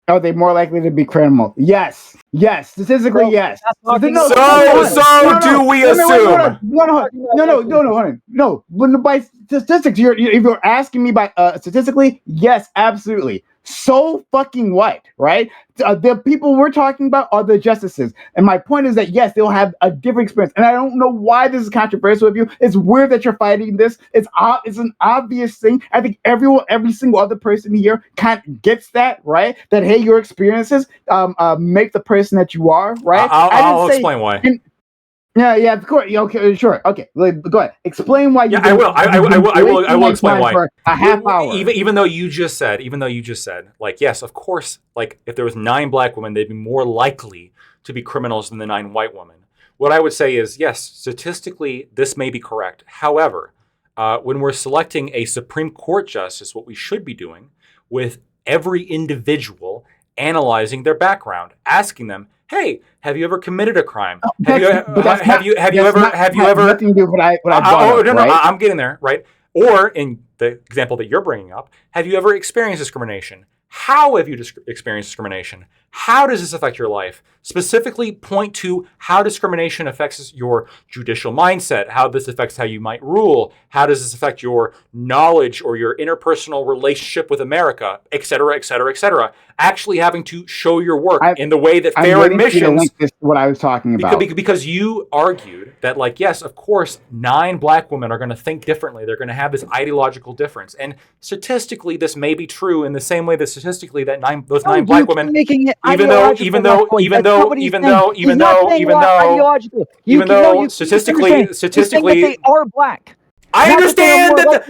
[SPEAKER 1] Are they more likely to be criminal? Yes. Statistically, yes.
[SPEAKER 6] Do we assume?
[SPEAKER 1] No. By statistics, if you're asking me by statistically, yes, absolutely. So fucking what, right? The people we're talking about are the justices. And my point is that, yes, they'll have a different experience. And I don't know why this is controversial with you. It's weird that you're fighting this. It's an obvious thing. I think every single other person here kind of gets that, right? That, hey, your experiences make the person that you are, right?
[SPEAKER 6] I'll explain why.
[SPEAKER 1] Yeah, of course. Okay, sure. Okay, go ahead. Explain why you.
[SPEAKER 6] Yeah, I will explain why.
[SPEAKER 1] For a half hour.
[SPEAKER 6] Even though you just said, like, yes, of course, like if there was 9 black women, they'd be more likely to be criminals than the 9 white women. What I would say is, yes, statistically, this may be correct. However, when we're selecting a Supreme Court justice, what we should be doing with every individual, analyzing their background, asking them, hey, have you ever committed a crime? Have you ever?
[SPEAKER 1] Nothing to do with what I brought up, right?
[SPEAKER 6] I'm getting there, right? Or in the example that you're bringing up, have you ever experienced discrimination? How have you experienced discrimination? How does this affect your life? Specifically, point to how discrimination affects your judicial mindset, how this affects how you might rule, how does this affect your knowledge or your interpersonal relationship with America, et cetera, et cetera, et cetera. Actually having to show your work in the way that fair admissions...
[SPEAKER 1] This is what I was talking about.
[SPEAKER 6] Because you argued that, like, yes, of course, 9 black women are going to think differently. They're going to have this ideological difference. And statistically, this may be true in the same way that statistically that those 9 black women... Even though statistically
[SPEAKER 7] they are black.
[SPEAKER 6] I understand that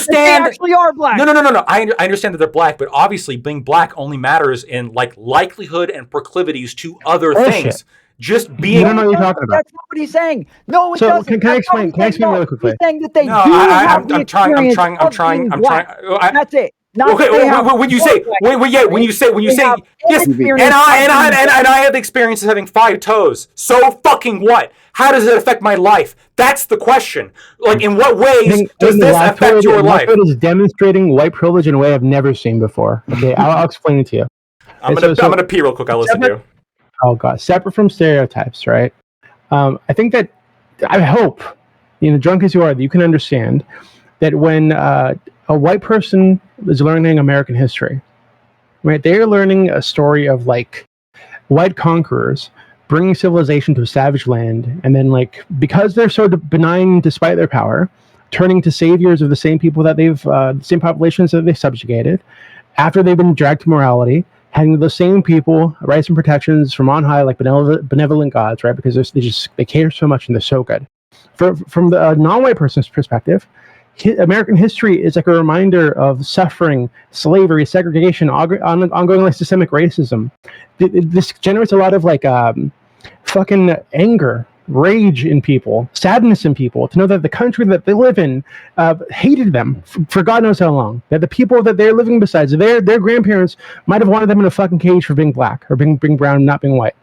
[SPEAKER 7] they actually are black.
[SPEAKER 6] No. I understand that they're black, but obviously being black only matters in like likelihood and proclivities to other things. Just being.
[SPEAKER 8] No, you're talking about.
[SPEAKER 7] That's not what he's saying. No, it
[SPEAKER 8] so
[SPEAKER 7] doesn't.
[SPEAKER 8] Can I explain? Can I explain really quickly?
[SPEAKER 7] He's saying that they do
[SPEAKER 6] I'm trying.
[SPEAKER 7] That's it.
[SPEAKER 6] Okay. When you say yes, and I have the experience of having 5 toes. So fucking what? How does it affect my life? That's the question. Like, in what ways does this affect your life?
[SPEAKER 8] Lafayette is demonstrating white privilege in a way I've never seen before. Okay, I'll explain it to you.
[SPEAKER 6] I'm gonna pee real quick. I'll listen to you.
[SPEAKER 8] Oh God, separate from stereotypes, right? I think that I hope, drunk as you are, that you can understand that when a white person is learning American history, right? They are learning a story of like white conquerors bringing civilization to a savage land, and then like because they're so benign despite their power, turning to saviors of the same people that the same populations that they subjugated, after they've been dragged to morality, having the same people rights and protections from on high, like benevolent gods, right? Because they care so much and they're so good. From the non-white person's perspective, American history is like a reminder of suffering, slavery, segregation, ongoing like systemic racism. This generates a lot of like fucking anger, rage in people, sadness in people to know that the country that they live in hated them for God knows how long. That the people that they're living beside, their grandparents might have wanted them in a fucking cage for being black or being brown, not being white.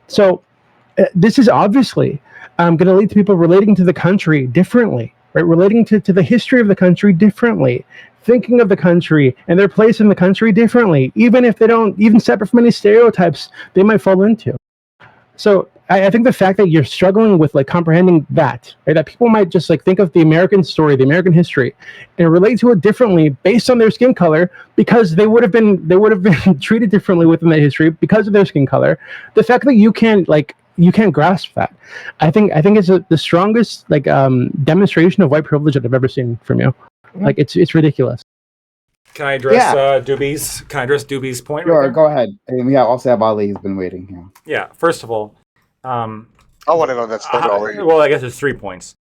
[SPEAKER 8] So this is obviously going to lead to people relating to the country differently. Right, relating to the history of the country differently, thinking of the country and their place in the country differently, even if they don't, even separate from any stereotypes they might fall into. So I think the fact that you're struggling with like comprehending that, right, that people might just like think of the American story, the American history, and relate to it differently based on their skin color because they would have been treated differently within that history because of their skin color. The fact that you can't grasp that. I think it's the strongest like demonstration of white privilege that I've ever seen from you. Like it's ridiculous.
[SPEAKER 6] Can I address Doobie's? Can I address Doobie's point?
[SPEAKER 1] Sure, go ahead. And we also have Ali who's been waiting.
[SPEAKER 6] Yeah. First of all,
[SPEAKER 5] I want to know that story.
[SPEAKER 6] Well, I guess there's 3 points.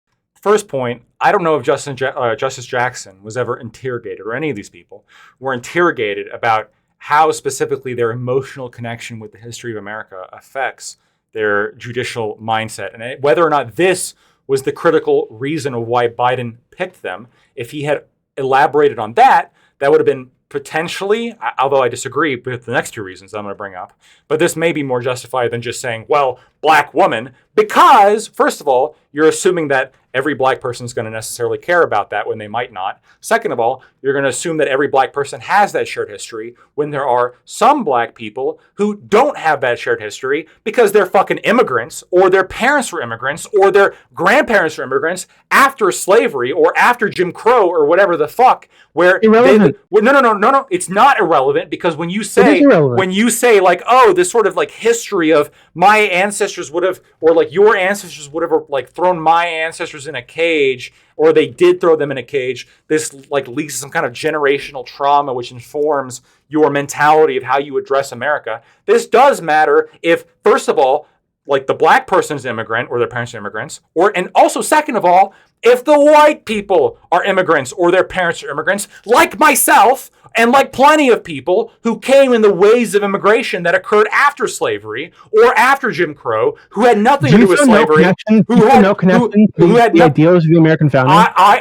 [SPEAKER 6] First point, I don't know if Justice Jackson was ever interrogated, or any of these people were interrogated about how specifically their emotional connection with the history of America affects their judicial mindset, and whether or not this was the critical reason of why Biden picked them. If he had elaborated on that, that would have been potentially, although I disagree with the next 2 reasons I'm going to bring up, but this may be more justified than just saying, well, black woman, because, first of all, you're assuming that every black person is going to necessarily care about that when they might not. Second of all, you're going to assume that every black person has that shared history when there are some black people who don't have that shared history because they're fucking immigrants, or their parents were immigrants, or their grandparents were immigrants after slavery or after Jim Crow or whatever the fuck. Where no, it's not irrelevant, because when you say like, oh, this sort of like history of my ancestors would have, or like your ancestors would have like thrown my ancestors in a cage, or they did throw them in a cage, this like leads to some kind of generational trauma which informs your mentality of how you address America. This does matter if, first of all, like the black person's immigrant or their parents are immigrants, and also second of all, if the white people are immigrants or their parents are immigrants, like myself and like plenty of people who came in the ways of immigration that occurred after slavery or after Jim Crow, who had nothing to do with slavery,
[SPEAKER 8] who had no connection to the ideals of the American founding.
[SPEAKER 6] I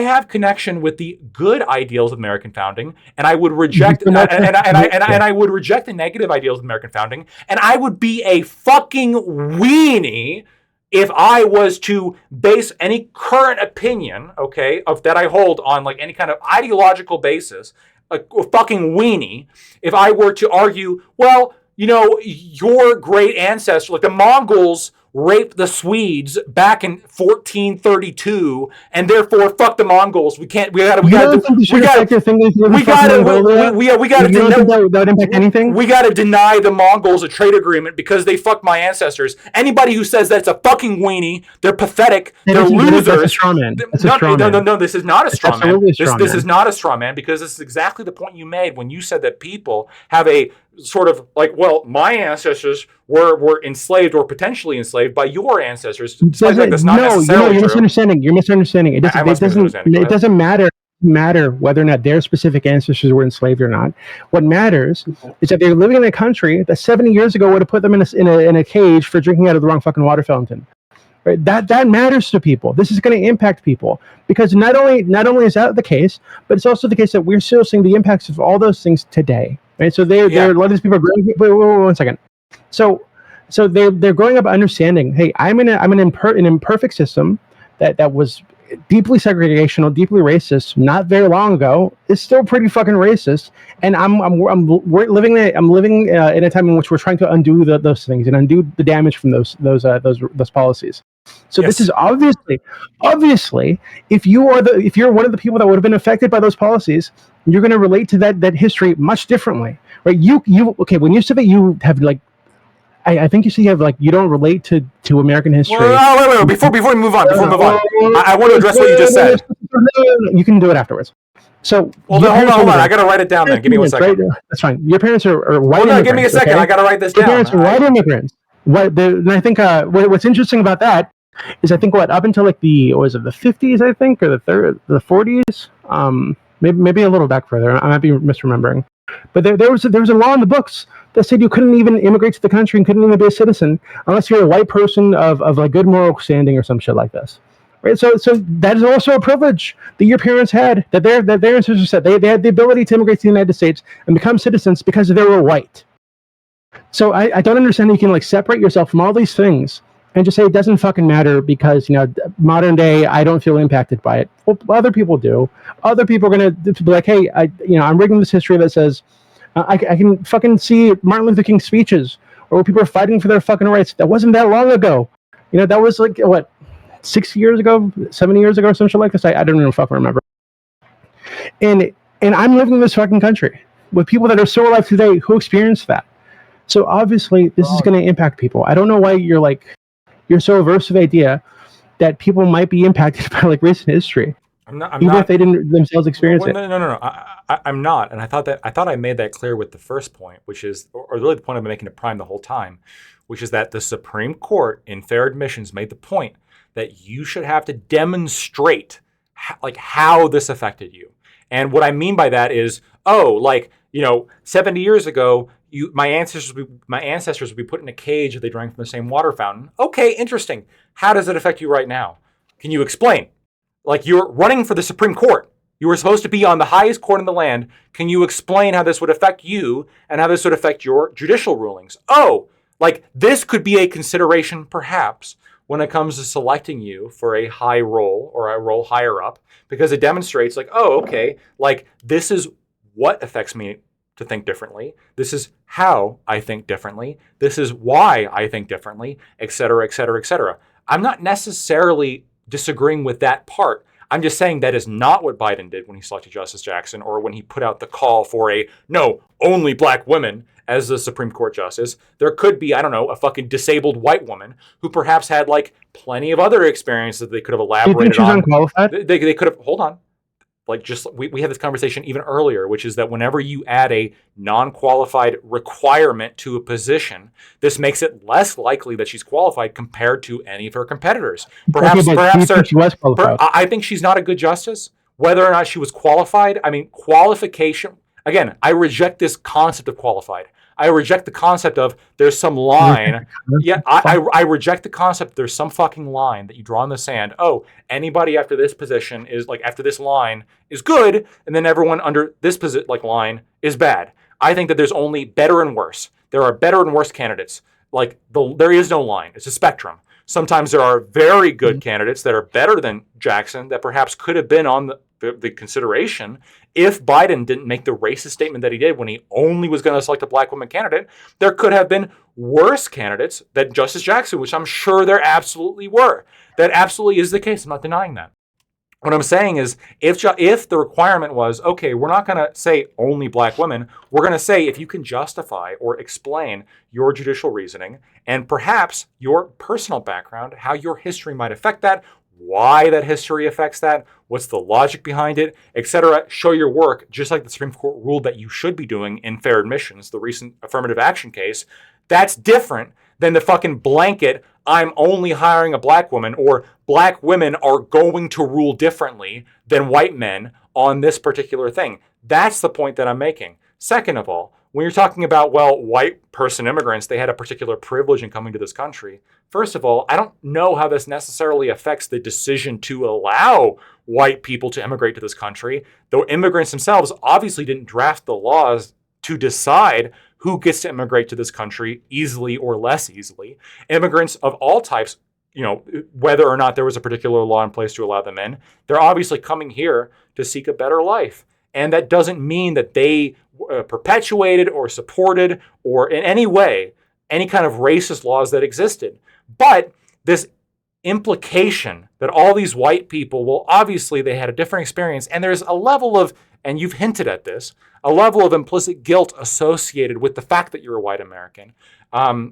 [SPEAKER 6] have connection with the good ideals of American founding, and I would reject and I would reject the negative ideals of American founding, and I would be a fucking weenie if I was to base any current opinion, okay, of that I hold on like any kind of ideological basis, a fucking weenie, if I were to argue, well, you know, your great ancestor, like the Mongols raped the Swedes back in 1432, and therefore fuck the Mongols. We gotta deny the Mongols a trade agreement because they fucked my ancestors. Anybody who says that's a fucking weenie, they're pathetic, they're losers.
[SPEAKER 8] That's a straw man.
[SPEAKER 6] No, this is not a straw man. This is not a straw man, because this is exactly the point you made when you said that people have a sort of like, well, my ancestors were enslaved or potentially enslaved by your ancestors. You're
[SPEAKER 8] misunderstanding. You're misunderstanding. It doesn't matter whether or not their specific ancestors were enslaved or not. What matters is that they're living in a country that 70 years ago would have put them in a cage for drinking out of the wrong fucking water fountain. Right? That matters to people. This is going to impact people, because not only is that the case, but it's also the case that we're still seeing the impacts of all those things today. Right? So a lot of these people are growing. Wait, 1 second. So they're growing up understanding, hey, I'm in an imperfect system that was deeply segregational, deeply racist not very long ago. It's still pretty fucking racist, and I'm living in a time in which we're trying to undo those things and undo the damage from those policies. So this is obviously, if you're one of the people that would have been affected by those policies, you're going to relate to that history much differently, right? When you said that you have like, I think you said you have like, you don't relate to American history.
[SPEAKER 6] Wait. Before we move on, I want to address what you just said.
[SPEAKER 8] You can do it afterwards. So,
[SPEAKER 6] hold on. I gotta write it down. Then give me 1 second.
[SPEAKER 8] Right? That's fine. Your parents are white.
[SPEAKER 6] Hold on, give me a second. Okay? I gotta write this down.
[SPEAKER 8] Your parents are white immigrants. And I think what's interesting about that is I think up until like the 50s, I think, or the 40s, maybe a little back further. I might be misremembering, but there was a law in the books that said you couldn't even immigrate to the country and couldn't even be a citizen unless you're a white person of like good moral standing or some shit like this, right? So that is also a privilege that your parents had, that their ancestors had. They had the ability to immigrate to the United States and become citizens because they were white. So I don't understand how you can like separate yourself from all these things and just say it doesn't fucking matter because, you know, modern day, I don't feel impacted by it. Well, other people do. Other people are going to be like, hey, I'm reading this history that says I can fucking see Martin Luther King speeches or where people are fighting for their fucking rights. That wasn't that long ago. You know, that was like, what, 6 years ago, 7 years ago, or some shit like this. I don't even fucking remember. And I'm living in this fucking country with people that are still alive today who experienced that. So obviously, this is going to impact people. I don't know why you're so averse to the idea that people might be impacted by like recent history, even if they didn't themselves experience it.
[SPEAKER 6] No. I'm not, and I thought I made that clear with the first point, which is, or really the point I've been making to Prime the whole time, which is that the Supreme Court in fair admissions made the point that you should have to demonstrate how this affected you. And what I mean by that is, 70 years ago, my ancestors would be put in a cage if they drank from the same water fountain. Okay, interesting. How does it affect you right now? Can you explain? Like, you're running for the Supreme Court. You were supposed to be on the highest court in the land. Can you explain how this would affect you and how this would affect your judicial rulings? Oh, like this could be a consideration perhaps when it comes to selecting you for a high role or a role higher up, because it demonstrates like, oh, okay, like this is what affects me to think differently. This is how I think differently. This is why I think differently, et cetera, et cetera, et cetera. I'm not necessarily disagreeing with that part. I'm just saying that is not what Biden did when he selected Justice Jackson or when he put out the call for only black women as the Supreme Court justice. There could be, a fucking disabled white woman who perhaps had like plenty of other experiences that they could have elaborated on. They could have, hold on. Like we had this conversation even earlier, which is that whenever you add a non-qualified requirement to a position, this makes it less likely that she's qualified compared to any of her competitors. Perhaps she was qualified. I think she's not a good justice. Whether or not she was qualified, qualification. Again, I reject this concept of qualified. I reject the concept of there's some line. Yeah, I reject the concept there's some fucking line that you draw in the sand. Oh, anybody after this position is like after this line is good, and then everyone under this line is bad. I think that there's only better and worse. There are better and worse candidates. Like there is no line. It's a spectrum. Sometimes there are very good candidates that are better than Jackson that perhaps could have been on the consideration if Biden didn't make the racist statement that he did when he only was going to select a black woman candidate. There could have been worse candidates than Justice Jackson, which I'm sure there absolutely were. That absolutely is the case. I'm not denying that. What I'm saying is, if the requirement was, okay, we're not going to say only black women, we're going to say if you can justify or explain your judicial reasoning and perhaps your personal background, how your history might affect that, why that history affects that, what's the logic behind it, etc. Show your work, just like the Supreme Court ruled that you should be doing in fair admissions, the recent affirmative action case. That's different than the fucking blanket, I'm only hiring a black woman, or black women are going to rule differently than white men on this particular thing. That's the point that I'm making. Second of all, when you're talking about, well, white person immigrants, they had a particular privilege in coming to this country. First of all, I don't know how this necessarily affects the decision to allow white people to immigrate to this country, though immigrants themselves obviously didn't draft the laws to decide who gets to immigrate to this country easily or less easily. Immigrants of all types, whether or not there was a particular law in place to allow them in, they're obviously coming here to seek a better life. And that doesn't mean that they perpetuated or supported or in any way any kind of racist laws that existed. But this implication that all these white people, well, obviously they had a different experience, and there's a level of, and you've hinted at this, a level of implicit guilt associated with the fact that you're a white American,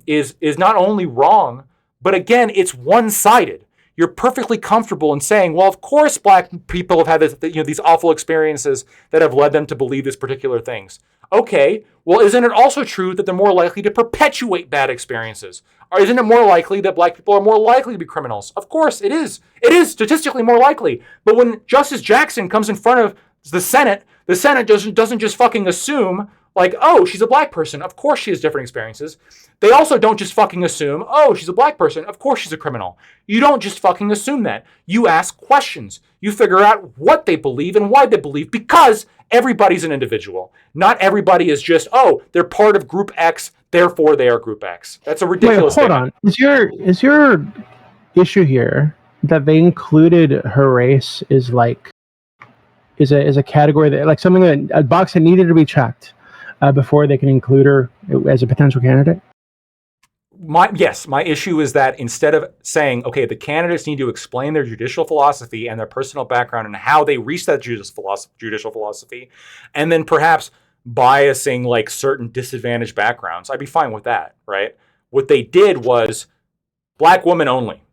[SPEAKER 6] is not only wrong, but again, it's one-sided. You're perfectly comfortable in saying, well, of course black people have had these awful experiences that have led them to believe these particular things. Okay, well, isn't it also true that they're more likely to perpetuate bad experiences? Or isn't it more likely that black people are more likely to be criminals? Of course, it is. It is statistically more likely. But when Justice Jackson comes in front of the Senate doesn't just fucking assume, like, oh, she's a black person, of course she has different experiences. They also don't just fucking assume, oh, she's a black person, of course she's a criminal. You don't just fucking assume that. You ask questions. You figure out what they believe and why they believe, because everybody's an individual. Not everybody is just, oh, they're part of Group X, therefore they are Group X. That's a ridiculous
[SPEAKER 8] Wait, hold
[SPEAKER 6] statement.
[SPEAKER 8] on. Is your issue here that they included her race is a category that, like, something that a box that needed to be checked before they can include her as a potential candidate?
[SPEAKER 6] My issue is that instead of saying, okay, the candidates need to explain their judicial philosophy and their personal background and how they reach that judicial philosophy, and then perhaps biasing like certain disadvantaged backgrounds, I'd be fine with that, right? What they did was black woman only.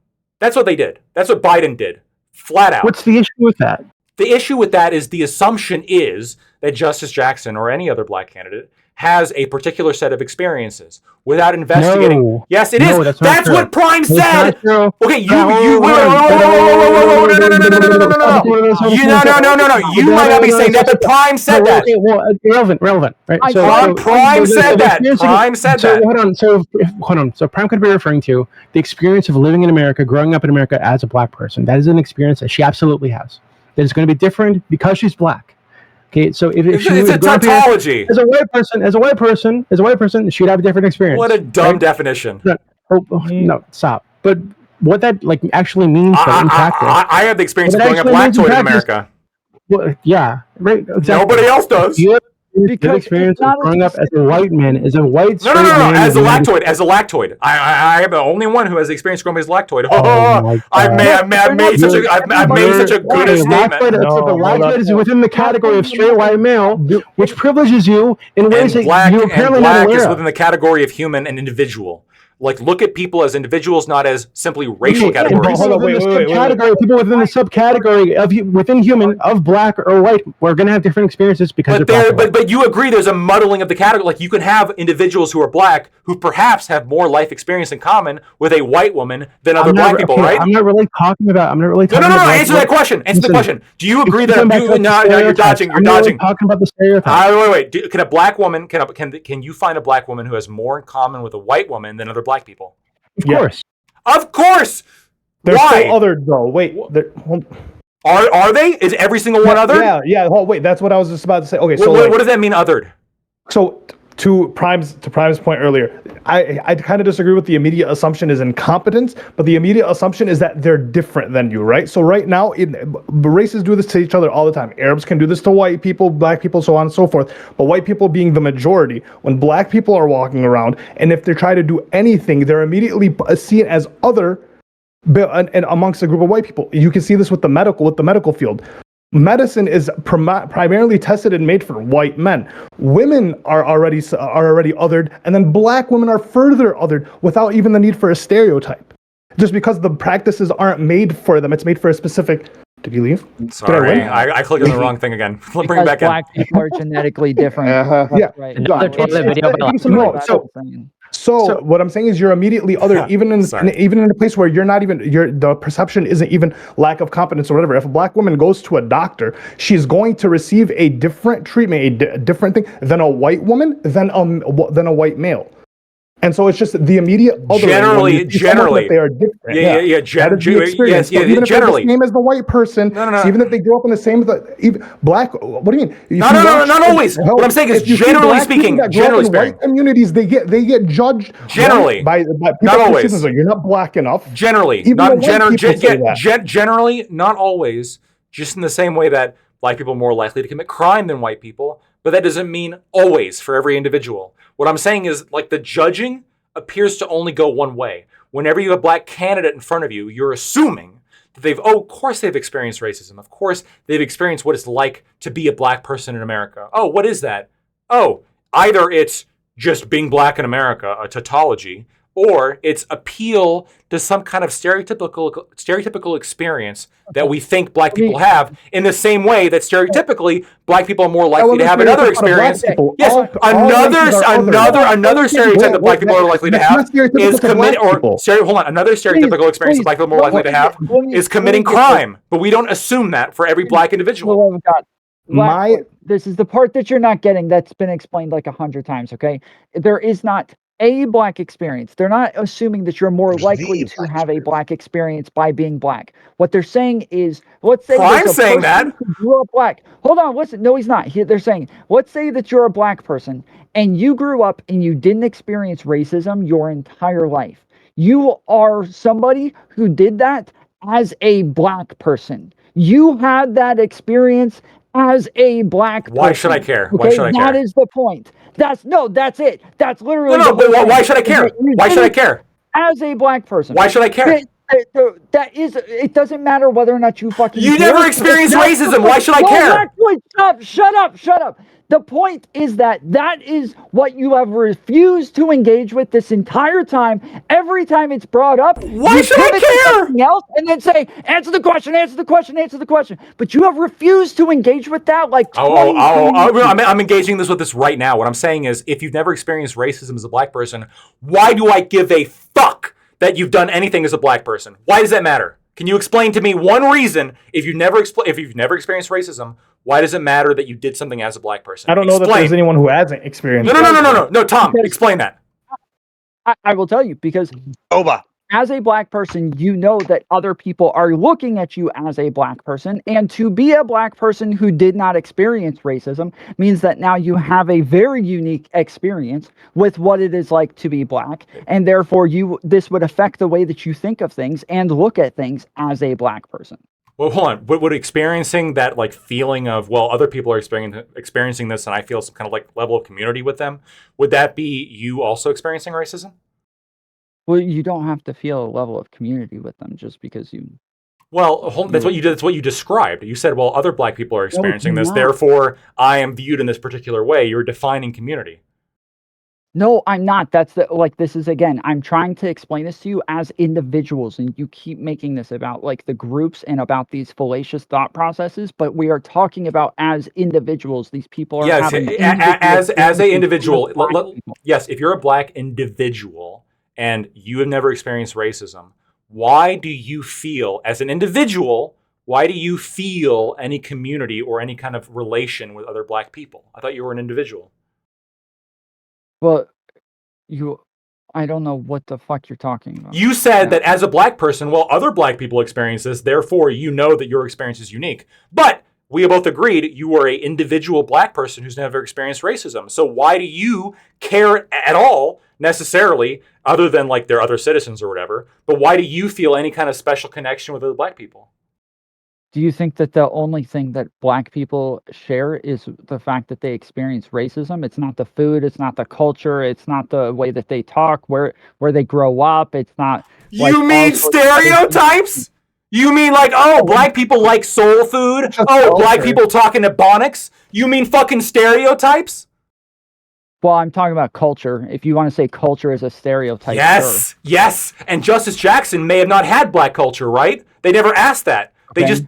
[SPEAKER 6] That's what they did. That's what Biden did, flat out.
[SPEAKER 8] What's the issue with that?
[SPEAKER 6] The issue with that is the assumption is that Justice Jackson or any other black candidate has a particular set of experiences without investigating.
[SPEAKER 8] No.
[SPEAKER 6] Yes, it is.
[SPEAKER 8] No,
[SPEAKER 6] that's
[SPEAKER 8] true.
[SPEAKER 6] what Prime
[SPEAKER 8] That's
[SPEAKER 6] said.
[SPEAKER 8] not true.
[SPEAKER 6] Okay, you
[SPEAKER 8] No.
[SPEAKER 6] You might not be saying that, but Prime said that.
[SPEAKER 8] Okay, well, irrelevant, right?
[SPEAKER 6] Prime said that. Prime said that.
[SPEAKER 8] Hold on. So Prime could be referring to the experience of living in America, growing up in America as a black person. That is an experience that she absolutely has. That is going to be different because she's black. Okay, so if she
[SPEAKER 6] It's a tautology.
[SPEAKER 8] as a white person, she'd have a different experience.
[SPEAKER 6] What a dumb definition.
[SPEAKER 8] No, stop. But what that actually means in practice.
[SPEAKER 6] I have the experience of growing up lactoid in America.
[SPEAKER 8] Well, yeah, right. Exactly.
[SPEAKER 6] Nobody else does.
[SPEAKER 8] You have the experience of growing up as a white man, as a white straight man.
[SPEAKER 6] As a lactoid. I am the only one who has the experience growing up as lactoid. I've made such a good statement.
[SPEAKER 8] Lactoid is within the category of straight white male, which privileges you in ways that you're apparently not aware
[SPEAKER 6] is
[SPEAKER 8] of.
[SPEAKER 6] within the category of human and individual. Like, look at people as individuals, not as simply racial categories.
[SPEAKER 8] People within the subcategory of within human of black or white, we're going to have different experiences because of black.
[SPEAKER 6] But you agree there's a muddling of the category. Like, you can have individuals who are black who perhaps have more life experience in common with a white woman than other black people, right?
[SPEAKER 8] I'm not really talking about.
[SPEAKER 6] No. Answer that question. Answer the question. Do you agree that you're dodging? You're dodging.
[SPEAKER 8] Talking about the stereotype.
[SPEAKER 6] Wait. Can a black woman? Can you find a black woman who has more in common with a white woman than other black people? Of course.
[SPEAKER 3] There's
[SPEAKER 6] Why?
[SPEAKER 3] still other though. Wait.
[SPEAKER 6] Are they? Is every single one othered?
[SPEAKER 3] Yeah. Oh, wait. That's what I was just about to say. Okay.
[SPEAKER 6] So what does that mean, othered?
[SPEAKER 3] So to Prime's point earlier, I kind of disagree with the immediate assumption is incompetence, but the immediate assumption is that they're different than you, right? So right now, races do this to each other all the time. Arabs can do this to white people, black people, so on and so forth. But white people being the majority, when black people are walking around, and if they try to do anything, they're immediately seen as other and amongst a group of white people. You can see this with the medical field. Medicine is primarily tested and made for white men. Women are already othered, and then black women are further othered without even the need for a stereotype. Just because the practices aren't made for them, it's made for a specific. Did you leave?
[SPEAKER 6] Sorry, I clicked on the wrong thing again. Let me bring it back
[SPEAKER 7] black people are genetically different.
[SPEAKER 3] Yeah.
[SPEAKER 7] Right.
[SPEAKER 4] Another toilet video.
[SPEAKER 3] So what I'm saying is you're immediately other, even in a place where you're not even, the perception isn't even lack of competence or whatever. If a black woman goes to a doctor, she's going to receive a different treatment, a different thing than a white woman, than a white male. And so it's just the immediate other.
[SPEAKER 6] Generally,
[SPEAKER 3] they are different. Yes, even if they're the same as the white person, so even if they grow up in the same, even black. What do you mean?
[SPEAKER 6] No, not always. What I'm saying is, generally speaking,
[SPEAKER 3] white communities, they get judged
[SPEAKER 6] generally
[SPEAKER 3] by people.
[SPEAKER 6] Not always.
[SPEAKER 3] You're not black enough.
[SPEAKER 6] Generally, generally, not always. Just in the same way that black people are more likely to commit crime than white people, but that doesn't mean always for every individual. What I'm saying is, like, the judging appears to only go one way. Whenever you have a black candidate in front of you, you're assuming that of course they've experienced racism. Of course they've experienced what it's like to be a black person in America. Oh, what is that? Oh, either it's just being black in America, a tautology, or it's appeal to some kind of stereotypical experience that we think black people have, in the same way that stereotypically black people are more likely to have another experience. Yes, another stereotype that black people are likely to have is another stereotypical experience that black people are more likely to have is committing crime. But we don't assume that for every black individual.
[SPEAKER 7] This is the part that you're not getting, that's been explained like 100 times, okay? There is not a black experience. They're not assuming that you're more likely to have a black experience by being black. What they're saying is, let's say
[SPEAKER 6] I'm saying that
[SPEAKER 7] who grew up black. Hold on, listen. No, he's not. They're saying, let's say that you're a black person and you grew up and you didn't experience racism your entire life. You are somebody who did that as a black person. You had that experience as a black person.
[SPEAKER 6] Why should I care?
[SPEAKER 7] Okay?
[SPEAKER 6] Why should I care?
[SPEAKER 7] That is the point. That's it. That's literally
[SPEAKER 6] why should I care? Why should I care?
[SPEAKER 7] As a black person.
[SPEAKER 6] Why should I care?
[SPEAKER 7] It doesn't matter whether or not you fucking
[SPEAKER 6] You never experienced racism. Why should I care?
[SPEAKER 7] Shut up. The point is that is what you have refused to engage with this entire time. Every time it's brought up,
[SPEAKER 6] why should I care?
[SPEAKER 7] Something else, and then say, answer the question. But you have refused to engage with that. Like,
[SPEAKER 6] I'm engaging with this right now. What I'm saying is, if you've never experienced racism as a black person, why do I give a fuck that you've done anything as a black person? Why does that matter? Can you explain to me one reason, if you've never experienced racism, why does it matter that you did something as a black person?
[SPEAKER 3] I don't know that there's anyone who hasn't experienced
[SPEAKER 6] racism. No, Tom, explain that.
[SPEAKER 7] I will tell you, because as a black person, you know that other people are looking at you as a black person, and to be a black person who did not experience racism means that now you have a very unique experience with what it is like to be black, and therefore this would affect the way that you think of things and look at things as a black person.
[SPEAKER 6] Well, hold on. Would experiencing that, like, feeling of, well, other people are experiencing this and I feel some kind of, like, level of community with them, would that be you also experiencing racism?
[SPEAKER 7] Well, you don't have to feel a level of community with them just because you...
[SPEAKER 6] Well, that's what you did. That's what you described. You said, well, other black people are experiencing this, therefore I am viewed in this particular way. You're defining community.
[SPEAKER 7] No, I'm not. This is, again, I'm trying to explain this to you as individuals, and you keep making this about, like, the groups and about these fallacious thought processes, but we are talking about as individuals. These people are having...
[SPEAKER 6] as an individual. Yes, if you're a black individual and you have never experienced racism, why do you feel, as an individual, why do you feel any community or any kind of relation with other black people? I thought you were an individual.
[SPEAKER 7] Well, I don't know what the fuck you're talking about.
[SPEAKER 6] You said that as a black person, well, other black people experience this, therefore you know that your experience is unique. But we both agreed you are an individual black person who's never experienced racism. So why do you care at all necessarily, other than like their other citizens or whatever, but why do you feel any kind of special connection with other black people?
[SPEAKER 7] Do you think that the only thing that black people share is the fact that they experience racism? It's not the food, it's not the culture, it's not the way that they talk, where they grow up, it's not like
[SPEAKER 6] You mean stereotypes? You mean like, oh, black people like soul food? Oh, black people talk in Ebonics? You mean fucking stereotypes?
[SPEAKER 7] Well, I'm talking about culture. If you want to say culture is a stereotype.
[SPEAKER 6] Yes,
[SPEAKER 7] sure.
[SPEAKER 6] yes. And Justice Jackson may have not had black culture, right? They never asked that. They just...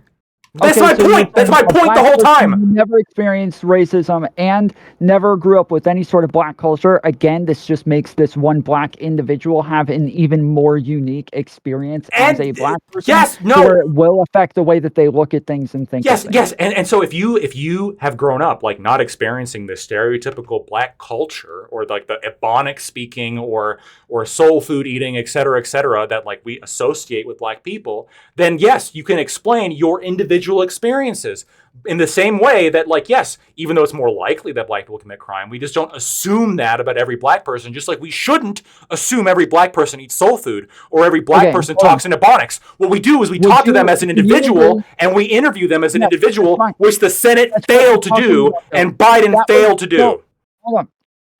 [SPEAKER 6] That's my point. That's my point the whole time.
[SPEAKER 7] Never experienced racism and never grew up with any sort of black culture. Again, this just makes this one black individual have an even more unique experience as a black person.
[SPEAKER 6] Yes, no.
[SPEAKER 7] Where it will affect the way that they look at things and think.
[SPEAKER 6] Yes, yes. And so if you have grown up like not experiencing this stereotypical black culture or like the Ebonic speaking or soul food eating, et cetera, that like we associate with black people, then yes, you can explain your individual experiences in the same way that, like, yes, even though it's more likely that black people commit crime, we just don't assume that about every black person, just like we shouldn't assume every black person eats soul food or every black person talks in Ebonics. What we do is we talk to them as an individual and we interview them as an individual, which the Senate failed to do and Biden failed to do.
[SPEAKER 7] Hold on.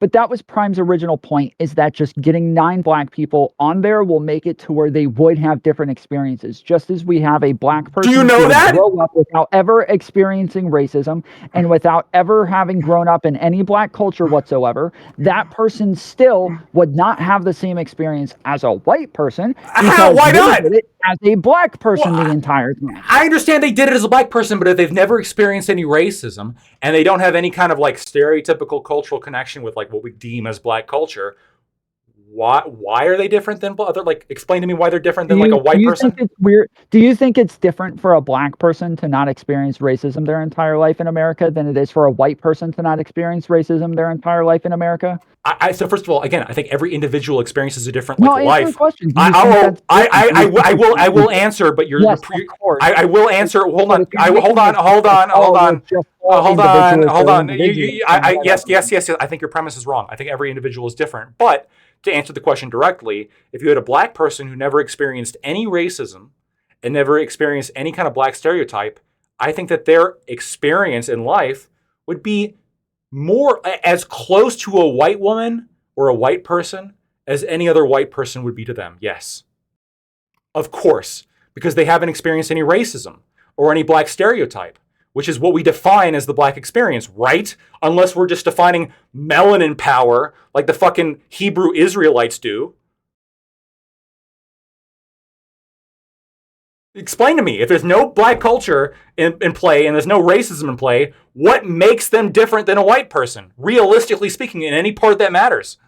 [SPEAKER 7] But that was Prime's original point, is that just getting 9 black people on there will make it to where they would have different experiences. Just as we have a black person
[SPEAKER 6] do you know that?
[SPEAKER 7] grow up without ever experiencing racism and without ever having grown up in any black culture whatsoever, that person still would not have the same experience as a white person.
[SPEAKER 6] Why not?
[SPEAKER 7] Did it as a black person the entire time.
[SPEAKER 6] I understand they did it as a black person, but if they've never experienced any racism and they don't have any kind of like stereotypical cultural connection with like what we deem as black culture, why are they different than other? Like, explain to me why they're different than like a white person.
[SPEAKER 7] Think it's weird? Do you think it's different for a black person to not experience racism their entire life in America than it is for a white person to not experience racism their entire life in America?
[SPEAKER 6] So first of all, again, I think every individual experiences a different life. I will answer, but I will answer. Hold on. Yes. I think your premise is wrong. I think every individual is different. But to answer the question directly, if you had a black person who never experienced any racism and never experienced any kind of black stereotype, I think that their experience in life would be more as close to a white woman or a white person as any other white person would be to them. Yes. Of course, because they haven't experienced any racism or any black stereotype, which is what we define as the black experience, right? Unless we're just defining melanin power like the fucking Hebrew Israelites do. Explain to me, if there's no black culture in play and there's no racism in play, what makes them different than a white person, realistically speaking, in any part that matters?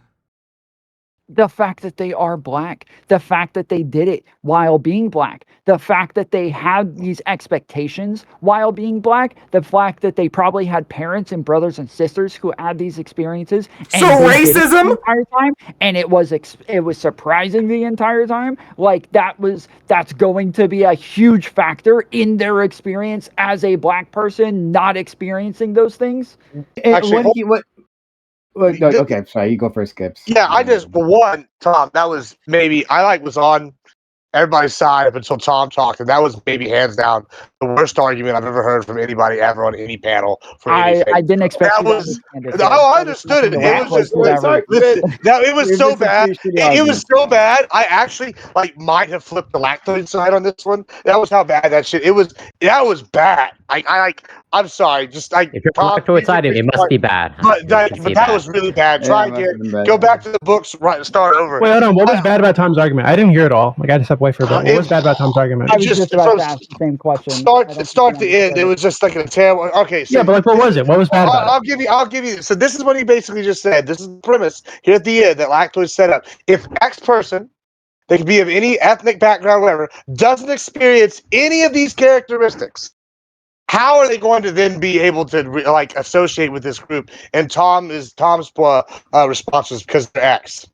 [SPEAKER 7] The fact that they are black, the fact that they did it while being black, the fact that they had these expectations while being black, the fact that they probably had parents and brothers and sisters who had these experiences.
[SPEAKER 6] So racism
[SPEAKER 7] the entire time, and it was surprising the entire time. Like that's going to be a huge factor in their experience as a black person not experiencing those things.
[SPEAKER 1] Actually, okay, sorry, you go first, Gibbs.
[SPEAKER 5] Yeah, Tom, that was maybe was on everybody's side up until Tom talked, and that was maybe hands down the worst argument I've ever heard from anybody ever on any panel.
[SPEAKER 7] I didn't expect
[SPEAKER 5] that. I understood it. It was it was so bad. It was so bad. I actually might have flipped the lactoid side on this one. That was how bad that shit. That was bad. I'm sorry. If
[SPEAKER 4] you're lactoid side, it must be bad.
[SPEAKER 5] But that was really bad. Try again. Go back to the books. Start over.
[SPEAKER 8] Wait, hold on. What was bad about Tom's argument? I didn't hear it all. I had to step away for a bit. What was bad about Tom's argument?
[SPEAKER 7] I was just about to ask the same question.
[SPEAKER 5] Start to end. It was just like a terrible. Okay. So,
[SPEAKER 8] yeah, but what was it? What was bad about
[SPEAKER 5] it? I'll give you. So this is what he basically just said. This is the premise here at the end that lactoid set up. If X person, they could be of any ethnic background, whatever, doesn't experience any of these characteristics, how are they going to then be able to associate with this group? And Tom's response was because they're X.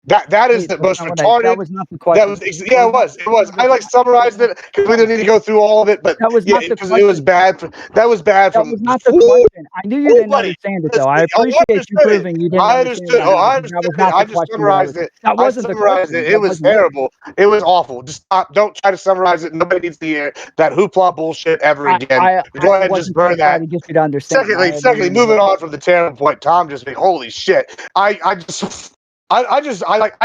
[SPEAKER 5] That is
[SPEAKER 7] Wait,
[SPEAKER 5] the
[SPEAKER 7] that's
[SPEAKER 5] most
[SPEAKER 7] not what
[SPEAKER 5] retarded.
[SPEAKER 7] that was not the question.
[SPEAKER 5] That was yeah, it was. It was. I like summarized it because we don't need to go through all of it, but
[SPEAKER 7] That was
[SPEAKER 5] yeah,
[SPEAKER 7] not the
[SPEAKER 5] because it was
[SPEAKER 7] question.
[SPEAKER 5] bad. That was bad
[SPEAKER 7] That
[SPEAKER 5] from.
[SPEAKER 7] was not the
[SPEAKER 5] Ooh,
[SPEAKER 7] question. I knew you didn't
[SPEAKER 5] buddy.
[SPEAKER 7] understand it, though. I
[SPEAKER 5] Oh,
[SPEAKER 7] appreciate you
[SPEAKER 5] understood it.
[SPEAKER 7] proving you didn't
[SPEAKER 5] I
[SPEAKER 7] understand
[SPEAKER 5] understood.
[SPEAKER 7] it.
[SPEAKER 5] Oh, I
[SPEAKER 7] That
[SPEAKER 5] understood
[SPEAKER 7] was
[SPEAKER 5] it.
[SPEAKER 7] not
[SPEAKER 5] I
[SPEAKER 7] the
[SPEAKER 5] just
[SPEAKER 7] question that I was.
[SPEAKER 5] summarized it.
[SPEAKER 7] That
[SPEAKER 5] I
[SPEAKER 7] wasn't the
[SPEAKER 5] summarized
[SPEAKER 7] question.
[SPEAKER 5] it. It
[SPEAKER 7] That
[SPEAKER 5] was
[SPEAKER 7] wasn't it.
[SPEAKER 5] terrible. It was awful. Just stop. Don't try to summarize it. Nobody needs to hear that hoopla bullshit ever again. Go ahead and just
[SPEAKER 7] wasn't going
[SPEAKER 5] burn
[SPEAKER 7] to try
[SPEAKER 5] that.
[SPEAKER 7] to get you to understand.
[SPEAKER 5] Secondly, moving on from the terrible point, Tom just being holy shit. I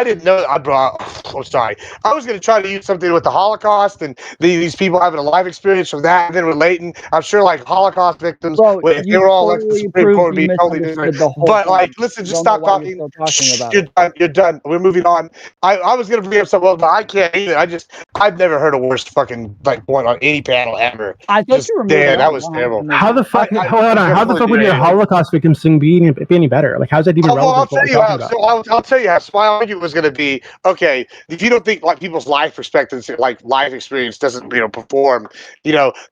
[SPEAKER 5] didn't know. I'm sorry. I was going to try to use something with the Holocaust and these people having a life experience from that, and then relating. I'm sure like Holocaust victims,
[SPEAKER 7] Bro,
[SPEAKER 5] if they
[SPEAKER 7] you
[SPEAKER 5] were all elected to the
[SPEAKER 7] totally
[SPEAKER 5] Supreme
[SPEAKER 7] proved
[SPEAKER 5] Court, would
[SPEAKER 7] you
[SPEAKER 5] be totally
[SPEAKER 7] misunderstood
[SPEAKER 5] different.
[SPEAKER 7] the whole
[SPEAKER 5] But like,
[SPEAKER 7] point.
[SPEAKER 5] listen, just
[SPEAKER 7] Don't know
[SPEAKER 5] stop
[SPEAKER 7] why you're
[SPEAKER 5] talking.
[SPEAKER 7] still talking about
[SPEAKER 5] You're
[SPEAKER 7] it.
[SPEAKER 5] done. You're done. We're moving on. I was going to bring up something else, but I can't either. I've never heard a worse fucking like point on any panel ever.
[SPEAKER 7] I thought you were moving on.
[SPEAKER 5] That was terrible.
[SPEAKER 8] How the fuck?
[SPEAKER 5] I-
[SPEAKER 8] Hold on. How the fuck would your Holocaust victims thing be any better? Like, how's that even
[SPEAKER 5] Well, I'll
[SPEAKER 8] relevant to
[SPEAKER 5] tell
[SPEAKER 8] what
[SPEAKER 5] you
[SPEAKER 8] we're
[SPEAKER 5] how.
[SPEAKER 8] talking about?
[SPEAKER 5] So I'll tell you how. So my argument was going to be okay. If you don't think like people's life perspectives, like life experience, doesn't perform,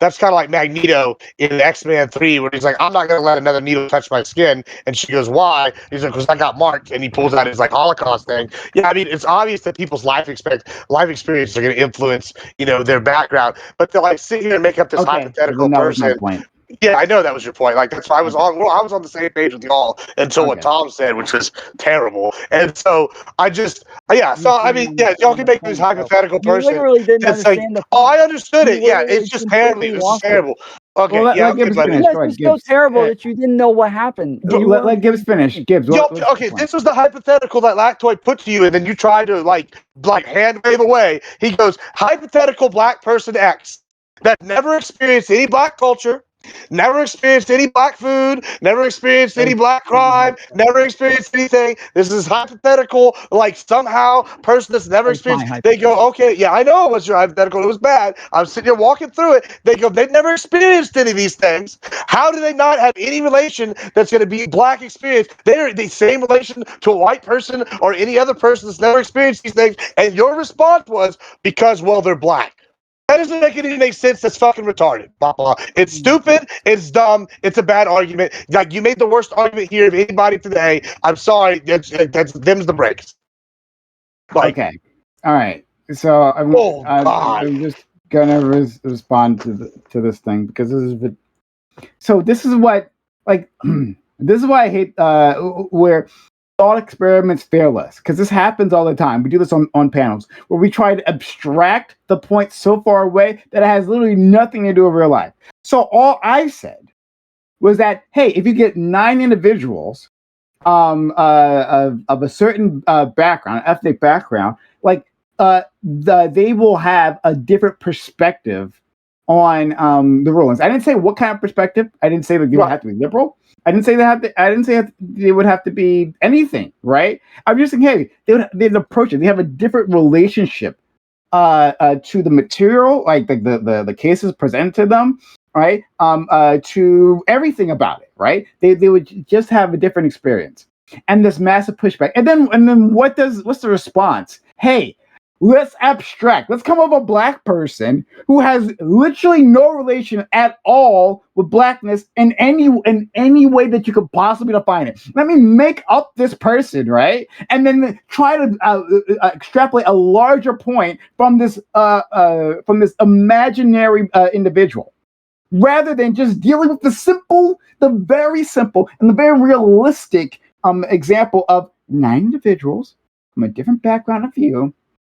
[SPEAKER 5] that's kind of like Magneto in X-Men 3, where he's like, I'm not going to let another needle touch my skin, and she goes, why? He's like, because I got marked, and he pulls out his like Holocaust thing. Yeah, I mean, it's obvious that people's life experiences are going to influence their background, but they'll like sit here and make up this
[SPEAKER 1] Okay,
[SPEAKER 5] hypothetical
[SPEAKER 1] then that was my
[SPEAKER 5] person.
[SPEAKER 1] point.
[SPEAKER 5] Yeah, I know that was your point. Like that's why I was on. Well, I was on the same page with y'all until what
[SPEAKER 1] Okay.
[SPEAKER 5] Tom said, which was terrible. And so I just, yeah. So I mean, yeah, y'all can make this hypothetical
[SPEAKER 7] You
[SPEAKER 5] person
[SPEAKER 7] literally didn't
[SPEAKER 5] that's like,
[SPEAKER 7] understand the
[SPEAKER 5] oh,
[SPEAKER 7] point.
[SPEAKER 5] I understood
[SPEAKER 7] You
[SPEAKER 5] it. Yeah,
[SPEAKER 7] literally
[SPEAKER 5] it's just terrible.
[SPEAKER 7] completely
[SPEAKER 5] It was just
[SPEAKER 7] lost it.
[SPEAKER 5] terrible. Okay,
[SPEAKER 1] Well,
[SPEAKER 5] yeah,
[SPEAKER 1] let
[SPEAKER 5] I'm good,
[SPEAKER 1] Gibbs
[SPEAKER 5] buddy.
[SPEAKER 1] finish.
[SPEAKER 7] Yes,
[SPEAKER 1] Go ahead,
[SPEAKER 7] it's so
[SPEAKER 1] Gibbs.
[SPEAKER 7] terrible that you didn't know what happened. You
[SPEAKER 1] Let
[SPEAKER 7] were
[SPEAKER 1] Gibbs finish. Gibbs,
[SPEAKER 5] Yo,
[SPEAKER 1] what's
[SPEAKER 5] okay,
[SPEAKER 1] the point?
[SPEAKER 5] this was the hypothetical that Lactoid put to you, and then you tried to like hand wave away. He goes, hypothetical black person X that never experienced any black culture, never experienced any black food, never experienced any black crime, never experienced anything. This is hypothetical, like somehow person that's never experienced. They go, okay, yeah, I know it was your hypothetical. It was bad. I'm sitting here walking through it. They go, they've never experienced any of these things. How do they not have any relation that's going to be black experience? They're the same relation to a white person or any other person that's never experienced these things. And your response was because, well, they're black. That doesn't make sense. That's fucking retarded. Blah, blah. It's stupid. It's dumb. It's a bad argument. Like you made the worst argument here of anybody today. I'm sorry. That's them's the breaks. Like,
[SPEAKER 1] Okay. All right. So I'm just gonna respond to this thing because this is what like this is why I hate where thought experiments fail us, because this happens all the time. We do this on panels where we try to abstract the point so far away that it has literally nothing to do with real life. So all I said was that, hey, if you get 9 individuals of a certain background, ethnic background, like they will have a different perspective on the rulings. I didn't say what kind of perspective. I didn't say that they would have to be liberal. I didn't say they would have to be anything, right? I'm just saying, hey, they'd approach it. They have a different relationship to the material, like the cases presented to them, right? To everything about it, right? They would just have a different experience, and this massive pushback. And then what's the response? Hey, let's abstract. Let's come up with a black person who has literally no relation at all with blackness in any way that you could possibly define it. Let me make up this person, right? And then try to extrapolate a larger point from this imaginary individual, rather than just dealing with the very simple and the very realistic example of 9 individuals from a different background of view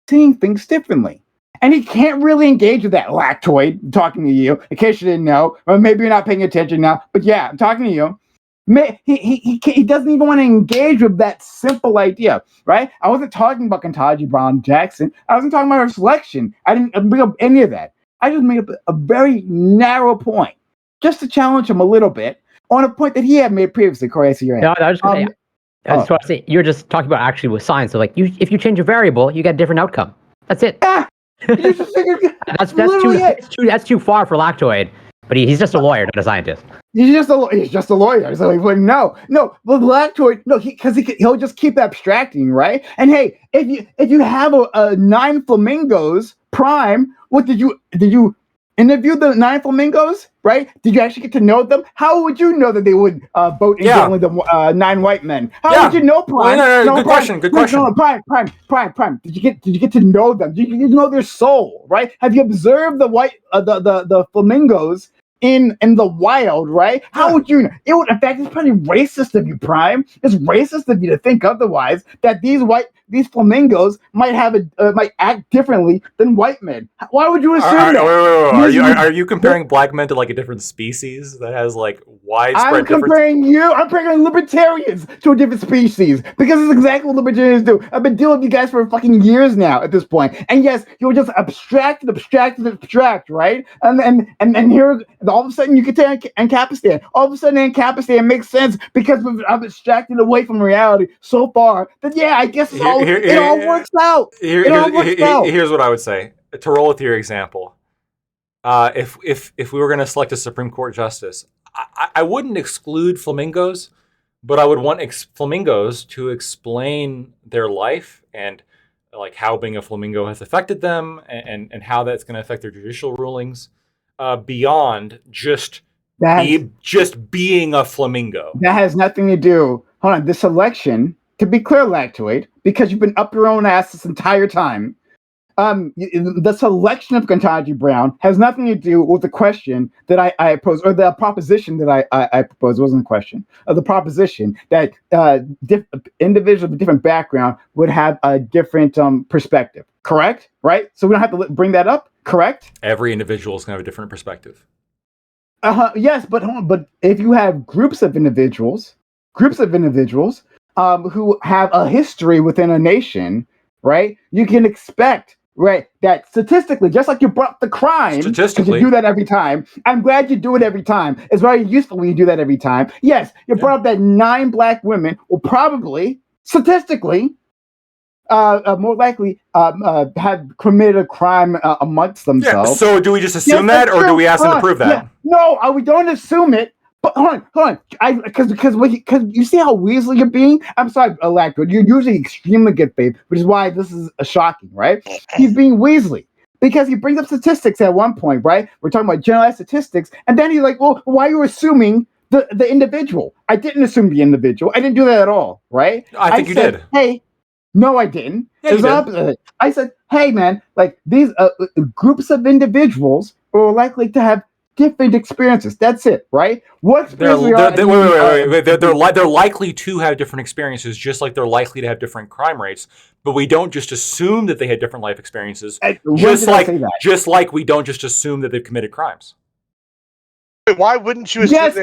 [SPEAKER 1] seeing things differently. And he can't really engage with that, Lactoid, talking to you, in case you didn't know, or maybe you're not paying attention now, but yeah, I'm talking to you. He doesn't even want to engage with that simple idea, right? I wasn't talking about Ketanji Brown Jackson. I wasn't talking about her selection. I didn't bring up any of that. I just made up a very narrow point, just to challenge him a little bit on a point that he had made previously. Corey, I see your hand.
[SPEAKER 4] No, I was just going to say, that's what I say. You're just talking about actually with science. So, like, if you change a variable, you get a different outcome. That's it. That's too far for Lactoid. But he's just a lawyer, not a scientist.
[SPEAKER 1] He's just a lawyer. So he's like, no. But Lactoid, no, because he'll just keep abstracting, right? And hey, if you have a 9 flamingos prime, what did you interviewed the 9 flamingos, right? Did you actually get to know them? How would you know that they would vote in only the 9 white men? How would you know, Prime?
[SPEAKER 6] No, good question. Good question.
[SPEAKER 1] No, Prime. Did you get to know them? Did you know their soul, right? Have you observed the the flamingos in the wild, right? How would you know? It would, in fact, it's pretty racist of you, Prime. It's racist of you to think otherwise, that these flamingos might act differently than white men. Why would you assume that?
[SPEAKER 6] Wait. Are you comparing black men to like a different species that has like widespread
[SPEAKER 1] I'm comparing libertarians to a different species, because it's exactly what libertarians do. I've been dealing with you guys for fucking years now at this point. And yes, you're just abstract, right? And here, all of a sudden, you get to Ancapistan. All of a sudden, Ancapistan makes sense because I've abstracted away from reality so far that, yeah, I guess it all works out.
[SPEAKER 6] Here's what I would say. To roll with your example, if we were going to select a Supreme Court justice, I wouldn't exclude flamingos, but I would want flamingos to explain their life and like how being a flamingo has affected them and how that's going to affect their judicial rulings beyond just being a flamingo.
[SPEAKER 1] That has nothing to do. Hold on, this election, to be clear, Lactoid, because you've been up your own ass this entire time. The selection of Ketanji Brown has nothing to do with the question that I posed, or the proposition that I proposed. It wasn't a question. The proposition that individuals with different background would have a different perspective. Correct? Right? So we don't have to bring that up. Correct?
[SPEAKER 6] Every individual is going to have a different perspective.
[SPEAKER 1] Yes, but if you have groups of individuals who have a history within a nation, right? You can expect, right, that statistically, just like you brought up the crime, because you do that every time. I'm glad you do it every time. It's very useful when you do that every time. Yes, you brought up that 9 black women will probably, statistically, more likely have committed a crime amongst themselves.
[SPEAKER 6] Yeah, so do we just assume that, or do we ask them to prove that?
[SPEAKER 1] Yeah. No, we don't assume it. But hold on. Because you see how weaselly you're being? I'm sorry, Lactoid. You're usually extremely good faith, which is why this is shocking, right? He's being weaselly. Because he brings up statistics at one point, right? We're talking about generalized statistics. And then he's like, well, why are you assuming the individual? I didn't assume the individual. I didn't do that at all, right?
[SPEAKER 6] I think you did.
[SPEAKER 1] Hey, no, I didn't.
[SPEAKER 6] Yeah,
[SPEAKER 1] it was opposite. I said, hey, man, like these groups of individuals are likely to have different experiences. That's it, right?
[SPEAKER 6] They're likely to have different experiences, just like they're likely to have different crime rates. But we don't just assume that they had different life experiences. Just like we don't just assume that they've committed crimes.
[SPEAKER 5] Why wouldn't you assume?
[SPEAKER 1] Yes,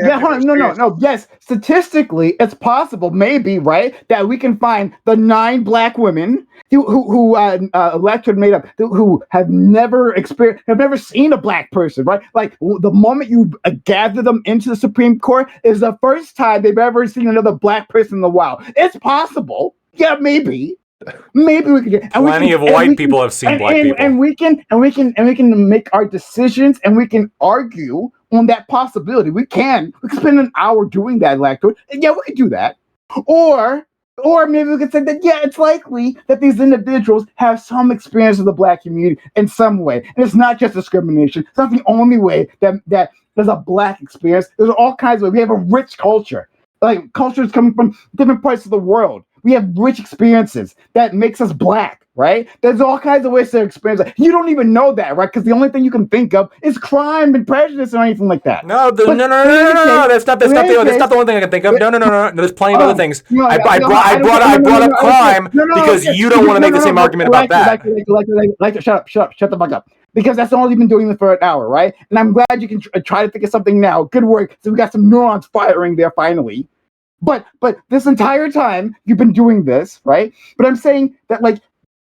[SPEAKER 1] no. Yes, statistically, it's possible, maybe, right, that we can find the 9 black women who Electra made up, who have never seen a black person, right? Like the moment you gather them into the Supreme Court is the first time they've ever seen another black person in the wild. It's possible. Yeah, maybe. Maybe we could get
[SPEAKER 6] plenty of white people have seen black people,
[SPEAKER 1] and we can make our decisions, and we can argue on that possibility. We can spend an hour doing that, Lactoid. Yeah, we could do that. Or maybe we could say that, yeah, it's likely that these individuals have some experience of the black community in some way. And it's not just discrimination. It's not the only way that there's a black experience. There's all kinds of ways. We have a rich culture. Like, cultures coming from different parts of the world. We have rich experiences that makes us black, right? There's all kinds of ways to experience that. You don't even know that, right? Because the only thing you can think of is crime and prejudice or anything like that.
[SPEAKER 6] No. That's not the only thing I can think of. No. There's plenty of other things. I brought up crime because you don't want to make the same argument about that.
[SPEAKER 1] Shut the fuck up. Because that's all you've been doing for an hour, right? And I'm glad you can try to think of something now. Good work. So we got some neurons firing there finally. But this entire time you've been doing this, right? But I'm saying that like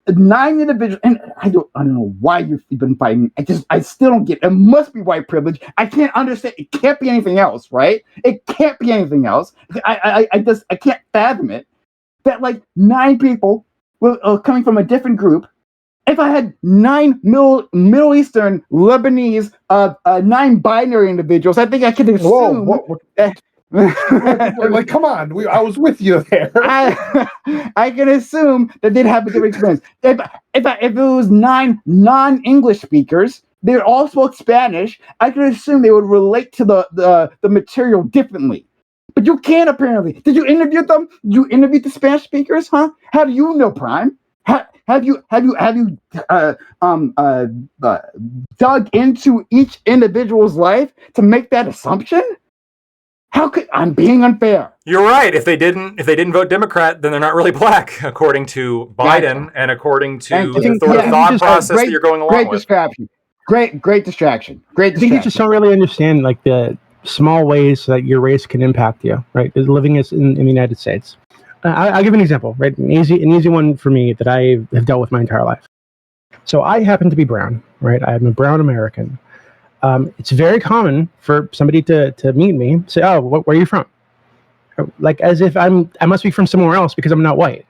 [SPEAKER 1] 9 individuals, and I don't know why you've been fighting. I still don't get it. It must be white privilege. I can't understand. It can't be anything else, right? It can't be anything else. I can't fathom it. That like 9 people coming from a different group. If I had 9 Middle Eastern, Lebanese, 9 binary individuals, I think I could assume.
[SPEAKER 9] Like, come on, I was with you there.
[SPEAKER 1] I can assume that they'd have a different experience. If it was 9 non-English speakers, they all spoke Spanish. I could assume they would relate to the material differently. But you can't apparently. Did you interview them? You interviewed the Spanish speakers, huh? How do you know, Prime? Have you dug into each individual's life to make that assumption? How could I'm being unfair?
[SPEAKER 6] You're right. If they didn't vote Democrat, then they're not really black, according to Biden and according to the sort of thought process that you're going along
[SPEAKER 1] great
[SPEAKER 6] with.
[SPEAKER 1] Distraction. Great distraction. Great distraction.
[SPEAKER 8] I think you just don't really understand like the small ways that your race can impact you, right? Living in the United States. I'll give an example, right? An easy one for me that I have dealt with my entire life. So I happen to be brown, right? I'm a brown American. It's very common for somebody to meet me, say, "Oh, where are you from?" Like as if I must be from somewhere else because I'm not white.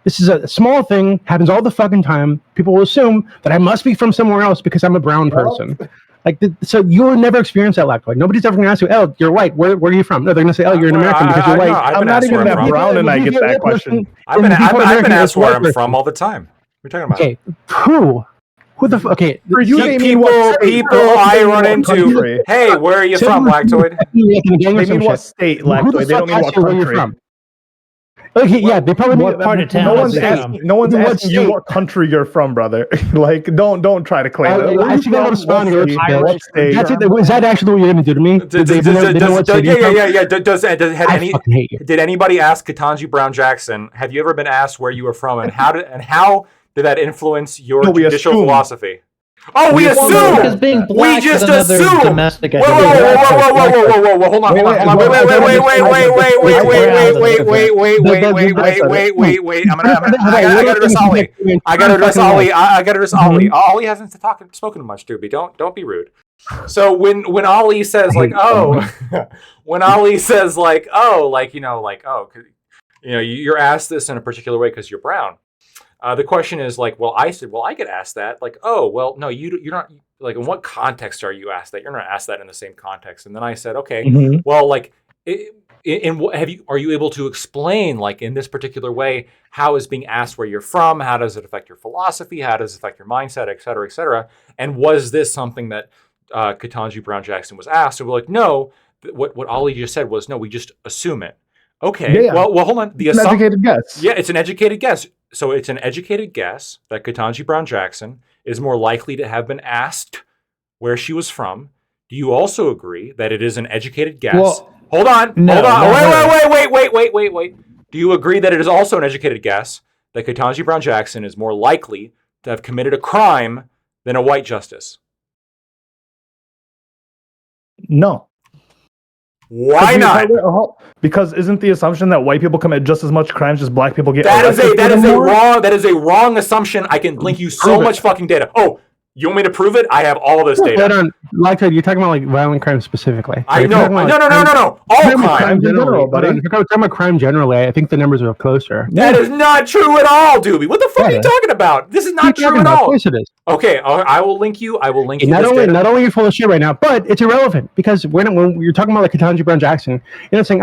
[SPEAKER 8] This is a small thing, happens all the fucking time. People will assume that I must be from somewhere else because I'm a brown person. So you'll never experience that, Lactoid. Nobody's ever going to ask you, "Oh, you're white. Where are you from?" No, they're going to say, "Oh, you're an American because you're white."
[SPEAKER 3] I'm not even that brown, and I get that question.
[SPEAKER 6] I've been asked where I'm from all the time. What are you talking about?
[SPEAKER 8] Okay, who the okay?
[SPEAKER 3] For you,
[SPEAKER 6] people I run into. Hey, where are you from, Lactoid?
[SPEAKER 3] They mean what state, Lactoid? They don't mean what country.
[SPEAKER 8] Okay, yeah, they probably
[SPEAKER 2] what part of town.
[SPEAKER 3] No one's asking you what country you're from, brother. Like, don't try to claim it.
[SPEAKER 8] I think I'm responding. Is that actually what you're going to do to me?
[SPEAKER 6] Did anybody ask Ketanji Brown Jackson? Have you ever been asked where you were from, and how did that influence your judicial philosophy? Oh, we assume.
[SPEAKER 2] Because being black
[SPEAKER 6] we just
[SPEAKER 2] is another
[SPEAKER 6] assume.
[SPEAKER 2] domestic
[SPEAKER 6] Whoa! Hold on. Wait. I gotta address Ollie. I gotta address Ollie. Ollie hasn't spoken much, Doobie. Don't be rude. So when Ollie says like, you're asked this in a particular way because you're brown. The question is like, I get asked that. Like, no, you're not. Like, in what context are you asked that? You're not asked that in the same context. And then I said, okay, well, like, are you able to explain, like, in this particular way, how is being asked where you're from? How does it affect your philosophy? How does it affect your mindset, et cetera, et cetera? And was this something that Ketanji Brown Jackson was asked? And we're like, no. What Ollie just said was, no, we just assume it. Okay. Yeah. Well, hold on.
[SPEAKER 3] It's an educated guess.
[SPEAKER 6] Yeah, it's an educated guess. So it's an educated guess that Ketanji Brown Jackson is more likely to have been asked where she was from. Do you also agree that it is an educated guess? Well, hold on. Wait. Do you agree that it is also an educated guess that Ketanji Brown Jackson is more likely to have committed a crime than a white justice?
[SPEAKER 3] No.
[SPEAKER 6] Why not?
[SPEAKER 3] Because isn't the assumption that white people commit just as much crimes as black people get?
[SPEAKER 6] That is a wrong assumption. I can link you so much fucking data. Oh, you want me to prove it? I have all of this data.
[SPEAKER 8] Like you're talking about like violent crimes specifically.
[SPEAKER 6] I know. No. All crimes.
[SPEAKER 8] If you're talking about crime generally, I think the numbers are closer.
[SPEAKER 6] That is not true at all, Doobie. What the fuck are you talking about? This is not true at all. Of course it is. Okay, I will link you.
[SPEAKER 8] Not only you're full of shit right now, but it's irrelevant because when you're talking about like Ketanji Brown Jackson, you're not saying,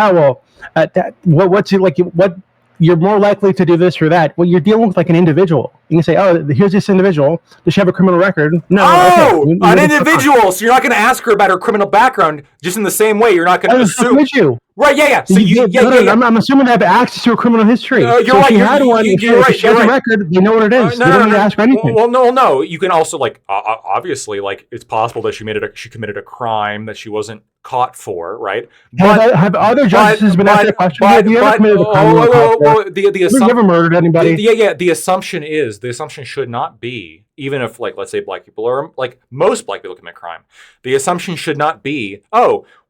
[SPEAKER 8] what's it like? What you're more likely to do this or that. Well, you're dealing with like an individual. You can say, here's this individual. Does she have a criminal record? No.
[SPEAKER 6] An individual. So you're not going to ask her about her criminal background just in the same way. You're not going to assume.
[SPEAKER 8] Would you?
[SPEAKER 6] Right, yeah. So
[SPEAKER 8] I'm assuming they have access to a criminal history.
[SPEAKER 6] You're right.
[SPEAKER 8] She had one. You're right. She has a record. You know what it is. You don't need to ask her anything.
[SPEAKER 6] Well, no. You can also obviously it's possible that she committed a crime that she wasn't caught for, right?
[SPEAKER 8] Have other justices been asked that question? Have you ever committed a crime? Have you ever murdered anybody?
[SPEAKER 6] The assumption should not be, even if let's say black people are most black people commit crime. The assumption should not be,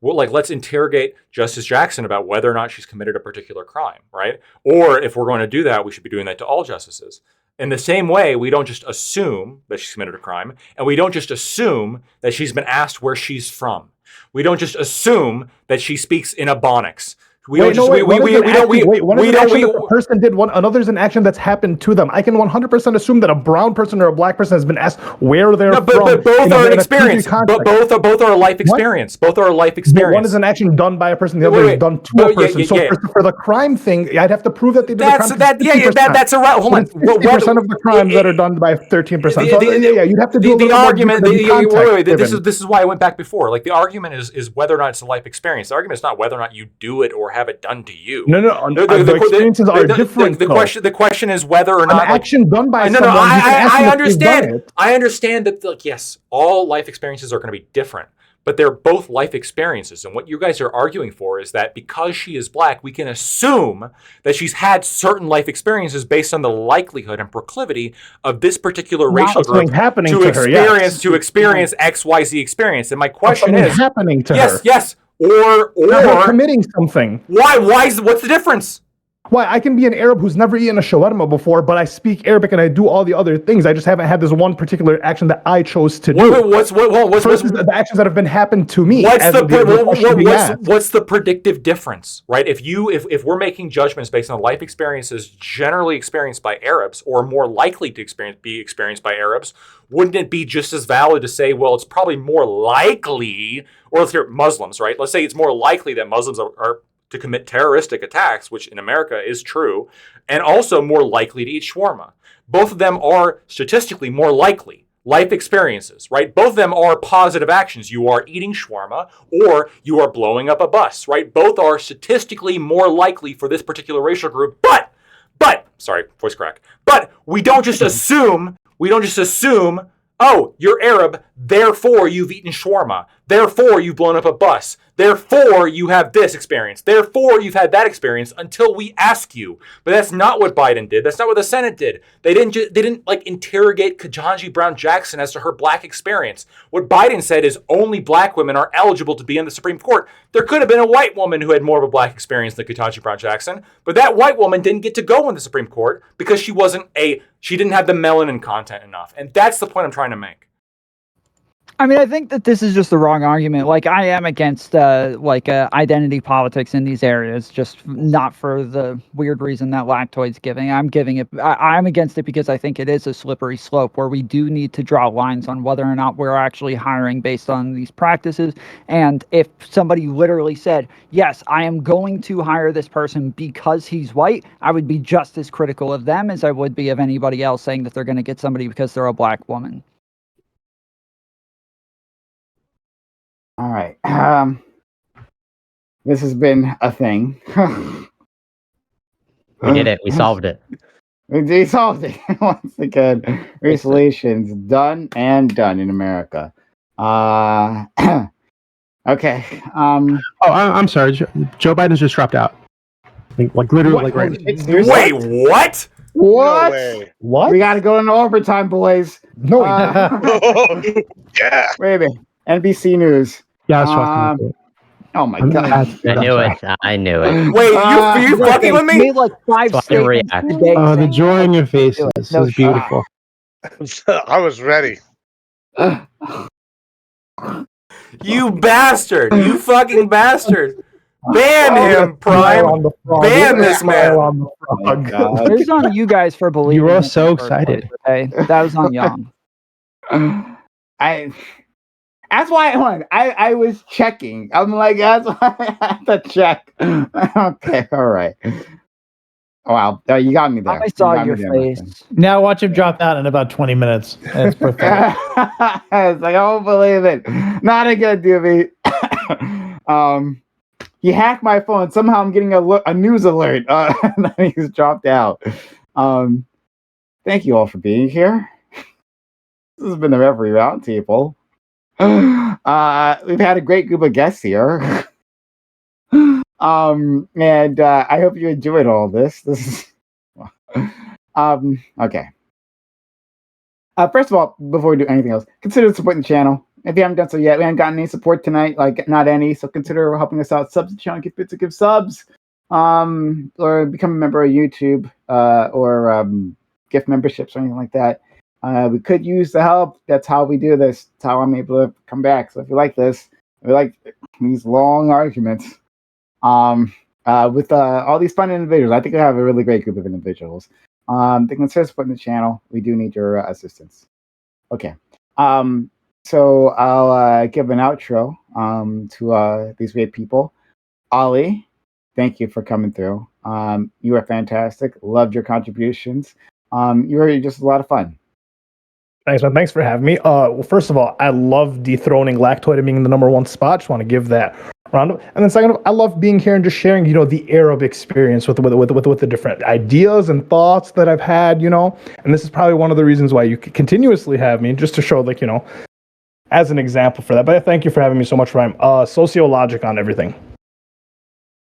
[SPEAKER 6] let's interrogate Justice Jackson about whether or not she's committed a particular crime, right? Or if we're going to do that, we should be doing that to all justices. In the same way, we don't just assume that she's committed a crime, and we don't just assume that she's been asked where she's from. We don't just assume that she speaks in Ebonics. We don't just we
[SPEAKER 3] what is an action- wait, what is
[SPEAKER 6] we
[SPEAKER 3] an
[SPEAKER 6] don't
[SPEAKER 3] action
[SPEAKER 6] we
[SPEAKER 3] that the person did one another's an action that's happened to them. I can 100% assume that a brown person or a black person has been asked where they're
[SPEAKER 6] no,
[SPEAKER 3] from.
[SPEAKER 6] but both are an
[SPEAKER 3] in a PG
[SPEAKER 6] experience. But
[SPEAKER 3] context.
[SPEAKER 6] both are a life experience. Both are a life
[SPEAKER 3] But
[SPEAKER 6] experience.
[SPEAKER 3] one is an action done by a person, the other
[SPEAKER 6] Wait,
[SPEAKER 3] is done to
[SPEAKER 6] but
[SPEAKER 3] a person.
[SPEAKER 6] yeah,
[SPEAKER 3] so
[SPEAKER 6] yeah.
[SPEAKER 3] For the crime thing, I'd have to prove that they did
[SPEAKER 6] That's
[SPEAKER 3] the crime.
[SPEAKER 6] that. Yeah, that's a hold on.
[SPEAKER 3] 60% of the crimes that are done by 13%. So you'd have to do a
[SPEAKER 6] the
[SPEAKER 3] little more
[SPEAKER 6] argument.
[SPEAKER 3] deeper than context
[SPEAKER 6] This
[SPEAKER 3] given.
[SPEAKER 6] is why I went back before. Like the argument is whether or not it's a life experience. The argument is not whether or not you do it or have it done to you.
[SPEAKER 3] No. The experiences are different.
[SPEAKER 6] The question is whether or not
[SPEAKER 3] an action done by
[SPEAKER 6] no,
[SPEAKER 3] someone.
[SPEAKER 6] I understand. I understand that. Like, yes, all life experiences are going to be different, but they're both life experiences. And what you guys are arguing for is that because she is black, we can assume that she's had certain life experiences based on the likelihood and proclivity of this particular racial group
[SPEAKER 3] happening
[SPEAKER 6] to
[SPEAKER 3] to
[SPEAKER 6] experience
[SPEAKER 3] her,
[SPEAKER 6] experience XYZ experience. And my question is
[SPEAKER 3] happening to her.
[SPEAKER 6] Yes. Or
[SPEAKER 3] committing something.
[SPEAKER 6] Why? What's the difference?
[SPEAKER 3] Why? I can be an Arab who's never eaten a shawarma before, but I speak Arabic and I do all the other things. I just haven't had this one particular action that I chose to do.
[SPEAKER 6] What's
[SPEAKER 3] the actions that have been happened to me?
[SPEAKER 6] What's the predictive difference, right? If we're making judgments based on life experiences generally experienced by Arabs or more likely to be experienced by Arabs, wouldn't it be just as valid to say, well, it's probably more likely, or let's hear Muslims, right? Let's say it's more likely that Muslims are to commit terroristic attacks, which in America is true, and also more likely to eat shawarma. Both of them are statistically more likely. Life experiences, right? Both of them are positive actions. You are eating shawarma or you are blowing up a bus, right? Both are statistically more likely for this particular racial group, but, sorry, voice crack. But we don't just assume, oh, you're Arab, therefore you've eaten shawarma. Therefore you've blown up a bus. Therefore you have this experience. Therefore you've had that experience until we ask you. But that's not what Biden did. That's not what the Senate did. They didn't like interrogate Ketanji Brown Jackson as to her black experience. What Biden said is only black women are eligible to be in the Supreme Court. There could have been a white woman who had more of a black experience than Ketanji Brown Jackson, but that white woman didn't get to go in the Supreme Court because she didn't have the melanin content enough. And that's the point I'm trying to make.
[SPEAKER 7] I mean, I think that this is just the wrong argument. Like, I am against identity politics in these areas, just not for the weird reason that Lactoid's giving. I'm against it because I think it is a slippery slope where we do need to draw lines on whether or not we're actually hiring based on these practices. And if somebody literally said, yes, I am going to hire this person because he's white, I would be just as critical of them as I would be of anybody else saying that they're going to get somebody because they're a black woman.
[SPEAKER 1] All right. This has been a thing.
[SPEAKER 4] We did it. We solved it.
[SPEAKER 1] We solved it once again. Race relations done and done in America. Okay.
[SPEAKER 8] I'm sorry. Joe Biden's just dropped out. Like literally, like right.
[SPEAKER 6] Wait, what?
[SPEAKER 1] What?
[SPEAKER 5] No way.
[SPEAKER 3] What?
[SPEAKER 1] We got to go into overtime, boys.
[SPEAKER 3] No.
[SPEAKER 5] Yeah.
[SPEAKER 1] Wait a minute. NBC News.
[SPEAKER 8] Yeah, that's fucking.
[SPEAKER 1] Oh my god!
[SPEAKER 4] I knew it.
[SPEAKER 6] Wait, you fucking with me?
[SPEAKER 7] Made like 5
[SPEAKER 4] So I
[SPEAKER 7] statements
[SPEAKER 4] react.
[SPEAKER 7] today.
[SPEAKER 8] Oh, the
[SPEAKER 7] saying,
[SPEAKER 8] joy in your faces
[SPEAKER 7] No
[SPEAKER 8] is beautiful.
[SPEAKER 5] I was ready.
[SPEAKER 6] You bastard! You fucking bastard! Ban him, Prime! Ban this man!
[SPEAKER 1] Oh my god.
[SPEAKER 7] It was on you guys for believing.
[SPEAKER 8] You were
[SPEAKER 7] it
[SPEAKER 8] so
[SPEAKER 7] in the first
[SPEAKER 8] excited.
[SPEAKER 7] place, okay? That was on Young.
[SPEAKER 1] That's why I was checking. I'm like, that's why I had to check. Okay, all right. Wow, you got me there.
[SPEAKER 7] I saw
[SPEAKER 1] You got
[SPEAKER 7] your
[SPEAKER 1] me there, my
[SPEAKER 7] face.
[SPEAKER 2] Now watch him drop out in about 20 minutes. That's perfect.
[SPEAKER 1] It's like, I don't believe it. Not gonna do me. He hacked my phone. Somehow I'm getting a news alert. And then he's dropped out. Thank you all for being here. This has been the Reverie Roundtable. We've had a great group of guests here. And I hope you enjoyed all this. This is okay. First of all, before we do anything else, consider supporting the channel. If you haven't done so yet, we haven't gotten any support tonight, like not any, so consider helping us out. Subs to the channel, give bits to give subs, or become a member of YouTube, or gift memberships or anything like that. We could use the help. That's how we do this. That's how I'm able to come back. So if you like this, if you like these long arguments, with all these fun individuals. I think we have a really great group of individuals. They consider supporting the channel. We do need your assistance. Okay. So I'll give an outro to these great people. Ollie, thank you for coming through. You were fantastic. Loved your contributions. You were just a lot of fun.
[SPEAKER 3] Thanks, man. Thanks for having me. Well, first of all, I love dethroning Lactoid and being in the number one spot. Just want to give that round of. And then second, I love being here and just sharing, the Arab experience with the different ideas and thoughts that I've had, And this is probably one of the reasons why you continuously have me, just to show, as an example for that. But thank you for having me so much, Ryan. Sociologic on everything.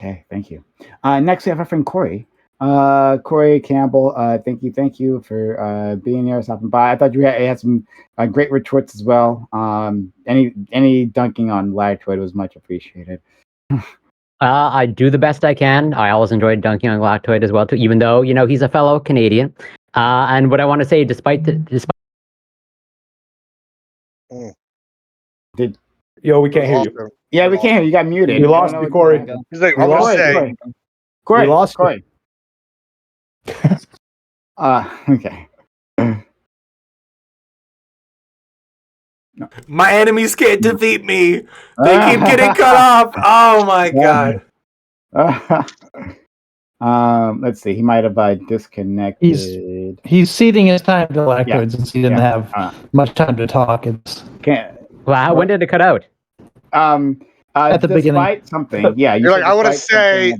[SPEAKER 1] Okay, thank you. Next, we have our friend Corey. Corey Campbell, thank you for being here, stopping by. I thought you had some great retorts as well. Any dunking on Lactoid was much appreciated.
[SPEAKER 4] I do the best I can. I always enjoyed dunking on Lactoid as well, too, even though, he's a fellow Canadian. And what I want to say, despite
[SPEAKER 3] Yo, we can't hear you.
[SPEAKER 1] Yeah, we can't hear you. You got muted.
[SPEAKER 3] We lost you, Corey.
[SPEAKER 5] He's like, I'm gonna say,
[SPEAKER 1] Corey,
[SPEAKER 3] we lost
[SPEAKER 1] Corey. Okay.
[SPEAKER 6] My enemies can't defeat me. They keep getting cut off. Oh my god.
[SPEAKER 1] Let's see. He might have disconnected.
[SPEAKER 2] He's ceding his time to Lactoid since he didn't have much time to talk.
[SPEAKER 4] When did it cut out?
[SPEAKER 2] At the beginning.
[SPEAKER 1] Something. Yeah.
[SPEAKER 5] You're like, I want to say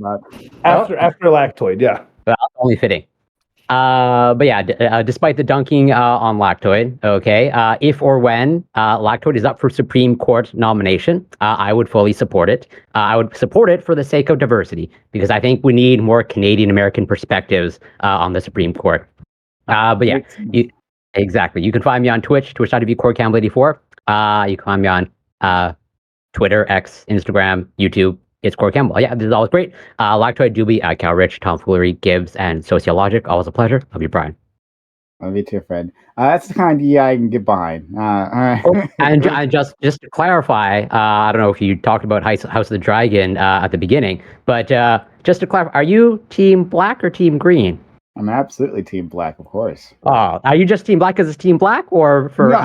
[SPEAKER 3] after Lactoid. Yeah.
[SPEAKER 4] Only fitting. But yeah, despite the dunking on Lactoid, okay, if or when Lactoid is up for Supreme Court nomination, I would fully support it. I would support it for the sake of diversity, because I think we need more Canadian American perspectives on the Supreme Court. But yeah, exactly. You can find me on Twitch, twitch.tv, CoreCampbell84. You can find me on Twitter, X, Instagram, YouTube. It's Corey Campbell. Yeah, this is always great. Lactoid, Doobie, Cal Rich, Tom Foolery, Gibbs, and Sociologic. Always a pleasure. Love you, Brian.
[SPEAKER 1] Love you too, friend. That's the kind of I can get behind. All right.
[SPEAKER 4] And just to clarify, I don't know if you talked about House of the Dragon at the beginning, but just to clarify, are you Team Black or Team Green?
[SPEAKER 1] I'm absolutely Team Black, of course.
[SPEAKER 4] Oh, are you just Team Black because it's Team Black, or for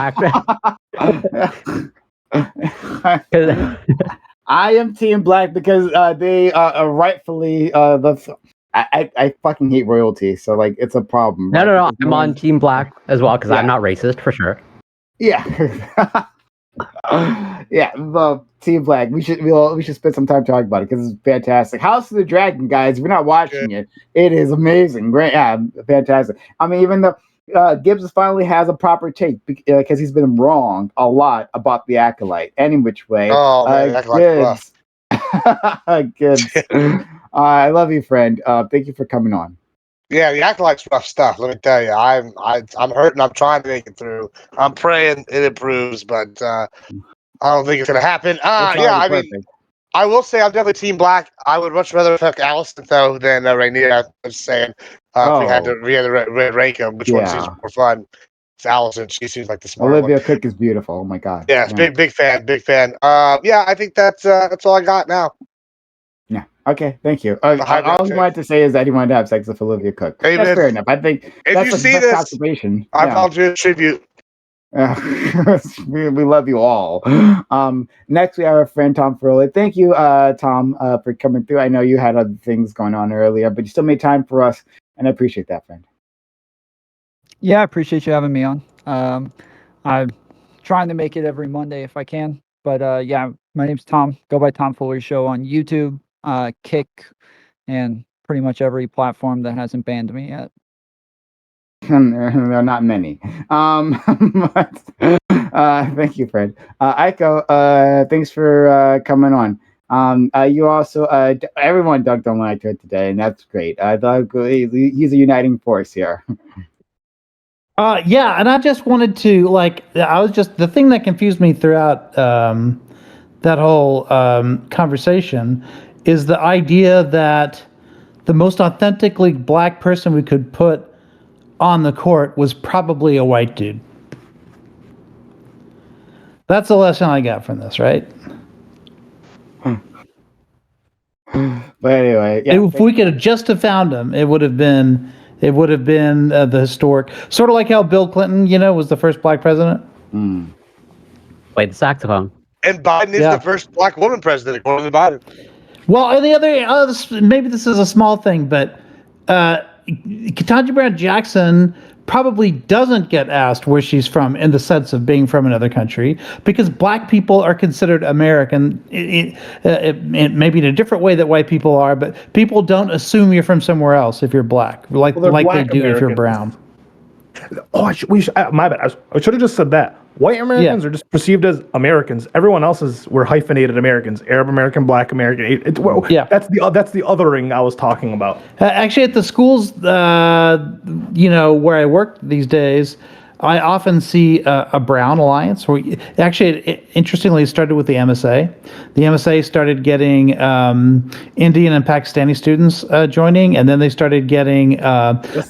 [SPEAKER 1] I am Team Black because they are rightfully I fucking hate royalty, so it's a problem.
[SPEAKER 4] No. I'm on Team Black as well because I'm not racist for sure.
[SPEAKER 1] Yeah, yeah. Well, Team Black. We should spend some time talking about it because it's fantastic. House of the Dragon, guys. If you're not watching it, it is amazing. Great, yeah, fantastic. I mean, even though Gibbs finally has a proper take because he's been wrong a lot about the Acolyte. Any which way.
[SPEAKER 5] Oh man,
[SPEAKER 1] Gibbs. Gibbs. I love you, friend. Thank you for coming on.
[SPEAKER 5] Yeah, the Acolyte's rough stuff. Let me tell you, I'm hurting. I'm trying to make it through. I'm praying it improves, but I don't think it's gonna happen. I mean, I will say I'm definitely Team Black. I would much rather pick Allison though than Rhaenyra. I was saying if we had to rank them, which one seems more fun? It's Allison. She seems like the smart
[SPEAKER 1] Olivia
[SPEAKER 5] one.
[SPEAKER 1] Cook is beautiful. Oh my god.
[SPEAKER 5] Yeah, big fan. I think that's all I got now.
[SPEAKER 1] Yeah. Okay. Thank you. All I wanted to say is that he wanted to have sex with Olivia Cook. That's fair enough. I think
[SPEAKER 5] if
[SPEAKER 1] that's
[SPEAKER 5] you see this,
[SPEAKER 1] observation.
[SPEAKER 5] I called you a tribute.
[SPEAKER 1] We love you all. Next we have our friend Tom Furley. Thank you, Tom, for coming through. I know you had other things going on earlier, but you still made time for us, and I appreciate that, friend.
[SPEAKER 7] Yeah, I appreciate you having me on. I'm trying to make it every Monday if I can. But yeah, my name's Tom. Go by Tom Foolery Show on YouTube, Kick, and pretty much every platform that hasn't banned me yet.
[SPEAKER 1] There are not many. But, thank you, Fred. Aiko, thanks for coming on. You also, everyone dunked on Lactoid today, and that's great. I thought he's a uniting force here.
[SPEAKER 2] Yeah, and I just wanted to the thing that confused me throughout that whole conversation is the idea that the most authentically black person we could put on the court was probably a white dude. That's the lesson I got from this, right?
[SPEAKER 1] But anyway, yeah.
[SPEAKER 2] If we could have just have found him, it would have been the historic, sort of like how Bill Clinton, was the first black president.
[SPEAKER 4] Play the saxophone.
[SPEAKER 5] And Biden is
[SPEAKER 2] Yeah.
[SPEAKER 5] the first black woman president, according to Biden.
[SPEAKER 2] Well, and the other, maybe this is a small thing, but Ketanji Brown Jackson probably doesn't get asked where she's from in the sense of being from another country, because black people are considered American, maybe in a different way that white people are, but people don't assume you're from somewhere else if you're black, like
[SPEAKER 3] Well, they're
[SPEAKER 2] they
[SPEAKER 3] black
[SPEAKER 2] do if you're
[SPEAKER 3] Americans.
[SPEAKER 2] brown.
[SPEAKER 3] Oh, my bad. I should have just said that. White Americans are just perceived as Americans. Everyone else we're hyphenated Americans. Arab American, Black American.
[SPEAKER 2] Yeah.
[SPEAKER 3] That's the othering I was talking about.
[SPEAKER 2] Actually, at the schools, where I work these days, I often see a Brown Alliance. It interestingly started with the MSA. The MSA started getting Indian and Pakistani students joining, and then they started getting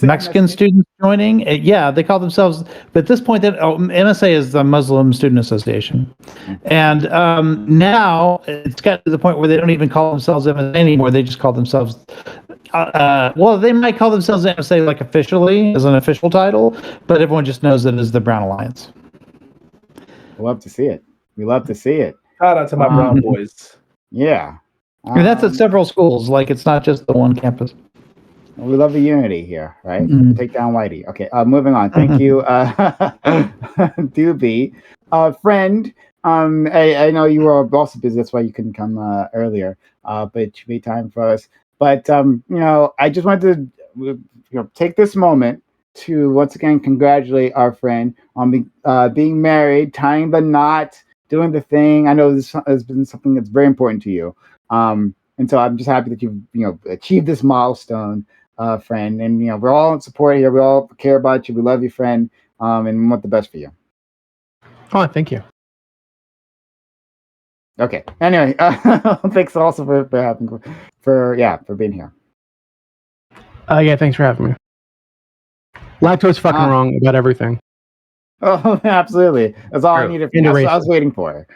[SPEAKER 2] Mexican students joining. They call themselves, but at this point, MSA is the Muslim Student Association. And now it's got to the point where they don't even call themselves MSA anymore. They just call themselves they might call themselves MSA like officially as an official title, but everyone just knows it as the Brown Alliance.
[SPEAKER 1] We love to see it. We love to see it.
[SPEAKER 3] Shout out to my brown boys.
[SPEAKER 1] Yeah.
[SPEAKER 2] I mean, that's at several schools. Like, it's not just the one campus.
[SPEAKER 1] We love the unity here, right?
[SPEAKER 2] Mhm.
[SPEAKER 1] Take down Whitey. Okay, moving on. Thank you, Doobie. Friend, I know you were also busy, that's why you couldn't come earlier, but you made time for us. But, I just wanted to take this moment to once again congratulate our friend on being married, tying the knot, doing the thing. I know this has been something that's very important to you. And so I'm just happy that you've achieved this milestone, friend. And we're all in support here. We all care about you. We love you, friend, and we want the best for you.
[SPEAKER 8] Oh, thank you.
[SPEAKER 1] Okay. Anyway, thanks also for being here.
[SPEAKER 8] Yeah, thanks for having me. Lacto's fucking wrong about everything.
[SPEAKER 1] Oh, absolutely. That's all I needed. That's what I was waiting for.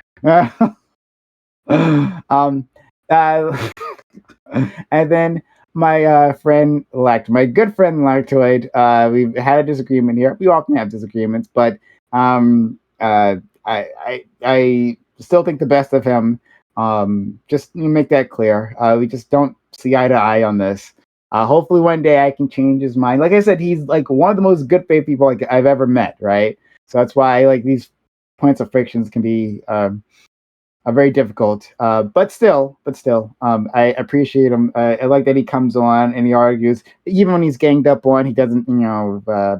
[SPEAKER 1] And then my friend my good friend Lactoid, we've had a disagreement here. We often have disagreements, but I still think the best of him. Just make that clear. We just don't see eye to eye on this. Hopefully one day I can change his mind. Like I said, he's like one of the most good faith people I've ever met, right? So that's why these points of frictions can be very difficult. But still, I appreciate him. I like that he comes on and he argues. Even when he's ganged up on, he doesn't,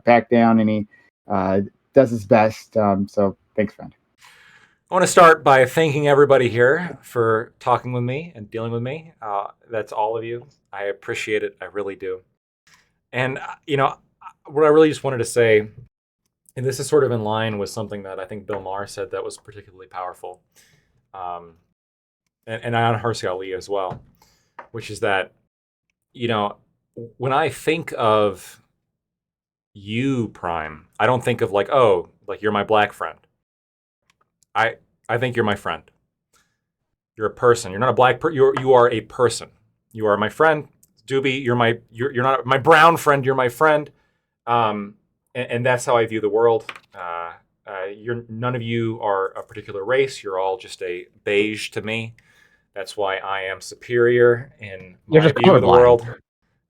[SPEAKER 1] back down, and he does his best. So thanks, friend.
[SPEAKER 6] I want to start by thanking everybody here for talking with me and dealing with me. That's all of you. I appreciate it. I really do. And, what I really just wanted to say, and this is sort of in line with something that I think Bill Maher said that was particularly powerful, and Ayaan Hirsi Ali as well, which is that, when I think of you, Prime, I don't think of you're my black friend. I think you're my friend. You're a person. You're not a black person. You are a person. You are my friend, Doobie. You're not my brown friend. You're my friend, and that's how I view the world. None of you are a particular race. You're all just a beige to me. That's why I am superior in my view of the world.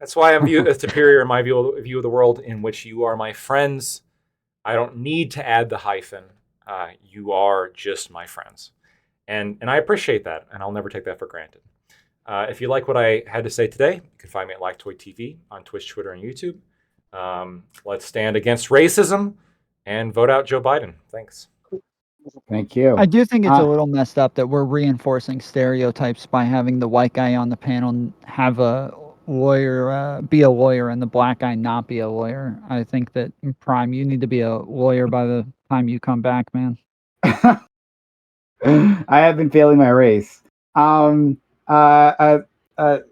[SPEAKER 6] That's why I'm superior in my view of the world, in which you are my friends. I don't need to add the hyphen. You are just my friends. And I appreciate that, and I'll never take that for granted. If you like what I had to say today, you can find me at Lactoid TV on Twitch, Twitter, and YouTube. Let's stand against racism and vote out Joe Biden. Thanks.
[SPEAKER 1] Thank you.
[SPEAKER 7] I do think it's a little messed up that we're reinforcing stereotypes by having the white guy on the panel have a lawyer be a lawyer and the black guy not be a lawyer. I think that, Prime, you need to be a lawyer by the time you come back, man.
[SPEAKER 1] I have been failing my race.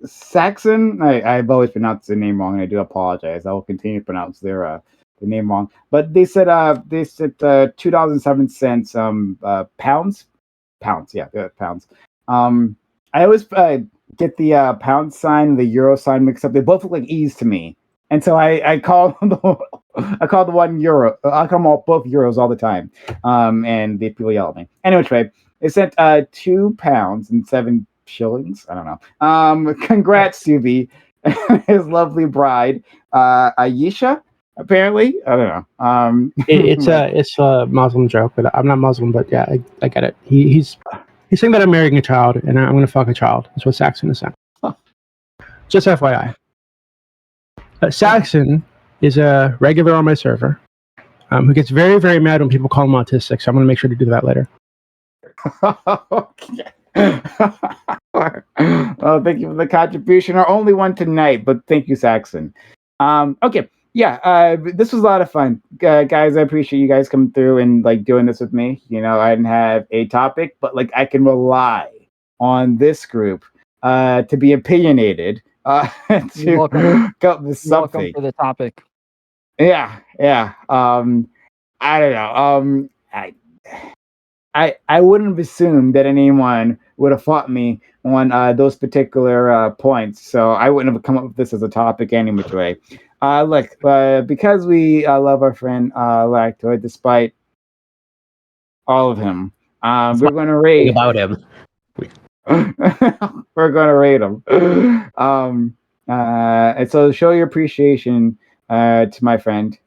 [SPEAKER 1] Saxon, I've always pronounced the name wrong, and I do apologize. I will continue to pronounce the name wrong. But they said $2.07 pounds. Pounds, yeah, pounds. I always get the pound sign and the euro sign mixed up. They both look like E's to me, and so I call the one euro. I call them both euros all the time, and the people yell at me. Anyway, they sent £2 and 7 shillings. I don't know. Congrats, Subi, his lovely bride, Ayesha. Apparently, I don't know.
[SPEAKER 8] It's a Muslim joke, but I'm not Muslim. But yeah, I get it. He's saying that I'm marrying a child and I'm going to fuck a child. That's what Saxon is saying. Just FYI. Saxon is a regular on my server who gets very, very mad when people call him autistic. So I'm going to make sure to do that later.
[SPEAKER 1] Okay. Well, thank you for the contribution. Our only one tonight, but thank you, Saxon. Okay. Yeah, this was a lot of fun, guys. I appreciate you guys coming through and like doing this with me. You know, I didn't have a topic, but like I can rely on this group to be opinionated to come up with something.
[SPEAKER 7] Welcome for the topic.
[SPEAKER 1] Yeah. I don't know. I wouldn't have assumed that anyone would have fought me on those particular points, so I wouldn't have come up with this as a topic any which way. Look, because we love our friend Lactoid, despite all of him, we're going to rate
[SPEAKER 4] about him.
[SPEAKER 1] we're going to rate him. And so show your appreciation to my friend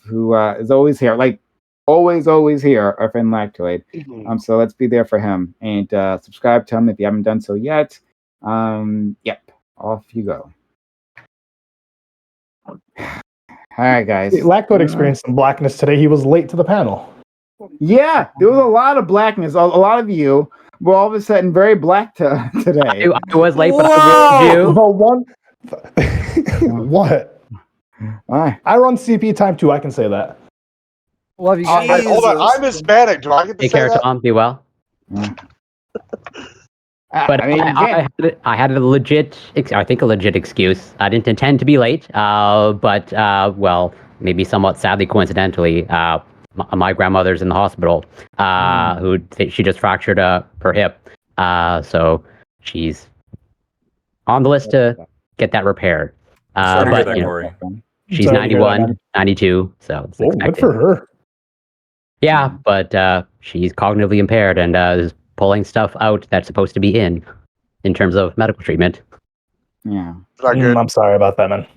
[SPEAKER 1] who is always here, like always here, our friend Lactoid. So let's be there for him and subscribe to him if you haven't done so yet. Yep, off you go. All right, guys.
[SPEAKER 3] Lactoid experienced some blackness today. He was late to the panel.
[SPEAKER 1] Yeah, there was a lot of blackness. A lot of you were all of a sudden very black today.
[SPEAKER 4] I was late, but I warned you.
[SPEAKER 3] Well, what? I run CP time 2. I can say that.
[SPEAKER 7] Love you guys.
[SPEAKER 5] Hold on, I'm Hispanic. Do I get to
[SPEAKER 4] Take
[SPEAKER 5] say
[SPEAKER 4] care,
[SPEAKER 5] that?
[SPEAKER 4] Tom. Be well. But
[SPEAKER 1] I mean,
[SPEAKER 4] I had a legit excuse. I didn't intend to be late, but well, maybe somewhat sadly, coincidentally, my grandmother's in the hospital. She just fractured her hip, so she's on the list to get that repaired.
[SPEAKER 6] Sorry to hear
[SPEAKER 4] But
[SPEAKER 6] that,
[SPEAKER 4] you know,
[SPEAKER 6] Corey.
[SPEAKER 4] she's
[SPEAKER 3] Sorry to hear that,
[SPEAKER 4] 91,
[SPEAKER 3] man.
[SPEAKER 4] 92, so it's
[SPEAKER 3] Oh, good
[SPEAKER 4] expected.
[SPEAKER 3] for her.
[SPEAKER 4] Yeah, but she's cognitively impaired and is pulling stuff out that's supposed to be in terms of medical treatment.
[SPEAKER 1] yeah.
[SPEAKER 5] Not good.
[SPEAKER 3] I'm sorry about that, man.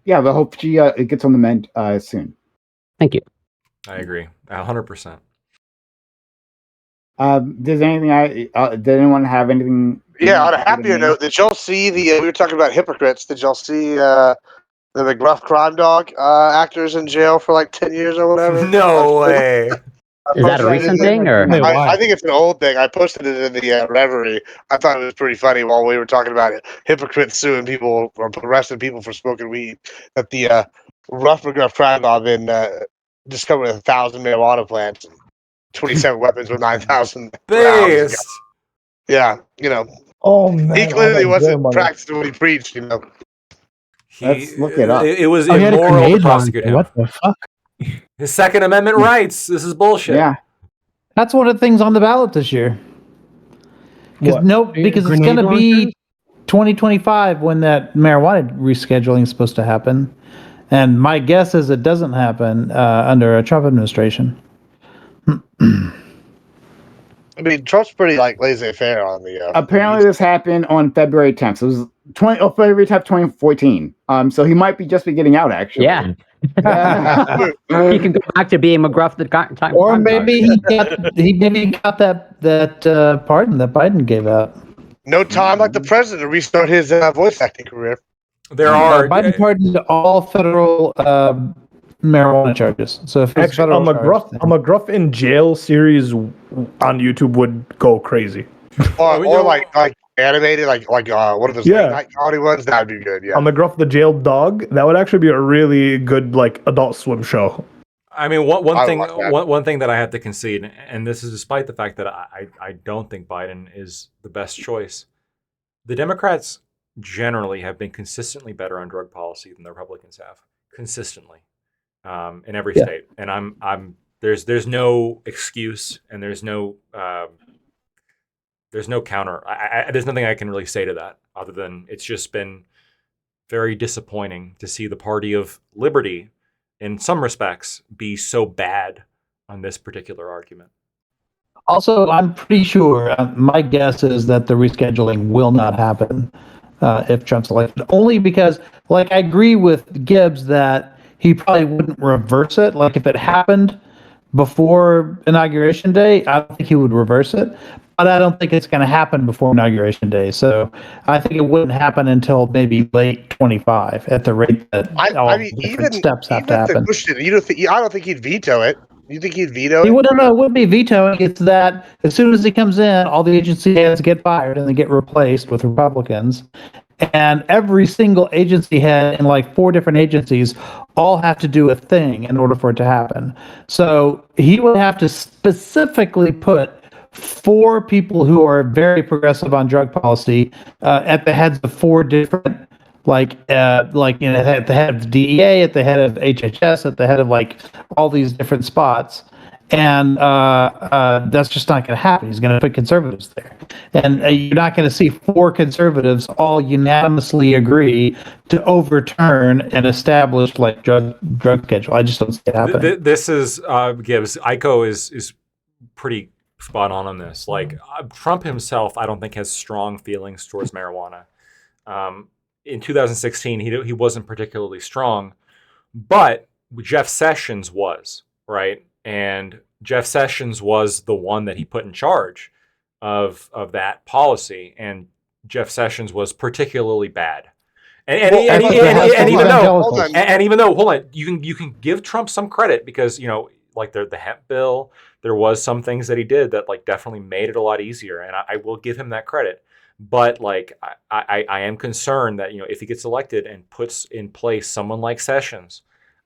[SPEAKER 1] Yeah, but hope she it gets on the mend soon.
[SPEAKER 4] Thank you.
[SPEAKER 6] I agree, 100%.
[SPEAKER 1] Does did anyone have anything?
[SPEAKER 5] Yeah, on a happier note, did y'all see we were talking about hypocrites. Did y'all see the McGruff crime dog actors in jail for like 10 years or whatever?
[SPEAKER 6] No way.
[SPEAKER 4] Is that a recent thing, or
[SPEAKER 8] Wait, why?
[SPEAKER 5] I think it's an old thing. I posted it in the Reverie. I thought it was pretty funny while we were talking about it. Hypocrites suing people or arresting people for smoking weed. That the rough McGruff crime dog been discovered 1,000 marijuana plants, and 27 weapons with 9,000 rounds.
[SPEAKER 6] Based.
[SPEAKER 5] Yeah, you know,
[SPEAKER 3] Oh man,
[SPEAKER 5] he clearly
[SPEAKER 3] all that
[SPEAKER 5] wasn't
[SPEAKER 3] money.
[SPEAKER 5] practicing what he preached. You know,
[SPEAKER 1] Let's look it up.
[SPEAKER 6] It was
[SPEAKER 8] Oh, he had a
[SPEAKER 6] immoral to
[SPEAKER 8] grenade
[SPEAKER 6] prosecute
[SPEAKER 8] launcher.
[SPEAKER 6] him.
[SPEAKER 8] What the fuck?
[SPEAKER 6] His Second Amendment rights. This is bullshit.
[SPEAKER 1] Yeah.
[SPEAKER 2] That's one of the things on the ballot this year.
[SPEAKER 3] What?
[SPEAKER 2] Because it's
[SPEAKER 8] Grenade
[SPEAKER 2] going to
[SPEAKER 8] launchers?
[SPEAKER 2] be 2025 when that marijuana rescheduling is supposed to happen. And my guess is it doesn't happen under a Trump administration.
[SPEAKER 5] I mean, Trump's pretty like laissez-faire on the.
[SPEAKER 1] Apparently, this happened on February 10th. So it was February 10th, 2014. So he might be just be getting out actually.
[SPEAKER 4] yeah,
[SPEAKER 1] Yeah.
[SPEAKER 4] he can go back to being McGruff the time.
[SPEAKER 2] Or maybe he got that pardon that Biden gave out.
[SPEAKER 5] No time like the president to restart his voice acting career.
[SPEAKER 6] There are.
[SPEAKER 2] Biden pardoned all federal marijuana charges. So if it's
[SPEAKER 3] Actually, a
[SPEAKER 2] federal
[SPEAKER 3] McGruff,
[SPEAKER 2] charge,
[SPEAKER 3] a McGruff in jail series on YouTube would go crazy.
[SPEAKER 5] Or like animated, like one of those
[SPEAKER 3] Yeah.
[SPEAKER 5] late night comedy ones. That'd be good. Yeah.
[SPEAKER 3] A McGruff the jailed dog. That would actually be a really good like Adult Swim show.
[SPEAKER 6] I mean, one
[SPEAKER 5] I
[SPEAKER 6] thing,
[SPEAKER 5] like that.
[SPEAKER 6] one thing that I have to concede, and this is despite the fact that I don't think Biden is the best choice. The Democrats generally have been consistently better on drug policy than the Republicans have, consistently, in every state. And there's no excuse, and there's There's no counter. There's nothing I can really say to that other than it's just been very disappointing to see the party of liberty, in some respects, be so bad on this particular argument.
[SPEAKER 2] Also, I'm pretty sure, my guess is that the rescheduling will not happen if Trump's elected. Only because, like, I agree with Gibbs that he probably wouldn't reverse it. Like, if it happened before Inauguration Day, I don't think he would reverse it. But I don't think it's going to happen before Inauguration Day. So I think it wouldn't happen until maybe late 25 at the rate that all different steps have to happen.
[SPEAKER 5] I don't think he'd veto it. You think he'd veto
[SPEAKER 2] He
[SPEAKER 5] it?
[SPEAKER 2] wouldn't be vetoing. It's that as soon as he comes in, all the agency heads get fired and they get replaced with Republicans. And every single agency head in like 4 different agencies all have to do a thing in order for it to happen. So he would have to specifically put 4 people who are very progressive on drug policy at the heads of 4 different, at the head of the DEA, at the head of HHS, at the head of like all these different spots. And that's just not going to happen. He's going to put conservatives there. And you're not going to see 4 conservatives all unanimously agree to overturn an established like drug schedule. I just don't see it happening.
[SPEAKER 6] This is Gibbs. Iko is pretty spot on this. Like Trump himself, I don't think has strong feelings towards marijuana. In 2016, he wasn't particularly strong, but Jeff Sessions was, right? And Jeff Sessions was the one that he put in charge of that policy, and Jeff Sessions was particularly bad. And even though hold on, you can give Trump some credit because like the hemp bill, there was some things that he did that like definitely made it a lot easier, and I will give him that credit. But like I am concerned that if he gets elected and puts in place someone like Sessions,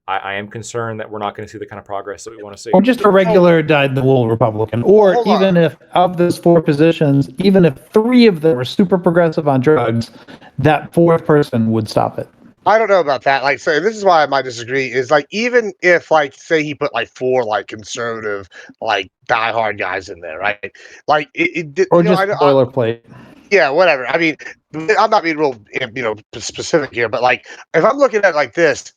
[SPEAKER 6] I am concerned that we're not going to see the kind of progress that we want to see.
[SPEAKER 2] Or just a regular dyed-in-the-wool Republican. Or even if of those 4 positions, even if 3 of them are super progressive on drugs, that 4th person would stop it.
[SPEAKER 5] I don't know about that. Like, so this is why I might disagree. Is like even if like say he put like 4 like conservative like diehard guys in there, right? Like
[SPEAKER 2] or just boilerplate.
[SPEAKER 5] Yeah, whatever. I mean, I'm not being real, specific here, but like if I'm looking at it like this.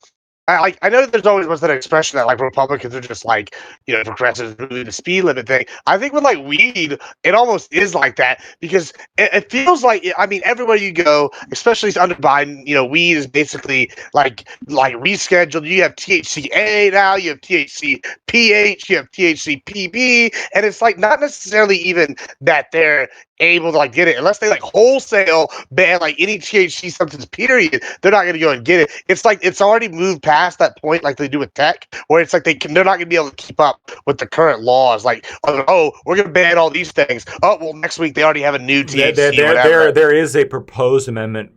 [SPEAKER 5] I know that there's always that expression that like Republicans are just like progressives really the speed limit thing. I think with like weed, it almost is like that because it feels like everywhere you go, especially under Biden, weed is basically like rescheduled. You have THCA now, you have THCPH, you have THCPB, and it's like not necessarily even that they're able to like get it unless they like wholesale ban like any THC substance period. They're not going to go and get it. It's like it's already moved past that point like they do with tech where it's like they're not going to be able to keep up with the current laws. Like, oh, we're going to ban all these things. Oh, well, next week they already have a new THC.
[SPEAKER 6] There is a proposed amendment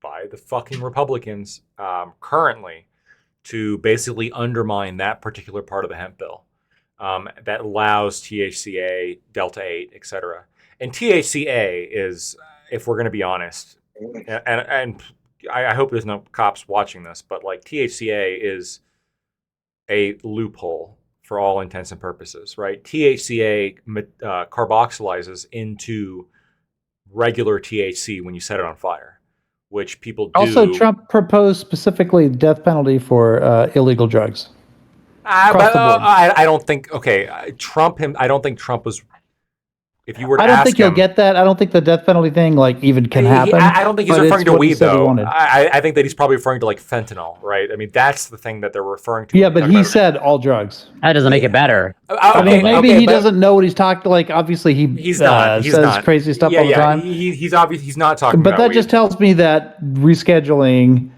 [SPEAKER 6] by the fucking Republicans currently to basically undermine that particular part of the hemp bill that allows THCA, Delta 8, etc. And THCA is, if we're going to be honest, and I hope there's no cops watching this, but like THCA is a loophole for all intents and purposes, right? THCA carboxylizes into regular THC when you set it on fire, which people do.
[SPEAKER 2] Also, Trump proposed specifically the death penalty for illegal drugs.
[SPEAKER 6] I don't think. Okay, I don't think Trump was. If you were to
[SPEAKER 2] I don't
[SPEAKER 6] ask
[SPEAKER 2] think
[SPEAKER 6] him,
[SPEAKER 2] you'll get that. I don't think the death penalty thing like even can happen.
[SPEAKER 6] I don't think he's referring to weed though.
[SPEAKER 2] He
[SPEAKER 6] I think that he's probably referring to like fentanyl, right? I mean, that's the thing that they're referring to.
[SPEAKER 2] Yeah, but he said all drugs.
[SPEAKER 4] That doesn't make it better.
[SPEAKER 2] I mean, maybe he doesn't know what he's talking. Like, obviously,
[SPEAKER 6] he's not. He
[SPEAKER 2] says crazy stuff all the time.
[SPEAKER 6] He's obviously he's not talking.
[SPEAKER 2] But
[SPEAKER 6] about
[SPEAKER 2] that
[SPEAKER 6] weed.
[SPEAKER 2] just tells me that rescheduling.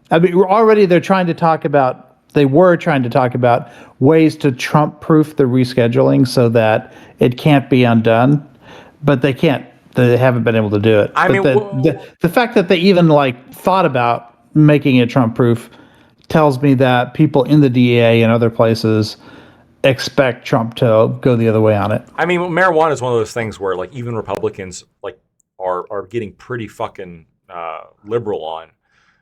[SPEAKER 2] I mean, they're trying to talk about. They were trying to talk about ways to Trump-proof the rescheduling so that it can't be undone. But they can't. They haven't been able to do it. The fact that they even like thought about making it Trump-proof tells me that people in the DEA and other places expect Trump to go the other way on it.
[SPEAKER 6] I mean, marijuana is one of those things where like even Republicans like are getting pretty fucking liberal on,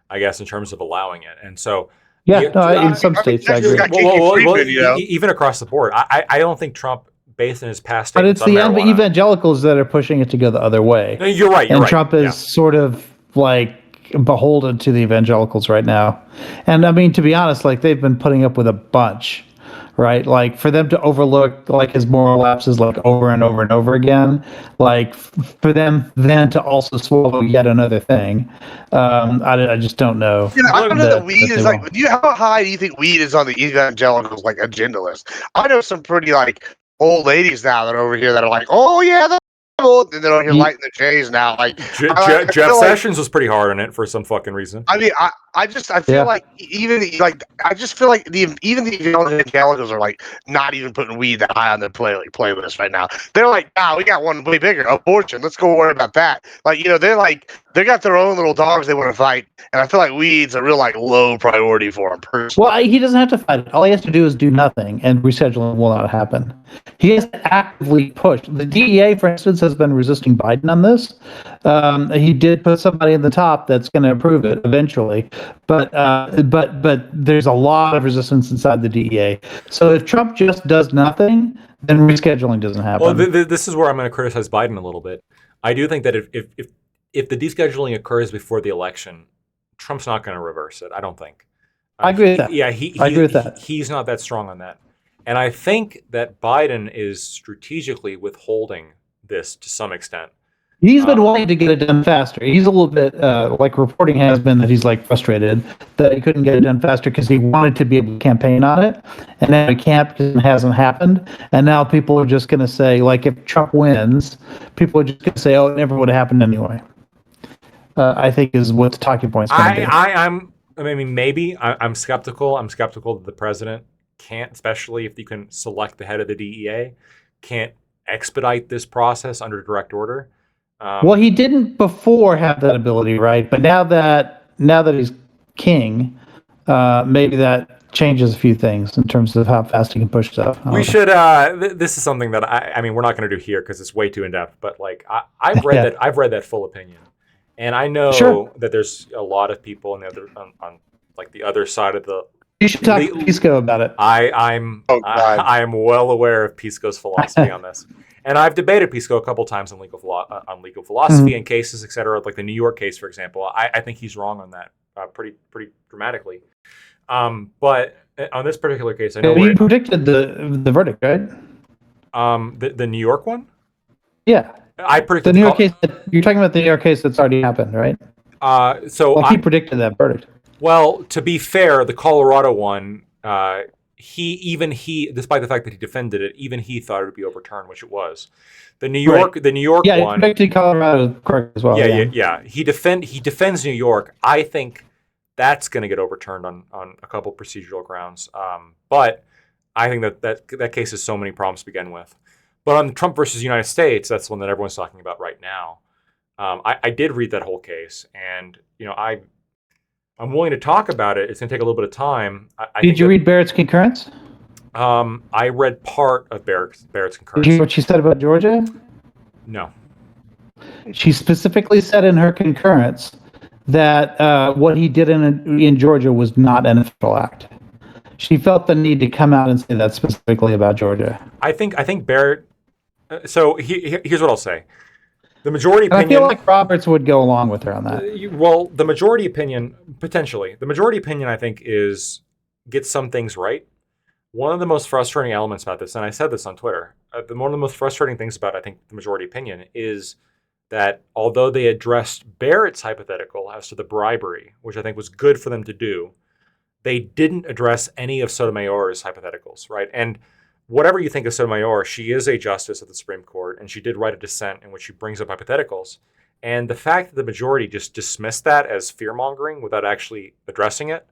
[SPEAKER 6] I guess, in terms of allowing it, and so.
[SPEAKER 2] Yeah, in some states, I agree.
[SPEAKER 6] Even across the board, I don't think Trump based on his past
[SPEAKER 2] But it's
[SPEAKER 6] statements
[SPEAKER 2] the
[SPEAKER 6] on marijuana.
[SPEAKER 2] evangelicals that are pushing it to go the other way.
[SPEAKER 6] No, you're right. You're
[SPEAKER 2] And
[SPEAKER 6] right.
[SPEAKER 2] Trump is sort of like beholden to the evangelicals right now. And I mean, to be honest, like they've been putting up with a bunch, right? Like for them to overlook like his moral lapses like over and over and over again, like for them then to also swallow yet another thing. I just don't know.
[SPEAKER 5] Yeah, I don't know that weed
[SPEAKER 2] they
[SPEAKER 5] is like.
[SPEAKER 2] won't.
[SPEAKER 5] How high do you think weed is on the evangelicals like agenda list? I know some pretty like old ladies now that are over here that are like, oh yeah, the devil, and they're over here lighting the J's now. Like I
[SPEAKER 6] Jeff
[SPEAKER 5] feel like-
[SPEAKER 6] Sessions was pretty hard on it for some fucking reason.
[SPEAKER 5] I mean, I feel
[SPEAKER 2] Yeah.
[SPEAKER 5] like I just feel like even the evangelicals are like not even putting weed that high on their playlist right now. They're like, we got one way bigger, abortion. Let's go worry about that. Like, they're like they got their own little dogs they want to fight, and I feel like weed's a real like low priority for them personally.
[SPEAKER 2] Well, he doesn't have to fight it. All he has to do is do nothing, and rescheduling will not happen. He has to actively push. The DEA, for instance, has been resisting Biden on this. He did put somebody in the top that's going to approve it eventually, but there's a lot of resistance inside the DEA. So if Trump just does nothing, then rescheduling doesn't happen.
[SPEAKER 6] Well, this is where I'm going to criticize Biden a little bit. I do think that if the descheduling occurs before the election, Trump's not going to reverse it. I don't think.
[SPEAKER 2] I agree with that.
[SPEAKER 6] Yeah,
[SPEAKER 2] I agree with that.
[SPEAKER 6] He's not that strong on that. And I think that Biden is strategically withholding this to some extent.
[SPEAKER 2] He's been wanting to get it done faster. He's a little bit like reporting has been that he's like frustrated that he couldn't get it done faster because he wanted to be able to campaign on it, and now he can't because it hasn't happened. And now people are just going to say, like, if Trump wins, people are just going to say, "Oh, it never would have happened anyway." I think is what the talking point's going to be.
[SPEAKER 6] I'm skeptical. I'm skeptical that the president can't, especially if you can select the head of the DEA, can't expedite this process under direct order.
[SPEAKER 2] Well, he didn't before have that ability, right? But now that he's king, maybe that changes a few things in terms of how fast he can push stuff.
[SPEAKER 6] We should. This is something that I mean, we're not going to do here because it's way too in depth. But like, I've read that. I've read that full opinion, and I know that there's a lot of people on the other on like the other side of the.
[SPEAKER 2] You should talk to Pisco about it.
[SPEAKER 6] I am well aware of Pisco's philosophy on this. And I've debated Pisco a couple times on legal philosophy and cases, et cetera. Like the New York case, for example. I think he's wrong on that pretty dramatically. But on this particular case, I know
[SPEAKER 2] he predicted the verdict, right?
[SPEAKER 6] The New York one.
[SPEAKER 2] Yeah,
[SPEAKER 6] I predicted
[SPEAKER 2] the New York case. You're talking about the New York case that's already happened, right? He predicted that verdict.
[SPEAKER 6] Well, to be fair, the Colorado one. He, despite the fact that he defended it, even he thought it would be overturned, which it was. The New York one.
[SPEAKER 2] Yeah, he predicted Colorado correct as well.
[SPEAKER 6] Yeah. He defends New York. I think that's going to get overturned on a couple procedural grounds. But I think that case has so many problems to begin with. But on Trump versus United States, that's the one that everyone's talking about right now. I did read that whole case, and I'm willing to talk about it. It's going to take a little bit of time.
[SPEAKER 2] Did you read Barrett's concurrence?
[SPEAKER 6] I read part of Barrett's concurrence.
[SPEAKER 2] Did you hear what she said about Georgia?
[SPEAKER 6] No.
[SPEAKER 2] She specifically said in her concurrence that what he did in Georgia was not an official act. She felt the need to come out and say that specifically about Georgia.
[SPEAKER 6] I think Barrett. So here's what I'll say. The majority opinion.
[SPEAKER 2] I feel like Roberts would go along with her on that.
[SPEAKER 6] The majority opinion, potentially. The majority opinion, I think, gets some things right. One of the most frustrating elements about this, and I said this on Twitter, one of the most frustrating things about, I think, the majority opinion is that although they addressed Barrett's hypothetical as to the bribery, which I think was good for them to do, they didn't address any of Sotomayor's hypotheticals, right? And whatever you think of Sotomayor, she is a justice of the Supreme Court, and she did write a dissent in which she brings up hypotheticals. And the fact that the majority just dismissed that as fear-mongering without actually addressing it,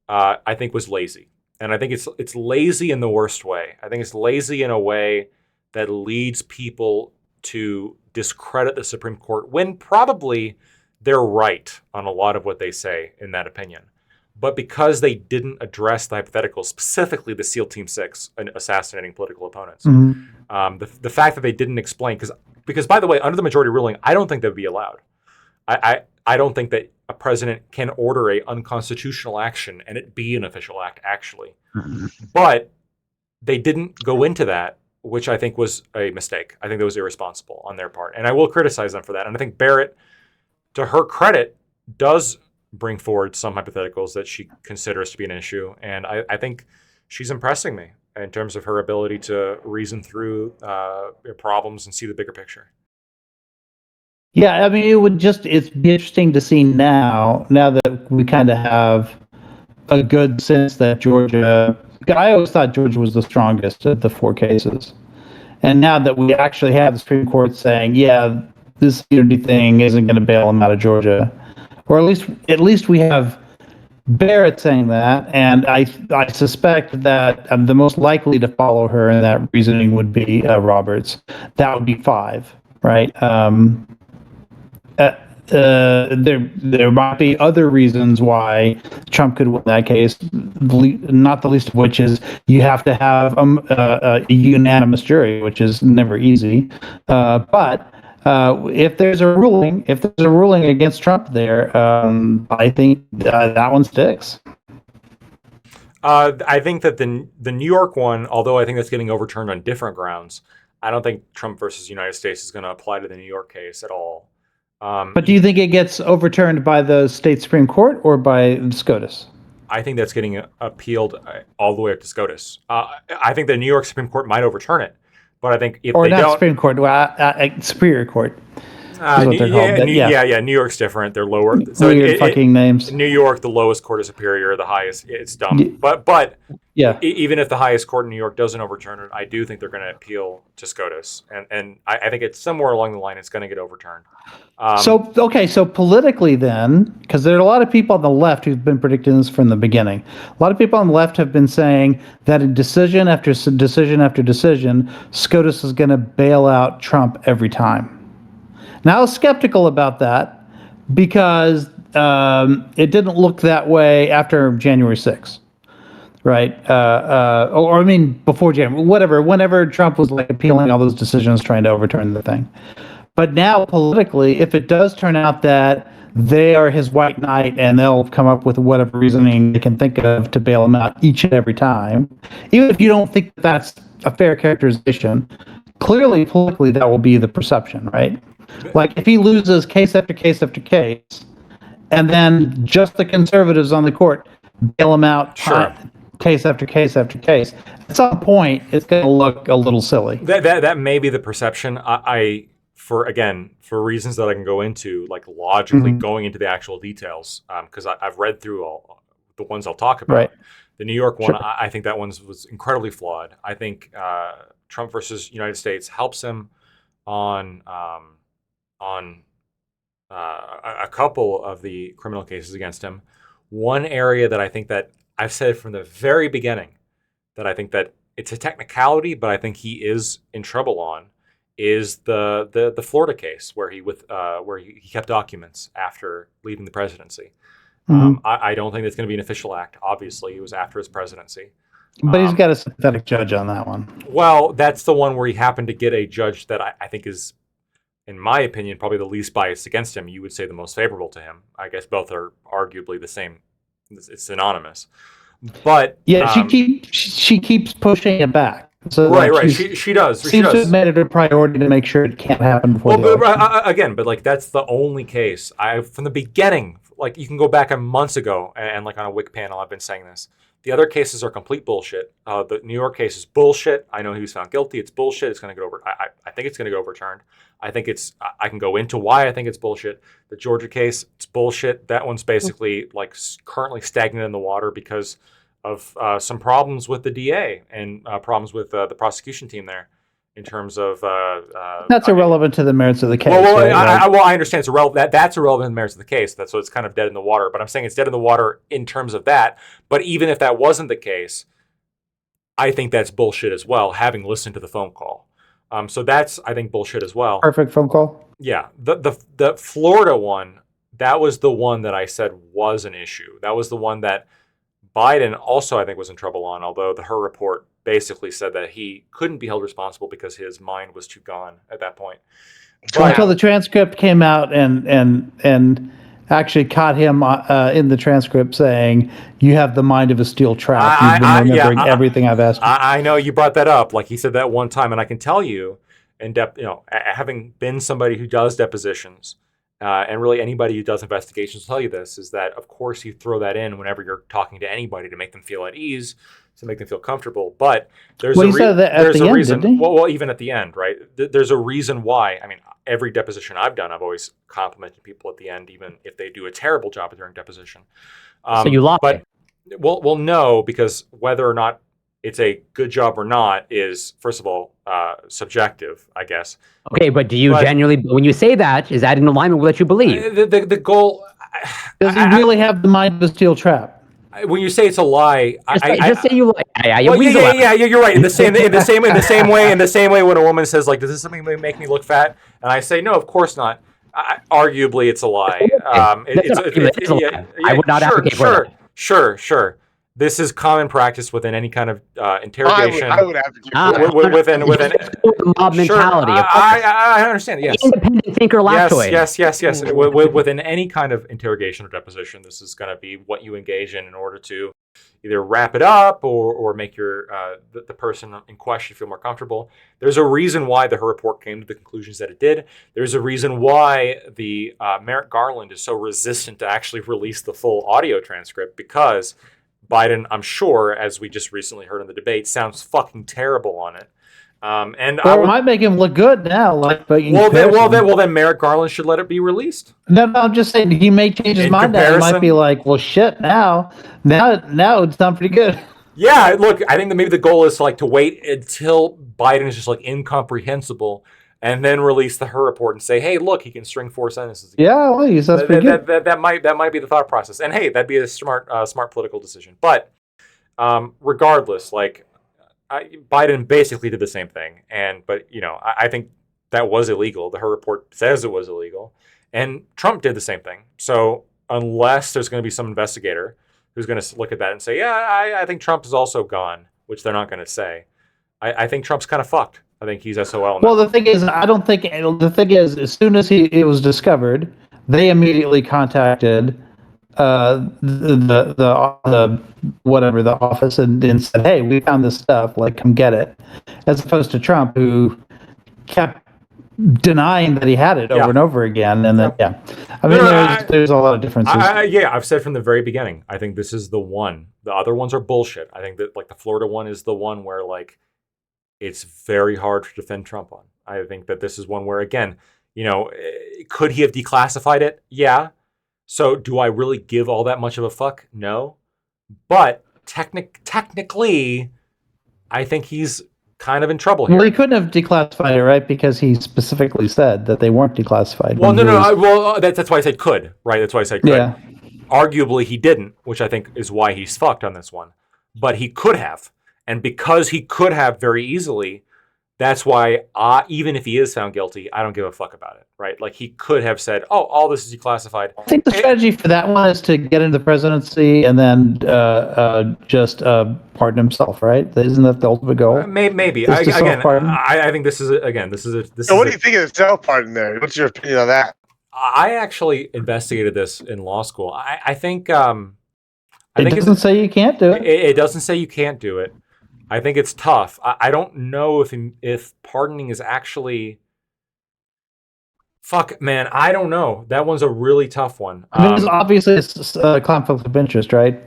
[SPEAKER 6] I think was lazy. And I think it's lazy in the worst way. I think it's lazy in a way that leads people to discredit the Supreme Court when probably they're right on a lot of what they say in that opinion. But because they didn't address the hypotheticals, specifically the SEAL Team 6 and assassinating political opponents, the fact that they didn't explain, because by the way, under the majority ruling, I don't think that would be allowed. I don't think that a president can order a unconstitutional action and it be an official act, actually. But they didn't go into that which I think was a mistake. I think that was irresponsible on their part, and I will criticize them for that. And I think Barrett, to her credit, does bring forward some hypotheticals that she considers to be an issue, and I think she's impressing me in terms of her ability to reason through problems and see the bigger picture.
[SPEAKER 2] Yeah, I mean, it's be interesting to see now that we kind of have a good sense that Georgia. I always thought Georgia was the strongest of the 4 cases, and now that we actually have the Supreme Court saying, yeah, this unity thing isn't going to bail them out of Georgia, or at least we have Barrett saying that, and I suspect that the most likely to follow her in that reasoning would be Roberts. That would be 5, right? There might be other reasons why Trump could win that case, not the least of which is you have to have a unanimous jury, which is never easy. But if there's a ruling against Trump there, I think that one sticks.
[SPEAKER 6] I think that the New York one, although I think that's getting overturned on different grounds, I don't think Trump versus United States is going to apply to the New York case at all.
[SPEAKER 2] But do you think it gets overturned by the state Supreme Court or by SCOTUS?
[SPEAKER 6] I think that's getting appealed all the way up to SCOTUS. I think the New York Supreme Court might overturn it, but I think if
[SPEAKER 2] or
[SPEAKER 6] they
[SPEAKER 2] not
[SPEAKER 6] don't,
[SPEAKER 2] Supreme Court, Superior Court.
[SPEAKER 6] New York's different. They're lower. So
[SPEAKER 2] weird fucking names.
[SPEAKER 6] New York, the lowest court is Superior. The highest, it's dumb. But
[SPEAKER 2] yeah,
[SPEAKER 6] even if the highest court in New York doesn't overturn it, I do think they're going to appeal to SCOTUS, and I think it's somewhere along the line it's going to get overturned.
[SPEAKER 2] So politically then, because there are a lot of people on the left who've been predicting this from the beginning. A lot of people on the left have been saying that in decision after decision after decision, SCOTUS is going to bail out Trump every time. Now, I was skeptical about that because it didn't look that way after January 6th, right? Or I mean, before January, whenever Trump was like appealing all those decisions, trying to overturn the thing. But now, politically, if it does turn out that they are his white knight and they'll come up with whatever reasoning they can think of to bail him out each and every time, even if you don't think that that's a fair characterization, clearly, politically, that will be the perception, right? Like if he loses case after case after case, and then just the conservatives on the court bail him out case after case after case, at some point it's going to look a little silly.
[SPEAKER 6] That may be the perception. For reasons that I can go into, like logically going into the actual details, because I've read through all the ones I'll talk about. Right. The New York one, I think that one was incredibly flawed. I think Trump versus United States helps him on a couple of the criminal cases against him. One area that I think that I've said from the very beginning that I think that it's a technicality, but I think he is in trouble on is the Florida case where he kept documents after leaving the presidency. I don't think that's going to be an official act. Obviously, it was after his presidency.
[SPEAKER 2] But he's got a sympathetic judge on that one.
[SPEAKER 6] Well, that's the one where he happened to get a judge that I think is, in my opinion, probably the least biased against him. You would say the most favorable to him. I guess both are arguably the same. It's synonymous. But
[SPEAKER 2] yeah, she keeps pushing it back. So
[SPEAKER 6] right. She does.
[SPEAKER 2] Seems to have made it a priority to make sure it can't happen before.
[SPEAKER 6] Well, but like that's the only case. From the beginning, like you can go back months ago, and like on a WIC panel, I've been saying this. The other cases are complete bullshit. The New York case is bullshit. I know he was found guilty. It's bullshit. It's going to get over. I think it's going to get overturned. I think I can go into why I think it's bullshit. The Georgia case, it's bullshit. That one's basically like currently stagnant in the water because of some problems with the DA and problems with the prosecution team there in terms of
[SPEAKER 2] that's irrelevant to the merits of the case.
[SPEAKER 6] I understand it's irrelevant. That's irrelevant to the merits of the case. So it's kind of dead in the water. But I'm saying it's dead in the water in terms of that. But even if that wasn't the case, I think that's bullshit as well. Having listened to the phone call, so that's I think bullshit as well.
[SPEAKER 2] Perfect phone call.
[SPEAKER 6] Yeah, the Florida one, that was the one that I said was an issue. That was the one that Biden also, I think, was in trouble on, although her report basically said that he couldn't be held responsible because his mind was too gone at that point.
[SPEAKER 2] Until the transcript came out and actually caught him in the transcript saying, "You have the mind of a steel trap. You've been remembering everything I've asked you."
[SPEAKER 6] I know you brought that up. Like he said that one time, and I can tell you, having been somebody who does depositions, and really anybody who does investigations will tell you this, is that of course you throw that in whenever you're talking to anybody to make them feel at ease, to make them feel comfortable. But there's a reason.
[SPEAKER 2] Didn't he?
[SPEAKER 6] Well, even at the end, right? There's a reason why. I mean, every deposition I've done, I've always complimented people at the end, even if they do a terrible job during deposition.
[SPEAKER 4] So you lie.
[SPEAKER 6] But well, no, because whether or not it's a good job or not is, first of all, subjective, I guess.
[SPEAKER 4] Okay, but do you genuinely, when you say that, is that in alignment with what you believe?
[SPEAKER 6] The goal.
[SPEAKER 2] Does he really have the mind of a steel trap?
[SPEAKER 6] When you say it's a lie,
[SPEAKER 4] just say you lie.
[SPEAKER 6] Yeah, you're right. In the same way, when a woman says like, "Does this something make me look fat?" and I say, "No, of course not." Arguably, it's a lie.
[SPEAKER 4] I would not advocate for that.
[SPEAKER 6] Sure. This is common practice within any kind of interrogation.
[SPEAKER 5] I would advocate for that.
[SPEAKER 6] Within
[SPEAKER 4] mob mentality.
[SPEAKER 6] I understand. Yes.
[SPEAKER 4] Independent thinker lactoid.
[SPEAKER 6] Yes. Within any kind of interrogation or deposition, this is going to be what you engage in order to either wrap it up or make your the person in question feel more comfortable. There's a reason why the Her report came to the conclusions that it did. There's a reason why the Merrick Garland is so resistant to actually release the full audio transcript, because Biden, I'm sure, as we just recently heard in the debate, sounds fucking terrible on it. It
[SPEAKER 2] might make him look good now.
[SPEAKER 6] Then Merrick Garland should let it be released.
[SPEAKER 2] No, I'm just saying he may change his mind now. He might be like, well, shit, now it's done pretty good.
[SPEAKER 6] Yeah, look, I think that maybe the goal is to wait until Biden is just incomprehensible, and then release the Her report and say, hey, look, he can string 4 sentences together.
[SPEAKER 2] Yeah, well, that's pretty good.
[SPEAKER 6] That might be the thought process. And hey, that'd be a smart political decision. But regardless, Biden basically did the same thing. But I think that was illegal. The Her report says it was illegal. And Trump did the same thing. So unless there's going to be some investigator who's going to look at that and say, yeah, I think Trump is also gone, which they're not going to say, I think Trump's kind of fucked. I think he's SOL now.
[SPEAKER 2] Well, the thing is, as soon as it was discovered, they immediately contacted the office and said, hey, we found this stuff, come get it. As opposed to Trump, who kept denying that he had it over and over again. And then, there's a lot of differences.
[SPEAKER 6] I've said from the very beginning, I think this is the one. The other ones are bullshit. I think that the Florida one is the one where it's very hard to defend Trump on. I think that this is one where, again, could he have declassified it? Yeah. So do I really give all that much of a fuck? No. But technically, I think he's kind of in trouble here.
[SPEAKER 2] Well, he couldn't have declassified it, right? Because he specifically said that they weren't declassified.
[SPEAKER 6] Well, that's why I said could, right? That's why I said could. Yeah. Arguably, he didn't, which I think is why he's fucked on this one. But he could have. And because he could have very easily, that's why even if he is found guilty, I don't give a fuck about it, right? He could have said, oh, all this is declassified.
[SPEAKER 2] I think the strategy for that one is to get into the presidency and then just pardon himself, right? Isn't that the ultimate goal?
[SPEAKER 6] Maybe. I think this is
[SPEAKER 5] So what do you think of the self-pardon there? What's your opinion on that?
[SPEAKER 6] I actually investigated this in law school. I think...
[SPEAKER 2] it doesn't say you can't do it.
[SPEAKER 6] It doesn't say you can't do it. I think it's tough. I don't know if pardoning is actually... Fuck, man, I don't know. That one's a really tough one.
[SPEAKER 2] Obviously, it's a conflict of interest, right?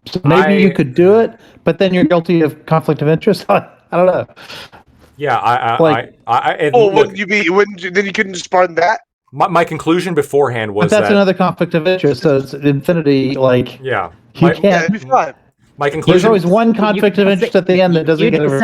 [SPEAKER 2] So maybe you could do it, but then you're guilty of conflict of interest? I don't know.
[SPEAKER 6] Yeah,
[SPEAKER 5] wouldn't you be... then you couldn't just pardon that?
[SPEAKER 6] My conclusion beforehand was
[SPEAKER 2] that's another conflict of interest, so it's infinity,
[SPEAKER 6] Yeah.
[SPEAKER 2] You can't...
[SPEAKER 5] that'd be fine.
[SPEAKER 6] My conclusion.
[SPEAKER 2] There's always one conflict of interest at the end that doesn't get over.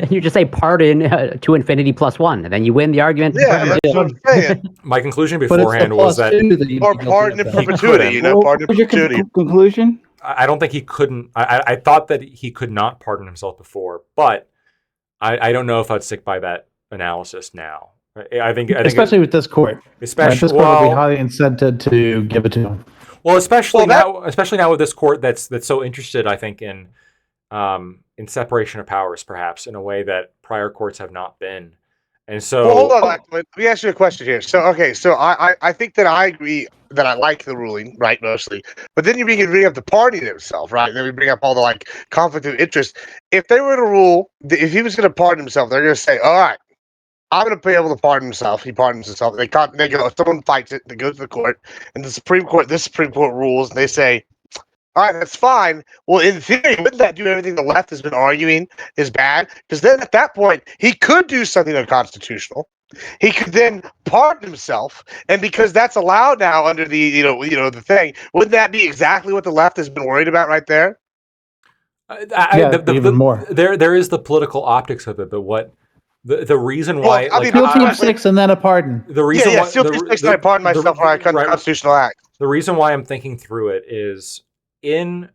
[SPEAKER 4] You just say pardon to infinity plus 1, and then you win the argument.
[SPEAKER 5] Yeah, that's what I'm saying.
[SPEAKER 6] My conclusion beforehand was that...
[SPEAKER 5] Or pardon in perpetuity, pardon in perpetuity.
[SPEAKER 1] Conclusion?
[SPEAKER 6] I don't think he couldn't... I thought that he could not pardon himself before, but I don't know if I'd stick by that analysis now. I think
[SPEAKER 2] especially with this court.
[SPEAKER 6] This
[SPEAKER 2] court would be highly incented to give it to him.
[SPEAKER 6] Well, especially now with this court that's so interested, I think, in separation of powers, perhaps in a way that prior courts have not been. And so,
[SPEAKER 5] Well, hold on. Let me ask you a question here. So, okay, so I think that I agree that I like the ruling, right, mostly. But then you bring up the party himself, right? And then we bring up all the like conflict of interest. If they were to rule, if he was going to pardon himself, they're going to say, all right, I'm going to be able to pardon himself. He pardons himself. They go, if someone fights it, they go to the court, and this Supreme Court rules, and they say, all right, that's fine. Well, in theory, wouldn't that do everything the left has been arguing is bad? Because then at that point, he could do something unconstitutional. He could then pardon himself, and because that's allowed now under the the thing, wouldn't that be exactly what the left has been worried about right there?
[SPEAKER 2] Even more.
[SPEAKER 6] There is the political optics of it, but what the reason why?
[SPEAKER 5] Well, I mean,
[SPEAKER 2] Steal Team 6 and then a pardon.
[SPEAKER 6] The reason why
[SPEAKER 5] Steal Team 6 and I pardon myself for a constitutional act.
[SPEAKER 6] The reason why I'm thinking through it is in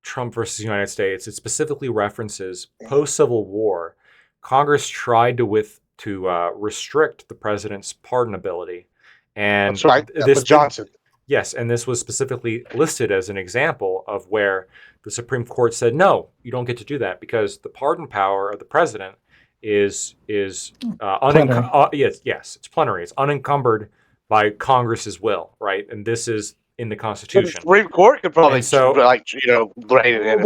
[SPEAKER 6] Trump versus the United States, it specifically references post-Civil War, Congress tried to restrict the president's pardonability. And
[SPEAKER 5] that's right. That was Johnson.
[SPEAKER 6] Yes, and this was specifically listed as an example of where the Supreme Court said, no, you don't get to do that because the pardon power of the president is yes, it's plenary. It's unencumbered by Congress's will, right? And this is in the Constitution.
[SPEAKER 5] The Supreme Court could probably write it in.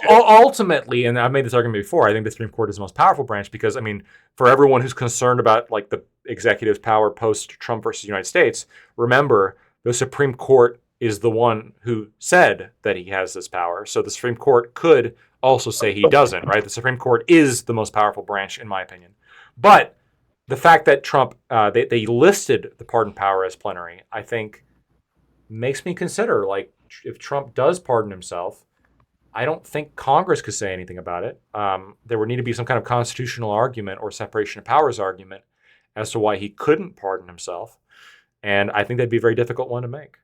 [SPEAKER 6] Ultimately, and I've made this argument before, I think the Supreme Court is the most powerful branch because, I mean, for everyone who's concerned about like the executive power post-Trump versus the United States, remember the Supreme Court is the one who said that he has this power. So the Supreme Court could also say he doesn't, right? The Supreme Court is the most powerful branch, in my opinion. But the fact that Trump, they listed the pardon power as plenary, I think makes me consider, like, if Trump does pardon himself, I don't think Congress could say anything about it. There would need to be some kind of constitutional argument or separation of powers argument as to why he couldn't pardon himself. And I think that'd be a very difficult one to make.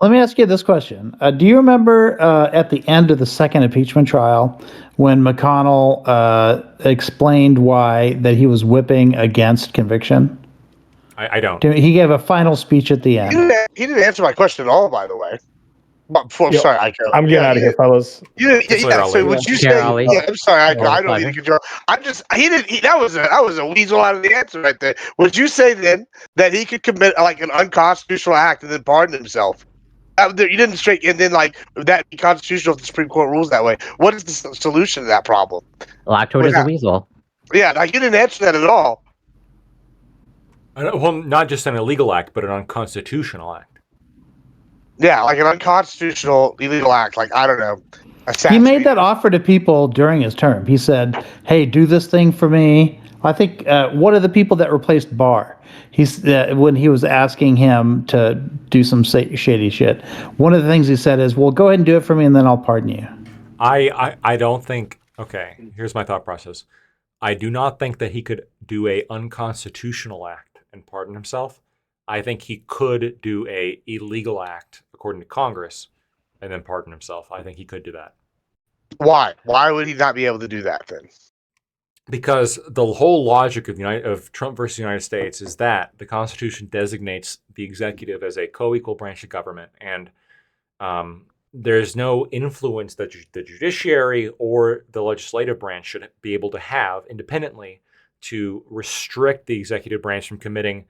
[SPEAKER 2] Let me ask you this question. Do you remember at the end of the second impeachment trial when McConnell explained why that he was whipping against conviction?
[SPEAKER 6] I don't.
[SPEAKER 2] He gave a final speech at the end.
[SPEAKER 5] He didn't answer my question at all, by the way. But before, sorry,
[SPEAKER 3] I'm getting out of here, fellas.
[SPEAKER 5] So would you say? Yeah, I'm sorry, I don't need to control. That was a weasel out of the answer right there. Would you say then that he could commit like an unconstitutional act and then pardon himself? You didn't straight, and then like that be constitutional if the Supreme Court rules that way. What is the solution to that problem?
[SPEAKER 4] Lactoid is a weasel.
[SPEAKER 5] Yeah, like you didn't answer that at all.
[SPEAKER 6] Well, not just an illegal act, but an unconstitutional act.
[SPEAKER 5] Yeah, like an unconstitutional illegal act, like, I don't know.
[SPEAKER 2] He made that offer to people during his term. He said, hey, do this thing for me. I think one of the people that replaced Barr, when he was asking him to do some shady shit, one of the things he said is, well, go ahead and do it for me and then I'll pardon you.
[SPEAKER 6] I don't think, okay, here's my thought process. I do not think that he could do a unconstitutional act and pardon himself. I think he could do a illegal act according to Congress and then pardon himself. I think he could do that.
[SPEAKER 5] Why? Why would he not be able to do that then?
[SPEAKER 6] Because the whole logic of Trump versus the United States is that the Constitution designates the executive as a co-equal branch of government, and there's no influence that the judiciary or the legislative branch should be able to have independently to restrict the executive branch from committing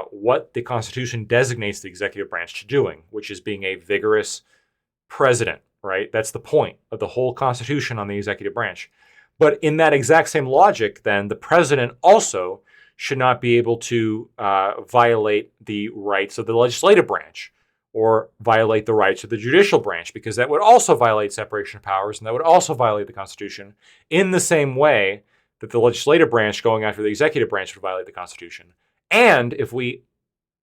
[SPEAKER 6] what the Constitution designates the executive branch to doing, which is being a vigorous president, right? That's the point of the whole Constitution on the executive branch. But in that exact same logic, then, the president also should not be able to violate the rights of the legislative branch or violate the rights of the judicial branch, because that would also violate separation of powers, and that would also violate the Constitution in the same way that the legislative branch going after the executive branch would violate the Constitution. And if we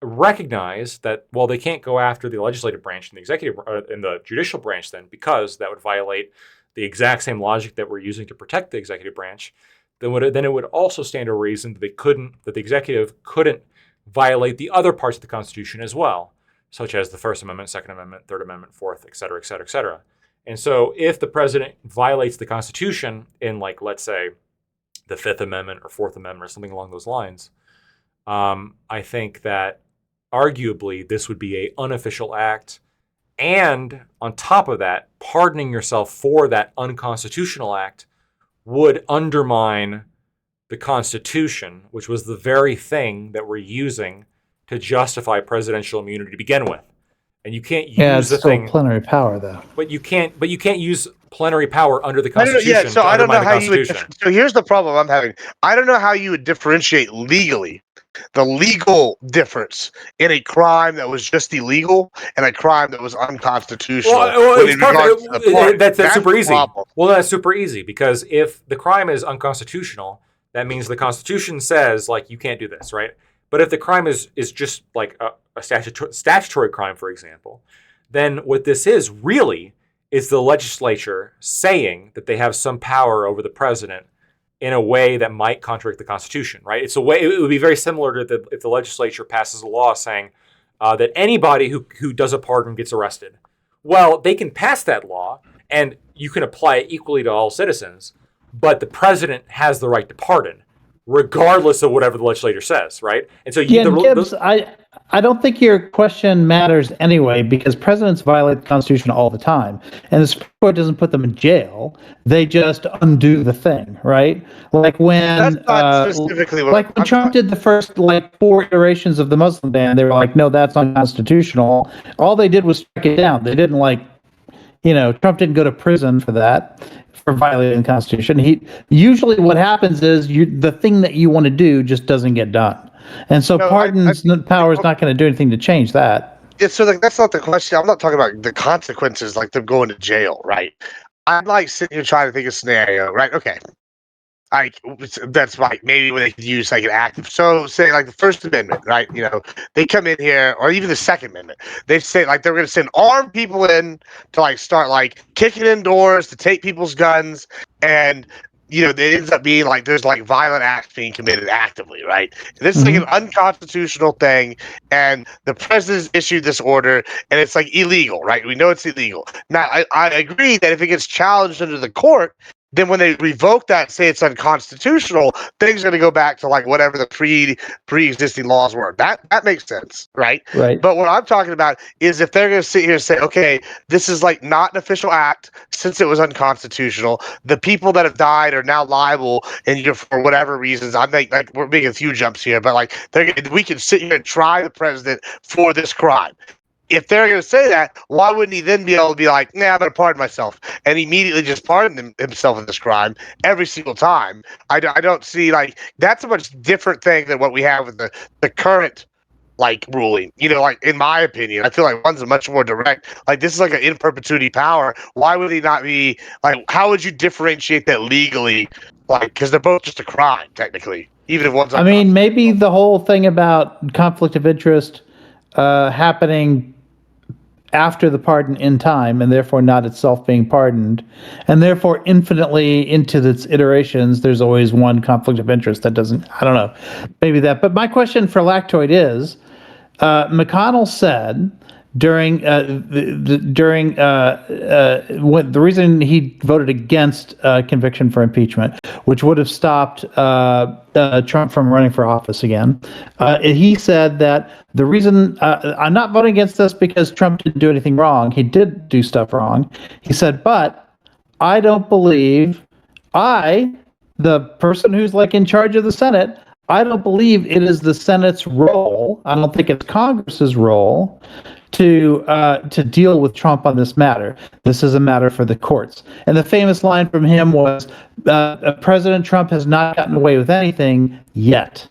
[SPEAKER 6] recognize that, well, they can't go after the legislative branch and the executive and the judicial branch then, because that would violate the exact same logic that we're using to protect the executive branch, then it would also stand to reason that the executive couldn't violate the other parts of the Constitution as well, such as the First Amendment, Second Amendment, Third Amendment, Fourth, et cetera, et cetera, et cetera. And so if the president violates the Constitution in, like, let's say, the Fifth Amendment or Fourth Amendment or something along those lines, I think that arguably this would be an unofficial act. And on top of that, pardoning yourself for that unconstitutional act would undermine the Constitution, which was the very thing that we're using to justify presidential immunity to begin with. And you can't use
[SPEAKER 2] it's
[SPEAKER 6] the
[SPEAKER 2] still
[SPEAKER 6] thing,
[SPEAKER 2] plenary power, though.
[SPEAKER 6] but you can't use plenary power under the
[SPEAKER 5] I don't know,
[SPEAKER 6] Constitution.
[SPEAKER 5] yeah, so
[SPEAKER 6] to
[SPEAKER 5] I don't know
[SPEAKER 6] undermine
[SPEAKER 5] how
[SPEAKER 6] the
[SPEAKER 5] you would.
[SPEAKER 6] Constitution.
[SPEAKER 5] So here's the problem I'm having. I don't know how you would differentiate legally the legal difference in a crime that was just illegal and a crime that was unconstitutional.
[SPEAKER 6] Well,
[SPEAKER 5] when
[SPEAKER 6] it's
[SPEAKER 5] in regards to the party.
[SPEAKER 6] that's super
[SPEAKER 5] the
[SPEAKER 6] easy.
[SPEAKER 5] problem.
[SPEAKER 6] Well, that's super easy because if the crime is unconstitutional, that means the Constitution says like you can't do this, right? But if the crime is just like a statutory crime, for example, then what this is really is the legislature saying that they have some power over the president in a way that might contradict the Constitution, right? It's a way. It would be very similar to if the legislature passes a law saying that anybody who does a pardon gets arrested. Well, they can pass that law, and you can apply it equally to all citizens, but the president has the right to pardon, regardless of whatever the legislature says, right? And so
[SPEAKER 2] Gibbs, I don't think your question matters anyway, because presidents violate the Constitution all the time, and the Supreme Court doesn't put them in jail. They just undo the thing, right? Like when,
[SPEAKER 5] That's not specifically what
[SPEAKER 2] like when Trump did the first 4 iterations of the Muslim ban, they were like, no, that's unconstitutional. All they did was strike it down. They didn't Trump didn't go to prison for that, for violating the Constitution. Usually what happens is the thing that you want to do just doesn't get done. And so pardons power is not going to do anything to change that.
[SPEAKER 5] So that's not the question. I'm not talking about the consequences, like them going to jail, right? I'm like sitting here trying to think of a scenario, right? Okay. That's like maybe when they could use like an active. So say like the First Amendment, right? They come in here, or even the Second Amendment. They say like they're going to send armed people in to like start like kicking in doors to take people's guns, and it ends up being like there's like violent acts being committed actively, right? And this is like an unconstitutional thing, and the president's issued this order, and it's like illegal, right? We know it's illegal. Now, I agree that if it gets challenged under the court, then when they revoke that, say it's unconstitutional, things are going to go back to like whatever the pre-existing laws were. That makes sense, right?
[SPEAKER 2] Right.
[SPEAKER 5] But what I'm talking about is if they're going to sit here and say, okay, this is like not an official act since it was unconstitutional. The people that have died are now liable, and for whatever reasons, we're making a few jumps here, but like we can sit here and try the president for this crime. If they're going to say that, why wouldn't he then be able to be like, nah, I'm going to pardon myself, and immediately just pardon himself of this crime every single time? I don't see, like, that's a much different thing than what we have with the current, like, ruling. Like, in my opinion, I feel like one's a much more direct. Like, this is like an in perpetuity power. Why would he not be, like, how would you differentiate that legally? Like, because they're both just a crime, technically, even if one's
[SPEAKER 2] maybe the whole thing about conflict of interest happening after the pardon in time, and therefore not itself being pardoned, and therefore infinitely into its iterations, there's always one conflict of interest that doesn't, I don't know, maybe that. But my question for Lactoid is, McConnell said during the reason he voted against conviction for impeachment, which would have stopped Trump from running for office again, he said that the reason I'm not voting against this because Trump didn't do anything wrong. He did do stuff wrong. He said, but I don't believe the person who's like in charge of the Senate, I don't believe it is the Senate's role. I don't think it's Congress's role to deal with Trump on this matter. This is a matter for the courts. And the famous line from him was, President Trump has not gotten away with anything yet,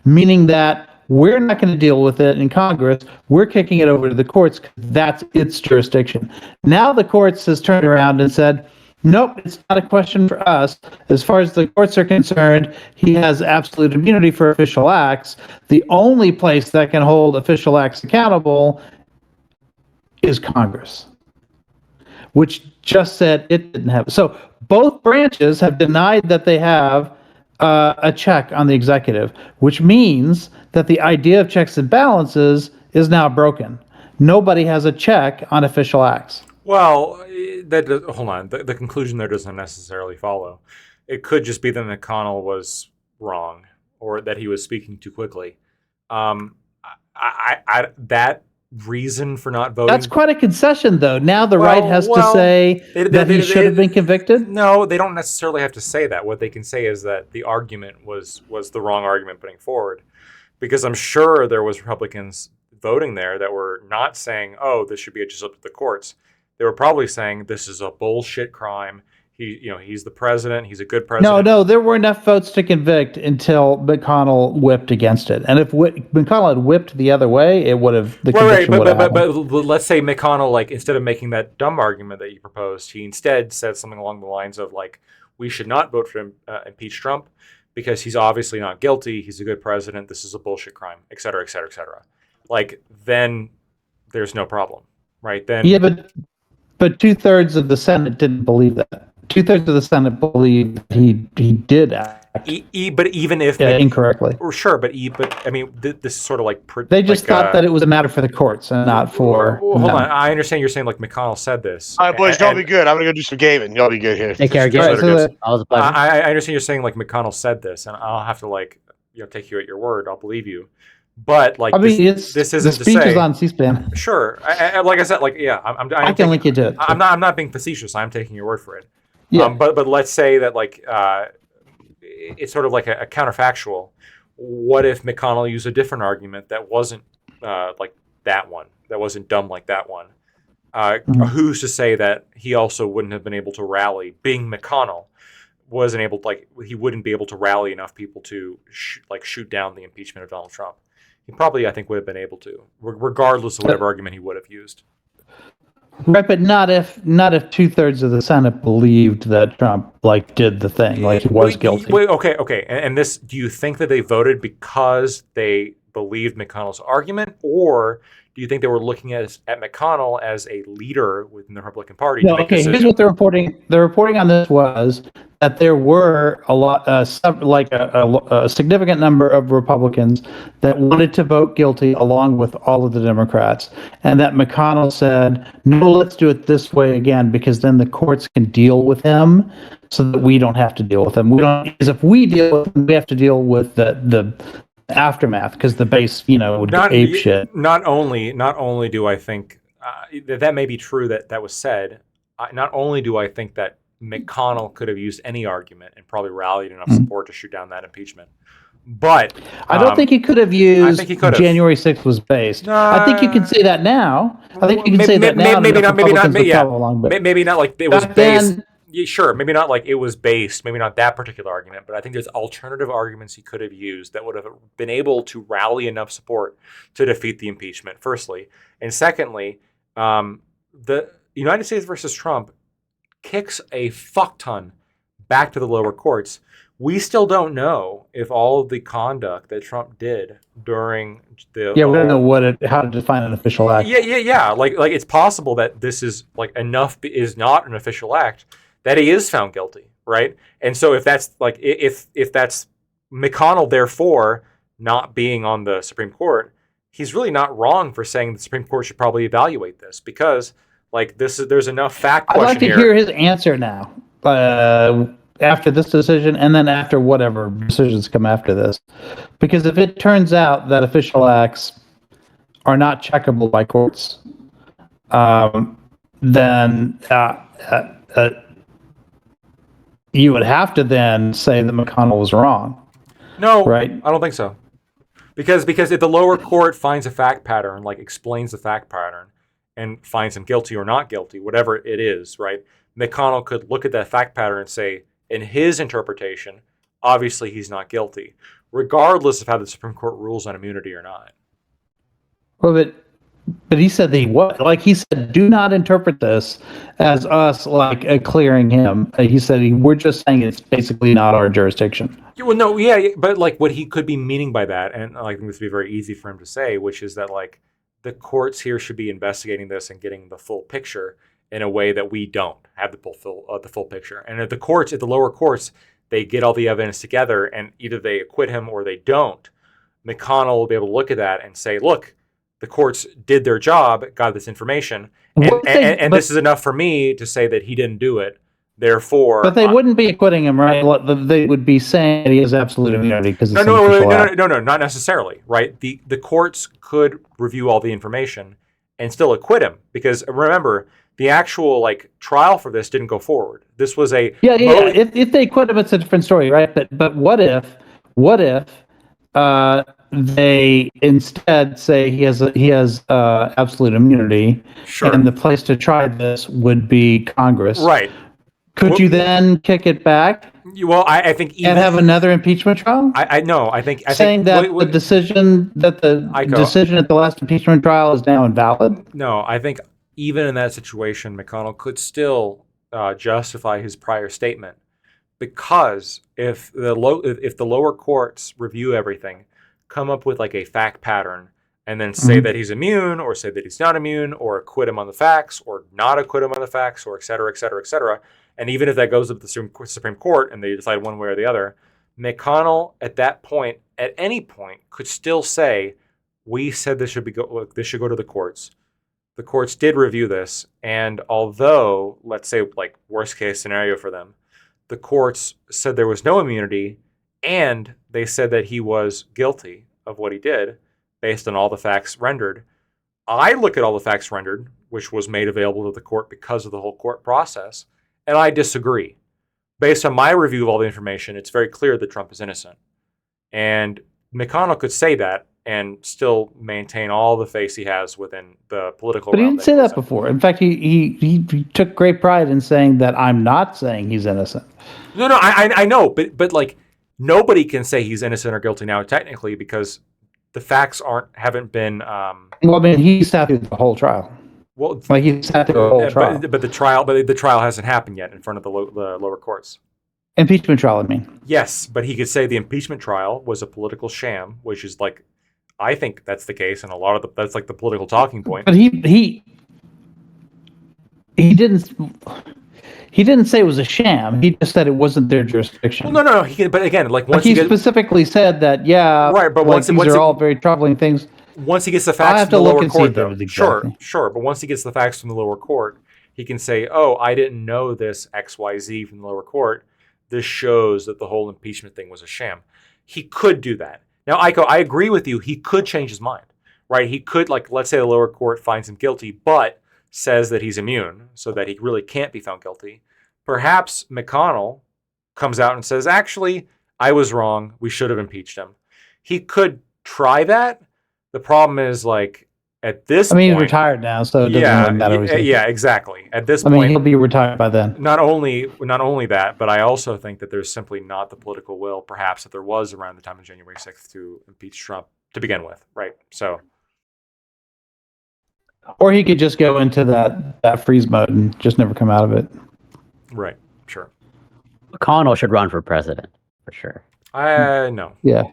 [SPEAKER 2] meaning that we're not going to deal with it in Congress. We're kicking it over to the courts because that's its jurisdiction. Now the courts has turned around and said, nope, it's not a question for us. As far as the courts are concerned, he has absolute immunity for official acts. The only place that can hold official acts accountable is Congress, which just said it didn't have. So both branches have denied that they have a check on the executive, which means that the idea of checks and balances is now broken. Nobody has a check on official acts.
[SPEAKER 6] Well, hold on. The conclusion there doesn't necessarily follow. It could just be that McConnell was wrong, or that he was speaking too quickly. That reason for not voting.
[SPEAKER 2] That's quite a concession, though. Now the right has to say that he should have been convicted?
[SPEAKER 6] No, they don't necessarily have to say that. What they can say is that the argument was the wrong argument putting forward. Because I'm sure there was Republicans voting there that were not saying, oh, this should be just up to the courts. They were probably saying this is a bullshit crime. He's the president. He's a good president.
[SPEAKER 2] No, there were enough votes to convict until McConnell whipped against it. And if McConnell had whipped the other way, it would have the conviction would have happened.
[SPEAKER 6] But let's say McConnell, like, instead of making that dumb argument that you proposed, he instead said something along the lines of, like, we should not vote for impeach Trump because he's obviously not guilty. He's a good president. This is a bullshit crime, et cetera, et cetera, et cetera. Like, then there's no problem, right? Then
[SPEAKER 2] yeah, but 2/3 of the Senate didn't believe that. 2/3 of the Senate believed he did act.
[SPEAKER 6] But even if
[SPEAKER 2] incorrectly,
[SPEAKER 6] or sure, but I mean, this is sort of like
[SPEAKER 2] they just thought that it was a matter for the courts and not for.
[SPEAKER 6] Well, hold on, I understand you're saying like McConnell said this.
[SPEAKER 5] All right, boys, y'all be good. I'm gonna go do some gaming. Y'all be good here.
[SPEAKER 4] Take care, guys.
[SPEAKER 6] I understand you're saying like McConnell said this, and I'll have to take you at your word. I'll believe you. But like, this isn't
[SPEAKER 2] the speech
[SPEAKER 6] to say,
[SPEAKER 2] is on C-SPAN.
[SPEAKER 6] Sure, like I said, like yeah,
[SPEAKER 2] I can link you to it.
[SPEAKER 6] I'm not being facetious. I'm taking your word for it.
[SPEAKER 2] Yeah.
[SPEAKER 6] But let's say that like it's sort of like a counterfactual. What if McConnell used a different argument that wasn't like that one, that wasn't dumb like that one? Who's to say that he also wouldn't have been able to rally, being McConnell, wasn't able to, like, he wouldn't be able to rally enough people to shoot down the impeachment of Donald Trump? He probably, I think, would have been able to, regardless of whatever argument he would have used.
[SPEAKER 2] Right, but not if 2/3 of the Senate believed that Trump did the thing, like he was guilty.
[SPEAKER 6] Wait, okay, and this, do you think that they voted because they believed McConnell's argument, or do you think they were looking at McConnell as a leader within the Republican Party?
[SPEAKER 2] No, okay. Here's what the reporting on this was that there were a significant number of Republicans that wanted to vote guilty along with all of the Democrats, and that McConnell said, "No, let's do it this way again because then the courts can deal with him, so that we don't have to deal with him. Because if we deal with him, we have to deal with the aftermath because the base, would ape shit."
[SPEAKER 6] Not only do I think that may be true that was said. Not only do I think that McConnell could have used any argument and probably rallied enough support to shoot down that impeachment, but
[SPEAKER 2] I don't think he could have used January 6th was based. I think you can say that now. I think you can say that now.
[SPEAKER 6] Maybe not like it was based. Yeah, sure, maybe not like it was based, maybe not that particular argument, but I think there's alternative arguments he could have used that would have been able to rally enough support to defeat the impeachment, firstly. And secondly, the United States versus Trump kicks a fuck ton back to the lower courts. We still don't know if all of the conduct that Trump did during the
[SPEAKER 2] we don't know how to define an official act.
[SPEAKER 6] Yeah. Like it's possible that this is enough is not an official act that he is found guilty, right? And so if that's if that's McConnell, therefore not being on the Supreme Court, he's really not wrong for saying the Supreme Court should probably evaluate this because there's enough fact question.
[SPEAKER 2] I'd like to hear his answer now, after this decision, and then after whatever decisions come after this, because if it turns out that official acts are not checkable by courts, then you would have to then say that McConnell was wrong.
[SPEAKER 6] No,
[SPEAKER 2] right?
[SPEAKER 6] I don't think so. Because if the lower court finds a fact pattern, explains the fact pattern, and finds him guilty or not guilty, whatever it is, right? McConnell could look at that fact pattern and say, in his interpretation, obviously he's not guilty, regardless of how the Supreme Court rules on immunity or not.
[SPEAKER 2] Well, but he said he said, do not interpret this as us clearing him. He said we're just saying it's basically not our jurisdiction.
[SPEAKER 6] Well, no, yeah, but what he could be meaning by that, and I think this would be very easy for him to say, which is that the courts here should be investigating this and getting the full picture in a way that we don't have the full picture. And at the lower courts, they get all the evidence together, and either they acquit him or they don't. McConnell will be able to look at that and say, look, the courts did their job, got this information, and this is enough for me to say that he didn't do it. Therefore,
[SPEAKER 2] But they wouldn't be acquitting him, right? They would be saying that he has absolute immunity because
[SPEAKER 6] no, not necessarily, right? The courts could review all the information and still acquit him because remember, the actual like trial for this didn't go forward. This was a
[SPEAKER 2] If they acquit him, it's a different story, right? But what if they instead say he has absolute immunity,
[SPEAKER 6] Sure.
[SPEAKER 2] and the place to try this would be Congress,
[SPEAKER 6] right?
[SPEAKER 2] Could you then kick it back
[SPEAKER 6] Well, I think even,
[SPEAKER 2] and have another impeachment trial?
[SPEAKER 6] I know. I think
[SPEAKER 2] Saying that the decision at the last impeachment trial is now invalid.
[SPEAKER 6] No, I think even in that situation, McConnell could still justify his prior statement because if the lower courts review everything, come up with like a fact pattern, and then say that he's immune, or say that he's not immune, or acquit him on the facts, or not acquit him on the facts, or et cetera, et cetera, et cetera. And even if that goes up to the Supreme Court and they decide one way or the other, McConnell at that point, at any point, could still say, "We said this should go to the courts. The courts did review this, and although, let's say, like worst case scenario for them, the courts said there was no immunity, and they said that he was guilty of what he did based on all the facts rendered. I look at all the facts rendered, which was made available to the court because of the whole court process, and I disagree. Based on my review of all the information, it's very clear that Trump is innocent." And McConnell could say that and still maintain all the face he has within the political
[SPEAKER 2] But he
[SPEAKER 6] realm
[SPEAKER 2] didn't say that before. In fact, he took great pride in saying that I'm not saying he's innocent.
[SPEAKER 6] No, I know, but like nobody can say he's innocent or guilty now technically because the facts haven't been.
[SPEAKER 2] Well, I mean, he sat through the whole trial.
[SPEAKER 6] Well,
[SPEAKER 2] like he sat through the whole trial.
[SPEAKER 6] But the trial hasn't happened yet in front of the lower courts.
[SPEAKER 2] Impeachment trial, I mean.
[SPEAKER 6] Yes, but he could say the impeachment trial was a political sham, which is like, I think that's the case, and that's like the political talking point.
[SPEAKER 2] But he didn't say it was a sham. He just said it wasn't their jurisdiction.
[SPEAKER 6] Well, no. But again, like once
[SPEAKER 2] he specifically said that, right. But once these are all very troubling things.
[SPEAKER 6] Once he gets the facts from the lower court, though, sure. But once he gets the facts from the lower court, he can say, "Oh, I didn't know this XYZ from the lower court. This shows that the whole impeachment thing was a sham." He could do that. Now, Aiko, I agree with you. He could change his mind, right? He could, like, let's say the lower court finds him guilty, but says that he's immune, so that he really can't be found guilty. Perhaps McConnell comes out and says, "Actually, I was wrong. We should have impeached him." He could try that. The problem is, like, at this point...
[SPEAKER 2] he's retired now, so it doesn't matter.
[SPEAKER 6] Yeah, exactly. At this
[SPEAKER 2] point...
[SPEAKER 6] point...
[SPEAKER 2] he'll be retired by then.
[SPEAKER 6] Not only that, but I also think that there's simply not the political will, perhaps, that there was around the time of January 6th to impeach Trump to begin with, right? So...
[SPEAKER 2] Or he could just go into that freeze mode and just never come out of it.
[SPEAKER 6] Right, sure.
[SPEAKER 4] McConnell should run for president, for sure.
[SPEAKER 6] No.
[SPEAKER 2] Yeah.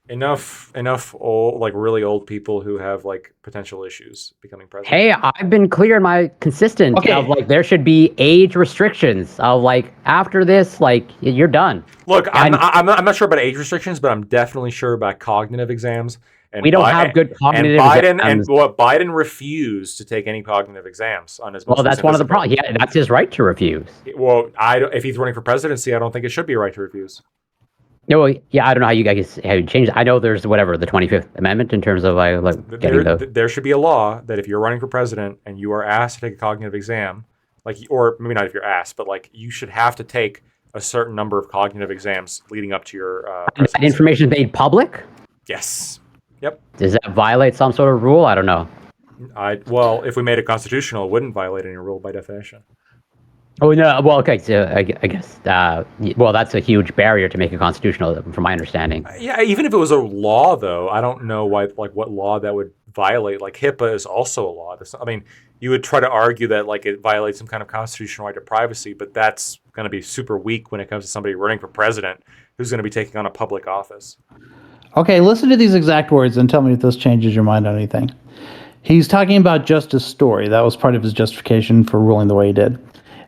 [SPEAKER 6] Enough old, like really old people who have like potential issues becoming president.
[SPEAKER 4] Hey, I've been clear in my consistent of like there should be age restrictions. Of like after this, like you're done.
[SPEAKER 6] Look, I'm not sure about age restrictions, but I'm definitely sure about cognitive exams. And
[SPEAKER 4] we don't have good cognitive
[SPEAKER 6] exams. Biden refused to take any cognitive exams on his.
[SPEAKER 4] Well, that's one of the problems. Yeah, that's his right to refuse.
[SPEAKER 6] Well, if he's running for presidency, I don't think it should be a right to refuse.
[SPEAKER 4] No, yeah, I don't know how you change it. I know there's the 25th Amendment in terms of
[SPEAKER 6] there should be a law that if you're running for president and you are asked to take a cognitive exam, or maybe not if you're asked, but like you should have to take a certain number of cognitive exams leading up to your.
[SPEAKER 4] That information is made public?
[SPEAKER 6] Yes. Yep.
[SPEAKER 4] Does that violate some sort of rule? I don't know.
[SPEAKER 6] Well, if we made it constitutional, it wouldn't violate any rule by definition.
[SPEAKER 4] Oh, no. Well, okay. So I guess, that's a huge barrier to make it constitutional, from my understanding.
[SPEAKER 6] Yeah, even if it was a law, though, I don't know what law that would violate. Like HIPAA is also a law. You would try to argue that like it violates some kind of constitutional right to privacy, but that's going to be super weak when it comes to somebody running for president who's going to be taking on a public office.
[SPEAKER 2] Okay, listen to these exact words and tell me if this changes your mind on anything. He's talking about Justice Story. That was part of his justification for ruling the way he did.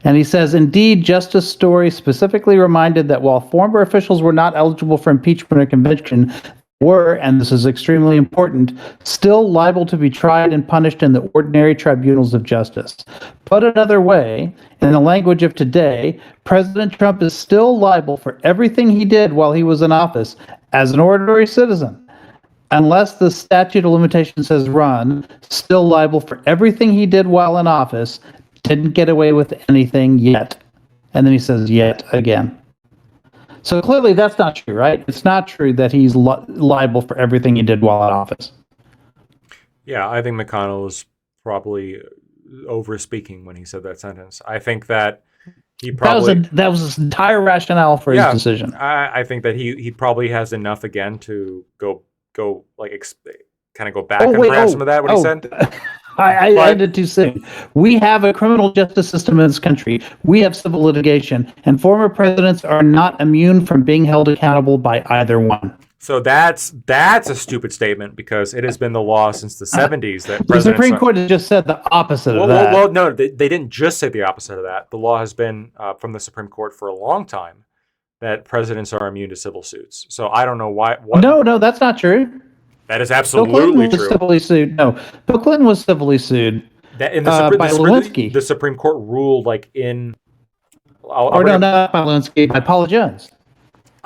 [SPEAKER 2] And he says, indeed, Justice Story specifically reminded that while former officials were not eligible for impeachment or conviction, were, and this is extremely important, still liable to be tried and punished in the ordinary tribunals of justice. Put another way, in the language of today, President Trump is still liable for everything he did while he was in office as an ordinary citizen. Unless the statute of limitations has run, still liable for everything he did while in office, didn't get away with anything yet. And then he says, yet again. So clearly that's not true, right? It's not true that he's liable for everything he did while in office.
[SPEAKER 6] Yeah, I think McConnell was probably over speaking when he said that sentence. I think that he probably
[SPEAKER 2] that was his entire rationale for his decision.
[SPEAKER 6] I think that he probably has enough again to go like kind of go back and grab some of that. What he said.
[SPEAKER 2] I ended too soon. We have a criminal justice system in this country. We have civil litigation, and former presidents are not immune from being held accountable by either one.
[SPEAKER 6] So that's a stupid statement because it has been the law since the 70s that
[SPEAKER 2] the Supreme Court has just said the opposite of that.
[SPEAKER 6] Well, no, they didn't just say the opposite of that. The law has been from the Supreme Court for a long time that presidents are immune to civil suits. So I don't know why.
[SPEAKER 2] No, that's not true.
[SPEAKER 6] That is absolutely true.
[SPEAKER 2] Was civilly sued. No, Bill Clinton was civilly sued by Lewinsky.
[SPEAKER 6] The Supreme Court ruled like in.
[SPEAKER 2] Not by Lewinsky, by Paula Jones.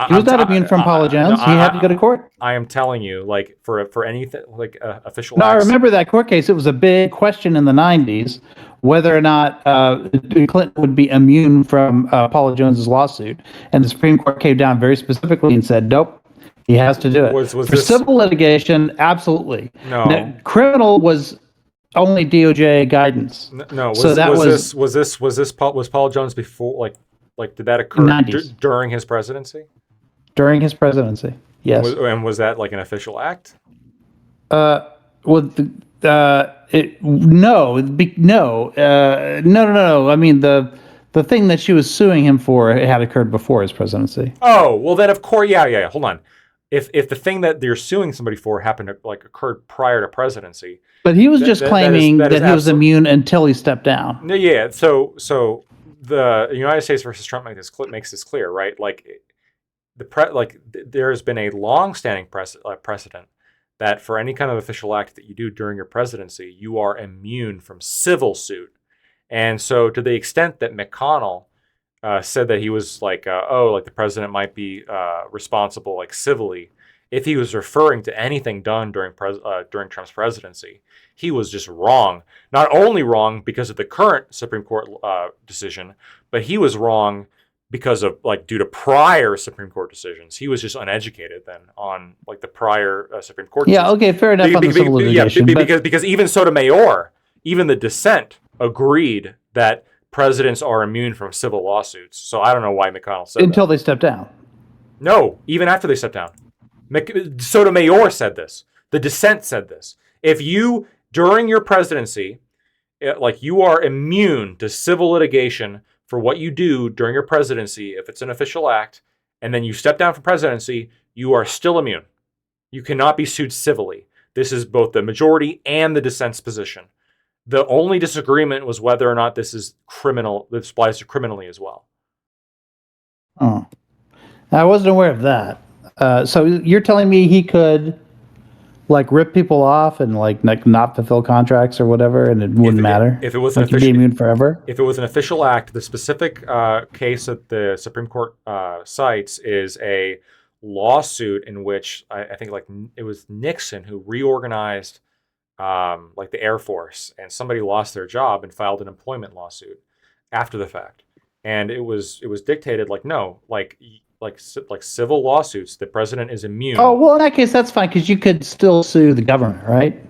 [SPEAKER 2] He was not immune from Paula Jones. He had to go to court.
[SPEAKER 6] I am telling you, like for anything like official.
[SPEAKER 2] No, I remember that court case. It was a big question in the '90s whether or not Clinton would be immune from Paula Jones's lawsuit, and the Supreme Court came down very specifically and said, "Nope, he has to do it."
[SPEAKER 6] Was
[SPEAKER 2] for
[SPEAKER 6] this
[SPEAKER 2] civil litigation? Absolutely.
[SPEAKER 6] No.
[SPEAKER 2] Criminal was only DOJ guidance.
[SPEAKER 6] No. Was Paula Jones before like did that occur during his presidency?
[SPEAKER 2] During his presidency, yes.
[SPEAKER 6] Was that like an official act?
[SPEAKER 2] No. I mean, the thing that she was suing him for had occurred before his presidency.
[SPEAKER 6] Oh, well then of course, yeah. Hold on. If the thing that they're suing somebody for happened to occurred prior to presidency,
[SPEAKER 2] but he was just claiming that he was immune until he stepped down.
[SPEAKER 6] No, yeah. So the United States versus Trump makes this clear, right? Like there has been a long-standing precedent that for any kind of official act that you do during your presidency, you are immune from civil suit. And so, to the extent that McConnell said that he was the president might be responsible civilly, if he was referring to anything done during Trump's presidency, he was just wrong. Not only wrong because of the current Supreme Court decision, but he was wrong because of due to prior Supreme Court decisions. He was just uneducated then on the prior Supreme Court decisions.
[SPEAKER 2] Yeah, okay, fair enough on the civil litigation.
[SPEAKER 6] Because even Sotomayor, even the dissent agreed that presidents are immune from civil lawsuits. So I don't know why McConnell said
[SPEAKER 2] until they stepped down.
[SPEAKER 6] No, even after they stepped down. Sotomayor said this. The dissent said this. If you, during your presidency, you are immune to civil litigation for what you do during your presidency, if it's an official act, and then you step down from presidency, you are still immune. You cannot be sued civilly. This is both the majority and the dissent's position. The only disagreement was whether or not this is criminal. This applies to criminally as well.
[SPEAKER 2] Oh, I wasn't aware of that. So you're telling me he could rip people off and not fulfill contracts or whatever, and it wouldn't matter?
[SPEAKER 6] If it was
[SPEAKER 2] an official, be immune forever.
[SPEAKER 6] If it was an official act, the specific case that the Supreme Court cites is a lawsuit in which I think it was Nixon who reorganized the Air Force, and somebody lost their job and filed an employment lawsuit after the fact, and it was dictated civil lawsuits, the president is immune.
[SPEAKER 2] Oh, well, in that case, that's fine because you could still sue the government, right?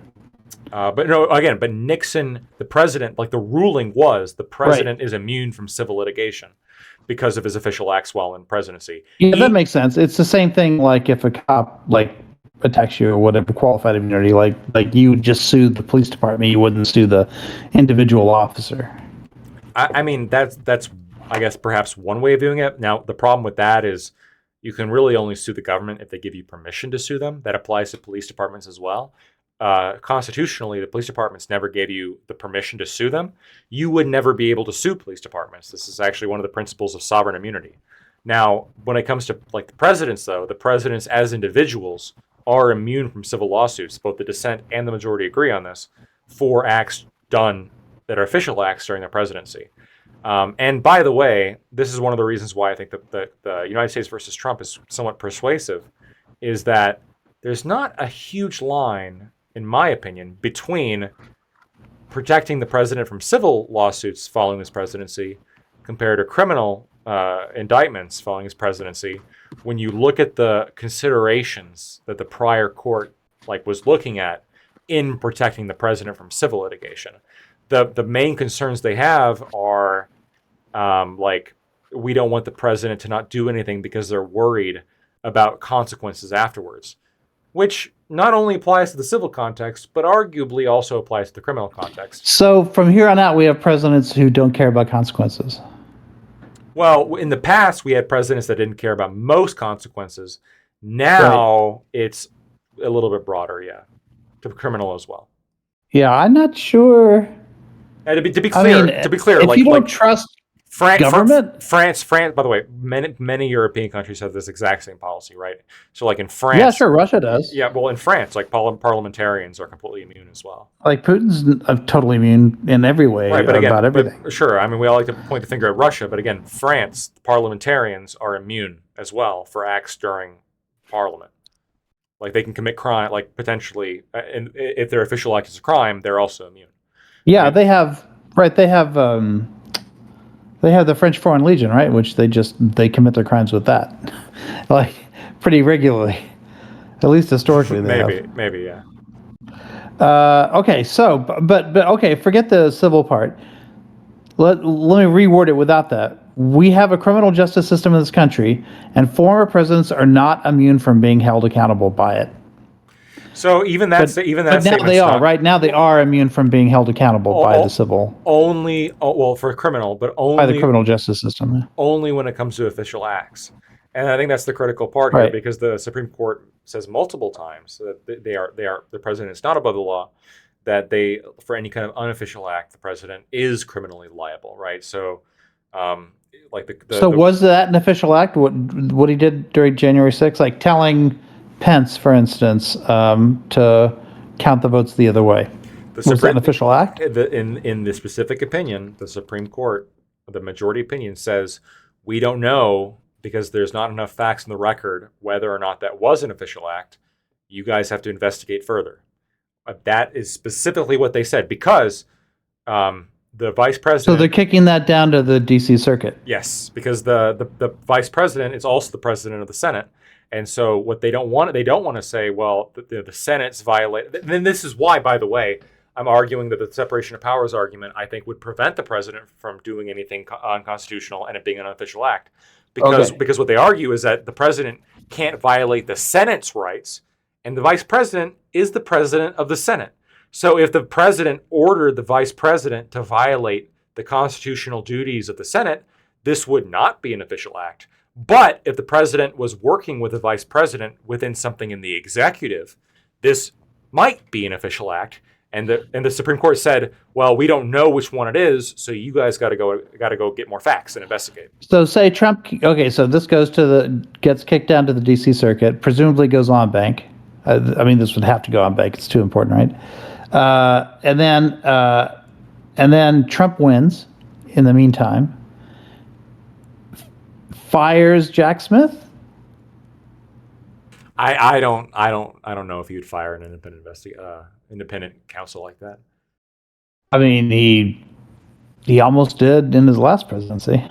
[SPEAKER 6] But Nixon, the president, the ruling was the president is immune from civil litigation because of his official acts while in presidency.
[SPEAKER 2] Yeah, that makes sense. It's the same thing if a cop attacks you or whatever, qualified immunity, you would just sue the police department, you wouldn't sue the individual officer.
[SPEAKER 6] I mean, that's I guess perhaps one way of doing it. Now, the problem with that is you can really only sue the government if they give you permission to sue them. That applies to police departments as well. Constitutionally, the police departments never gave you the permission to sue them. You would never be able to sue police departments. This is actually one of the principles of sovereign immunity. Now, when it comes to the presidents, though, the presidents as individuals are immune from civil lawsuits. Both the dissent and the majority agree on this for acts done that are official acts during their presidency. And by the way, this is one of the reasons why I think that the United States versus Trump is somewhat persuasive, is that there's not a huge line, in my opinion, between protecting the president from civil lawsuits following his presidency compared to criminal indictments following his presidency. When you look at the considerations that the prior court was looking at in protecting the president from civil litigation, the main concerns they have are we don't want the president to not do anything because they're worried about consequences afterwards, which not only applies to the civil context, but arguably also applies to the criminal context.
[SPEAKER 2] So from here on out, we have presidents who don't care about consequences.
[SPEAKER 6] Well, in the past, we had presidents that didn't care about most consequences. Now it's a little bit broader, to criminal as well.
[SPEAKER 2] Yeah, I'm not sure.
[SPEAKER 6] And to be clear,
[SPEAKER 2] if you don't trust government,
[SPEAKER 6] France. By the way, many European countries have this exact same policy, right? So, in France,
[SPEAKER 2] yeah, sure, Russia does.
[SPEAKER 6] Yeah, well, in France, parliamentarians are completely immune as well.
[SPEAKER 2] Putin's totally immune in every way,
[SPEAKER 6] right? But again,
[SPEAKER 2] about everything.
[SPEAKER 6] Sure, I mean, we all like to point the finger at Russia, but again, France parliamentarians are immune as well for acts during Parliament. They can commit crime, potentially, and if their official act is a crime, they're also immune.
[SPEAKER 2] Yeah, right? They have the French Foreign Legion, right? Which they commit their crimes with that, pretty regularly. At least historically,
[SPEAKER 6] maybe, yeah.
[SPEAKER 2] Okay, so but okay, forget the civil part. Let me reword it without that. We have a criminal justice system in this country, and former presidents are not immune from being held accountable by it.
[SPEAKER 6] So but
[SPEAKER 2] now they are right now. They are immune from being held accountable by the civil.
[SPEAKER 6] Only, for criminal, but only
[SPEAKER 2] by the criminal justice system. Yeah.
[SPEAKER 6] Only when it comes to official acts, and I think that's the critical part here, because the Supreme Court says multiple times that the president is not above the law, that for any kind of unofficial act, the president is criminally liable, right? So,
[SPEAKER 2] was that an official act? What he did during January 6th, telling Pence, for instance, to count the votes the other way. Was that an official act?
[SPEAKER 6] In the specific opinion, the Supreme Court, the majority opinion says, we don't know because there's not enough facts in the record whether or not that was an official act. You guys have to investigate further. That is specifically what they said, because the vice president...
[SPEAKER 2] So they're kicking that down to the D.C. Circuit.
[SPEAKER 6] Yes, because the vice president is also the president of the Senate. And so what they don't want to say, well, the Senate's violated. Then this is why, by the way, I'm arguing that the separation of powers argument, I think, would prevent the president from doing anything unconstitutional and it being an unofficial act. Because what they argue is that the president can't violate the Senate's rights, and the vice president is the president of the Senate. So if the president ordered the vice president to violate the constitutional duties of the Senate, this would not be an official act. But if the president was working with the vice president within something in the executive, this might be an official act. And the Supreme Court said, well, we don't know which one it is, so you guys got to go get more facts and investigate.
[SPEAKER 2] So say Trump. Okay, so this gets kicked down to the D.C. Circuit, presumably goes on bank. This would have to go on bank. It's too important, right? And then Trump wins. In the meantime, fires Jack Smith.
[SPEAKER 6] I don't know if he would fire an independent counsel like that.
[SPEAKER 2] He almost did in his last presidency.
[SPEAKER 6] He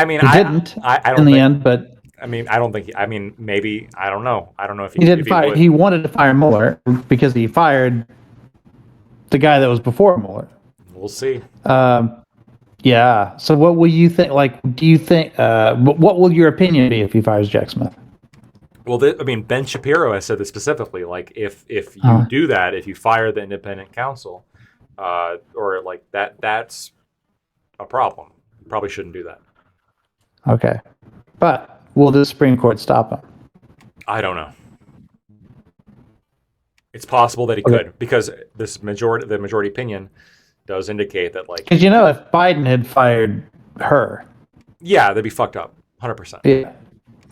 [SPEAKER 2] didn't in the end, but
[SPEAKER 6] I don't think. Maybe I don't know. I don't know if he
[SPEAKER 2] didn't fire. He wanted to fire Mueller because he fired the guy that was before Mueller.
[SPEAKER 6] We'll see.
[SPEAKER 2] Yeah. So what will you think? Do you think? What will your opinion be if he fires Jack Smith?
[SPEAKER 6] Well, Ben Shapiro has said this specifically. If you do that, if you fire the independent counsel, or that's a problem. You probably shouldn't do that.
[SPEAKER 2] Okay, but will the Supreme Court stop him?
[SPEAKER 6] I don't know. It's possible that he could, because the majority opinion does indicate that
[SPEAKER 2] because if Biden had fired her,
[SPEAKER 6] yeah, they'd be fucked up, 100%.
[SPEAKER 2] Yeah.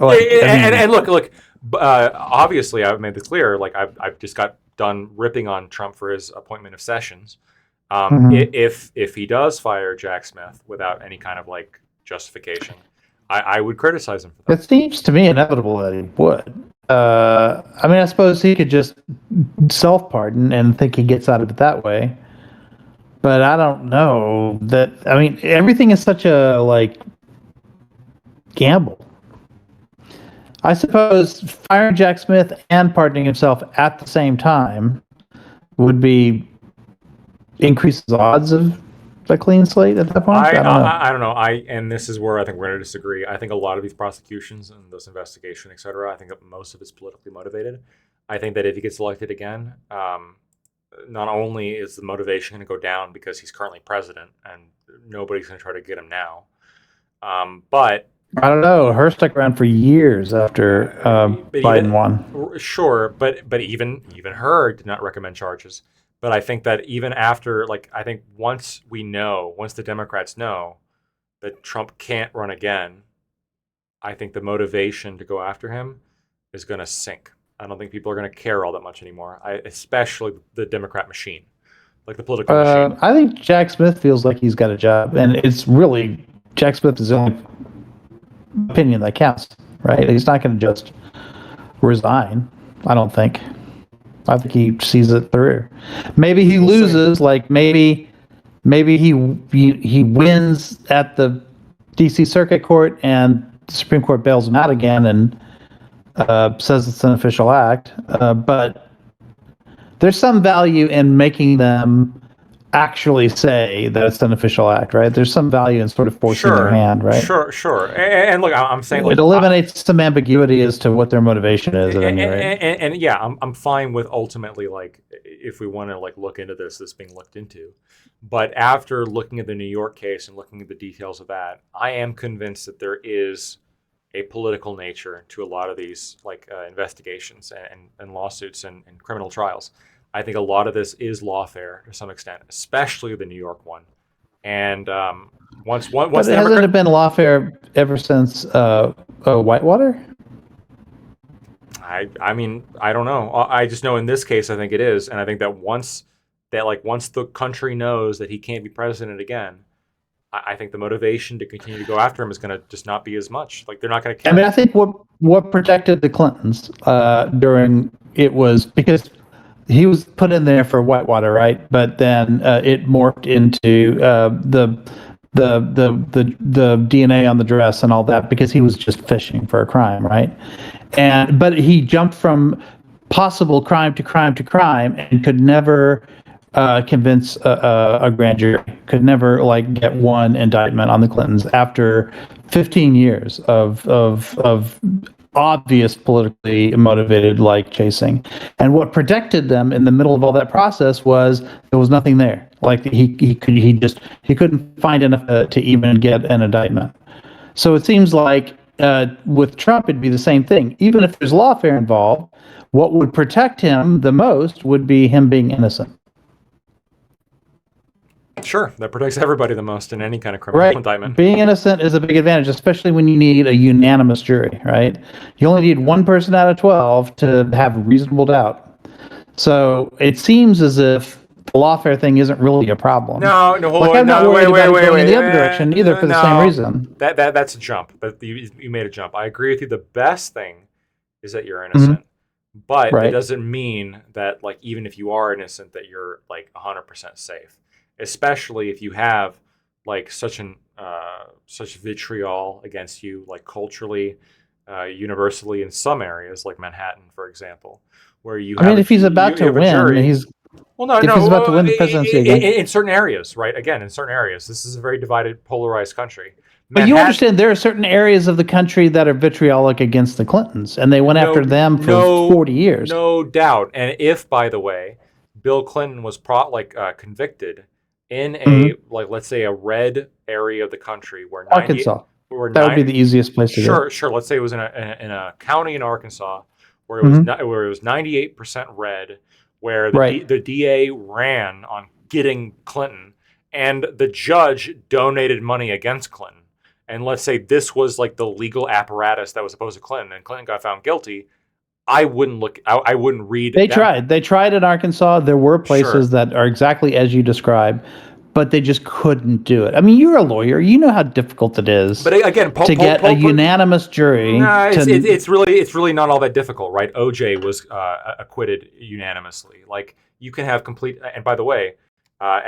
[SPEAKER 6] And look, Obviously, I've made this clear. Like I've just got done ripping on Trump for his appointment of Sessions. If he does fire Jack Smith without any kind of like justification, I would criticize him for that.
[SPEAKER 2] It seems to me inevitable that he would. I mean, I suppose he could just self-pardon and think he gets out of it that way. But I don't know that. I mean, everything is such a like gamble. I suppose firing Jack Smith and pardoning himself at the same time would be increase the odds of a clean slate at that point.
[SPEAKER 6] I don't know. And this is where I think we're going to disagree. I think a lot of these prosecutions and those investigations, et cetera, I think that most of it's politically motivated. I think that if he gets elected again, not only is the motivation going to go down because he's currently president and nobody's going to try to get him now, but
[SPEAKER 2] I don't know. Her stuck around for years after Biden won.
[SPEAKER 6] Sure, but even her did not recommend charges. But I think that even after, like, I think once the Democrats know that Trump can't run again, I think the motivation to go after him is going to sink. I don't think people are going to care all that much anymore, especially the Democrat machine, like the political machine.
[SPEAKER 2] I think Jack Smith feels like he's got a job, and it's really Jack Smith is the only opinion that counts, right? He's not going to just resign, I don't think. I think he sees it through. Maybe he loses, like maybe he wins at the D.C. Circuit Court and the Supreme Court bails him out again and says it's an official act. But there's some value in making them actually say that it's an official act, right? There's some value in sort of forcing their hand, right?
[SPEAKER 6] Sure. And look, I'm saying
[SPEAKER 2] it eliminates some ambiguity as to what their motivation is. At any rate.
[SPEAKER 6] And yeah, I'm fine with ultimately, like, if we want to like look into this being looked into. But after looking at the New York case and looking at the details of that, I am convinced that there is a political nature to a lot of these like investigations and lawsuits and criminal trials. I think a lot of this is lawfare to some extent, especially the New York one. And once
[SPEAKER 2] but hasn't it been lawfare ever since Whitewater?
[SPEAKER 6] I mean, I don't know. I just know in this case, I think it is, and I think that once the country knows that he can't be president again, I think the motivation to continue to go after him is going to just not be as much. Like they're not going to care.
[SPEAKER 2] I mean, I think what protected the Clintons during it was because he was put in there for Whitewater, right? But then it morphed into the DNA on the dress and all that because he was just fishing for a crime, right? But he jumped from possible crime to crime to crime and could never convince a grand jury, could never like get one indictment on the Clintons after 15 years of obvious politically motivated like chasing. And what protected them in the middle of all that process was there was nothing there. Like he couldn't find enough to even get an indictment. So it seems like with Trump it'd be the same thing. Even if there's lawfare involved, what would protect him the most would be him being innocent.
[SPEAKER 6] Sure, that protects everybody the most in any kind of criminal indictment.
[SPEAKER 2] Being innocent is a big advantage, especially when you need a unanimous jury, right? You only need one person out of 12 to have reasonable doubt. So it seems as if the lawfare thing isn't really a problem.
[SPEAKER 6] No,
[SPEAKER 2] I'm not worried about it going in the other direction either for the same reason.
[SPEAKER 6] That's a jump. You made a jump. I agree with you. The best thing is that you're innocent. But it doesn't mean that, like, even if you are innocent, that you're like 100% safe. Especially if you have like such vitriol against you, like culturally, universally in some areas, like Manhattan, for example, where you.
[SPEAKER 2] I mean, if he's about to win, he's about to win the presidency again.
[SPEAKER 6] In certain areas, right? Again, in certain areas, this is a very divided, polarized country.
[SPEAKER 2] But you understand there are certain areas of the country that are vitriolic against the Clintons, and they went after them for 40 years.
[SPEAKER 6] No doubt. And if, by the way, Bill Clinton was convicted in a like, let's say, a red area of the country where
[SPEAKER 2] Arkansas, that would be the easiest place to go.
[SPEAKER 6] Sure. Let's say it was in a county in Arkansas where it was where it was 98% red, where the DA ran on getting Clinton, and the judge donated money against Clinton. And let's say this was like the legal apparatus that was opposed to Clinton, and Clinton got found guilty. I wouldn't look. I wouldn't read.
[SPEAKER 2] They
[SPEAKER 6] that.
[SPEAKER 2] tried. They tried in Arkansas. There were places that are exactly as you describe, but they just couldn't do it. I mean, you're a lawyer. You know how difficult it is.
[SPEAKER 6] But again,
[SPEAKER 2] to get a unanimous jury.
[SPEAKER 6] No, it's really not all that difficult, right? OJ was acquitted unanimously. Like you can have complete. And by the way,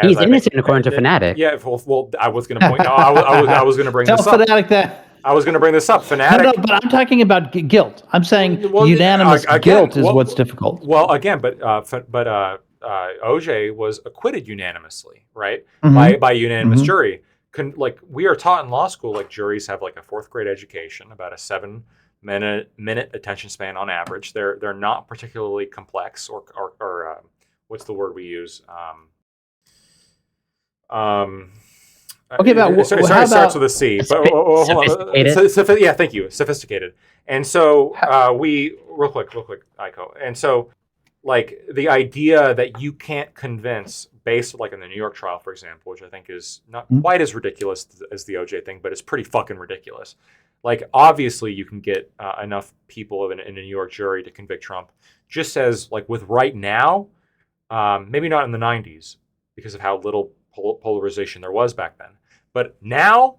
[SPEAKER 4] he's innocent according to Fanatic.
[SPEAKER 6] Yeah. Well, I was going to point. No, I was going to bring
[SPEAKER 2] Tell
[SPEAKER 6] this up.
[SPEAKER 2] Fanatic that.
[SPEAKER 6] I was going to bring this up. Fanatic.
[SPEAKER 2] No, but I'm talking about guilt. I'm saying unanimous guilt is what's difficult.
[SPEAKER 6] Well, again, but OJ was acquitted unanimously, right? By unanimous jury. Like we are taught in law school, like juries have like a 4th grade education, about a 7-minute attention span on average. They're not particularly complex or what's the word we use?
[SPEAKER 2] Okay, but
[SPEAKER 6] it starts with a C. But hold on. Yeah, thank you. Sophisticated. And so real quick, Aiko. And so, like the idea that you can't convince, based like in the New York trial, for example, which I think is not quite as ridiculous as the OJ thing, but it's pretty fucking ridiculous. Like obviously, you can get enough people in a New York jury to convict Trump. Just as like with right now, maybe not in the 90s because of how little polarization there was back then. But now,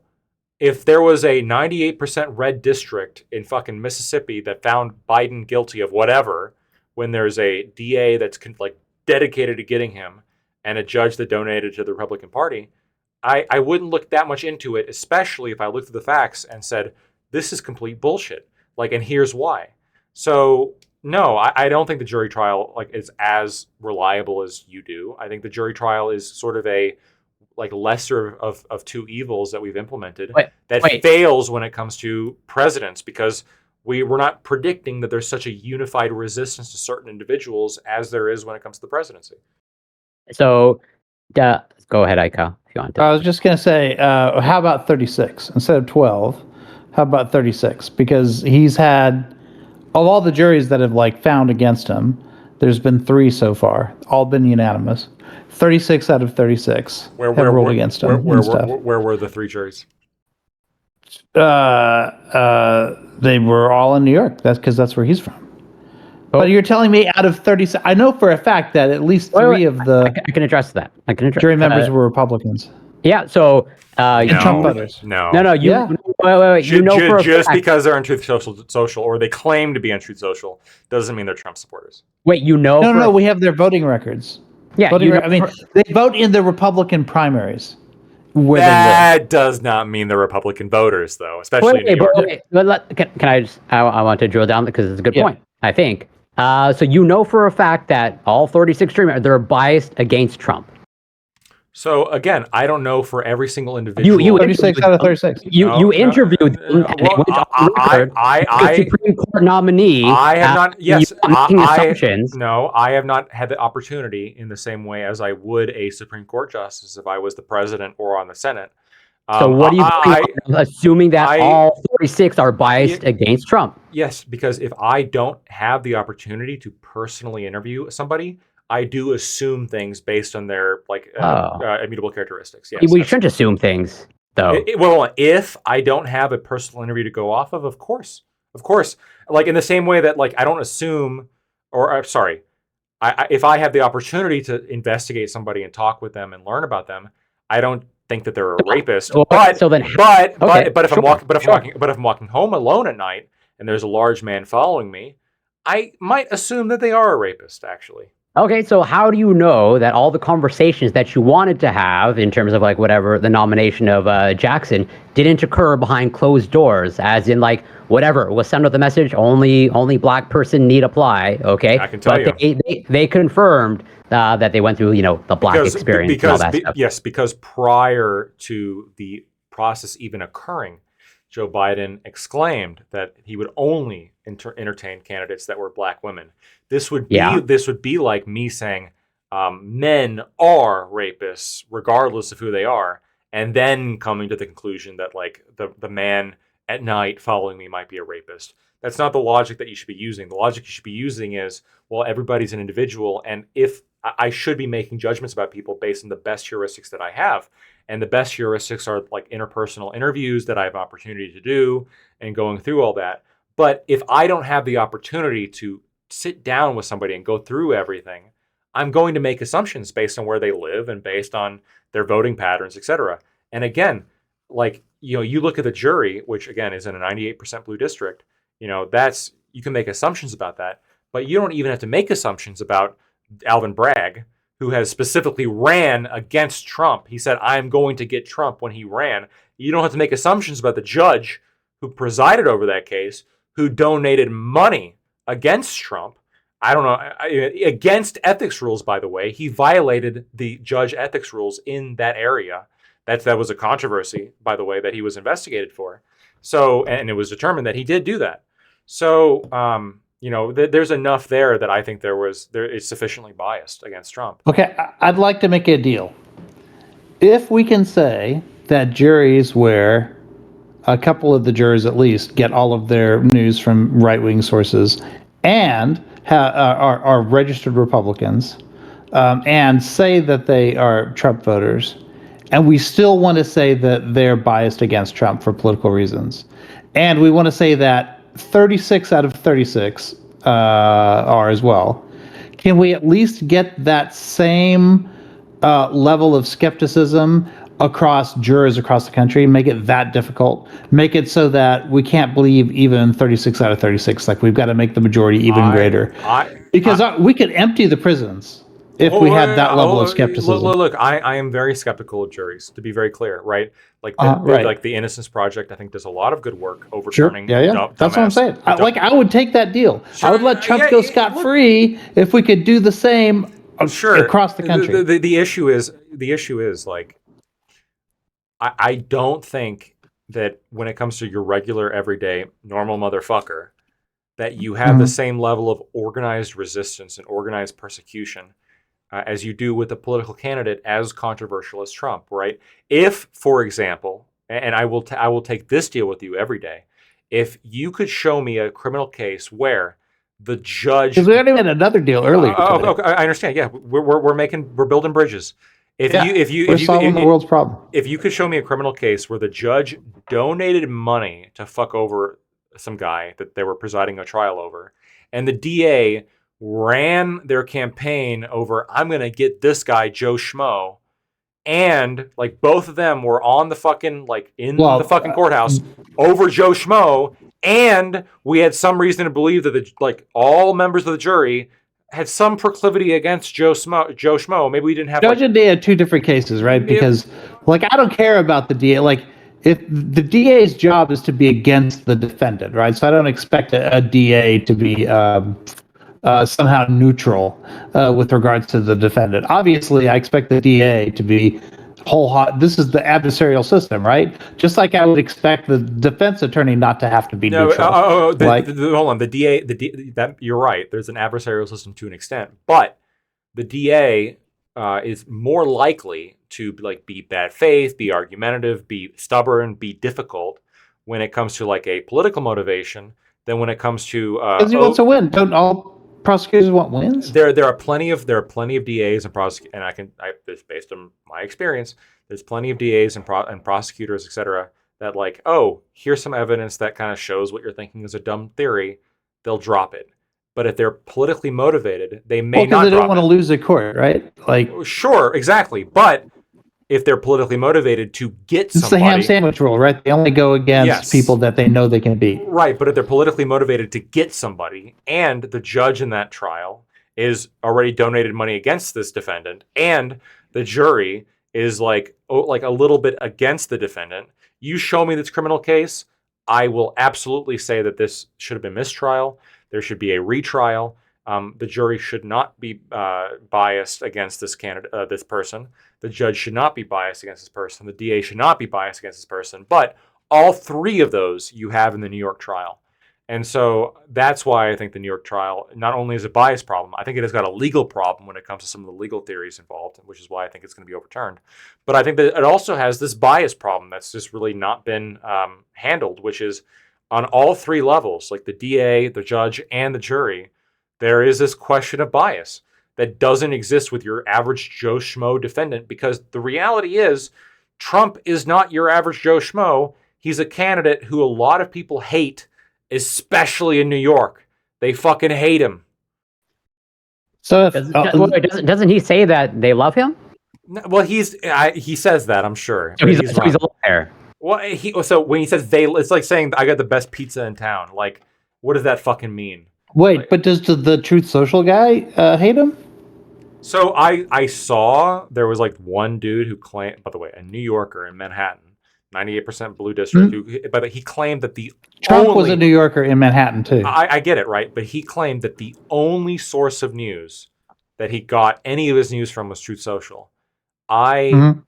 [SPEAKER 6] if there was a 98% red district in fucking Mississippi that found Biden guilty of whatever, when there's a DA that's like dedicated to getting him and a judge that donated to the Republican Party, I wouldn't look that much into it, especially if I looked at the facts and said, this is complete bullshit. Like, and here's why. So no, I don't think the jury trial like is as reliable as you do. I think the jury trial is sort of a like lesser of two evils that we've implemented that fails when it comes to presidents, because we're not predicting that there's such a unified resistance to certain individuals as there is when it comes to the presidency.
[SPEAKER 4] So go ahead, Aiko, if you want to.
[SPEAKER 2] I was just going to say, how about 36 instead of 12? How about 36? Because he's had, of all the juries that have like found against him, there's been 3 so far, all been unanimous. 36 out of 36 have ruled against him.
[SPEAKER 6] Where were the 3 juries?
[SPEAKER 2] They were all in New York. That's because that's where he's from. But you're telling me out of 36, I know for a fact that at least 3 of the
[SPEAKER 4] I can address that.
[SPEAKER 2] jury members were Republicans.
[SPEAKER 4] Yeah, so
[SPEAKER 2] Trump voters.
[SPEAKER 6] No.
[SPEAKER 4] Wait. You know for
[SPEAKER 6] just because they're on Truth Social or they claim to be on Truth Social doesn't mean they're Trump supporters.
[SPEAKER 4] Wait, you know?
[SPEAKER 2] No. We have their voting records.
[SPEAKER 4] Yeah,
[SPEAKER 2] they vote in the Republican primaries.
[SPEAKER 6] That does not mean the Republican voters, though, especially in New York.
[SPEAKER 4] Can I just? I want to drill down because it's a good point. I think. So you know for a fact that all 36 jury members, they're biased against Trump.
[SPEAKER 6] So again, I don't know for every single individual.
[SPEAKER 2] You 36 out of 36.
[SPEAKER 4] You interviewed them. The Supreme Court nominee.
[SPEAKER 6] I have not. Yes,
[SPEAKER 4] I
[SPEAKER 6] have not had the opportunity in the same way as I would a Supreme Court justice if I was the president or on the Senate.
[SPEAKER 4] So what do you think? Assuming that all 36 are biased against Trump.
[SPEAKER 6] Yes, because if I don't have the opportunity to personally interview somebody, I do assume things based on their immutable characteristics. Yes,
[SPEAKER 4] we shouldn't assume things, though.
[SPEAKER 6] If I don't have a personal interview to go off of course. Like in the same way that like I don't assume, if I have the opportunity to investigate somebody and talk with them and learn about them, I don't think that they're a rapist. But if I'm walking home alone at night and there's a large man following me, I might assume that they are a rapist. Actually.
[SPEAKER 4] Okay, so how do you know that all the conversations that you wanted to have in terms of like whatever the nomination of Jackson didn't occur behind closed doors, as in like whatever was sent out the message only black person need apply? Okay,
[SPEAKER 6] I can tell you
[SPEAKER 4] they confirmed that they went through the black experience and all that stuff.
[SPEAKER 6] Yes, because prior to the process even occurring, Joe Biden exclaimed that he would only entertain candidates that were black women. This would be like me saying men are rapists regardless of who they are, and then coming to the conclusion that like the man at night following me might be a rapist. That's not the logic that you should be using. The logic you should be using is, well, everybody's an individual, and if I should be making judgments about people based on the best heuristics that I have. And the best heuristics are like interpersonal interviews that I have opportunity to do and going through all that. But if I don't have the opportunity to sit down with somebody and go through everything, I'm going to make assumptions based on where they live and based on their voting patterns, etc. And again, like, you look at the jury, which again is in a 98% blue district, you can make assumptions about that, but you don't even have to make assumptions about Alvin Bragg, who has specifically ran against Trump. He said, I'm going to get Trump when he ran. You don't have to make assumptions about the judge who presided over that case, who donated money against Trump. I don't know, against ethics rules, by the way. He violated the judge ethics rules in that area. That was a controversy, by the way, that he was investigated for. So, and it was determined that he did do that. So, there's enough there that I think there is sufficiently biased against Trump.
[SPEAKER 2] Okay, I'd like to make a deal. If we can say that juries where a couple of the jurors at least get all of their news from right-wing sources and are registered Republicans, and say that they are Trump voters, and we still want to say that they're biased against Trump for political reasons, and we want to say that 36 out of 36 are as well, can we at least get that same level of skepticism across jurors across the country, make it that difficult, make it so that we can't believe even 36 out of 36, like we've got to make the majority even greater. Because we could empty the prisons if we had that level of skepticism.
[SPEAKER 6] Look, I am very skeptical of juries, to be very clear, right? Like the Innocence Project, I think does a lot of good work overturning.
[SPEAKER 2] Sure. Yeah. That's what I'm saying. I would take that deal. Sure. I would let Trump go scot-free if we could do the same across the country.
[SPEAKER 6] The issue is like, I don't think that when it comes to your regular, everyday, normal motherfucker, that you have the same level of organized resistance and organized persecution as you do with a political candidate as controversial as Trump, right? If, for example, and I will take this deal with you every day, if you could show me a criminal case where the judge,
[SPEAKER 2] because we already had another deal earlier.
[SPEAKER 6] Okay, I understand. Yeah, we're building bridges. We're solving the world's problem. If you could show me a criminal case where the judge donated money to fuck over some guy that they were presiding a trial over, and the DA ran their campaign over, I'm going to get this guy, Joe Schmo, and like both of them were on the fucking, like in the fucking courthouse over Joe Schmo, and we had some reason to believe that all members of the jury had some proclivity against Joe Schmo. Maybe we didn't have
[SPEAKER 2] Judge and DA had two different cases, right? Because I don't care about the DA. Like, if the DA's job is to be against the defendant, right? So I don't expect a DA to be somehow neutral with regards to the defendant. Obviously, I expect the DA to be this is the adversarial system, right? Just like I would expect the defense attorney not to have to be neutral.
[SPEAKER 6] Hold on. The DA, that you're right. There's an adversarial system to an extent, but the DA is more likely to be bad faith, be argumentative, be stubborn, be difficult when it comes to like a political motivation than when it comes to
[SPEAKER 2] because he wants to win. Don't all prosecutors want wins?
[SPEAKER 6] There are plenty of DAs and prosecutors, and based on my experience, there's plenty of DAs and prosecutors, etc., that here's some evidence that kind of shows what you're thinking is a dumb theory. They'll drop it. But if they're politically motivated, they may not.
[SPEAKER 2] Because they don't want to lose a court, right?
[SPEAKER 6] Sure, exactly. But if they're politically motivated to get somebody,
[SPEAKER 2] it's the ham sandwich rule, right? They only go against people that they know they can beat.
[SPEAKER 6] Right, but if they're politically motivated to get somebody, and the judge in that trial is already donated money against this defendant, and the jury is a little bit against the defendant, you show me this criminal case, I will absolutely say that this should have been mistrial. There should be a retrial. The jury should not be biased against this candidate, this person. The judge should not be biased against this person. The DA should not be biased against this person. But all three of those you have in the New York trial. And so that's why I think the New York trial not only is a bias problem, I think it has got a legal problem when it comes to some of the legal theories involved, which is why I think it's going to be overturned. But I think that it also has this bias problem that's just really not been handled, which is on all three levels, like the DA, the judge, and the jury, there is this question of bias that doesn't exist with your average Joe Schmo defendant, because the reality is Trump is not your average Joe Schmo. He's a candidate who a lot of people hate especially in New York. They fucking hate him.
[SPEAKER 2] So if
[SPEAKER 4] Doesn't he say that they love him?
[SPEAKER 6] No, well, he says that, I'm sure.
[SPEAKER 4] So
[SPEAKER 6] but
[SPEAKER 4] he's a
[SPEAKER 6] wrong.
[SPEAKER 4] liar.
[SPEAKER 6] Well, so when he says they, it's like saying I got the best pizza in town. Like, what does that fucking mean?
[SPEAKER 2] wait, but does the Truth Social guy hate him?
[SPEAKER 6] So I saw there was like one dude who claimed, by the way, a New Yorker in Manhattan, 98% blue district, but he claimed that the
[SPEAKER 2] Trump was a New Yorker in Manhattan too.
[SPEAKER 6] I get it, right? But he claimed that the only source of news that he got any of his news from was Truth Social. I don't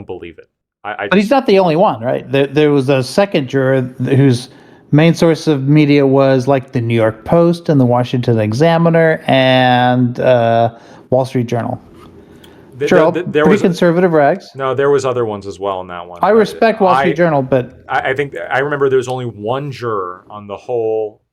[SPEAKER 6] believe it.
[SPEAKER 2] But he's not the only one, right? There was a second juror whose main source of media was like the New York Post and the Washington Examiner and Wall Street Journal. There was conservative rags.
[SPEAKER 6] No, there was other ones as well in that one.
[SPEAKER 2] I respect Wall Street Journal, but
[SPEAKER 6] I think I remember there was only one juror on the whole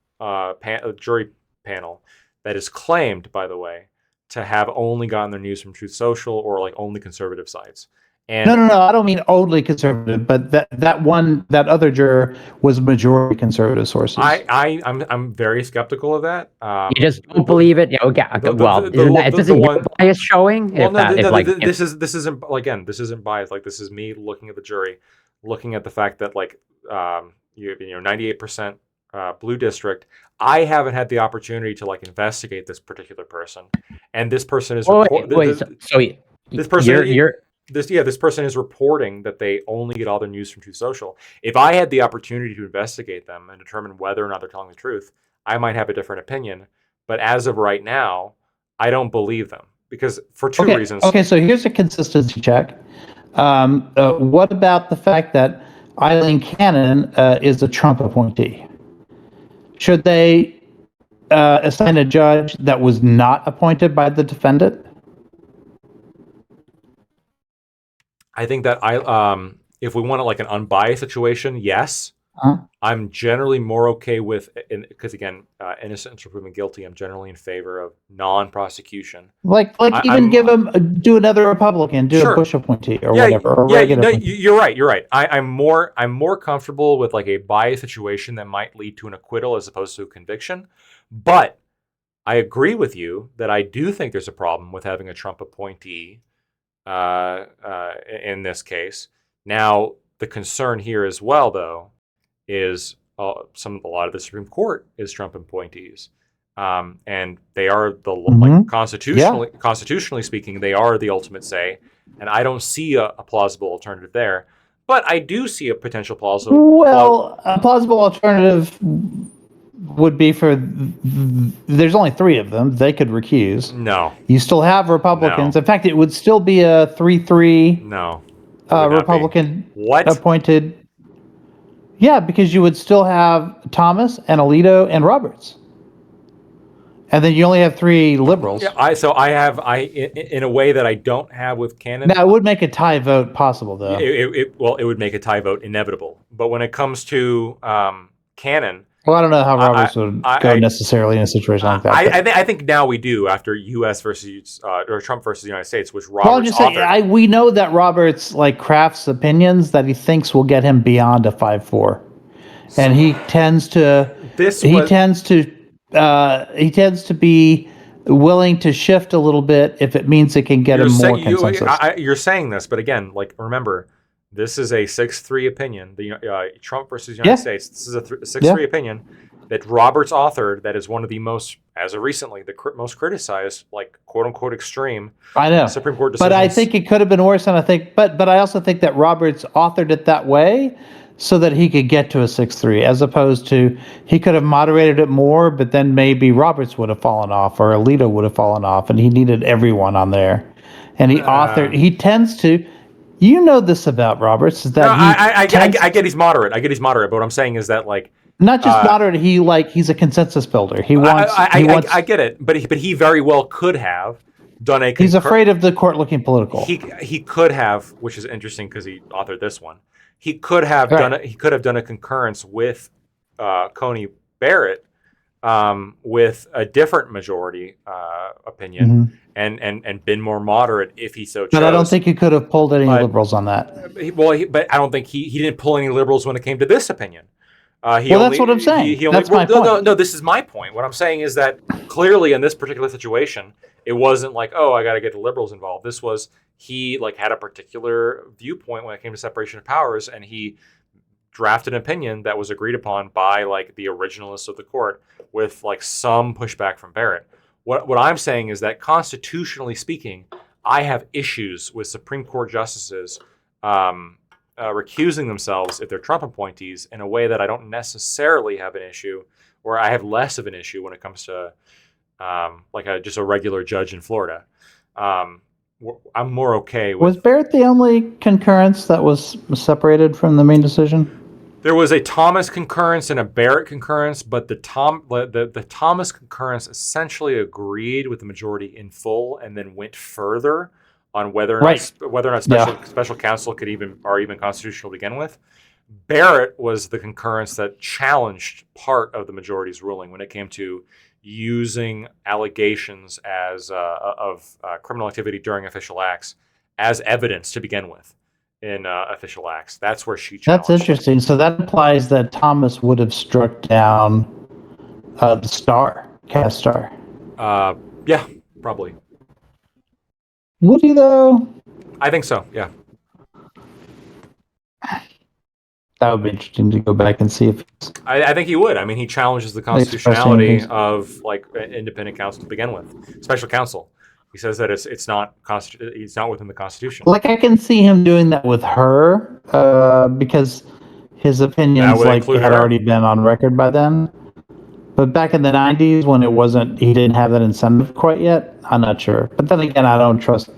[SPEAKER 6] jury panel that is claimed, by the way, to have only gotten their news from Truth Social or like only conservative sites. And
[SPEAKER 2] no, I don't mean only conservative, but that other juror was majority conservative sources.
[SPEAKER 6] I'm very skeptical of that.
[SPEAKER 4] You just don't believe it. Yeah, okay. Isn't bias showing?
[SPEAKER 6] Well, this isn't again. This isn't bias. Like, this is me looking at the jury, looking at the fact that like 98% blue district. I haven't had the opportunity to like investigate this particular person, and this person is this person is reporting that they only get all their news from Truth Social. If I had the opportunity to investigate them and determine whether or not they're telling the truth, I might have a different opinion. But as of right now, I don't believe them because for two reasons.
[SPEAKER 2] Okay, so here's a consistency check. What about the fact that Eileen Cannon is a Trump appointee? Should they assign a judge that was not appointed by the defendant?
[SPEAKER 6] I think that if we want like an unbiased situation, yes. I'm generally more okay with, because again, innocent until proven guilty. I'm generally in favor of non-prosecution.
[SPEAKER 2] Do another Republican, a Bush appointee or whatever. Or
[SPEAKER 6] you're right. I'm more comfortable with like a biased situation that might lead to an acquittal as opposed to a conviction. But I agree with you that I do think there's a problem with having a Trump appointee in this case. Now, the concern here as well, though, is a lot of the Supreme Court is Trump appointees, and they are constitutionally speaking, they are the ultimate say, and I don't see a plausible alternative there. But I do see a potential plausible.
[SPEAKER 2] Well, a plausible alternative would be there's only 3 of them. They could recuse.
[SPEAKER 6] No.
[SPEAKER 2] You still have Republicans.
[SPEAKER 6] No.
[SPEAKER 2] In fact, it would still be a 3-3.
[SPEAKER 6] No.
[SPEAKER 2] Republican appointed. Yeah, because you would still have Thomas and Alito and Roberts. And then you only have 3 liberals.
[SPEAKER 6] Yeah, I in a way that I don't have with Cannon.
[SPEAKER 2] Now, it would make a tie vote possible, though.
[SPEAKER 6] It would make a tie vote inevitable. But when it comes to Cannon,
[SPEAKER 2] well, I don't know how Roberts would go necessarily in a situation like that.
[SPEAKER 6] I think now we do after U.S. versus or Trump versus the United States, which Roberts
[SPEAKER 2] I'm just saying, we know that Roberts crafts opinions that he thinks will get him beyond a 5-4, and he tends to be willing to shift a little bit if it means it can get him more consensus.
[SPEAKER 6] You're saying this, but again, remember. This is a 6-3 opinion. The Trump versus United States. This is a 6-3 opinion that Roberts authored. That is one of the most, as of recently, the most criticized, quote unquote, extreme.
[SPEAKER 2] I know
[SPEAKER 6] Supreme Court decisions.
[SPEAKER 2] But I think it could have been worse. And I think, but I also think that Roberts authored it that way so that he could get to a 6-3, as opposed to he could have moderated it more, but then maybe Roberts would have fallen off or Alito would have fallen off, and he needed everyone on there. And he tends to. You know this about Roberts is that
[SPEAKER 6] I get he's moderate. But what I'm saying is that
[SPEAKER 2] not just moderate. He's a consensus builder.
[SPEAKER 6] I get it, but he very well could have done a.
[SPEAKER 2] He's afraid of the court looking political.
[SPEAKER 6] He could have, which is interesting because he authored this one. He could have done a concurrence with Coney Barrett with a different majority opinion, and been more moderate if he so chose.
[SPEAKER 2] But I don't think you could have pulled any
[SPEAKER 6] But-
[SPEAKER 2] liberals on that.
[SPEAKER 6] But I don't think he didn't pull any liberals when it came to this opinion.
[SPEAKER 2] That's what I'm saying. That's my point.
[SPEAKER 6] No, this is my point. What I'm saying is that clearly in this particular situation, it wasn't like, oh, I got to get the liberals involved. This was he had a particular viewpoint when it came to separation of powers, and he drafted an opinion that was agreed upon by the originalists of the court with some pushback from Barrett. What I'm saying is that constitutionally speaking, I have issues with Supreme Court justices recusing themselves if they're Trump appointees in a way that I don't necessarily have an issue, or I have less of an issue when it comes to just a regular judge in Florida. I'm more okay with.
[SPEAKER 2] Was Barrett the only concurrence that was separated from the main decision?
[SPEAKER 6] There was a Thomas concurrence and a Barrett concurrence, but the Thomas concurrence essentially agreed with the majority in full, and then went further on whether or not special counsel could even constitutional to begin with. Barrett was the concurrence that challenged part of the majority's ruling when it came to using allegations of criminal activity during official acts as evidence to begin with in official acts. That's where she challenged.
[SPEAKER 2] That's interesting. So that implies that Thomas would have struck down the cast star.
[SPEAKER 6] Yeah, probably.
[SPEAKER 2] Would he though?
[SPEAKER 6] I think so. Yeah.
[SPEAKER 2] That would be interesting to go back and see if.
[SPEAKER 6] I think he would. I mean, he challenges the constitutionality of independent counsel to begin with, special counsel. He says that it's not within the Constitution.
[SPEAKER 2] I can see him doing that with her because his opinions had already been on record by then. But back in the 90s when it wasn't, he didn't have that incentive quite yet. I'm not sure. But then again, I don't trust.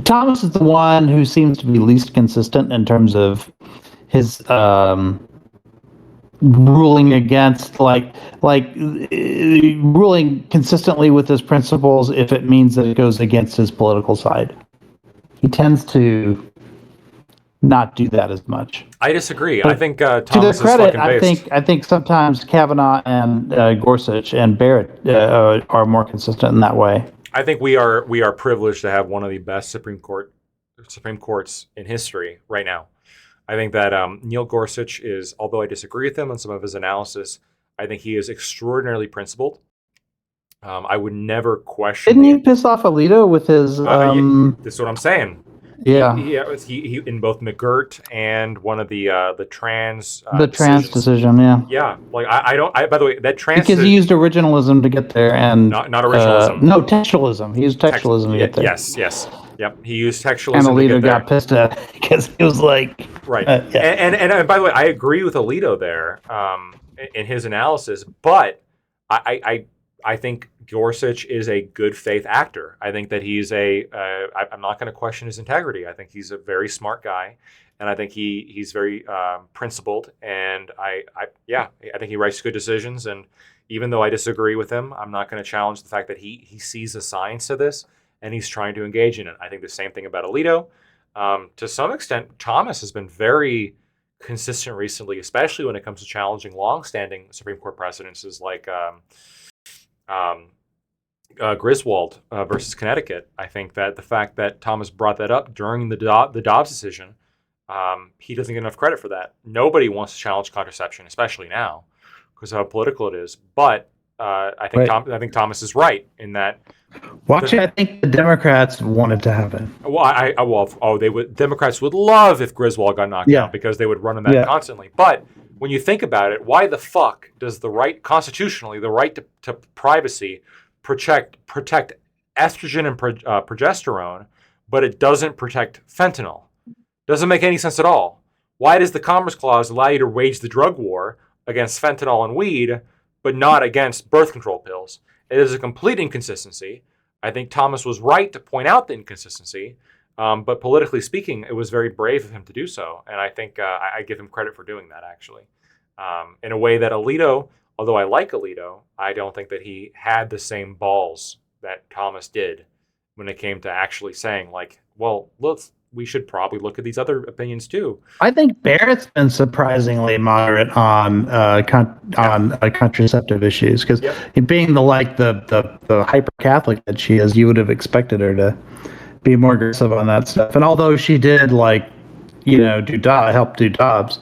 [SPEAKER 2] Thomas is the one who seems to be least consistent in terms of his ruling against ruling consistently with his principles if it means that it goes against his political side. He tends to not do that as much.
[SPEAKER 6] I disagree.
[SPEAKER 2] But
[SPEAKER 6] I think
[SPEAKER 2] to
[SPEAKER 6] Thomas
[SPEAKER 2] their credit,
[SPEAKER 6] is fucking based.
[SPEAKER 2] I think sometimes Kavanaugh and Gorsuch and Barrett are more consistent in that way.
[SPEAKER 6] I think we are privileged to have one of the best Supreme Courts in history right now. I think that Neil Gorsuch is, although I disagree with him on some of his analysis, I think he is extraordinarily principled. I would never question.
[SPEAKER 2] Didn't he piss off Alito with his?
[SPEAKER 6] That's what I'm saying.
[SPEAKER 2] Yeah.
[SPEAKER 6] He in both McGirt and one of the trans.
[SPEAKER 2] The trans decision, yeah.
[SPEAKER 6] Yeah, I don't. By the way, that trans
[SPEAKER 2] because he used originalism to get there, and
[SPEAKER 6] not originalism.
[SPEAKER 2] No, textualism. He used textualism to get there.
[SPEAKER 6] Yes. Yep. He used textualism.
[SPEAKER 2] And Alito got pissed at it because he was like,
[SPEAKER 6] right.
[SPEAKER 2] Yeah.
[SPEAKER 6] And by the way, I agree with Alito there in his analysis, but I think Gorsuch is a good faith actor. I think that he's I'm not going to question his integrity. I think he's a very smart guy, and I think he's very principled. And I think he writes good decisions. And even though I disagree with him, I'm not going to challenge the fact that he sees the science to this and he's trying to engage in it. I think the same thing about Alito. To some extent, Thomas has been very consistent recently, especially when it comes to challenging longstanding Supreme Court precedences like Griswold versus Connecticut. I think that the fact that Thomas brought that up during the Dobbs decision, he doesn't get enough credit for that. Nobody wants to challenge contraception, especially now, because of how political it is. But I think Thomas is right in that.
[SPEAKER 2] I think the Democrats wanted to have it.
[SPEAKER 6] Well, Democrats would love if Griswold got knocked out because they would run on that constantly. But when you think about it, why the fuck does constitutionally the right to privacy protect estrogen and progesterone, but it doesn't protect fentanyl? Doesn't make any sense at all. Why does the Commerce Clause allow you to wage the drug war against fentanyl and weed, but not against birth control pills? It is a complete inconsistency. I think Thomas was right to point out the inconsistency, but politically speaking, it was very brave of him to do so. And I think I give him credit for doing that, actually. In a way that Alito, although I like Alito, I don't think that he had the same balls that Thomas did when it came to actually saying, well, we should probably look at these other opinions too.
[SPEAKER 2] I think Barrett's been surprisingly moderate on contraceptive issues because being the hyper Catholic that she is, you would have expected her to be more aggressive on that stuff. And although she did help do Dobbs,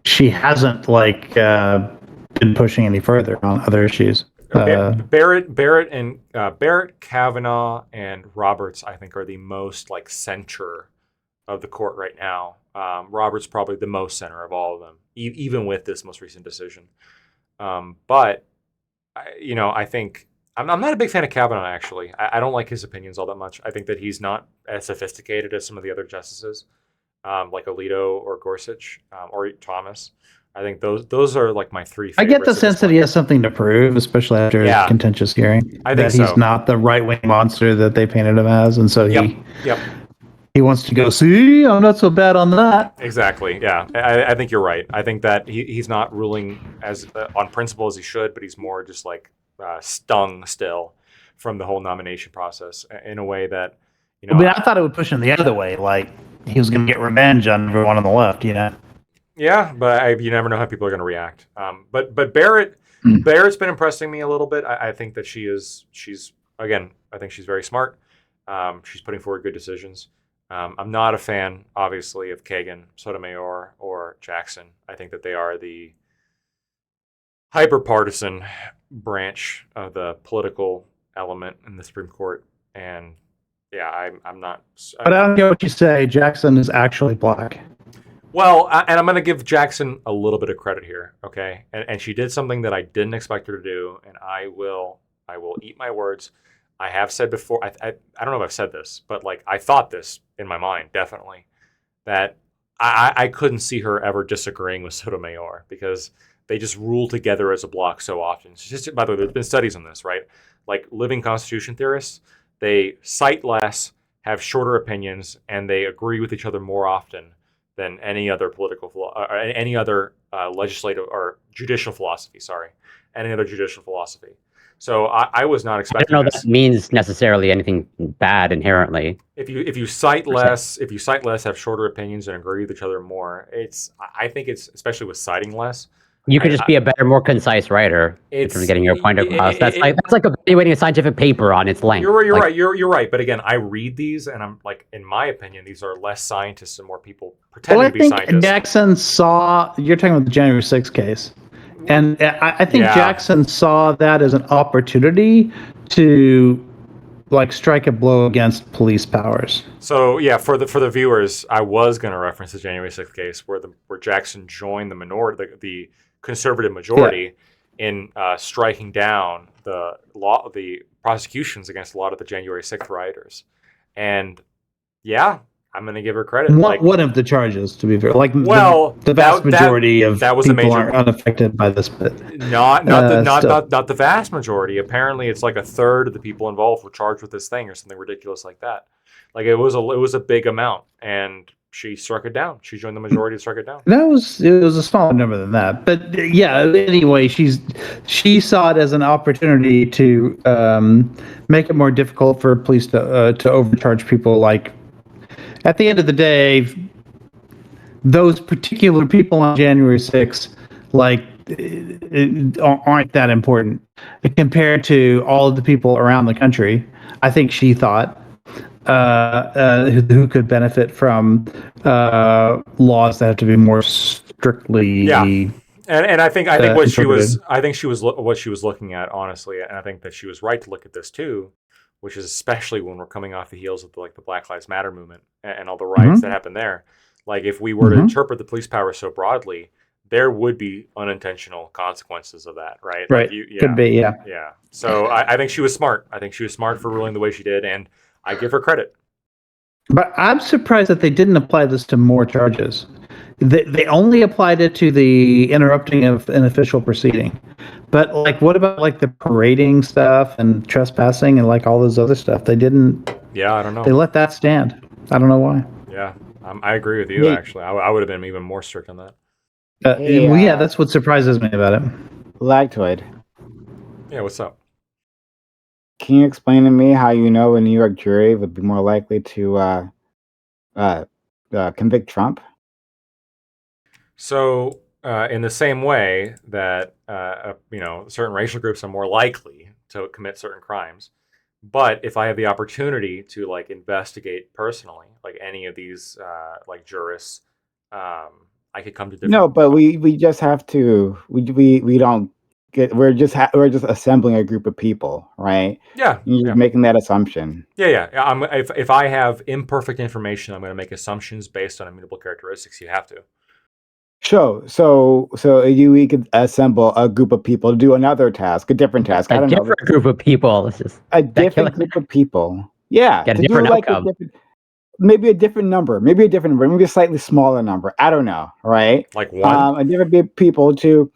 [SPEAKER 2] she hasn't been pushing any further on other issues.
[SPEAKER 6] Barrett, Kavanaugh, and Roberts, I think, are the most center of the court right now. Roberts probably the most center of all of them, even with this most recent decision. But I think I'm not a big fan of Kavanaugh. Actually, I don't like his opinions all that much. I think that he's not as sophisticated as some of the other justices, like Alito or Gorsuch or Thomas. I think those are my three favorites.
[SPEAKER 2] I get the sense that he has something to prove, especially after his contentious hearing.
[SPEAKER 6] I think
[SPEAKER 2] he's not the right-wing monster that they painted him as, and so he wants to go, see, I'm not so bad on that.
[SPEAKER 6] Exactly, yeah. I think you're right. I think that he's not ruling as on principle as he should, but he's more just stung still from the whole nomination process in a way that,
[SPEAKER 2] I thought it would push him the other way, he was going to get revenge on everyone on the left,
[SPEAKER 6] Yeah, but you never know how people are going to react. But Barrett's been impressing me a little bit. I think that she's I think she's very smart. She's putting forward good decisions. I'm not a fan, obviously, of Kagan, Sotomayor, or Jackson. I think that they are the hyper-partisan branch of the political element in the Supreme Court. And yeah, I'm not.
[SPEAKER 2] But I don't get what you say. Jackson is actually black.
[SPEAKER 6] Well, and I'm going to give Jackson a little bit of credit here, okay? And she did something that I didn't expect her to do, and I will eat my words. I have said before, I don't know if I've said this, but I thought this in my mind, definitely, that I couldn't see her ever disagreeing with Sotomayor because they just rule together as a block so often. It's just, by the way, there's been studies on this, right? Living Constitution theorists, they cite less, have shorter opinions, and they agree with each other more often than any other any other legislative or judicial philosophy. Any other judicial philosophy. So I was not expecting.
[SPEAKER 4] I don't know that means necessarily anything bad inherently.
[SPEAKER 6] If you cite less, have shorter opinions, and agree with each other more, I think it's especially with citing less.
[SPEAKER 4] You could just be a better, more concise writer in terms of getting your point across. That's like evaluating a scientific paper on its length.
[SPEAKER 6] You're right. You're right. But again, I read these, and I'm in my opinion, these are less scientists and more people pretending to be scientists.
[SPEAKER 2] I think Jackson saw. You're talking about the January 6th case, and I think Jackson saw that as an opportunity to strike a blow against police powers.
[SPEAKER 6] So yeah, for the viewers, I was going to reference the January 6th case where Jackson joined the minority, the conservative majority, in striking down the prosecutions against a lot of the January 6th rioters. And yeah, I'm going to give her credit.
[SPEAKER 2] One of the charges, to be fair, the vast majority of people are unaffected by this bit.
[SPEAKER 6] Not the vast majority. Apparently, it's a third of the people involved were charged with this thing or something ridiculous like that. It was a big amount, and she struck it down. She joined the majority and struck it down.
[SPEAKER 2] It was a smaller number than that, but yeah. Anyway, she saw it as an opportunity to make it more difficult for police to overcharge people. At the end of the day, those particular people on January 6th, aren't that important compared to all of the people around the country. I think she thought who could benefit from laws that have to be more strictly.
[SPEAKER 6] Yeah, and I think what she was looking at, honestly, and I think that she was right to look at this too, which is especially when we're coming off the heels of the Black Lives Matter movement and all the riots that happened there. If we were to interpret the police power so broadly, there would be unintentional consequences of that, right?
[SPEAKER 2] Right. Could be, yeah.
[SPEAKER 6] Yeah. So I think she was smart. I think she was smart for ruling the way she did, and I give her credit.
[SPEAKER 2] But I'm surprised that they didn't apply this to more charges. They only applied it to the interrupting of an official proceeding. But what about the parading stuff and trespassing and all those other stuff? They didn't.
[SPEAKER 6] Yeah, I don't know.
[SPEAKER 2] They let that stand. I don't know why.
[SPEAKER 6] Yeah, I agree with you. Actually, I would have been even more strict on that.
[SPEAKER 2] That's what surprises me about it.
[SPEAKER 1] Lactoid.
[SPEAKER 6] Yeah, what's up?
[SPEAKER 1] Can you explain to me how a New York jury would be more likely to convict Trump?
[SPEAKER 6] So, in the same way that certain racial groups are more likely to commit certain crimes, but if I have the opportunity to like investigate personally, like any of these like jurists, I could come to different.
[SPEAKER 1] No, but we just have to. We don't get. We're just assembling a group of people, right?
[SPEAKER 6] Yeah,
[SPEAKER 1] You're
[SPEAKER 6] yeah.
[SPEAKER 1] making that assumption.
[SPEAKER 6] Yeah. If I have imperfect information, I'm going to make assumptions based on immutable characteristics. You have to.
[SPEAKER 1] Sure. We could assemble a group of people to do another task, a different task. I
[SPEAKER 4] A
[SPEAKER 1] don't know.
[SPEAKER 4] different group of people. This is
[SPEAKER 1] A different group of people. Yeah.
[SPEAKER 4] Get a
[SPEAKER 1] to do
[SPEAKER 4] different
[SPEAKER 1] like
[SPEAKER 4] outcome.
[SPEAKER 1] maybe a different number, maybe a slightly smaller number. I don't know. Right.
[SPEAKER 6] Like one.
[SPEAKER 1] A different group of people to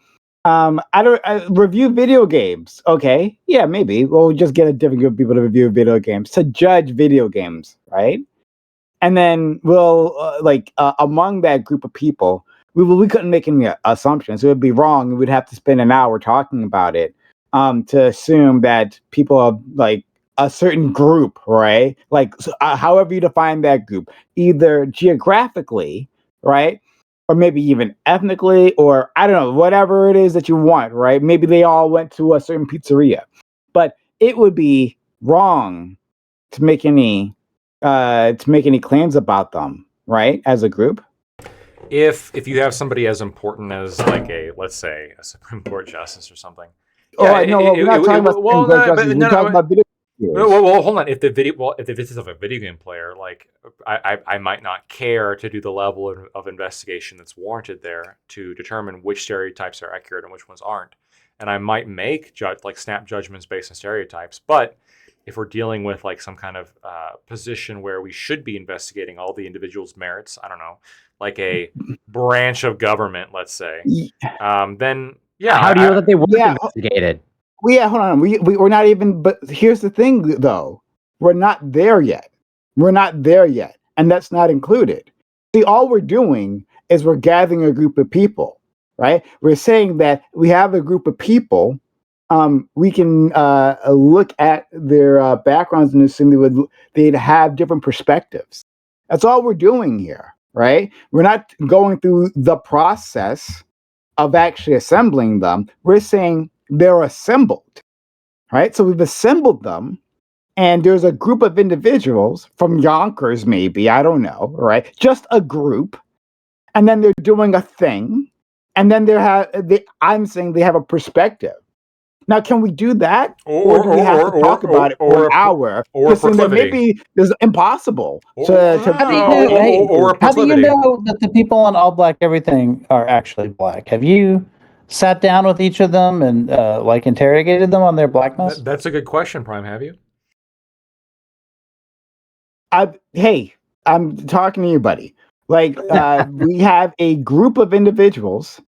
[SPEAKER 1] review video games. Okay. Yeah, maybe. We'll just get a different group of people to review video games, to judge video games. Right. And then we'll among that group of people, we couldn't make any assumptions. It would be wrong. We'd have to spend an hour talking about it to assume that people are like a certain group, right? Like however you define that group, either geographically, right? Or maybe even ethnically, or I don't know, whatever it is that you want, right? Maybe they all went to a certain pizzeria. But it would be wrong to make any claims about them, right? As a group.
[SPEAKER 6] If you have somebody as important as like let's say a Supreme Court justice or something.
[SPEAKER 1] We're not talking about Supreme Court justice. We're talking about video games.
[SPEAKER 6] Well, hold on. If this is of a video game player, like I might not care to do the level of investigation that's warranted there to determine which stereotypes are accurate and which ones aren't, and I might make snap judgments based on stereotypes. But if we're dealing with like some kind of position where we should be investigating all the individual's merits, I don't know, like a branch of government, let's say, then yeah.
[SPEAKER 4] How do you know that they weren't investigated?
[SPEAKER 1] Hold on. We're not even. But here's the thing, though. We're not there yet. And that's not included. See, all we're doing is we're gathering a group of people, right? We're saying that we have a group of people. We can look at their backgrounds and assume they'd have different perspectives. That's all we're doing here, right? We're not going through the process of actually assembling them. We're saying they're assembled, right? So we've assembled them, and there's a group of individuals from Yonkers, maybe, I don't know, right? Just a group, and then they're doing a thing, and then I'm saying they have a perspective. Now, can we do that, or do we have to talk about it for an hour?
[SPEAKER 6] Or proclivity.
[SPEAKER 1] Maybe it's impossible.
[SPEAKER 2] How do you know that the people on All Black Everything are actually black? Have you sat down with each of them and interrogated them on their blackness?
[SPEAKER 6] That's a good question, Prime. Have you?
[SPEAKER 1] Hey, I'm talking to you, buddy. Like, we have a group of individuals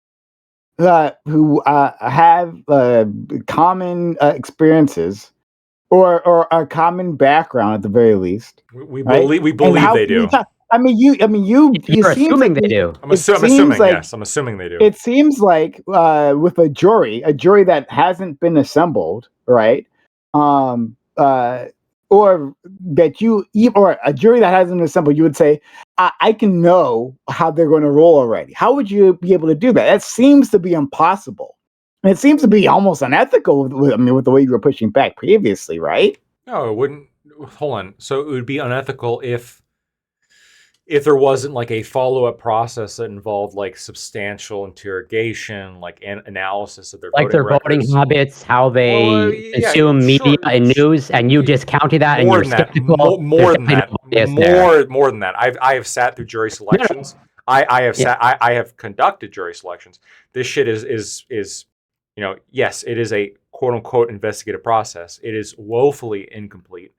[SPEAKER 1] who have common experiences or a common background at the very least.
[SPEAKER 6] We believe they do.
[SPEAKER 4] You're assuming they do.
[SPEAKER 6] I'm assuming yes. I'm assuming they do.
[SPEAKER 1] It seems like with a jury that hasn't been assembled, right? Or a jury that hasn't been assembled, you would say, I can know how they're going to roll already. How would you be able to do that? That seems to be impossible. And it seems to be almost unethical with the way you were pushing back previously, right?
[SPEAKER 6] No, it wouldn't. Hold on. So it would be unethical if there wasn't like a follow-up process that involved like substantial interrogation, like analysis of their
[SPEAKER 4] voting habits, how they consume media and news, and you discounted that, and you're skeptical.
[SPEAKER 6] More than that. I have sat through jury selections. I have conducted jury selections. This shit is yes, it is a quote unquote investigative process. It is woefully incomplete.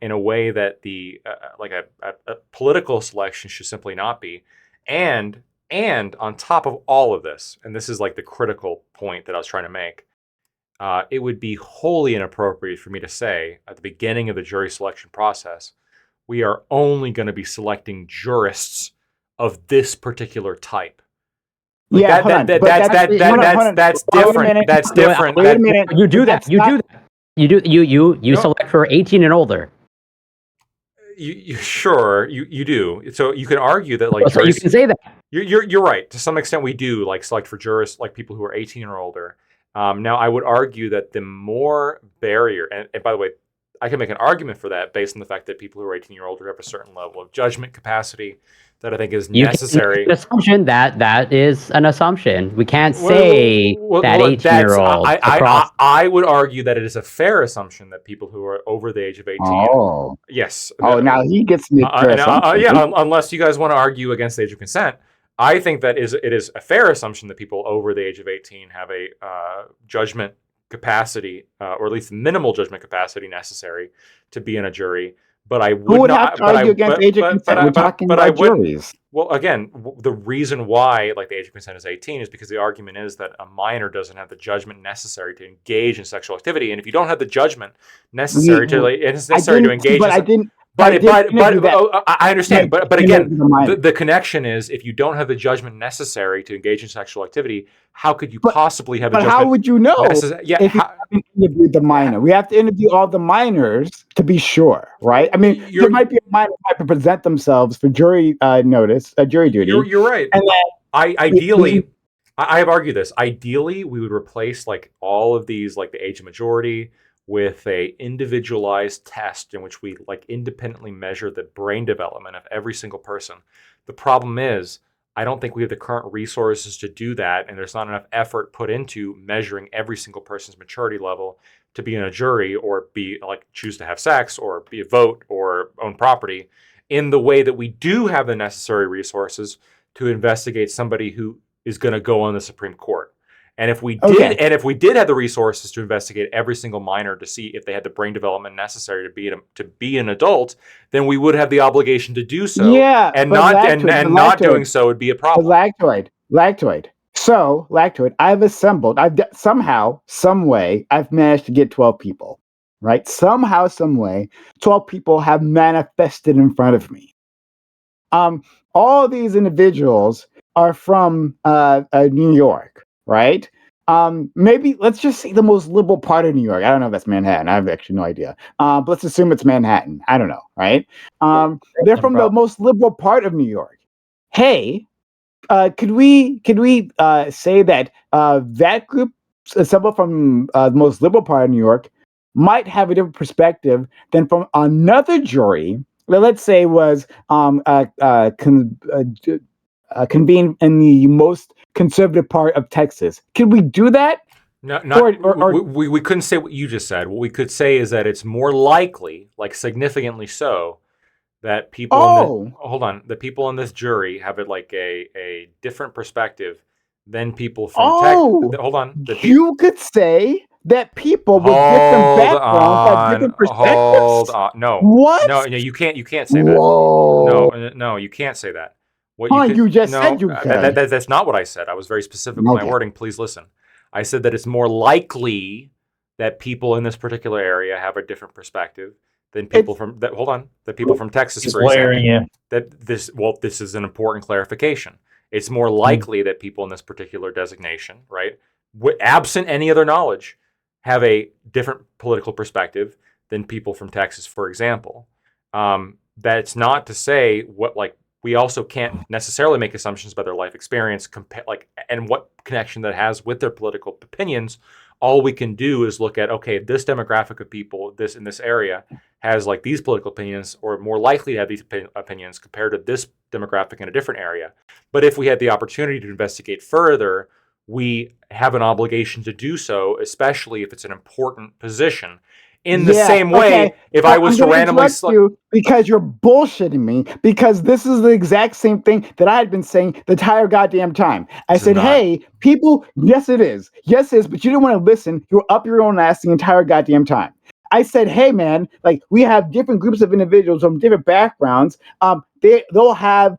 [SPEAKER 6] In a way that the a political selection should simply not be, and on top of all of this, and this is like the critical point that I was trying to make, it would be wholly inappropriate for me to say at the beginning of the jury selection process, we are only going to be selecting jurists of this particular type. That's different. That's different.
[SPEAKER 1] Wait a minute.
[SPEAKER 4] You do that. You select for 18 and older.
[SPEAKER 6] You sure you do. So you can argue that like
[SPEAKER 4] So you
[SPEAKER 6] juries,
[SPEAKER 4] can say that.
[SPEAKER 6] you're right. To some extent, we do like select for jurists like people who are 18 or older. Now, I would argue that the more barrier, and by the way, I can make an argument for that based on the fact that people who are 18 or older have a certain level of judgment capacity that I think is
[SPEAKER 4] You
[SPEAKER 6] necessary.
[SPEAKER 4] can make an assumption that is an assumption. We can't say that 18-year-old across.
[SPEAKER 6] I would argue that it is a fair assumption that people who are over the age of 18.
[SPEAKER 1] Oh,
[SPEAKER 6] Yes.
[SPEAKER 1] now he gets me.
[SPEAKER 6] Unless you guys want to argue against the age of consent, I think that it is a fair assumption that people over the age of 18 have a judgment capacity, or at least minimal judgment capacity necessary to be in a jury. But I would,
[SPEAKER 1] Who would
[SPEAKER 6] not
[SPEAKER 1] have to argue against age of consent? We're talking about juries.
[SPEAKER 6] Well, again, the reason why like the age of consent is 18 is because the argument is that a minor doesn't have the judgment necessary to engage in sexual activity, and if you don't have the judgment necessary to engage, I understand. But again, the connection is if you don't have the judgment necessary to engage in sexual activity, how could you possibly have a judgment?
[SPEAKER 1] But how would you know if you haven't interviewed the minor? We have to interview all the minors to be sure, right? I mean, there might be a minor who might present themselves for jury jury duty.
[SPEAKER 6] You're right.
[SPEAKER 1] And then
[SPEAKER 6] I have argued this. Ideally, we would replace like all of these, like the age of majority, with a individualized test in which we like independently measure the brain development of every single person. The problem is, I don't think we have the current resources to do that, and there's not enough effort put into measuring every single person's maturity level to be in a jury or be like choose to have sex or be a vote or own property in the way that we do have the necessary resources to investigate somebody who is going to go on the Supreme Court. And if we did have the resources to investigate every single minor to see if they had the brain development necessary to be an adult, then we would have the obligation to do so.
[SPEAKER 1] Yeah,
[SPEAKER 6] and not doing so would be a problem.
[SPEAKER 1] Lactoid. So lactoid. Somehow, some way, I've managed to get 12 people. Right? Somehow, some way, 12 people have manifested in front of me. All these individuals are from New York. Right? Maybe let's just say the most liberal part of New York. I don't know if that's Manhattan. I have actually no idea. But let's assume it's Manhattan. I don't know. Right? They're from the most liberal part of New York. Hey, could we say that that group, someone from the most liberal part of New York, might have a different perspective than from another jury that, let's say, was convened in the most conservative part of Texas? Can we do that?
[SPEAKER 6] No, we couldn't say what you just said. What we could say is that it's more likely, like significantly so, that people the people in this jury have it like a different perspective than people from Texas.
[SPEAKER 1] You could say that people with different backgrounds have different perspectives.
[SPEAKER 6] No.
[SPEAKER 1] What?
[SPEAKER 6] No, you can't say that.
[SPEAKER 1] Whoa.
[SPEAKER 6] No, you can't say that.
[SPEAKER 1] You just said you could.
[SPEAKER 6] That's not what I said. I was very specific with my wording. Please listen. I said that it's more likely that people in this particular area have a different perspective than people from Texas, for example. This is an important clarification. It's more likely that people in this particular designation, right, absent any other knowledge, have a different political perspective than people from Texas, for example. That's not to say we also can't necessarily make assumptions about their life experience, and what connection that has with their political opinions. All we can do is look at, okay, this demographic of people, in this area, has like these political opinions, or more likely to have these opinions compared to this demographic in a different area. But if we had the opportunity to investigate further, we have an obligation to do so, especially if it's an important position. In the same way, if I was to randomly
[SPEAKER 1] you because you're bullshitting me, because this is the exact same thing that I had been saying the entire goddamn time. I said, hey, people, yes it is, but you didn't want to listen. You were up your own ass the entire goddamn time. I said, hey man, like we have different groups of individuals from different backgrounds. They'll have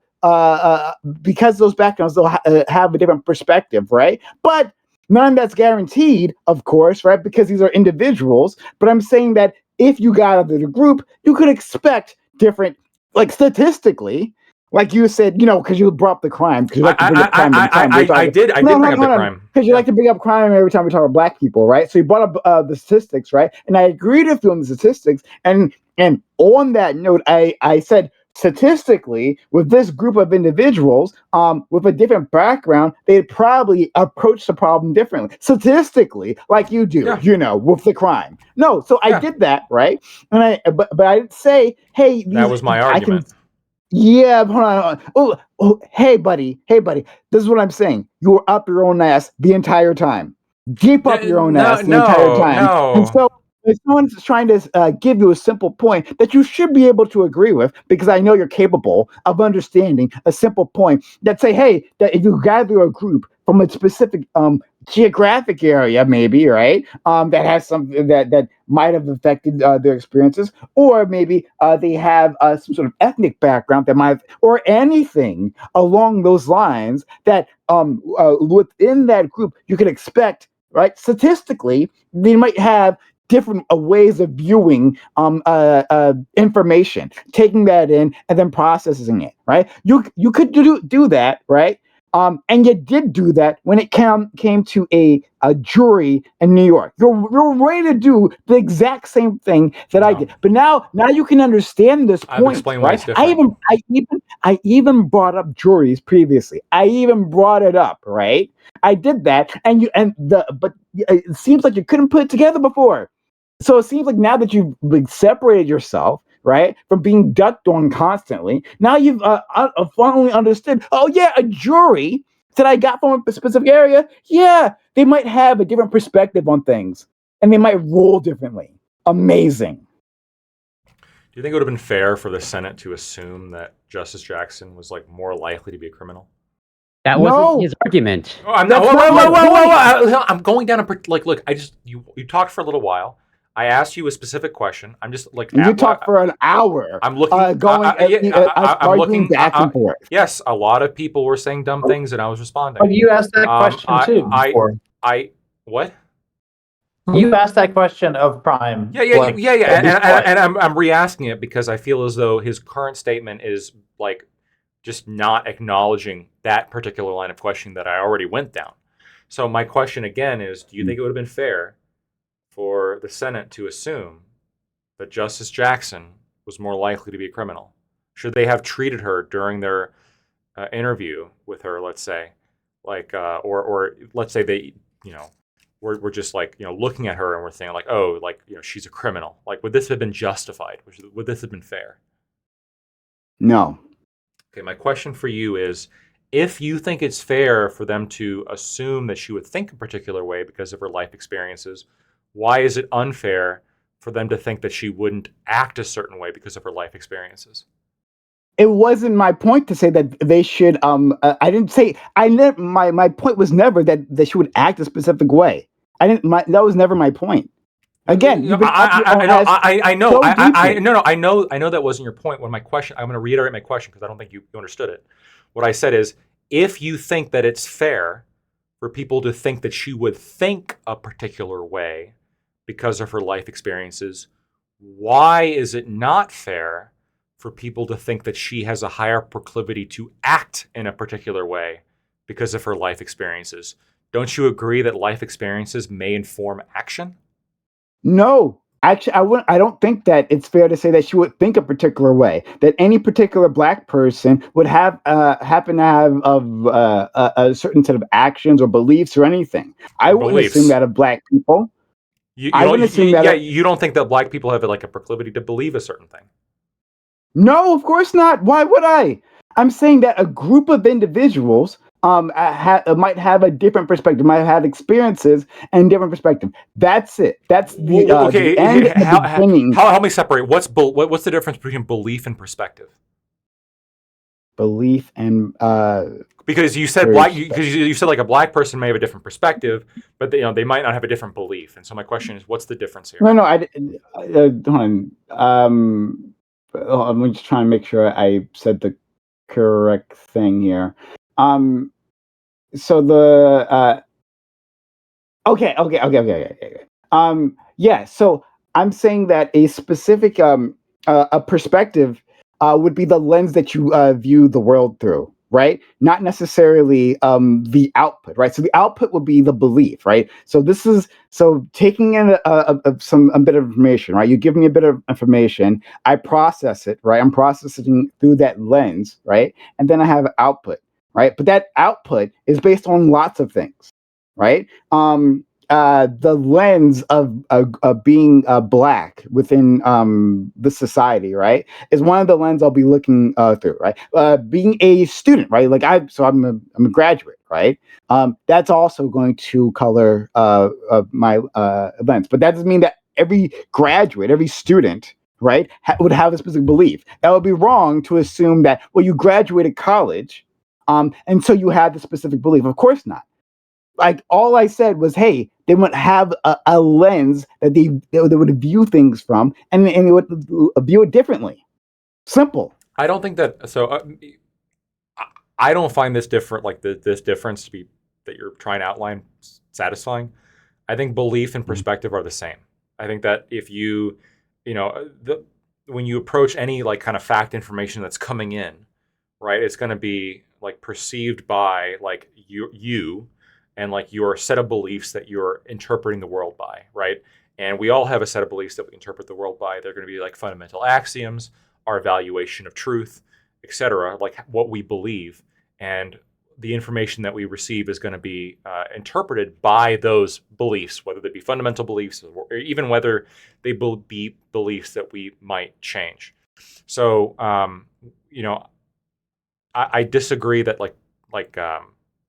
[SPEAKER 1] because of those backgrounds, they'll have a different perspective, right? But none of that's guaranteed, of course, right? Because these are individuals. But I'm saying that if you got out of the group, you could expect different, like statistically, like you said, because you brought up the crime. Because you like to bring up crime every time.
[SPEAKER 6] I did bring up the crime.
[SPEAKER 1] Because you like to bring up crime every time we talk about black people, right? So you brought up the statistics, right? And I agreed with you on the statistics. And And on that note, I said statistically, with this group of individuals, with a different background, they'd probably approach the problem differently. Statistically, like you do, with the crime. No, so I did that, right? And but I didn't say, hey,
[SPEAKER 6] That was my argument.
[SPEAKER 1] Hold on. Oh, hey, buddy. This is what I'm saying. You were up your own ass the entire time. Deep up your own ass the entire time.
[SPEAKER 6] No.
[SPEAKER 1] And so if someone's trying to give you a simple point that you should be able to agree with, because I know you're capable of understanding a simple point that say, hey, that if you gather a group from a specific geographic area, maybe, right, that has something that might have affected their experiences, or maybe they have some sort of ethnic background that might, or anything along those lines that within that group you could expect, right? Statistically, they might have different ways of viewing information, taking that in and then processing it, right? You could do that, right? And you did do that when it came to a jury in New York. You're ready to do the exact same thing that I did. But now you can understand this
[SPEAKER 6] I've
[SPEAKER 1] point,
[SPEAKER 6] explained why
[SPEAKER 1] right?
[SPEAKER 6] it's different.
[SPEAKER 1] I even brought up juries previously. I even brought it up, right? I did that, but it seems like you couldn't put it together before. So it seems like now that you've separated yourself, right, from being ducked on constantly, now you've finally understood, oh yeah, a jury that I got from a specific area, yeah, they might have a different perspective on things, and they might rule differently. Amazing.
[SPEAKER 6] Do you think it would have been fair for the Senate to assume that Justice Jackson was like more likely to be a criminal?
[SPEAKER 4] That wasn't his argument.
[SPEAKER 6] Oh, I'm not. Whoa. I'm going down look. You talked for a little while. I asked you a specific question. I'm just like
[SPEAKER 1] you talked for an hour.
[SPEAKER 6] I'm looking,
[SPEAKER 1] I'm looking back and forth.
[SPEAKER 6] Yes, a lot of people were saying dumb things, and I was responding.
[SPEAKER 2] But you asked that question too.
[SPEAKER 6] What?
[SPEAKER 2] You asked that question of Prime.
[SPEAKER 6] Yeah. And I'm re-asking it because I feel as though his current statement is like just not acknowledging that particular line of questioning that I already went down. So my question again is: do you think it would have been fair for the Senate to assume that Justice Jackson was more likely to be a criminal? Should they have treated her during their interview with her, let's say, like, or let's say they, we're just like, looking at her and we're saying like, oh, like, she's a criminal. Like, would this have been justified? Would this have been fair?
[SPEAKER 1] No.
[SPEAKER 6] Okay, my question for you is, if you think it's fair for them to assume that she would think a particular way because of her life experiences, why is it unfair for them to think that she wouldn't act a certain way because of her life experiences?
[SPEAKER 1] It wasn't my point to say that they should. I didn't say. My point was never that she would act a specific way. That was never my point. Again,
[SPEAKER 6] I know that wasn't your point. When my question, I'm going to reiterate my question because I don't think you understood it. What I said is, if you think that it's fair for people to think that she would think a particular way because of her life experiences, why is it not fair for people to think that she has a higher proclivity to act in a particular way because of her life experiences? Don't you agree that life experiences may inform action?
[SPEAKER 1] No. Actually, I don't think that it's fair to say that she would think a particular way. That any particular Black person would have happen to have a certain set of actions or beliefs or anything. I wouldn't assume that of Black people.
[SPEAKER 6] You don't think that Black people have like a proclivity to believe a certain thing?
[SPEAKER 1] No, of course not. Why would I? I'm saying that a group of individuals might have a different perspective, might have experiences and different perspective. That's it. That's the
[SPEAKER 6] okay.
[SPEAKER 1] The end and the beginning.
[SPEAKER 6] Help me separate. What's the difference between belief and perspective?
[SPEAKER 1] Belief and
[SPEAKER 6] because you said you said like a Black person may have a different perspective, but they might not have a different belief. And so my question is, what's the difference here?
[SPEAKER 1] No, hold on. I'm just trying to make sure I said the correct thing here. So the okay. Yeah. So I'm saying that a specific a perspective would be the lens that you view the world through, right? Not necessarily the output, right? So the output would be the belief, right? So this is taking in a bit of information, right? You give me a bit of information, I process it, right? I'm processing through that lens, right? And then I have output, right? But that output is based on lots of things, right? The lens of being black within the society, right, is one of the lens I'll be looking through, right? Being a student, right? Like I'm a graduate, right? That's also going to color my lens, but that doesn't mean that every graduate, every student, right, would have a specific belief. That would be wrong to assume that, well, you graduated college, and so you had the specific belief. Of course not. Like all I said was, hey, they would have a lens that they would view things from, and they would view it differently. Simple.
[SPEAKER 6] I don't think that. So I don't find this different, like this difference to be that you're trying to outline, satisfying. I think belief and perspective are the same. I think that if you when you approach any like kind of fact information that's coming in, right, it's going to be like perceived by like you and like your set of beliefs that you're interpreting the world by, right? And we all have a set of beliefs that we interpret the world by. They're going to be like fundamental axioms, our evaluation of truth, etc., like what we believe. And the information that we receive is going to be interpreted by those beliefs, whether they be fundamental beliefs or even whether they be beliefs that we might change. So, I disagree that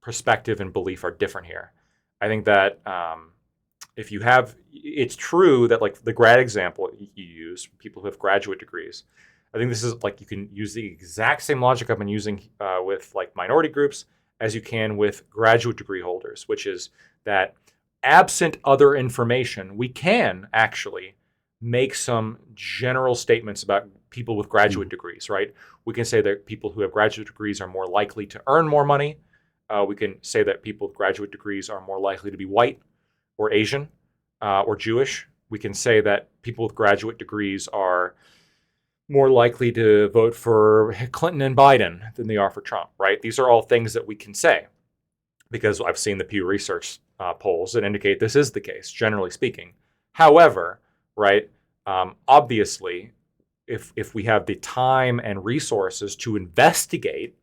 [SPEAKER 6] perspective and belief are different here. I think that if you have, it's true that like the grad example you use, people who have graduate degrees, I think this is like you can use the exact same logic I've been using with like minority groups as you can with graduate degree holders, which is that absent other information, we can actually make some general statements about people with graduate degrees, right? We can say that people who have graduate degrees are more likely to earn more money. We can say that people with graduate degrees are more likely to be white or Asian or Jewish. We can say that people with graduate degrees are more likely to vote for Clinton and Biden than they are for Trump, right? These are all things that we can say because I've seen the Pew Research polls that indicate this is the case, generally speaking. However, right, obviously, if we have the time and resources to investigate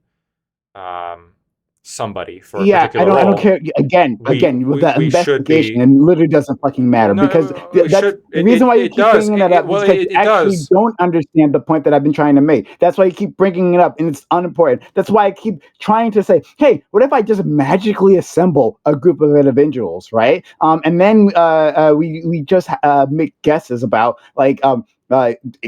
[SPEAKER 6] somebody for a particular role.
[SPEAKER 1] I don't care. Again, with that investigation, it literally doesn't fucking matter because the reason why you keep bringing that up is because you actually don't understand the point that I've been trying to make. That's why you keep bringing it up, and it's unimportant. That's why I keep trying to say, hey, what if I just magically assemble a group of individuals, right? And then we just make guesses about like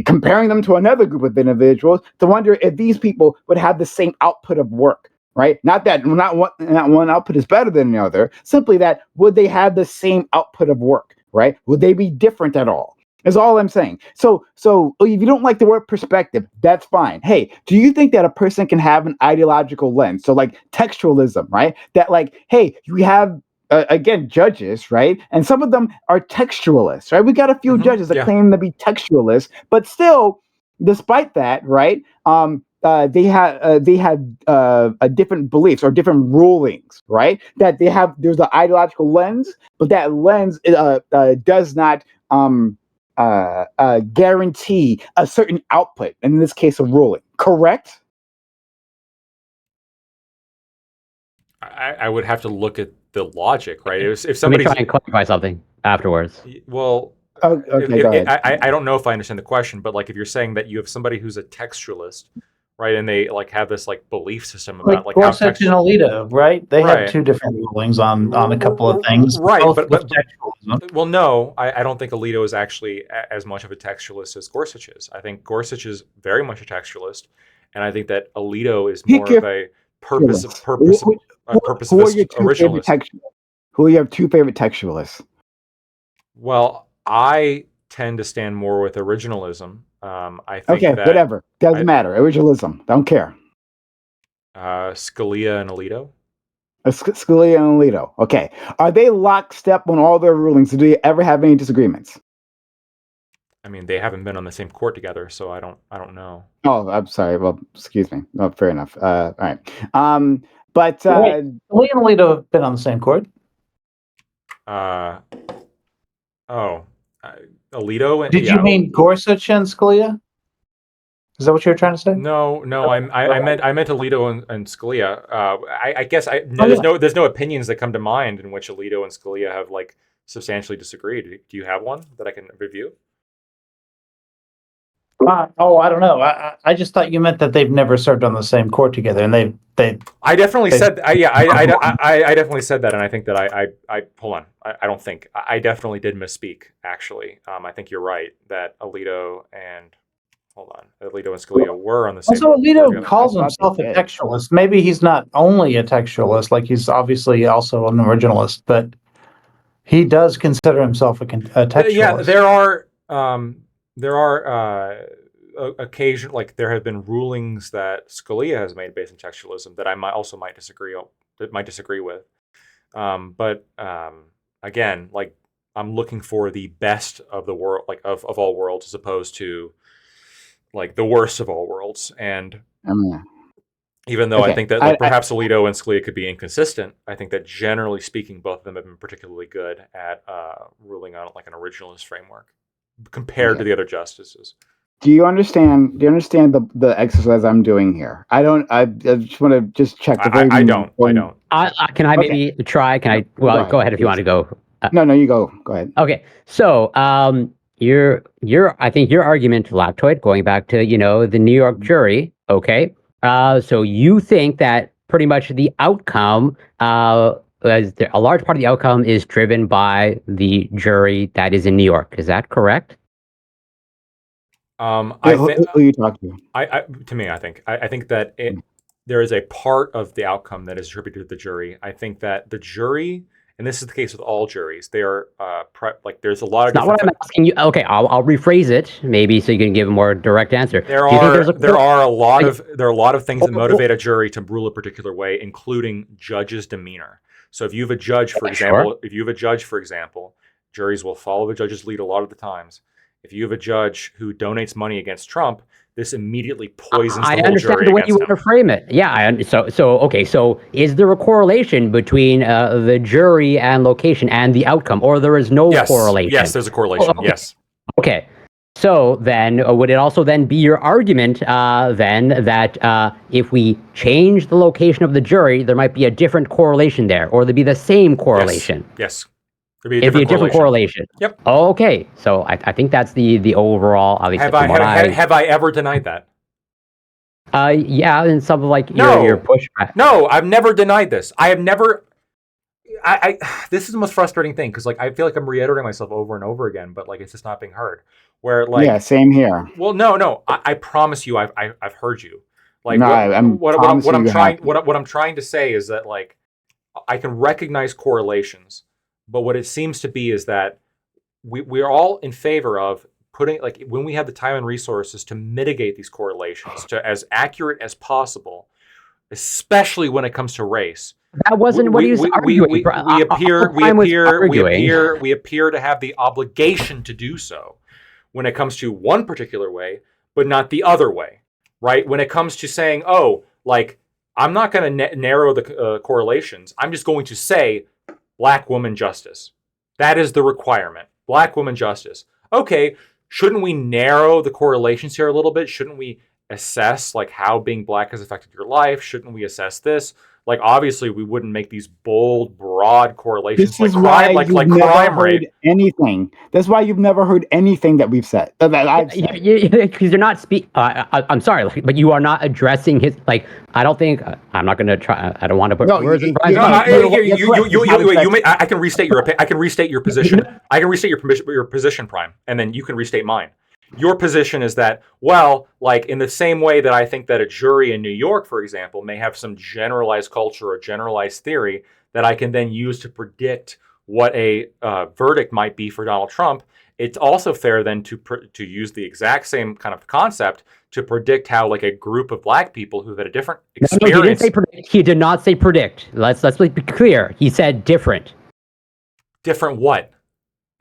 [SPEAKER 1] comparing them to another group of individuals to wonder if these people would have the same output of work. Right? Not one output is better than the other. Simply that would they have the same output of work? Right? Would they be different at all? Is all I'm saying. So if you don't like the word perspective, that's fine. Hey, do you think that a person can have an ideological lens? So like textualism, right? That like, hey, you have again judges, right? And some of them are textualists, right? We got a few judges that claim to be textualists, but still, despite that, right? They had different beliefs or different rulings, right? That there's the ideological lens, but that lens does not guarantee a certain output. In this case, a ruling. Correct?
[SPEAKER 6] I would have to look at the logic, right? If somebody
[SPEAKER 4] try and clarify something afterwards.
[SPEAKER 6] Well.
[SPEAKER 1] Okay, go ahead.
[SPEAKER 6] I don't know if I understand the question, but like if you're saying that you have somebody who's a textualist, right, and they like have this like belief system about like
[SPEAKER 2] Gorsuch and Alito, right? They have two different rulings on a couple of things,
[SPEAKER 6] right?
[SPEAKER 2] But
[SPEAKER 6] well, no, I don't think Alito is actually as much of a textualist as Gorsuch is. I think Gorsuch is very much a textualist, and I think that Alito is more of a purposivist originalist.
[SPEAKER 1] Who are your two favorite textualists?
[SPEAKER 6] Well, I tend to stand more with originalism. I think
[SPEAKER 1] whatever. Doesn't matter. Originalism. Don't care.
[SPEAKER 6] Scalia and Alito.
[SPEAKER 1] Scalia and Alito. Okay. Are they lockstep on all their rulings? Do you ever have any disagreements?
[SPEAKER 6] I mean, they haven't been on the same court together, so I don't know.
[SPEAKER 1] Oh, I'm sorry. Well, excuse me. Oh, fair enough. All right. But
[SPEAKER 2] Wait, Lee and Alito have been on the same court.
[SPEAKER 6] Alito. And,
[SPEAKER 2] Did you mean Gorsuch and Scalia? Is that what you were trying to say?
[SPEAKER 6] No. I meant Alito and Scalia. I guess there's no opinions that come to mind in which Alito and Scalia have like substantially disagreed. Do you have one that I can review?
[SPEAKER 2] I don't know. I just thought you meant that they've never served on the same court together, and they.
[SPEAKER 6] I definitely said. I definitely said that, and I think that I hold on. I don't think I definitely did misspeak. Actually, I think you're right that Alito and Scalia were on the same.
[SPEAKER 2] Also, Alito calls himself a textualist. Maybe he's not only a textualist, like he's obviously also an originalist, but he does consider himself a textualist.
[SPEAKER 6] Yeah, there are occasion like there have been rulings that Scalia has made based on textualism that I might disagree with. But again, like I'm looking for the best of the world, like of all worlds, as opposed to like the worst of all worlds. And even though I think that perhaps Alito and Scalia could be inconsistent, I think that generally speaking, both of them have been particularly good at ruling on like an originalist framework compared to the other justices.
[SPEAKER 1] Do you understand the exercise I'm doing here? I don't. I just want to check.
[SPEAKER 6] I don't.
[SPEAKER 4] Can I maybe try? Can I? Well, go ahead if you want to go.
[SPEAKER 1] No, you go. Go ahead.
[SPEAKER 4] Okay. So, I think your argument, Lactoid, going back to the New York jury. Okay. So you think that pretty much the outcome, a large part of the outcome is driven by the jury that is in New York. Is that correct?
[SPEAKER 1] Who you talk to?
[SPEAKER 6] I think that there is a part of the outcome that is attributed to the jury. I think that the jury, and this is the case with all juries, they are there's a lot of.
[SPEAKER 4] Not what I'm asking you. Okay, I'll rephrase it maybe so you can give a more direct answer.
[SPEAKER 6] There are a lot of things that motivate a jury to rule a particular way, including judges' demeanor. So if you have a judge, for example, juries will follow the judge's lead a lot of the times. If you have a judge who donates money against Trump, this immediately poisons the whole jury.
[SPEAKER 4] I understand the way you want to frame it. Yeah, so is there a correlation between the jury and location and the outcome, or there is no correlation?
[SPEAKER 6] Yes, there's a correlation.
[SPEAKER 4] Okay.
[SPEAKER 6] Yes.
[SPEAKER 4] Okay. So then, would it also then be your argument then that if we change the location of the jury, there might be a different correlation there, or there'd be the same correlation?
[SPEAKER 6] Yes.
[SPEAKER 4] It'd be a different correlation.
[SPEAKER 6] Yep.
[SPEAKER 4] Okay. So I think that's the overall.
[SPEAKER 6] Have I ever denied that?
[SPEAKER 4] Yeah, and some of your pushback.
[SPEAKER 6] No, I've never denied this. I have never. This is the most frustrating thing because I feel like I'm reiterating myself over and over again, but it's just not being heard. Where
[SPEAKER 1] same here.
[SPEAKER 6] Well, no. I promise you, I've heard you. What I'm trying to say is that I can recognize correlations. But what it seems to be is that we're all in favor of putting, when we have the time and resources to mitigate these correlations to as accurate as possible, especially when it comes to race.
[SPEAKER 4] That wasn't what he was arguing.
[SPEAKER 6] We appear to have the obligation to do so when it comes to one particular way, but not the other way, right? When it comes to saying, I'm not going to narrow the correlations. I'm just going to say, Black woman justice. That is the requirement. Black woman justice. Okay, shouldn't we narrow the correlations here a little bit? Shouldn't we assess how being Black has affected your life? Shouldn't we assess this? Obviously, we wouldn't make these bold, broad correlations
[SPEAKER 1] crime
[SPEAKER 6] rate.
[SPEAKER 1] Anything. That's why you've never heard anything that we've said.
[SPEAKER 4] Because you're not speaking. I'm sorry, but you are not addressing his. I don't think. I'm not going to try. I don't want to put words in Brian's mouth.
[SPEAKER 6] I can restate your opinion. I can restate your position. I can restate your position, Prime, and then you can restate mine. Your position is that, in the same way that I think that a jury in New York, for example, may have some generalized culture or generalized theory that I can then use to predict what a verdict might be for Donald Trump, it's also fair then to use the exact same kind of concept to predict how a group of Black people who've had a different experience.
[SPEAKER 4] No, he didn't say predict. He did not say predict. Let's be clear. He said different.
[SPEAKER 6] Different what?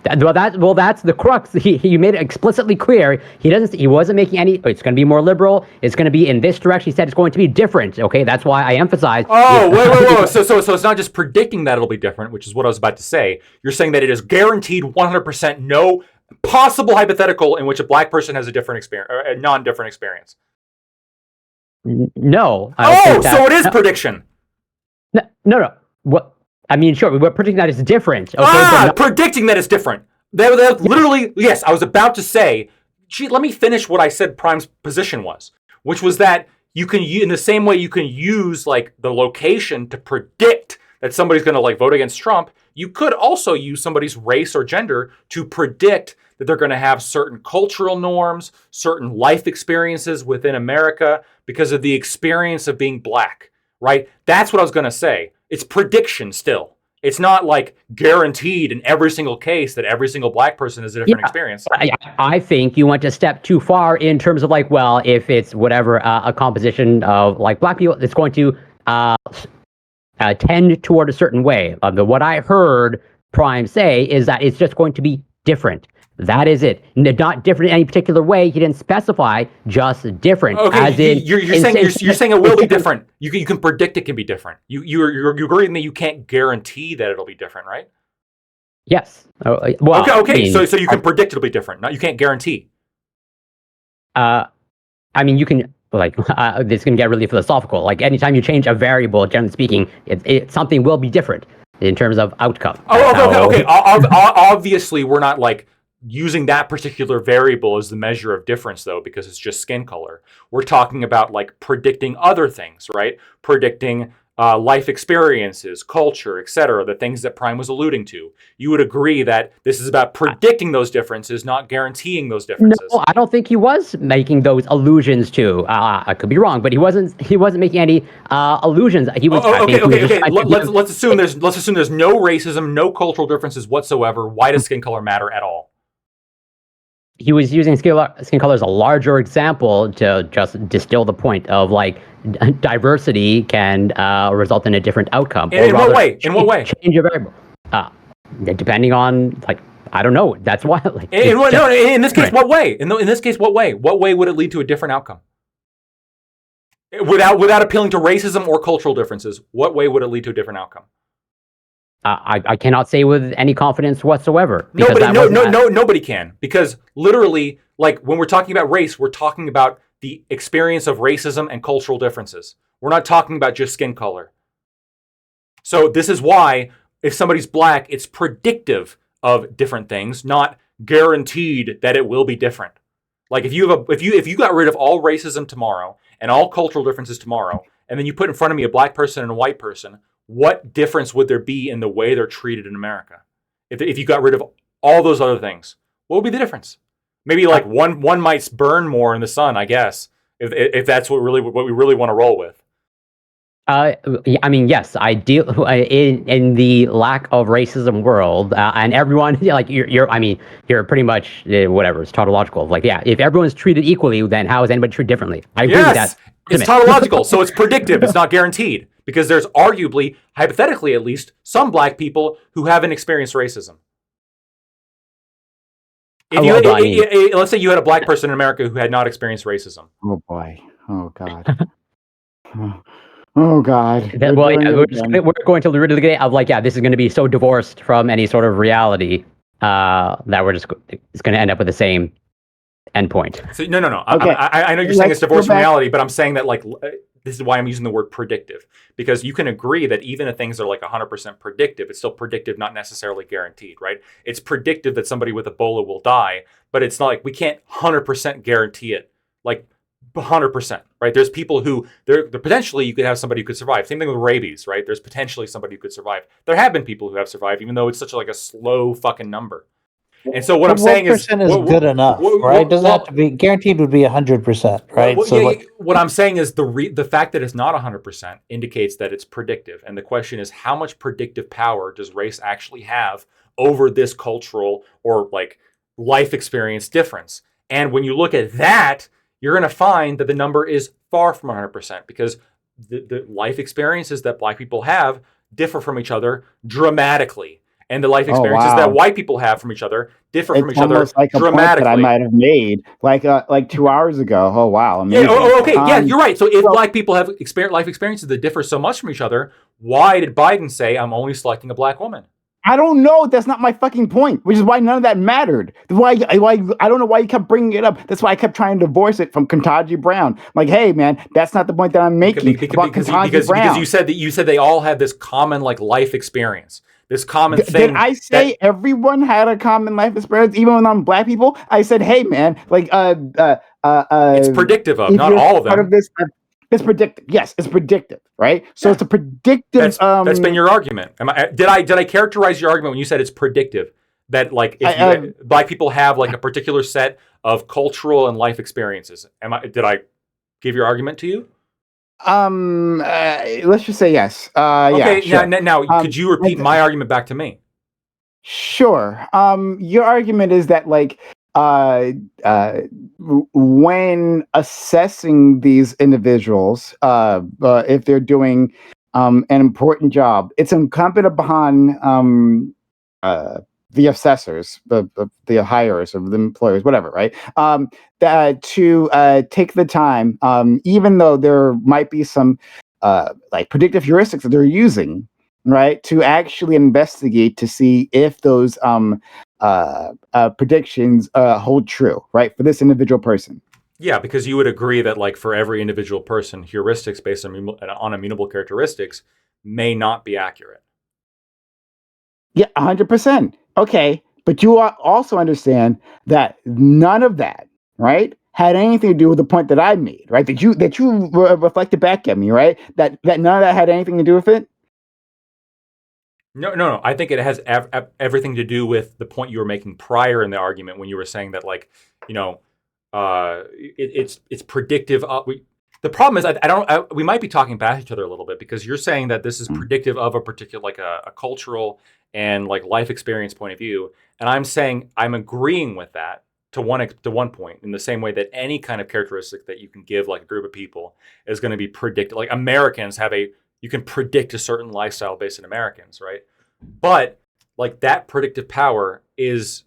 [SPEAKER 4] That's the crux. He made it explicitly clear. He wasn't making any. It's going to be more liberal. It's going to be in this direction. He said it's going to be different. Okay, that's why I emphasize.
[SPEAKER 6] Oh, wait. So it's not just predicting that it'll be different, which is what I was about to say. You're saying that it is guaranteed 100% no possible hypothetical in which a black person has a different experience, or a non-different experience.
[SPEAKER 4] No.
[SPEAKER 6] So it is prediction.
[SPEAKER 4] No. What? I mean, sure, we're predicting that it's different. Okay,
[SPEAKER 6] predicting that it's different. That literally, yes, I was about to say, let me finish what I said Prime's position was, which was that you can, in the same way you can use like the location to predict that somebody's going to like vote against Trump, you could also use somebody's race or gender to predict that they're going to have certain cultural norms, certain life experiences within America because of the experience of being black, right? That's what I was going to say. It's prediction still. It's not like guaranteed in every single case that every single black person has a different experience.
[SPEAKER 4] I think you went a step too far in terms of like, well, if it's whatever a composition of like black people, it's going to tend toward a certain way. What I heard Prime say is that it's just going to be different. That is it. Not different in any particular way. He didn't specify, just different.
[SPEAKER 6] Okay,
[SPEAKER 4] as in,
[SPEAKER 6] you're saying it will be different. You can predict it can be different. You agree with me? You can't guarantee that it'll be different, right?
[SPEAKER 4] Yes. Well,
[SPEAKER 6] okay. So you can predict it'll be different. You can't guarantee.
[SPEAKER 4] I mean, you can like this is gonna get really philosophical. Like anytime you change a variable, generally speaking, something will be different in terms of outcome.
[SPEAKER 6] Okay. Obviously, we're not like using that particular variable as the measure of difference, though, because it's just skin color. We're talking about like predicting other things, right? Predicting life experiences, culture, etc., the things that Prime was alluding to. You would agree that this is about predicting those differences, not guaranteeing those differences.
[SPEAKER 4] No, I don't think he was making those allusions to. I could be wrong, but he wasn't making any allusions. He was.
[SPEAKER 6] Okay. Let's assume there's no racism, no cultural differences whatsoever. Why does skin color matter at all?
[SPEAKER 4] He was using skin color as a larger example to just distill the point of like diversity can result in a different outcome.
[SPEAKER 6] In what way?
[SPEAKER 4] Change a variable. Depending on like I don't know. That's why. Like,
[SPEAKER 6] in this case, what way? In this case, what way? What way would it lead to a different outcome? Without appealing to racism or cultural differences, what way would it lead to a different outcome?
[SPEAKER 4] I cannot say with any confidence whatsoever.
[SPEAKER 6] Nobody can, because literally, like when we're talking about race, we're talking about the experience of racism and cultural differences. We're not talking about just skin color. So this is why if somebody's black, it's predictive of different things, not guaranteed that it will be different. Like if you got rid of all racism tomorrow and all cultural differences tomorrow, and then you put in front of me a black person and a white person, what difference would there be in the way they're treated in America? If you got rid of all those other things, what would be the difference? Maybe like one might burn more in the sun, I guess, if that's what we really want to roll with.
[SPEAKER 4] I mean, yes, I deal in the lack of racism world, and everyone like you're pretty much whatever. It's tautological. Like, yeah, if everyone's treated equally, then how is anybody treated differently? I agree with that.
[SPEAKER 6] It's tautological, so it's predictive. It's not guaranteed, because there's arguably, hypothetically at least, some black people who haven't experienced racism. Let's say you had a black person in America who had not experienced racism.
[SPEAKER 1] Oh boy. Oh God. Oh God.
[SPEAKER 4] We're going to really get of like, yeah, this is going to be so divorced from any sort of reality that it's going to end up with the same endpoint.
[SPEAKER 6] So, no. Okay. I know you're saying it's divorced from reality, but I'm saying that like this is why I'm using the word predictive, because you can agree that even if things are like 100% predictive, it's still predictive, not necessarily guaranteed, right? It's predictive that somebody with Ebola will die, but it's not like we can't 100% guarantee it. Like 100%, right? There's people who they're potentially you could have somebody who could survive. Same thing with rabies, right? There's potentially somebody who could survive. There have been people who have survived, even though it's such like a slow fucking number. And so what I'm saying is,
[SPEAKER 2] good enough, right? Doesn't have to be guaranteed. Would be 100%, right?
[SPEAKER 6] What I'm saying is the fact that it's not 100% indicates that it's predictive, and the question is how much predictive power does race actually have over this cultural or like life experience difference? And when you look at that, you're going to find that the number is far from 100%, because the life experiences that black people have differ from each other dramatically. and the life
[SPEAKER 1] Oh,
[SPEAKER 6] experiences
[SPEAKER 1] wow.
[SPEAKER 6] that white people have from each other differ from
[SPEAKER 1] It's
[SPEAKER 6] each other
[SPEAKER 1] almost like a point that I
[SPEAKER 6] dramatically.
[SPEAKER 1] might have made like 2 hours ago. Oh wow,
[SPEAKER 6] Yeah,
[SPEAKER 1] amazing.
[SPEAKER 6] okay, yeah, you're right. So if
[SPEAKER 1] well-
[SPEAKER 6] black people have life experiences that differ so much from each other, why did Biden say, I'm only selecting a black woman?
[SPEAKER 1] I don't know. That's not my fucking point, which is why none of that mattered. That's why I don't know why you kept bringing it up. That's why I kept trying to divorce it from Ketanji Brown. Like, hey, man, that's not the point that I'm making about Ketanji Brown.
[SPEAKER 6] Because you said they all had this common like life experience, this common thing.
[SPEAKER 1] Did I say everyone had a common life experience, even when I'm black people? I said, hey, man, like,
[SPEAKER 6] it's predictive of, not all of them.
[SPEAKER 1] Part of this, it's predictive. Yes, it's predictive, right? So it's a predictive.
[SPEAKER 6] That's been your argument. Did I characterize your argument when you said it's predictive? That like if black people have like a particular set of cultural and life experiences. Did I give your argument to you?
[SPEAKER 1] Let's just say yes.
[SPEAKER 6] Okay.
[SPEAKER 1] Yeah, sure.
[SPEAKER 6] Now, could you repeat my argument back to me?
[SPEAKER 1] Sure. Your argument is that like when assessing these individuals, if they're doing an important job, it's incumbent upon the assessors, the hires, or the employers, whatever, right? To take the time, even though there might be some like predictive heuristics that they're using, right, to actually investigate to see if those predictions hold true, right, for this individual person.
[SPEAKER 6] Yeah, because you would agree that like for every individual person, heuristics based on immutable characteristics may not be accurate.
[SPEAKER 1] Yeah, 100%. Okay, but you also understand that none of that, right, had anything to do with the point that I made, right? That you reflected back at me, right? That none of that had anything to do with it.
[SPEAKER 6] No. I think it has everything to do with the point you were making prior in the argument when you were saying that, like, you know, it's predictive. The problem is we might be talking past each other a little bit because you're saying that this is predictive of a particular, like a cultural and like life experience point of view, and I'm saying I'm agreeing with that to one point, in the same way that any kind of characteristic that you can give like a group of people is going to be predicted. Like Americans you can predict a certain lifestyle based on Americans, right? But like that predictive power is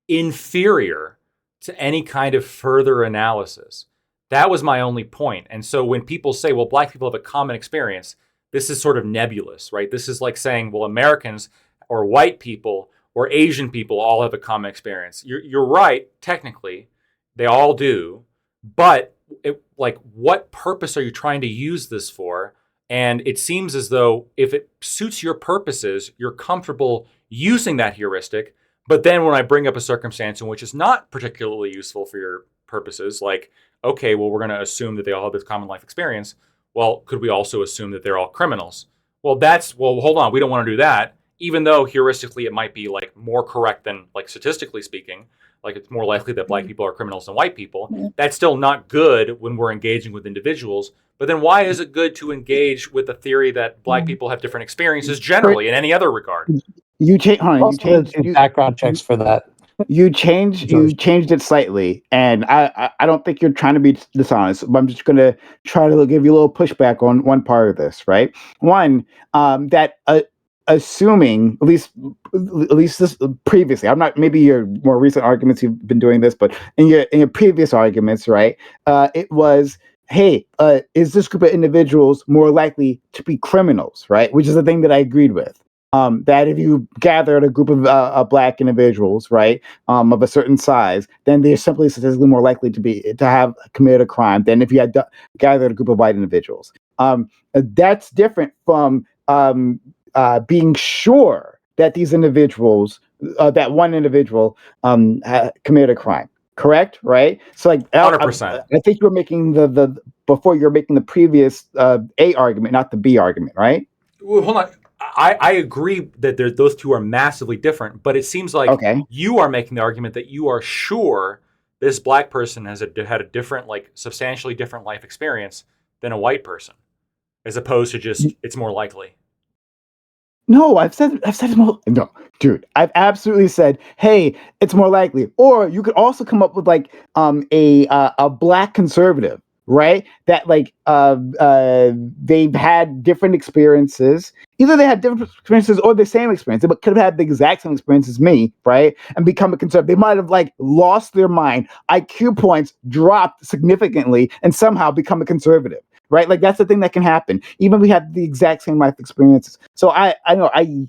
[SPEAKER 6] inferior to any kind of further analysis. That was my only point. And so when people say, well, black people have a common experience, this is sort of nebulous, right? This is like saying, well, Americans or white people or Asian people all have a common experience. You're right, technically, they all do. But like, what purpose are you trying to use this for? And it seems as though if it suits your purposes, you're comfortable using that heuristic. But then when I bring up a circumstance in which it's not particularly useful for your purposes, like, okay, well, we're going to assume that they all have this common life experience. Well, could we also assume that they're all criminals? Well, hold on, we don't want to do that. Even though heuristically it might be like more correct than like statistically speaking, like it's more likely that black people are criminals than white people. That's still not good when we're engaging with individuals. But then why is it good to engage with the theory that black people have different experiences generally in any other regard?
[SPEAKER 1] You changed
[SPEAKER 10] background checks for that.
[SPEAKER 1] You changed it slightly, and I don't think you're trying to be dishonest, but I'm just going to try to give you a little pushback on one part of this, right? One, that assuming at least this previously, I'm not, maybe your more recent arguments you've been doing this, but in your previous arguments, right? It was, hey, is this group of individuals more likely to be criminals, right? Which is the thing that I agreed with. That if you gathered a group of black individuals, right, of a certain size, then they're simply statistically more likely to have committed a crime than if you had gathered a group of white individuals. That's different from being sure that these individuals, that one individual, committed a crime. Correct, right? So, like,
[SPEAKER 6] 100%.
[SPEAKER 1] I think you were making the before you're making the previous A argument, not the B argument, right?
[SPEAKER 6] Well, hold on. I agree that those two are massively different, but it seems like you are making the argument that you are sure this black person has had a different, like substantially different life experience than a white person, as opposed to just it's more likely.
[SPEAKER 1] No, I've said it's more. No, dude, I've absolutely said, hey, it's more likely. Or you could also come up with like a black conservative, right? That like they've had different experiences. Either they had different experiences or the same experience, but could have had the exact same experience as me, right? And become a conservative. They might have like lost their mind, IQ points dropped significantly, and somehow become a conservative, right? Like that's the thing that can happen. Even if we have the exact same life experiences. So I know I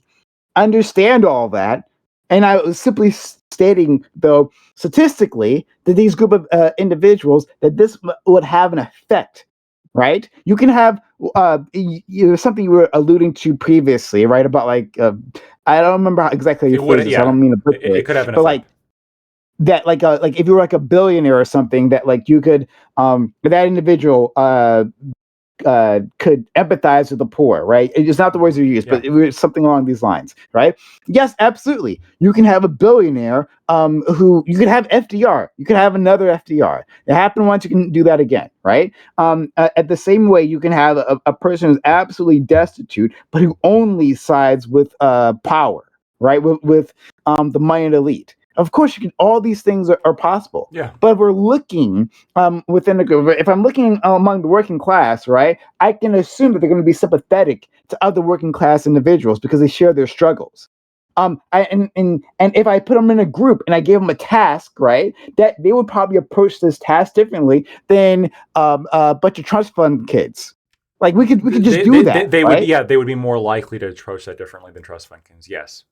[SPEAKER 1] understand all that, and I was simply stating, though, statistically, that these group of individuals, that this would have an effect, right? You can have something you were alluding to previously, right? About like I don't remember exactly how you phrased this. I don't mean to butcher
[SPEAKER 6] it could have an
[SPEAKER 1] but
[SPEAKER 6] effect.
[SPEAKER 1] like that, like if you were like a billionaire or something, that like you could that individual could empathize with the poor, right? It's not the words you use, but it was something along these lines, right? Yes, absolutely. You can have a billionaire who you could have FDR. You could have another FDR. It happened once, you can do that again, right? At the same way, you can have a person who's absolutely destitute, but who only sides with power, right? With the money and elite. Of course, you can. All these things are possible.
[SPEAKER 6] Yeah.
[SPEAKER 1] But if we're looking within a group, if I'm looking among the working class, right, I can assume that they're going to be sympathetic to other working class individuals because they share their struggles. And if I put them in a group and I gave them a task, right, that they would probably approach this task differently than a bunch of trust fund kids. Like we could just do that.
[SPEAKER 6] They
[SPEAKER 1] right?
[SPEAKER 6] would, they would be more likely to approach that differently than trust fund kids. Yes.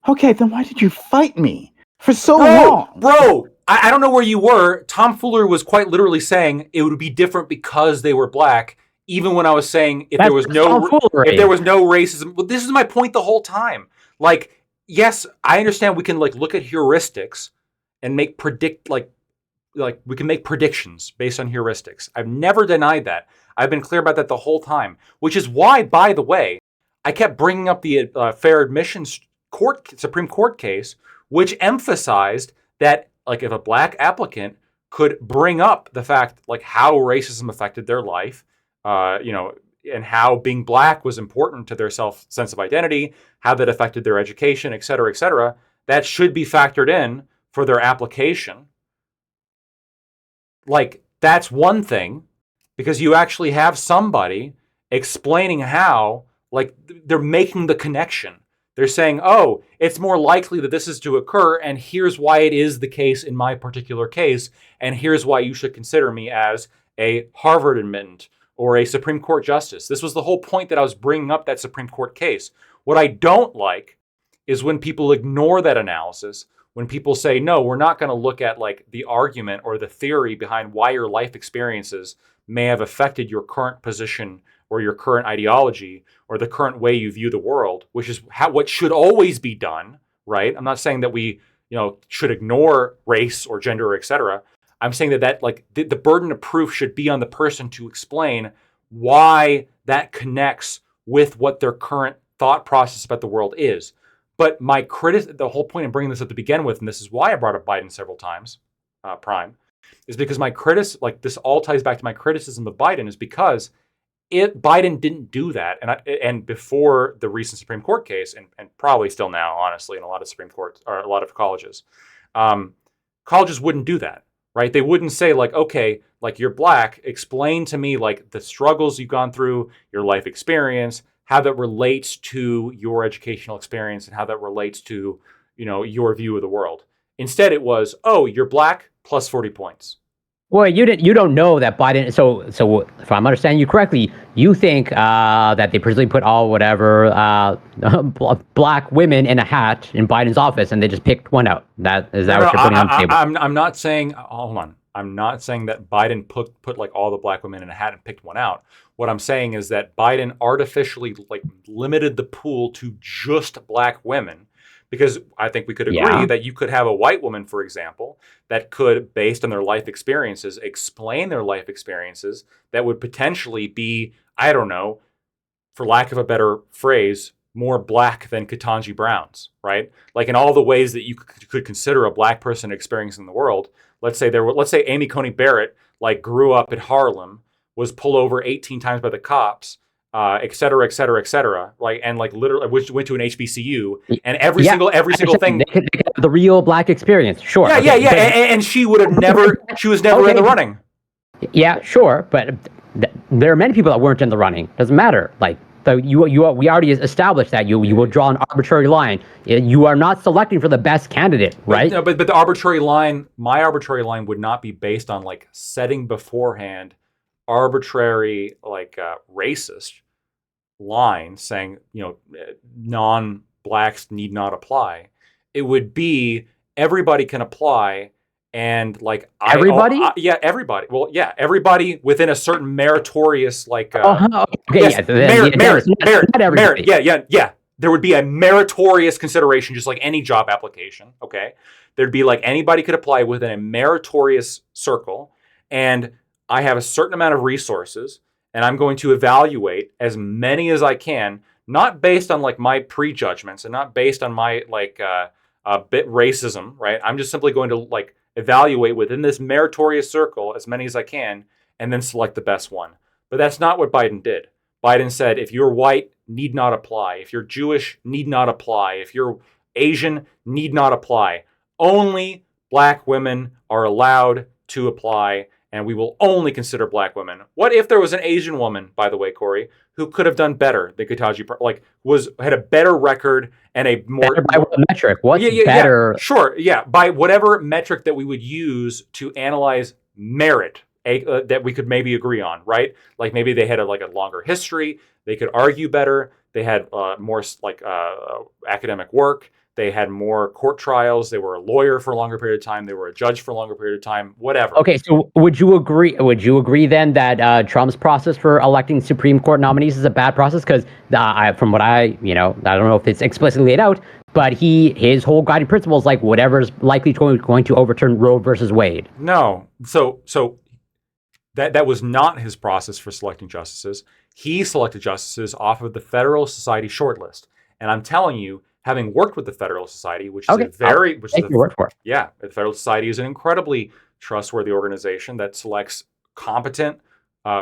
[SPEAKER 1] Okay, then why did you fight me for so long?
[SPEAKER 6] Bro, I don't know where you were. Tom Fuller was quite literally saying it would be different because they were black, even when I was saying if there was no racism. Well, this is my point the whole time. Like, yes, I understand we can like look at heuristics and make we can make predictions based on heuristics. I've never denied that. I've been clear about that the whole time, which is why, by the way, I kept bringing up the Fair Admissions Supreme Court case, which emphasized that like if a black applicant could bring up the fact like how racism affected their life, and how being black was important to their sense of identity, how that affected their education, et cetera, that should be factored in for their application. Like that's one thing, because you actually have somebody explaining how like they're making the connection. They're saying, oh, it's more likely that this is to occur, and here's why it is the case in my particular case, and here's why you should consider me as a Harvard admittant or a Supreme Court justice. This was the whole point that I was bringing up that Supreme Court case. What I don't like is when people ignore that analysis, when people say, no, we're not going to look at like the argument or the theory behind why your life experiences may have affected your current position or your current ideology or the current way you view the world, which is what should always be done, right? I'm not saying that we, should ignore race or gender, et cetera. I'm saying that like the burden of proof should be on the person to explain why that connects with what their current thought process about the world is. But the whole point of bringing this up to begin with, and this is why I brought up Biden several times, Prime, is because this all ties back to my criticism of Biden, is because Biden didn't do that, and before the recent Supreme Court case, and probably still now, honestly, in a lot of Supreme Courts or a lot of colleges, colleges wouldn't do that, right? They wouldn't say like, okay, like you're black, explain to me like the struggles you've gone through, your life experience, how that relates to your educational experience, and how that relates to your view of the world. Instead, it was, oh, you're black plus 40 points.
[SPEAKER 4] Well, you don't know that Biden. So if I'm understanding you correctly, you think that they presumably put all black women in a hat in Biden's office, and they just picked one out. What you're putting on the table?
[SPEAKER 6] I'm not saying. Hold on. I'm not saying that Biden put like all the black women in a hat and picked one out. What I'm saying is that Biden artificially like limited the pool to just black women. Because I think we could agree that you could have a white woman, for example, that could, based on their life experiences, explain their life experiences that would potentially be, I don't know, for lack of a better phrase, more black than Ketanji Brown's, right? Like in all the ways that you could consider a black person experiencing the world. Let's say Amy Coney Barrett like grew up in Harlem, was pulled over 18 times by the cops, et cetera, et cetera, et cetera. Like, and like literally went to an HBCU, and every single thing.
[SPEAKER 4] They could have the real black experience. Sure.
[SPEAKER 6] Yeah. And she would have never, she was never in the running.
[SPEAKER 4] Yeah, sure, but there are many people that weren't in the running. Doesn't matter. Like, so we already established that you will draw an arbitrary line. You are not selecting for the best candidate, right?
[SPEAKER 6] No, but the arbitrary line, my arbitrary line would not be based on like setting beforehand arbitrary like racist line saying non-blacks need not apply. It would be everybody can apply. And like
[SPEAKER 4] everybody,
[SPEAKER 6] everybody. Well, yeah, everybody within a certain meritorious like.
[SPEAKER 4] Okay,
[SPEAKER 6] yes,
[SPEAKER 4] yeah,
[SPEAKER 6] merit. Yeah. There would be a meritorious consideration, just like any job application. Okay, there'd be like anybody could apply within a meritorious circle, and I have a certain amount of resources, and I'm going to evaluate as many as I can, not based on like my prejudgments and not based on my like bit racism, right? I'm just simply going to like evaluate within this meritorious circle as many as I can, and then select the best one. But that's not what Biden did. Biden said, if you're white, need not apply. If you're Jewish, need not apply. If you're Asian, need not apply. Only black women are allowed to apply, and we will only consider black women. What if there was an Asian woman, by the way, Corey, who could have done better than Ketanji, like had a better record and a more
[SPEAKER 4] better by what metric? What's better?
[SPEAKER 6] Yeah, sure, yeah, by whatever metric that we would use to analyze merit that we could maybe agree on, right? Like maybe they had a longer history, they could argue better, they had more like academic work. They had more court trials. They were a lawyer for a longer period of time. They were a judge for a longer period of time. Whatever.
[SPEAKER 4] Okay, so would you agree? Would you agree then that Trump's process for electing Supreme Court nominees is a bad process? Because from what I don't know if it's explicitly laid out, but his whole guiding principle is like whatever's likely going to overturn Roe versus Wade.
[SPEAKER 6] No, so that was not his process for selecting justices. He selected justices off of the Federalist Society shortlist, and I'm telling you, having worked with the Federalist Society, which is the Federalist Society is an incredibly trustworthy organization that selects competent,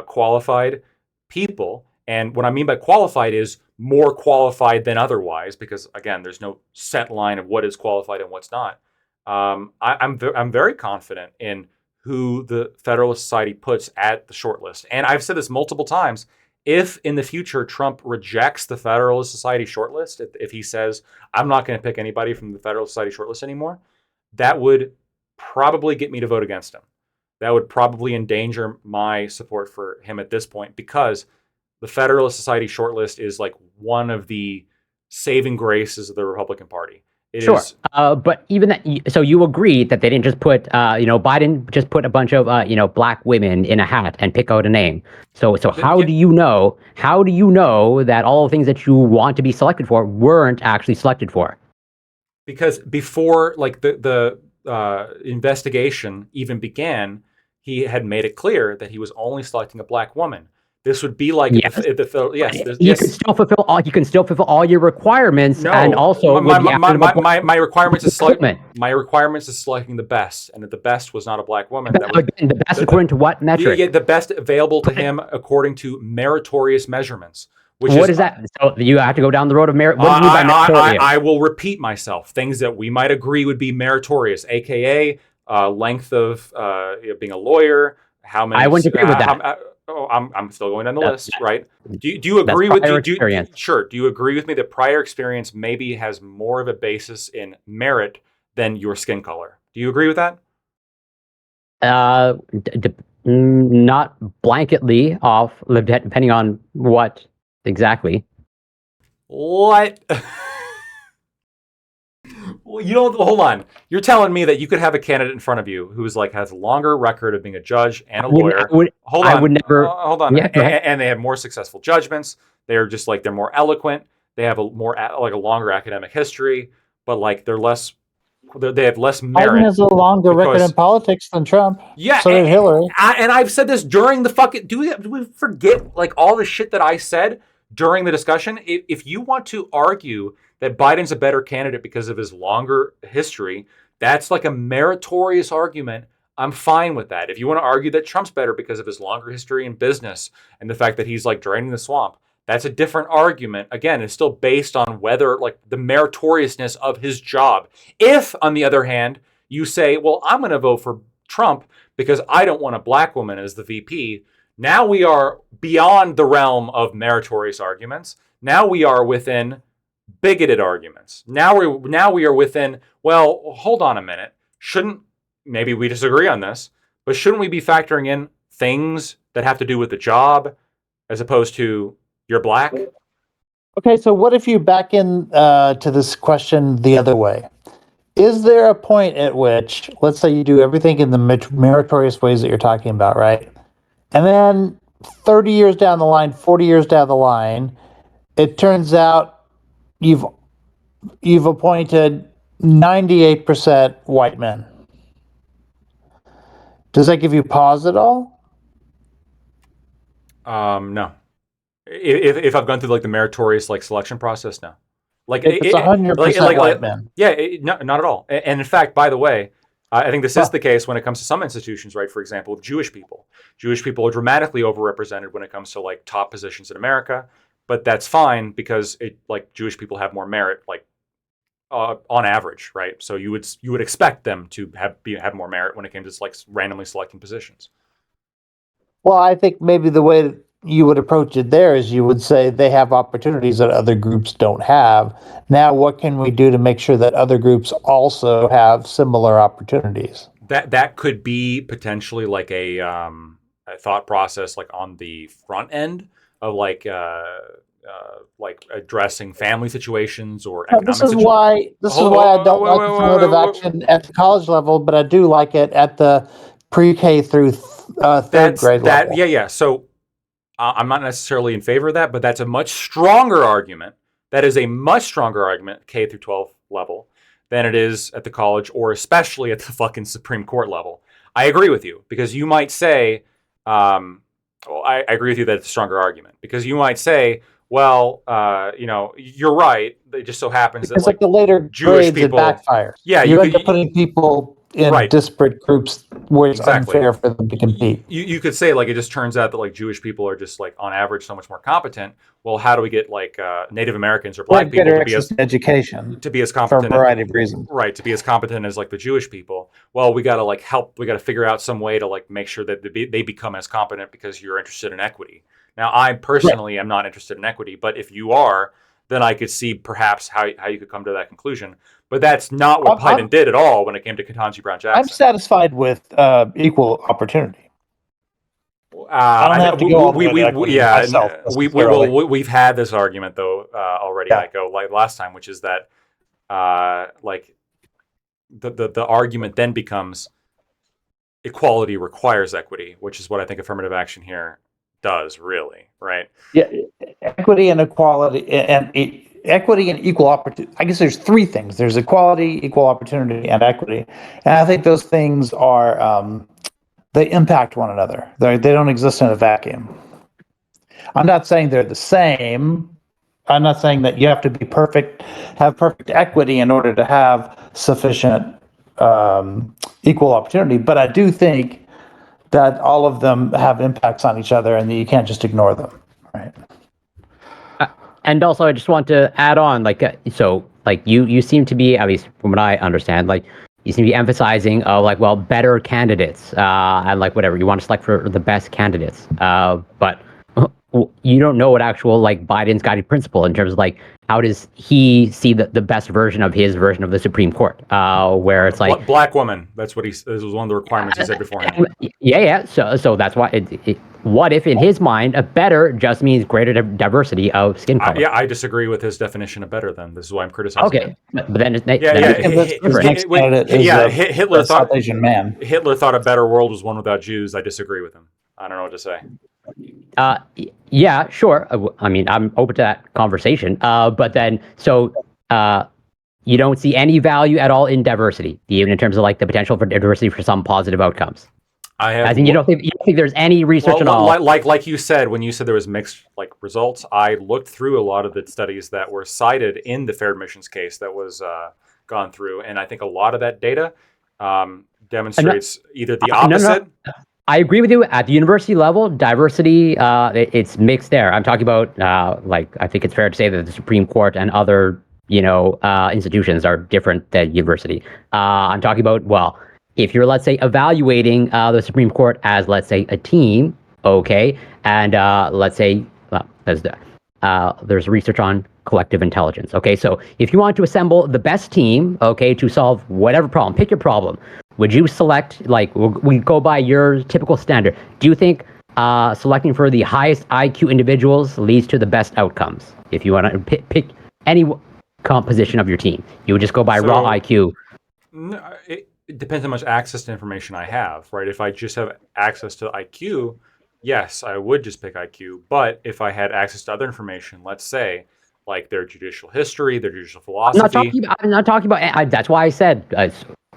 [SPEAKER 6] qualified people. And what I mean by qualified is more qualified than otherwise, because again, there's no set line of what is qualified and what's not. I'm very confident in who the Federalist Society puts at the shortlist, and I've said this multiple times. If in the future Trump rejects the Federalist Society shortlist, if he says, I'm not going to pick anybody from the Federalist Society shortlist anymore, that would probably get me to vote against him. That would probably endanger my support for him at this point, because the Federalist Society shortlist is like one of the saving graces of the Republican Party. It
[SPEAKER 4] sure.
[SPEAKER 6] is,
[SPEAKER 4] but even that, so you agree that they didn't just put, Biden just put a bunch of, black women in a hat and pick out a name. So how do you know that all the things that you want to be selected for weren't actually selected for?
[SPEAKER 6] Because before like the investigation even began, he had made it clear that he was only selecting a black woman. This would be like
[SPEAKER 4] you can still fulfill all your requirements, and also
[SPEAKER 6] my requirements is selecting the best, and that the best was not a black woman.
[SPEAKER 4] The best according to what metric?
[SPEAKER 6] The best available to him according to meritorious measurements.
[SPEAKER 4] What is that? So you have to go down the road of merit. What do you mean by meritorious?
[SPEAKER 6] I will repeat myself. Things that we might agree would be meritorious, aka length of being a lawyer. How many?
[SPEAKER 4] I wouldn't agree with that.
[SPEAKER 6] I'm still going down the list, right? Do you agree with sure? Do you agree with me that prior experience maybe has more of a basis in merit than your skin color? Do you agree with that?
[SPEAKER 4] Not blanketly off, depending on what exactly.
[SPEAKER 6] What? Well, hold on. You're telling me that you could have a candidate in front of you who's like has a longer record of being a judge and a lawyer.
[SPEAKER 4] I would never.
[SPEAKER 6] Hold on. Yeah, and they have more successful judgments. They're just like they're more eloquent. They have a longer academic history, but like they're less. They have less merit.
[SPEAKER 10] Biden has a longer record in politics than Trump.
[SPEAKER 6] Yeah,
[SPEAKER 10] so did Hillary.
[SPEAKER 6] And I've said this during the fucking. Do we forget like all the shit that I said during the discussion? If you want to argue that Biden's a better candidate because of his longer history, that's like a meritorious argument. I'm fine with that. If you want to argue that Trump's better because of his longer history in business and the fact that he's like draining the swamp, that's a different argument. Again, it's still based on whether like the meritoriousness of his job. If, on the other hand, you say, well, I'm going to vote for Trump because I don't want a black woman as the VP. Now we are beyond the realm of meritorious arguments. Now we are within bigoted arguments. Now we are within, well, hold on a minute. Maybe we disagree on this, but shouldn't we be factoring in things that have to do with the job as opposed to you're black?
[SPEAKER 10] Okay, so what if you back in to this question the other way? Is there a point at which, let's say you do everything in the meritorious ways that you're talking about, right? And then 30 years down the line, 40 years down the line, it turns out you've appointed 98% white men. Does that give you pause at all?
[SPEAKER 6] No. If I've gone through like the meritorious like selection process, no. Like
[SPEAKER 10] if it's 100% white men.
[SPEAKER 6] Yeah, not at all. And in fact, by the way, I think this is the case when it comes to some institutions, right? For example, Jewish people. Jewish people are dramatically overrepresented when it comes to like top positions in America, but that's fine because Jewish people have more merit, like on average, right? So you would expect them to have more merit when it came to like randomly selecting positions.
[SPEAKER 10] Well, I think maybe the way that you would approach it there is you would say they have opportunities that other groups don't have. Now, what can we do to make sure that other groups also have similar opportunities?
[SPEAKER 6] That could be potentially like a thought process, like on the front end of like addressing family situations or economic
[SPEAKER 10] This is why I don't like affirmative action at the college level, but I do like it at the pre-K through third grade level.
[SPEAKER 6] Yeah. So I'm not necessarily in favor of that, but that's a much stronger argument. That is a much stronger argument, K through 12 level, than it is at the college or especially at the fucking Supreme Court level. I agree with you because you might say, I agree with you that it's a stronger argument because you might say, well, you're right. It just so happens
[SPEAKER 10] because
[SPEAKER 6] that
[SPEAKER 10] like the later
[SPEAKER 6] Jewish
[SPEAKER 10] grades,
[SPEAKER 6] people,
[SPEAKER 10] it backfires.
[SPEAKER 6] Yeah,
[SPEAKER 10] you end up putting people in disparate groups where it's unfair for them to compete.
[SPEAKER 6] You could say like it just turns out that like Jewish people are just like on average so much more competent. Well, how do we get like Native Americans or black people to be as
[SPEAKER 10] education
[SPEAKER 6] to be as competent
[SPEAKER 10] for a variety of reasons?
[SPEAKER 6] Right, to be as competent as like the Jewish people. Well, we got to like help. We got to figure out some way to like make sure that they become as competent because you're interested in equity. Now, I personally am not interested in equity, but if you are, then I could see perhaps how you could come to that conclusion. But that's not what Biden did at all when it came to Ketanji Brown Jackson.
[SPEAKER 10] I'm satisfied with equal opportunity. I don't have to go all the way to equity myself,
[SPEAKER 6] we've had this argument though already, Aiko, like last time, which is that like the argument then becomes equality requires equity, which is what I think affirmative action here does, really, right?
[SPEAKER 10] Yeah, equity and equality and equity and equal opportunity. I guess there's three things. There's equality, equal opportunity, and equity. And I think those things are they impact one another. They don't exist in a vacuum. I'm not saying they're the same. I'm not saying that you have to be perfect, have perfect equity in order to have sufficient equal opportunity. But I do think that all of them have impacts on each other and that you can't just ignore them, right?
[SPEAKER 4] And also, I just want to add on, you seem to be, at least from what I understand, like you seem to be emphasizing, better candidates, and like whatever you want to select for the best candidates. But you don't know what actual like Biden's guiding principle in terms of like how does he see the best version of his version of the Supreme Court, where it's like
[SPEAKER 6] black woman. That's what this was one of the requirements he said beforehand.
[SPEAKER 4] Yeah. So that's why. What if in his mind a better just means greater diversity of skin color?
[SPEAKER 6] I disagree with his definition of better. Then this is why I'm criticizing.
[SPEAKER 4] Okay, but then
[SPEAKER 6] Hitler thought
[SPEAKER 10] South Asian man.
[SPEAKER 6] Hitler thought a better world was one without Jews. I disagree with him. I don't know what to say.
[SPEAKER 4] Yeah, sure. I mean, I'm open to that conversation. But then, you don't see any value at all in diversity, even in terms of like the potential for diversity for some positive outcomes. You don't think there's any research at all?
[SPEAKER 6] Like you said, when you said there was mixed like results, I looked through a lot of the studies that were cited in the fair admissions case that was gone through, and I think a lot of that data demonstrates either the opposite.
[SPEAKER 4] No. I agree with you. At the university level, diversity, it's mixed there. I'm talking about, I think it's fair to say that the Supreme Court and other, institutions are different than university. I'm talking about, if you're, let's say, evaluating the Supreme Court as, let's say, a team, okay, and let's say, well, there's research on collective intelligence, okay? So if you want to assemble the best team, okay, to solve whatever problem, pick your problem, would you select, like, we go by your typical standard. Do you think selecting for the highest IQ individuals leads to the best outcomes? If you want to pick any composition of your team, you would just go by raw IQ.
[SPEAKER 6] No, it depends how much access to information I have, right? If I just have access to IQ, yes, I would just pick IQ. But if I had access to other information, let's say, like their judicial history, their judicial philosophy.
[SPEAKER 4] I'm not talking about that's why I said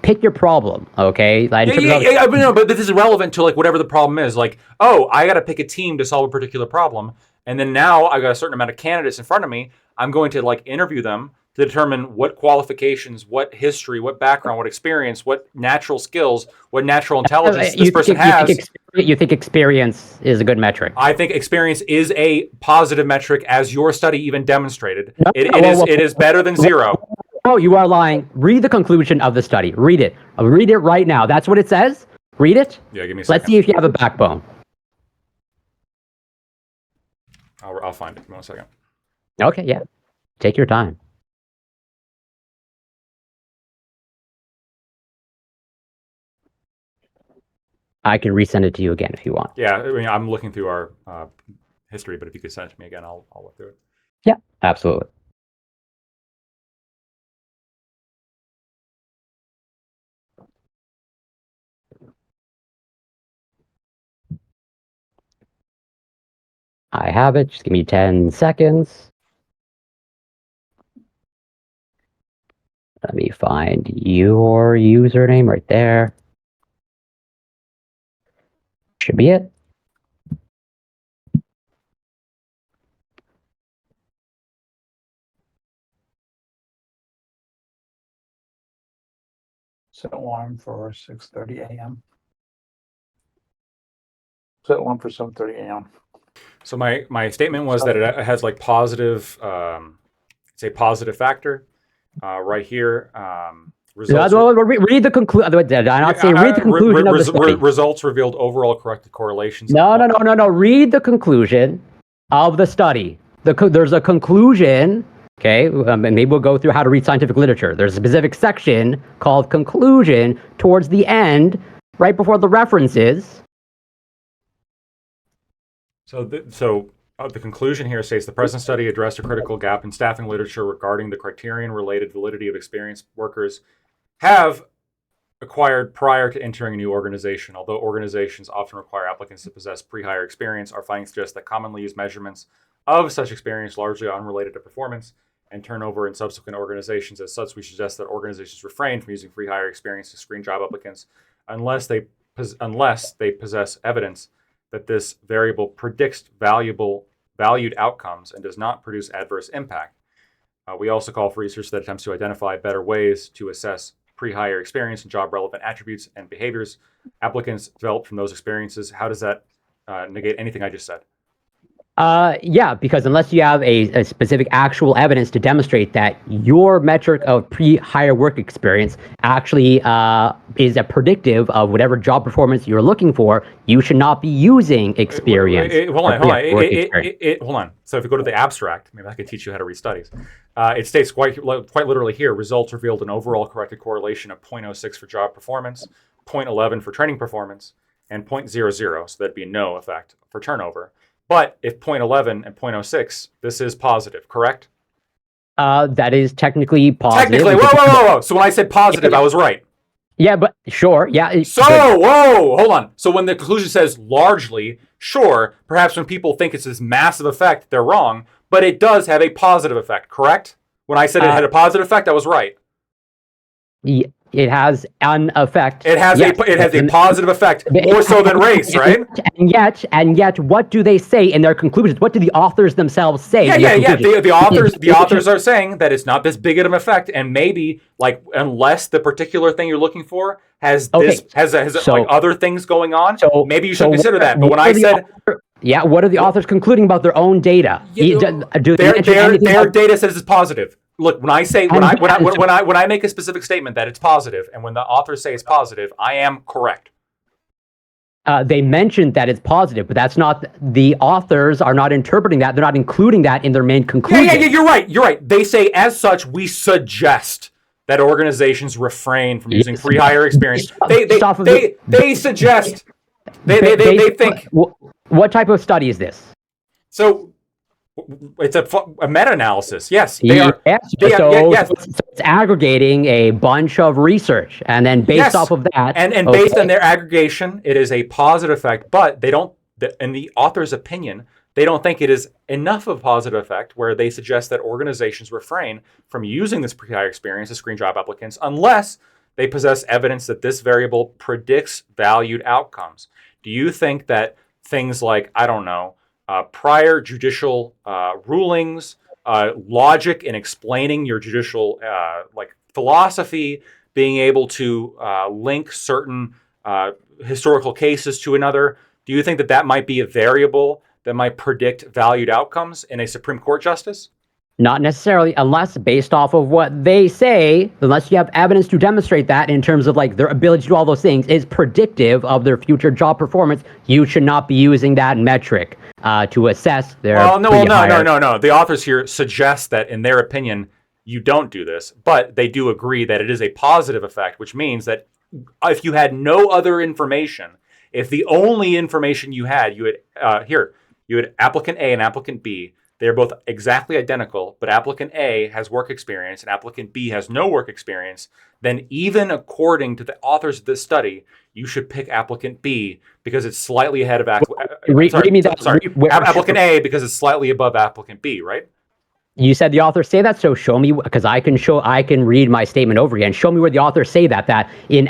[SPEAKER 4] pick your problem, okay? Like,
[SPEAKER 6] but this is relevant to like whatever the problem is. Like, oh, I got to pick a team to solve a particular problem, and then now I got a certain amount of candidates in front of me. I'm going to like interview them to determine what qualifications, what history, what background, what experience, what natural skills, what natural intelligence this person has.
[SPEAKER 4] You think experience is a good metric?
[SPEAKER 6] I think experience is a positive metric, as your study even demonstrated. It is better than zero.
[SPEAKER 4] Oh, you are lying. Read the conclusion of the study. Read it. Read it right now. That's what it says. Read it.
[SPEAKER 6] Yeah, give me a second.
[SPEAKER 4] Let's see if you have a backbone.
[SPEAKER 6] I'll find it. Give me 1 second.
[SPEAKER 4] Okay, yeah. Take your time. I can resend it to you again if you want.
[SPEAKER 6] Yeah, I mean, I'm looking through our history, but if you could send it to me again, I'll look through it.
[SPEAKER 4] Yeah, absolutely. I have it. Just give me 10 seconds. Let me find your username right there. Should be it.
[SPEAKER 10] Set alarm for 6:30 a.m. Set alarm for 7:30 a.m.
[SPEAKER 6] So my statement was that it has like positive, it's a positive factor right here.
[SPEAKER 4] Read the conclusion. Did I not say read the conclusion of the study?
[SPEAKER 6] Results revealed overall corrected correlations.
[SPEAKER 4] No. Read the conclusion of the study. There's a conclusion. Okay, and maybe we'll go through how to read scientific literature. There's a specific section called conclusion towards the end, right before the references.
[SPEAKER 6] So the conclusion here states the present study addressed a critical gap in staffing literature regarding the criterion-related validity of experienced workers have acquired prior to entering a new organization. Although organizations often require applicants to possess pre-hire experience, our findings suggest that commonly used measurements of such experience largely unrelated to performance and turnover in subsequent organizations. As such, we suggest that organizations refrain from using pre-hire experience to screen job applicants unless they possess evidence that this variable predicts valued outcomes and does not produce adverse impact. We also call for research that attempts to identify better ways to assess pre-hire experience and job-relevant attributes and behaviors applicants develop from those experiences. How does that negate anything I just said?
[SPEAKER 4] Yeah, because unless you have a specific actual evidence to demonstrate that your metric of pre-hire work experience actually is a predictive of whatever job performance you're looking for, you should not be using experience.
[SPEAKER 6] Hold on. So if you go to the abstract, maybe I could teach you how to read studies. It states quite literally here, results revealed an overall corrected correlation of 0.06 for job performance, 0.11 for training performance, and 0.00, so that'd be no effect for turnover. But if 0.11 and 0.06, this is positive, correct?
[SPEAKER 4] That is technically positive.
[SPEAKER 6] Technically, whoa. So when I said positive, I was right.
[SPEAKER 4] Yeah, but sure, yeah.
[SPEAKER 6] Whoa, hold on. So when the conclusion says largely, sure, perhaps when people think it's this massive effect, they're wrong, but it does have a positive effect, correct? When I said it had a positive effect, I was right.
[SPEAKER 4] It has an effect.
[SPEAKER 6] It has a positive effect, more so than race, right?
[SPEAKER 4] And yet, what do they say in their conclusions? What do the authors themselves say?
[SPEAKER 6] Yeah. The authors are saying that it's not this big of an effect, and maybe unless the particular thing you're looking for has other things going on, so maybe you should consider that. But when I said,
[SPEAKER 4] what are the authors concluding about their own data?
[SPEAKER 6] Their data says it's positive. look, when I make a specific statement that it's positive, and when the authors say it's positive, I am correct.
[SPEAKER 4] They mentioned that it's positive, but that's not, the authors are not interpreting that. They're not including that in their main conclusion.
[SPEAKER 6] Yeah, you're right. They say, as such, we suggest that organizations refrain from using pre-hire experience. They suggest. They think.
[SPEAKER 4] What type of study is this?
[SPEAKER 6] So it's a meta-analysis. Yes, they are.
[SPEAKER 4] Yes, so it's aggregating a bunch of research, and then based off of that,
[SPEAKER 6] and based on their aggregation, it is a positive effect. But they don't, in the author's opinion, they don't think it is enough of a positive effect, where they suggest that organizations refrain from using this pre-hire experience to screen job applicants unless they possess evidence that this variable predicts valued outcomes. Do you think that things like, I don't know, prior judicial rulings, logic in explaining your judicial philosophy, being able to link certain historical cases to another, do you think that that might be a variable that might predict valued outcomes in a Supreme Court justice?
[SPEAKER 4] Not necessarily, unless based off of what they say, unless you have evidence to demonstrate that in terms of like their ability to do all those things is predictive of their future job performance. You should not be using that metric to assess their.
[SPEAKER 6] No. The authors here suggest that, in their opinion, you don't do this, but they do agree that it is a positive effect, which means that if you had no other information, if the only information you had applicant A and applicant B. They're both exactly identical, but applicant A has work experience and applicant B has no work experience, then even according to the authors of this study, you should pick applicant B because it's slightly ahead of applicant A because it's slightly above applicant B, right?
[SPEAKER 4] You said the authors say that, so show me, because I can read my statement over again. Show me where the authors say that in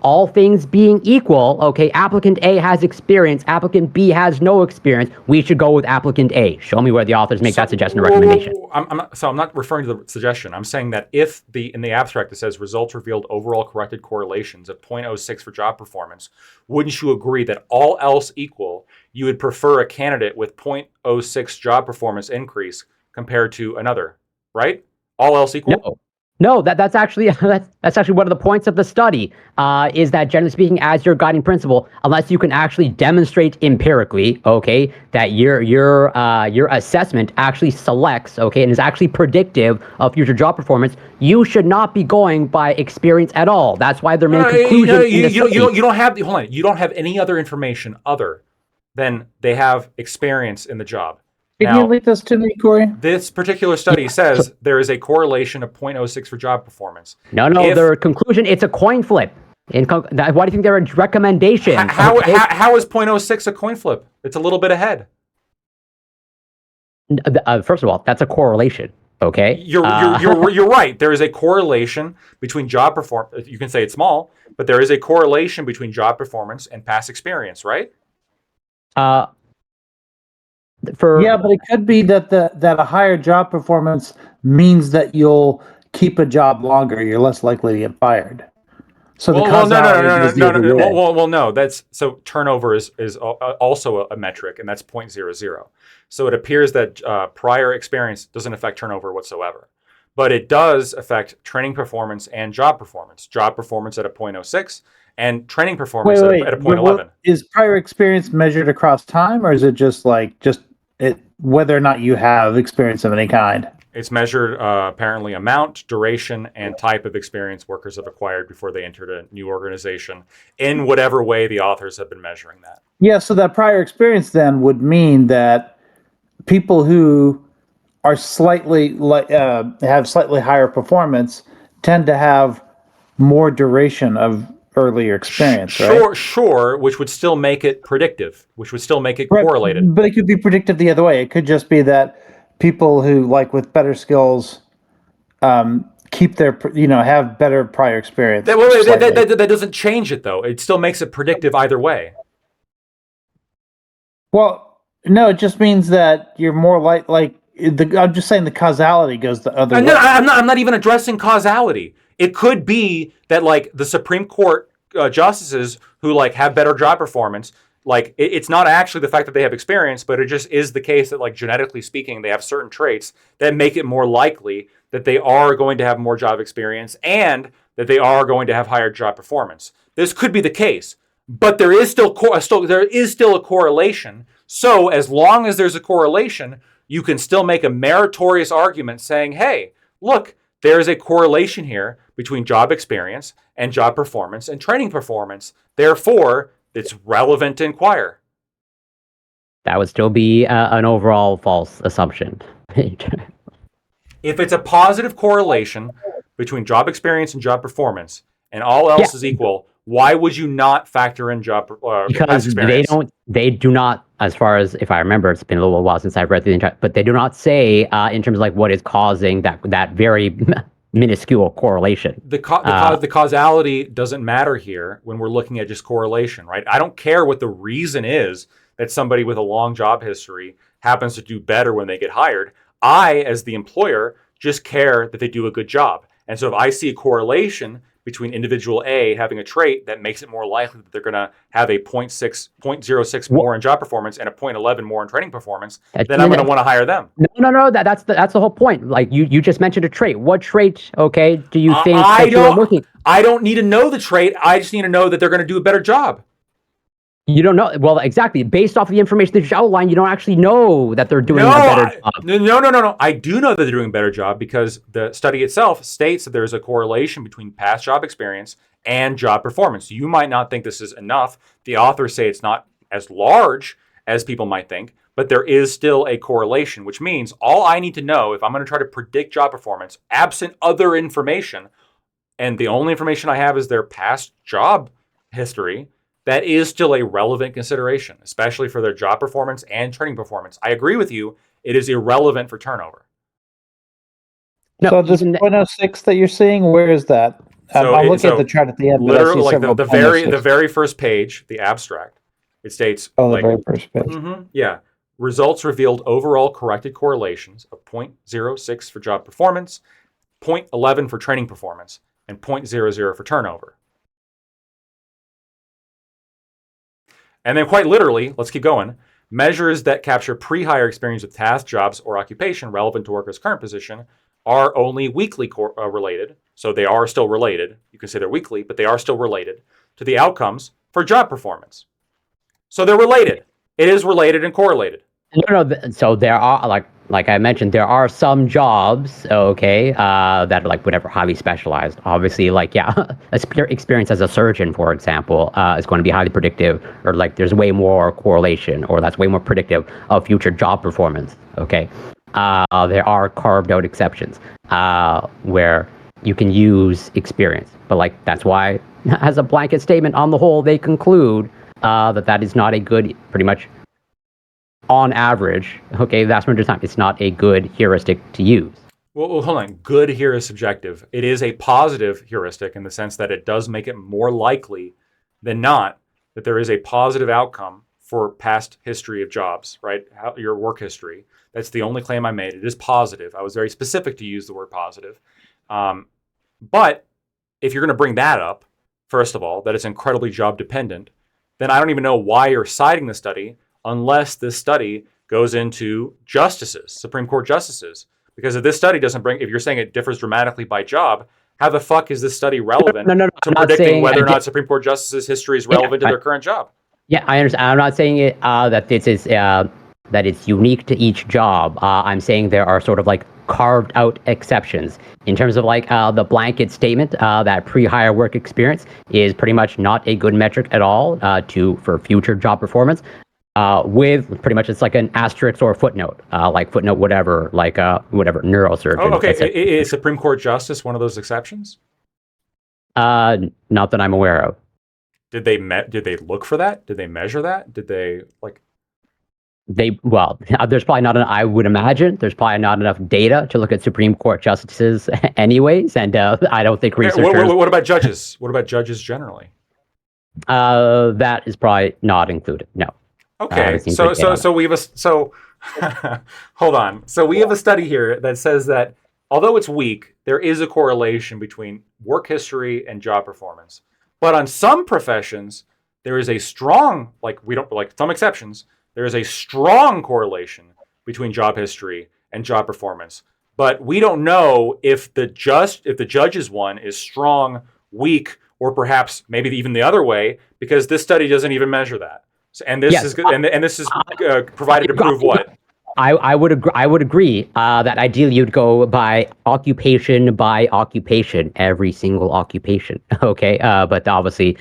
[SPEAKER 4] all things being equal, okay, applicant A has experience, applicant B has no experience, we should go with applicant A. Show me where the authors make that suggestion or recommendation.
[SPEAKER 6] I'm not referring to the suggestion. I'm saying that if in the abstract it says results revealed overall corrected correlations of 0.06 for job performance, wouldn't you agree that all else equal, you would prefer a candidate with 0.06 job performance increase compared to another, right? All else equal?
[SPEAKER 4] No, that's actually that's actually one of the points of the study, is that generally speaking, as your guiding principle, unless you can actually demonstrate empirically, okay, that your assessment actually selects, okay, and is actually predictive of future job performance, you should not be going by experience at all. That's why their main conclusion.
[SPEAKER 6] You don't have you don't have any other information other than they have experience in the job.
[SPEAKER 2] Can you link this to me, Corey?
[SPEAKER 6] This particular study says there is a correlation of 0.06 for job performance.
[SPEAKER 4] No, their conclusion, it's a coin flip. Why do you think they're a recommendation?
[SPEAKER 6] How is 0.06 a coin flip? It's a little bit ahead.
[SPEAKER 4] First of all, that's a correlation. Okay,
[SPEAKER 6] you're right. There is a correlation between job performance. You can say it's small, but there is a correlation between job performance and past experience, right?
[SPEAKER 2] But it could be that that a higher job performance means that you'll keep a job longer. You're less likely to get fired. So
[SPEAKER 6] no. That's so turnover is also a metric, and that's 0.00. So it appears that prior experience doesn't affect turnover whatsoever, but it does affect training performance and job performance. Job performance at a 0.06. And training performance at a 0.11.
[SPEAKER 2] Is prior experience measured across time, or is it just whether or not you have experience of any kind?
[SPEAKER 6] It's measured apparently amount, duration, and type of experience workers have acquired before they entered a new organization, in whatever way the authors have been measuring that.
[SPEAKER 2] Yeah, so that prior experience then would mean that people who are slightly have slightly higher performance tend to have more duration of earlier experience, right?
[SPEAKER 6] Sure, which would still make it predictive, which would still make it correlated.
[SPEAKER 2] But it could be predictive the other way. It could just be that people who, like, with better skills, keep their, have better prior experience.
[SPEAKER 6] That doesn't change it, though. It still makes it predictive either way.
[SPEAKER 2] Well, no, it just means that you're more I'm just saying the causality goes the other way.
[SPEAKER 6] I'm not even addressing causality. It could be that, like, the Supreme Court justices who, like, have better job performance, like it's not actually the fact that they have experience, but it just is the case that, like, genetically speaking, they have certain traits that make it more likely that they are going to have more job experience and that they are going to have higher job performance. This could be the case, but there is still a correlation. So as long as there's a correlation, you can still make a meritorious argument saying, hey, look, there is a correlation here between job experience and job performance and training performance. Therefore, it's relevant to inquire.
[SPEAKER 4] That would still be an overall false assumption.
[SPEAKER 6] If it's a positive correlation between job experience and job performance, and all else is equal, why would you not factor in job
[SPEAKER 4] because
[SPEAKER 6] experience?
[SPEAKER 4] They do not, as far as, if I remember, it's been a little while since I've read through the entire, but they do not say in terms of like what is causing that very minuscule correlation.
[SPEAKER 6] The causality doesn't matter here when we're looking at just correlation, right? I don't care what the reason is that somebody with a long job history happens to do better when they get hired. I, as the employer, just care that they do a good job. And so if I see a correlation between individual A having a trait that makes it more likely that they're going to have a 0.06 more in job performance and a 0.11 more in training performance, then I'm going to want to hire them.
[SPEAKER 4] No. That's the whole point. Like you just mentioned a trait. What trait? Okay, do you think that you're looking?
[SPEAKER 6] I don't need to know the trait. I just need to know that they're going to do a better job.
[SPEAKER 4] You don't know. Well, exactly. Based off of the information that you outlined, you don't actually know that they're doing a better job.
[SPEAKER 6] No. I do know that they're doing a better job because the study itself states that there's a correlation between past job experience and job performance. You might not think this is enough. The authors say it's not as large as people might think, but there is still a correlation, which means all I need to know if I'm going to try to predict job performance, absent other information, and the only information I have is their past job history, that is still a relevant consideration, especially for their job performance and training performance. I agree with you. It is irrelevant for turnover.
[SPEAKER 10] No, so this 0.06 that you're seeing, where is that? I'm looking at the chart at the end.
[SPEAKER 6] Literally, like the very first page, the abstract, it states.
[SPEAKER 10] Oh, the very first page.
[SPEAKER 6] Yeah. Results revealed overall corrected correlations of 0.06 for job performance, 0.11 for training performance, and 0.00 for turnover. And then quite literally, let's keep going, measures that capture pre-hire experience with task, jobs, or occupation relevant to workers' current position are only weakly related. So they are still related. You can say they're weakly, but they are still related to the outcomes for job performance. So they're related. It is related and correlated.
[SPEAKER 4] No. So there are, like I mentioned, there are some jobs, okay, that are like whatever, highly specialized. Obviously, like, experience as a surgeon, for example, is going to be highly predictive, or like there's way more correlation, or that's way more predictive of future job performance, okay? There are carved out exceptions where you can use experience, but like that's why, as a blanket statement, on the whole, they conclude that is not a good, pretty much, on average, okay, vast majority of the time, it's not a good heuristic to use.
[SPEAKER 6] Well, hold on. Good here is subjective. It is a positive heuristic in the sense that it does make it more likely than not that there is a positive outcome for past history of jobs, right? Your work history. That's the only claim I made. It is positive. I was very specific to use the word positive. But if you're going to bring that up, first of all, that it's incredibly job dependent, then I don't even know why you're citing the study unless this study goes into justices, Supreme Court justices. Because if this study doesn't if you're saying it differs dramatically by job, how the fuck is this study relevant to predicting whether or not Supreme Court justices' history is relevant to their current job?
[SPEAKER 4] Yeah, I understand. I'm not saying it that this is that it's unique to each job. I'm saying there are sort of like carved out exceptions in terms of like the blanket statement that pre-hire work experience is pretty much not a good metric at all for future job performance. With pretty much, it's like an asterisk or a footnote, like footnote whatever, like whatever, neurosurgeon.
[SPEAKER 6] Oh, okay. Is Supreme Court justice one of those exceptions?
[SPEAKER 4] Not that I'm aware of.
[SPEAKER 6] Did they look for that? Did they measure that? Did they like?
[SPEAKER 4] There's probably not. I would imagine there's probably not enough data to look at Supreme Court justices, anyways, and I don't think researchers.
[SPEAKER 6] What about judges? What about judges generally?
[SPEAKER 4] That is probably not included. No.
[SPEAKER 6] Okay, so we have hold on. So we have a study here that says that although it's weak, there is a correlation between work history and job performance. But on some professions, there is a strong, like we don't like some exceptions, there is a strong correlation between job history and job performance. But we don't know if the judge's one is strong, weak, or perhaps maybe even the other way, because this study doesn't even measure that. So, and this is provided to prove what?
[SPEAKER 4] I would agree that ideally you'd go by occupation every single occupation. Okay, but obviously,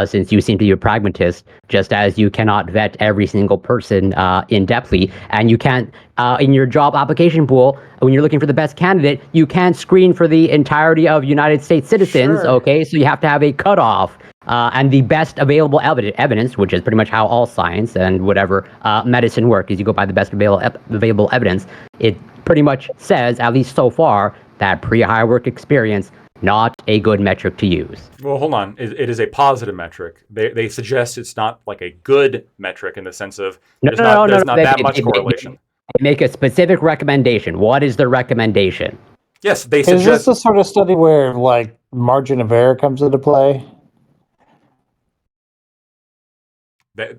[SPEAKER 4] since you seem to be a pragmatist, just as you cannot vet every single person in depthly, and you can't in your job application pool when you're looking for the best candidate, you can't screen for the entirety of United States citizens. Sure. Okay, so you have to have a cutoff. And the best available evidence, which is pretty much how all science and whatever medicine work, is you go by the best available evidence. It pretty much says, at least so far, that pre-hire work experience, not a good metric to use.
[SPEAKER 6] Well, hold on. It is a positive metric. They suggest it's not like a good metric in the sense of there's not that much correlation.
[SPEAKER 4] They make a specific recommendation. What is the recommendation?
[SPEAKER 6] Yes, they suggest...
[SPEAKER 10] Is this the sort of study where, like, margin of error comes into play?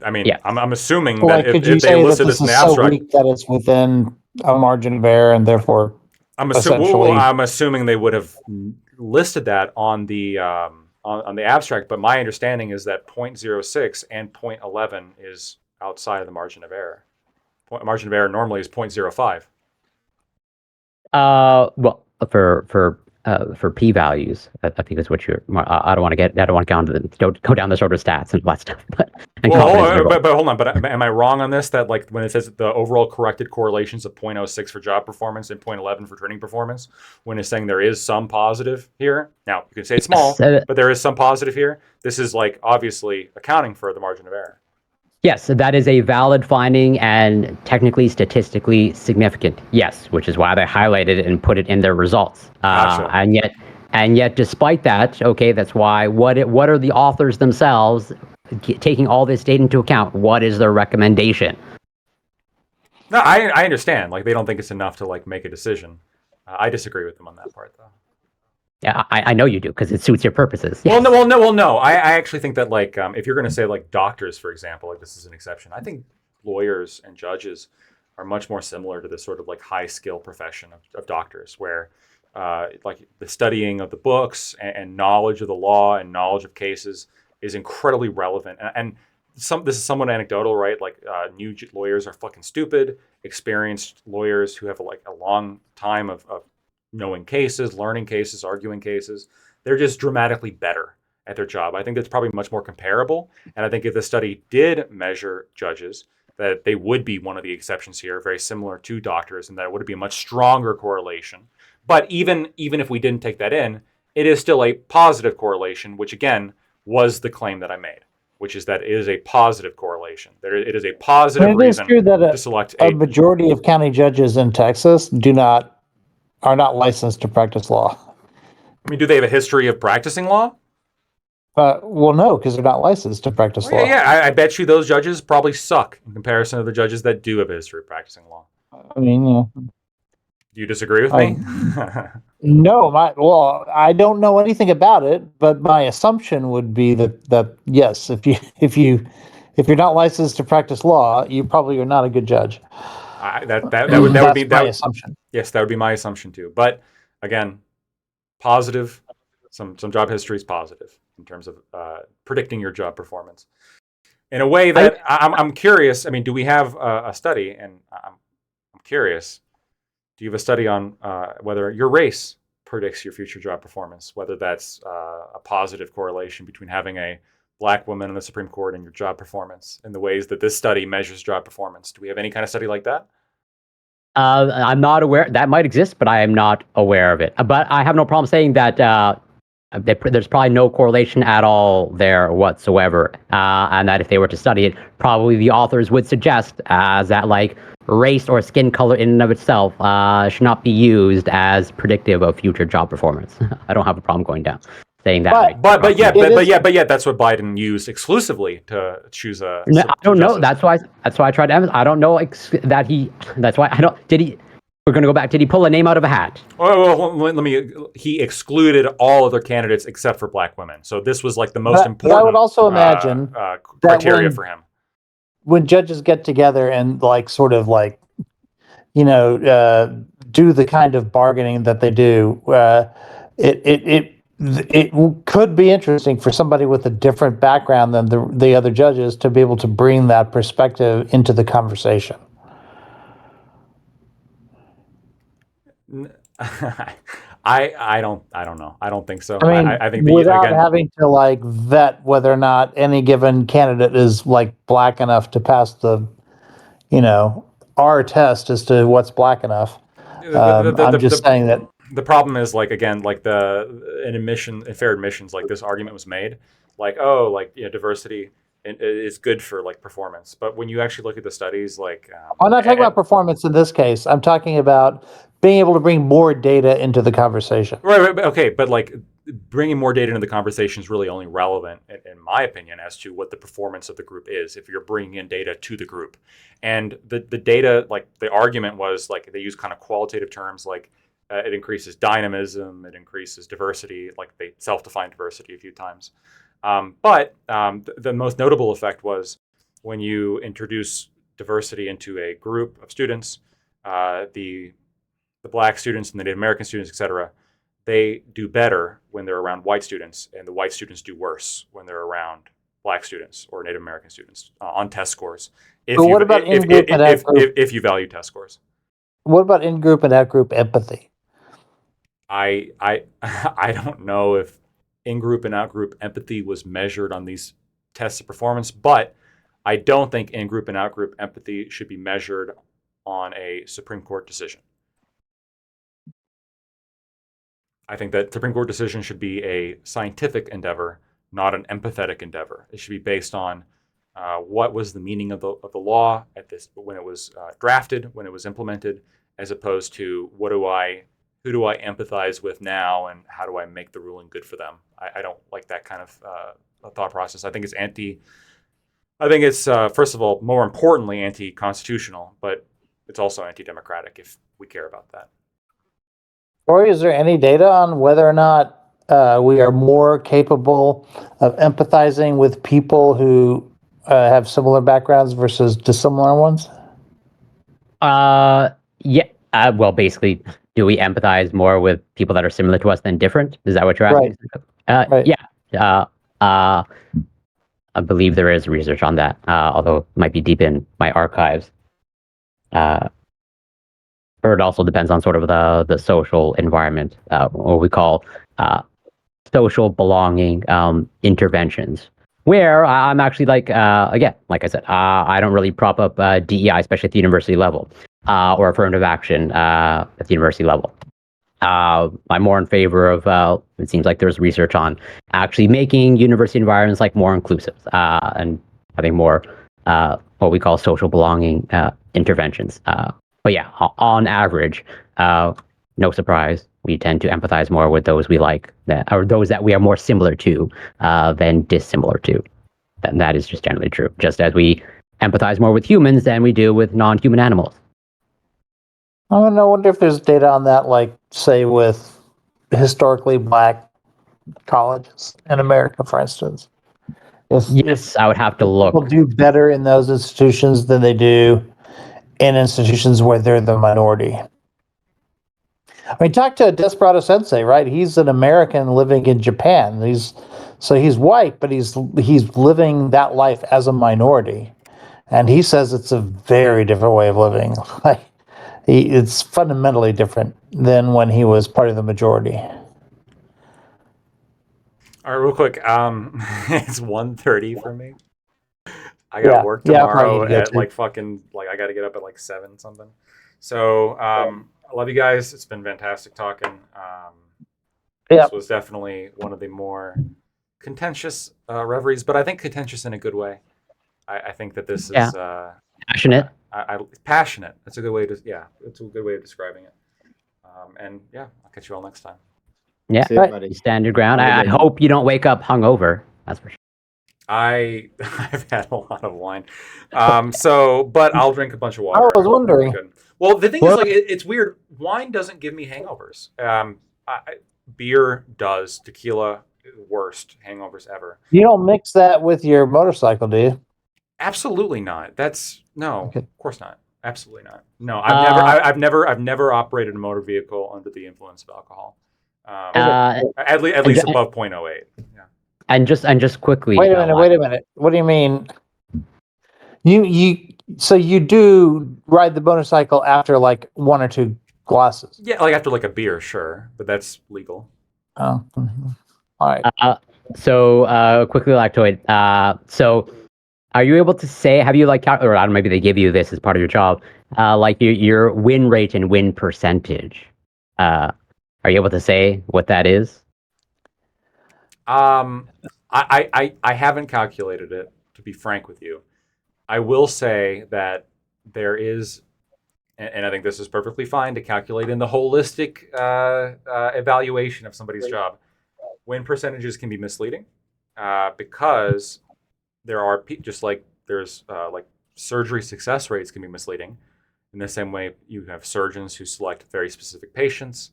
[SPEAKER 6] I mean,
[SPEAKER 4] yeah.
[SPEAKER 6] I'm assuming
[SPEAKER 10] like,
[SPEAKER 6] that if they enlisted this in the abstract,
[SPEAKER 10] so weak that it's within a margin of error, and therefore,
[SPEAKER 6] I'm assuming they would have listed that on the abstract. But my understanding is that 0.06 and 0.11 is outside of the margin of error. Margin of error normally is 0.05.
[SPEAKER 4] Well, for p-values, I think is what you're. I don't want to go down the sort of stats and all that stuff. But
[SPEAKER 6] hold on. But am I wrong on this? That like when it says the overall corrected correlations of 0.06 for job performance and 0.11 for training performance, when it's saying there is some positive here. Now you can say it's small, but there is some positive here. This is like obviously accounting for the margin of error.
[SPEAKER 4] Yes, that is a valid finding and technically, statistically significant. Yes, which is why they highlighted it and put it in their results.
[SPEAKER 6] Gotcha.
[SPEAKER 4] And yet, despite that, okay, that's why. What are the authors themselves taking all this data into account? What is their recommendation?
[SPEAKER 6] No, I understand. Like they don't think it's enough to like make a decision. I disagree with them on that part, though.
[SPEAKER 4] Yeah, I know you do because it suits your purposes.
[SPEAKER 6] Well, no. I actually think that like if you're going to say like doctors, for example, like this is an exception. I think lawyers and judges are much more similar to this sort of like high skill profession of doctors, where like the studying of the books and knowledge of the law and knowledge of cases is incredibly relevant. And this is somewhat anecdotal, right? Like new lawyers are fucking stupid. Experienced lawyers who have like a long time of knowing cases, learning cases, arguing cases, they're just dramatically better at their job. I think that's probably much more comparable. And I think if the study did measure judges, that they would be one of the exceptions here, very similar to doctors, and that it would be a much stronger correlation. But even if we didn't take that in, it is still a positive correlation, which again was the claim that I made, which is that it is a positive correlation. It is a positive reason to select
[SPEAKER 10] a majority of county judges in Texas are not licensed to practice law.
[SPEAKER 6] I mean, do they have a history of practicing law?
[SPEAKER 10] Well, no, because they're not licensed to practice law.
[SPEAKER 6] Yeah, I bet you those judges probably suck in comparison to the judges that do have a history of practicing law.
[SPEAKER 10] I mean, yeah.
[SPEAKER 6] Do you disagree with me?
[SPEAKER 10] No, I don't know anything about it, but my assumption would be that yes, if you're not licensed to practice law, you probably are not a good judge.
[SPEAKER 6] That would be
[SPEAKER 10] my assumption.
[SPEAKER 6] Yes, that would be my assumption too. But again, positive. Some job history is positive in terms of predicting your job performance. In a way that I'm curious. I mean, do we have a study? And I'm curious. Do you have a study on whether your race predicts your future job performance? Whether that's a positive correlation between having a Black woman in the Supreme Court and your job performance in the ways that this study measures job performance. Do we have any kind of study like that?
[SPEAKER 4] I'm not aware. That might exist, but I am not aware of it. But I have no problem saying that there's probably no correlation at all there whatsoever. And that if they were to study it, probably the authors would suggest that like race or skin color in and of itself should not be used as predictive of future job performance. I don't have a problem going down. Saying that,
[SPEAKER 6] but yet, that's what Biden used exclusively to choose a.
[SPEAKER 4] No, I don't know. That's why I tried to emphasize. I don't know that he. That's why I don't. Did he? We're going to go back. Did he pull a name out of a hat?
[SPEAKER 6] Well, let me. He excluded all other candidates except for black women. So this was like the most important.
[SPEAKER 10] But I would also imagine
[SPEAKER 6] criteria for him.
[SPEAKER 10] When judges get together and like sort of like, do the kind of bargaining that they do, it could be interesting for somebody with a different background than the other judges to be able to bring that perspective into the conversation.
[SPEAKER 6] I don't know. I don't think so.
[SPEAKER 10] I mean,
[SPEAKER 6] I think
[SPEAKER 10] without having to like vet whether or not any given candidate is like black enough to pass the, our test as to what's black enough. I'm just saying that
[SPEAKER 6] the problem is like, again, like in fair admissions, like this argument was made, like, diversity is good for like performance. But when you actually look at the studies, like,
[SPEAKER 10] I'm not talking about performance in this case. I'm talking about being able to bring more data into the conversation.
[SPEAKER 6] Right. Okay. But like bringing more data into the conversation is really only relevant, in my opinion, as to what the performance of the group is, if you're bringing in data to the group. And the data, like the argument was like, they use kind of qualitative terms, like it increases dynamism, it increases diversity, like they self-defined diversity a few times. But the most notable effect was when you introduce diversity into a group of students, the black students and the Native American students, et cetera, they do better when they're around white students, and the white students do worse when they're around black students or Native American students on test scores. If you value test scores.
[SPEAKER 10] What about in-group and out-group empathy?
[SPEAKER 6] I don't know if in-group and out-group empathy was measured on these tests of performance, but I don't think in-group and out-group empathy should be measured on a Supreme Court decision. I think that Supreme Court decision should be a scientific endeavor, not an empathetic endeavor. It should be based on what was the meaning of the law when it was drafted, when it was implemented, as opposed to who do I empathize with now, and how do I make the ruling good for them? I don't like that kind of thought process. I think it's first of all, more importantly, anti-constitutional, but it's also anti-democratic if we care about that.
[SPEAKER 10] Corey, is there any data on whether or not we are more capable of empathizing with people who have similar backgrounds versus dissimilar ones?
[SPEAKER 4] Yeah. Well, basically, do we empathize more with people that are similar to us than different? Is that what you're asking?
[SPEAKER 10] Right.
[SPEAKER 4] Yeah. I believe there is research on that, although it might be deep in my archives. Or it also depends on sort of the social environment, what we call social belonging interventions, where I'm actually again, like I said, I don't really prop up DEI, especially at the university level, or affirmative action at the university level. I'm more in favor of, it seems like there's research on actually making university environments like more inclusive and having more what we call social belonging interventions. But yeah, on average, no surprise, we tend to empathize more with those we like, or those that we are more similar to than dissimilar to. And that is just generally true, just as we empathize more with humans than we do with non-human animals.
[SPEAKER 10] I wonder if there's data on that, like, say, with historically black colleges in America, for instance.
[SPEAKER 4] Yes, I would have to look.
[SPEAKER 10] People do better in those institutions than they do in institutions where they're the minority. I mean, talk to Desperado Sensei, right? He's an American living in Japan. He's white, but he's living that life as a minority, and he says it's a very different way of living. Like, it's fundamentally different than when he was part of the majority.
[SPEAKER 6] All right, real quick. It's 1:30 for me. I got work tomorrow at I got to get up at 7 something. So I love you guys. It's been fantastic talking. This was definitely one of the more contentious reveries, but I think contentious in a good way. I think that this is
[SPEAKER 4] passionate.
[SPEAKER 6] Passionate. That's a good way to it's a good way of describing it. And yeah, I'll catch you all next time.
[SPEAKER 4] Yeah, stand your ground. I hope you don't wake up hungover. That's for sure. I've
[SPEAKER 6] had a lot of wine, but I'll drink a bunch of water.
[SPEAKER 10] I was wondering.
[SPEAKER 6] Well, the thing is, like, it's weird. Wine doesn't give me hangovers. Beer does. Tequila, worst hangovers ever.
[SPEAKER 10] You don't mix that with your motorcycle, do you?
[SPEAKER 6] Absolutely not. That's no,
[SPEAKER 10] Okay.
[SPEAKER 6] of course not. Absolutely not. No, I've never operated a motor vehicle under the influence of alcohol. At least above 0.08. Yeah.
[SPEAKER 4] And just quickly.
[SPEAKER 10] Wait a minute. What do you mean? So you do ride the motorcycle after like 1 or 2 glasses?
[SPEAKER 6] Yeah, like after like a beer, sure, but that's legal.
[SPEAKER 10] Oh, all right.
[SPEAKER 4] So quickly, Lactoid. So are you able to say? Have you like, or I don't know, maybe they give you this as part of your job, like your win rate and win percentage? Are you able to say what that is?
[SPEAKER 6] I haven't calculated it, to be frank with you. I will say that there is, and I think this is perfectly fine to calculate in the holistic evaluation of somebody's job. Win percentages can be misleading because there are just like there's like surgery success rates can be misleading. In the same way, you have surgeons who select very specific patients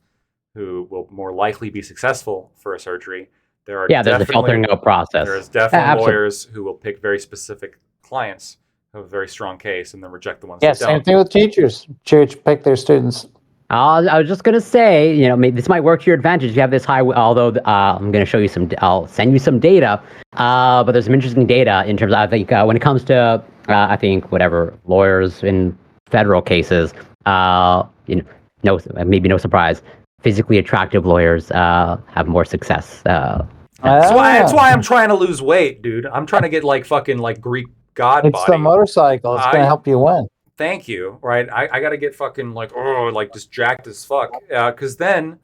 [SPEAKER 6] who will more likely be successful for a surgery. There's
[SPEAKER 4] a filtering out process.
[SPEAKER 6] There's definitely lawyers who will pick very specific clients who have a very strong case and then reject the ones that don't.
[SPEAKER 10] Same thing with teachers. Church pick their students.
[SPEAKER 4] I was just gonna say, maybe this might work to your advantage. You have this high, although I'm gonna show you I'll send you some data. But there's some interesting data in terms of, I think, when it comes to, I think, whatever, lawyers in federal cases, maybe no surprise, physically attractive lawyers have more success.
[SPEAKER 6] That's why I'm trying to lose weight, dude. I'm trying to get like fucking like Greek god
[SPEAKER 10] It's
[SPEAKER 6] body.
[SPEAKER 10] the motorcycle. It's going to help you win.
[SPEAKER 6] Thank you. Right. I got to get fucking like just jacked as fuck. Because then,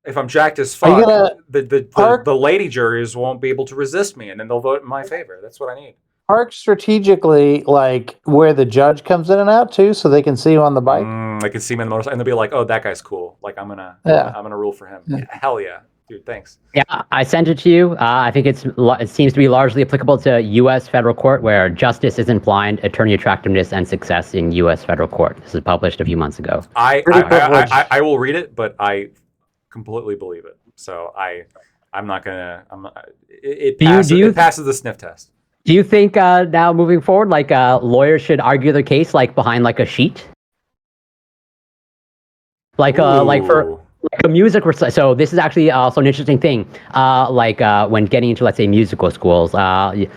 [SPEAKER 6] if I'm jacked as fuck, the lady jurors won't be able to resist me, and then they'll vote in my favor. That's what I need.
[SPEAKER 10] Park strategically, like where the judge comes in and out too, so they can see you on the bike.
[SPEAKER 6] I can see him in the motorcycle, and they'll be like, "Oh, that guy's cool. Like I'm gonna rule for him." Yeah, hell yeah. Dude, thanks.
[SPEAKER 4] Yeah, I sent it to you. I think it seems to be largely applicable to U.S. federal court, where justice isn't blind, attorney attractiveness, and success in U.S. federal court. This is published a few months ago.
[SPEAKER 6] I will read it, but I completely believe it. So I'm not gonna. It passes the sniff test.
[SPEAKER 4] Do you think now moving forward, like lawyers should argue their case like behind like a sheet, like for. Like a music so this is actually also an interesting thing. When getting into, let's say, musical schools, the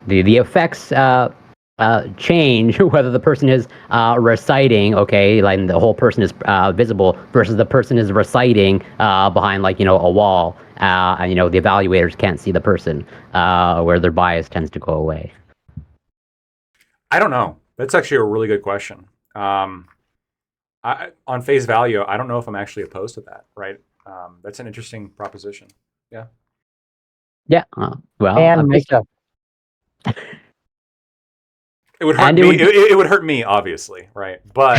[SPEAKER 4] effects change whether the person is reciting, okay, like the whole person is visible versus the person is reciting behind like a wall, and the evaluators can't see the person, where their bias tends to go away.
[SPEAKER 6] I don't know. That's actually a really good question. On face value, I don't know if I'm actually opposed to that, right? That's an interesting proposition. Yeah.
[SPEAKER 4] Yeah. Well,
[SPEAKER 10] and makeup.
[SPEAKER 6] It would hurt me. It would hurt me, obviously, right? But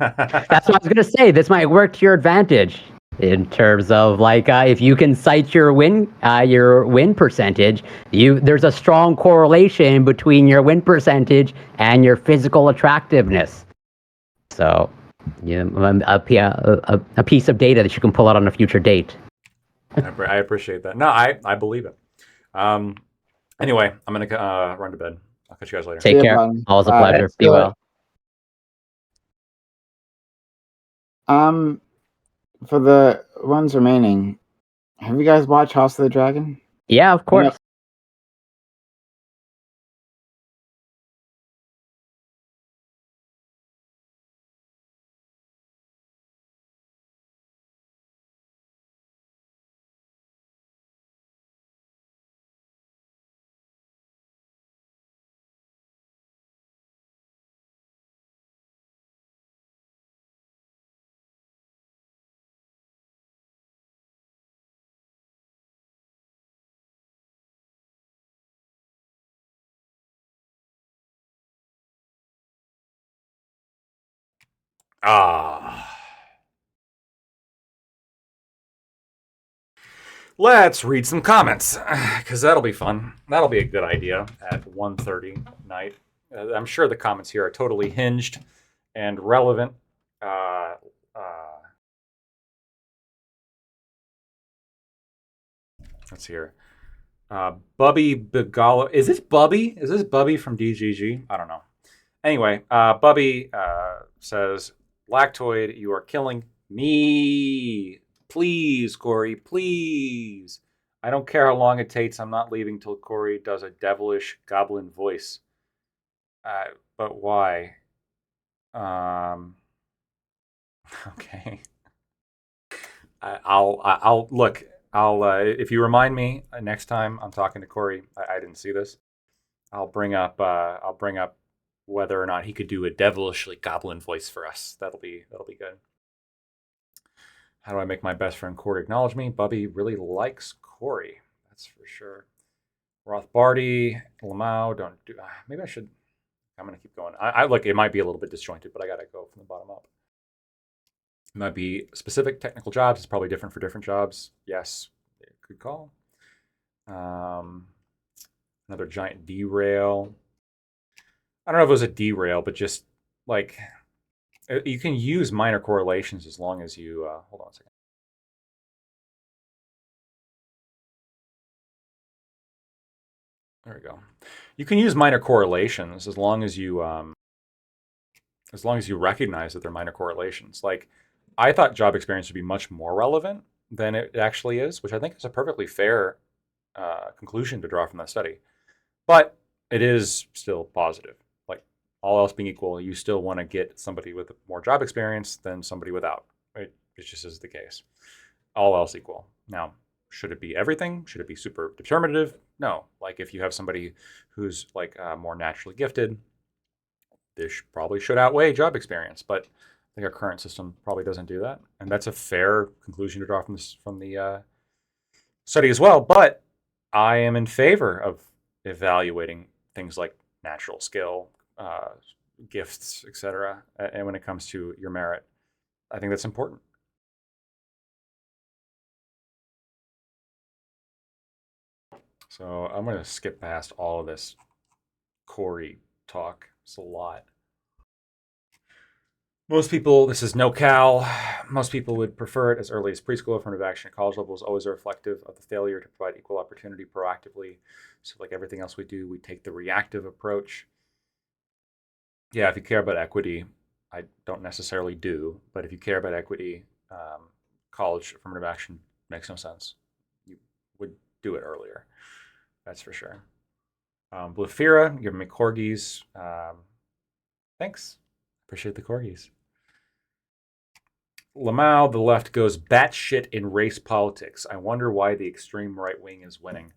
[SPEAKER 4] that's what I was gonna say. This might work to your advantage in terms of like if you can cite your win percentage. There's a strong correlation between your win percentage and your physical attractiveness. So. Yeah, a piece of data that you can pull out on a future date.
[SPEAKER 6] I appreciate that. No, I believe it. Anyway, I'm gonna run to bed. I'll catch you guys later.
[SPEAKER 4] Take care. Always a pleasure. Be well.
[SPEAKER 1] For the ones remaining, have you guys watched House of the Dragon?
[SPEAKER 4] Yeah, of course.
[SPEAKER 6] Let's read some comments, because that'll be fun. That'll be a good idea at 1:30 night. I'm sure the comments here are totally hinged and relevant. Uh, let's see here. Bubby Begala. Is this Bubby? Is this Bubby from DGG? I don't know. Anyway, Bubby says, Lactoid, you are killing me. Please, Corey, please. I don't care how long it takes. I'm not leaving till Corey does a devilish goblin voice. But why? Okay. I'll look. I'll if you remind me next time I'm talking to Corey. I didn't see this. I'll bring up whether or not he could do a devilishly goblin voice for us. That'll be good. How do I make my best friend Corey acknowledge me? Bubby really likes Corey. That's for sure. Rothbardi, Lamau, don't do. Maybe I should. I'm gonna keep going. I look. It might be a little bit disjointed, but I gotta go from the bottom up. It might be specific technical jobs. It's probably different for different jobs. Yes, good call. Another giant derail. I don't know if it was a derail, but just like you can use minor correlations as long as you hold on a second. There we go. You can use minor correlations as long as you recognize that they're minor correlations. Like I thought job experience would be much more relevant than it actually is, which I think is a perfectly fair conclusion to draw from that study. But it is still positive. Like all else being equal, you still want to get somebody with more job experience than somebody without. It just is the case. All else equal. Now, should it be everything? Should it be super determinative? No. Like if you have somebody who's like more naturally gifted, this probably should outweigh job experience. But I think our current system probably doesn't do that, and that's a fair conclusion to draw from the study as well. But I am in favor of evaluating things like natural skill, gifts, etc. And when it comes to your merit, I think that's important. So I'm going to skip past all of this Corey talk. It's a lot. Most people, this is no-cal, most people would prefer it as early as preschool. Affirmative action at college level is always reflective of the failure to provide equal opportunity proactively. So like everything else we do, we take the reactive approach. Yeah, if you care about equity, I don't necessarily do, but if you care about equity, college affirmative action makes no sense. You would do it earlier. That's for sure. Blufira, giving me corgis. Thanks. Appreciate the corgis. Lamau, the left goes batshit in race politics. I wonder why the extreme right wing is winning.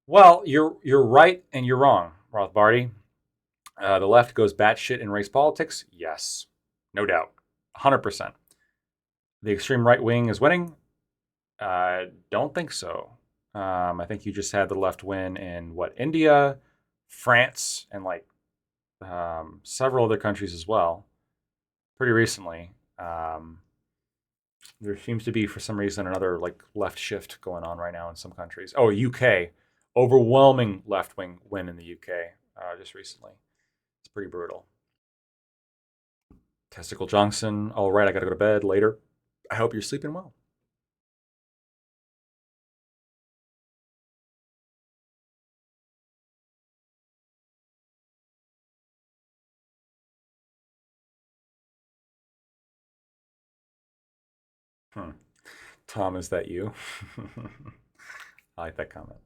[SPEAKER 6] Well, you're right and you're wrong, Rothbardi. The left goes batshit in race politics. Yes, no doubt, 100%. The extreme right wing is winning. Don't think so. I think you just had the left win in India, France, and like several other countries as well. Pretty recently. There seems to be, for some reason, another like left shift going on right now in some countries. Oh, UK, overwhelming left-wing win in the UK just recently. It's pretty brutal. Testicle Johnson. All right, I got to go to bed later. I hope you're sleeping well. Tom, is that you? I like that comment.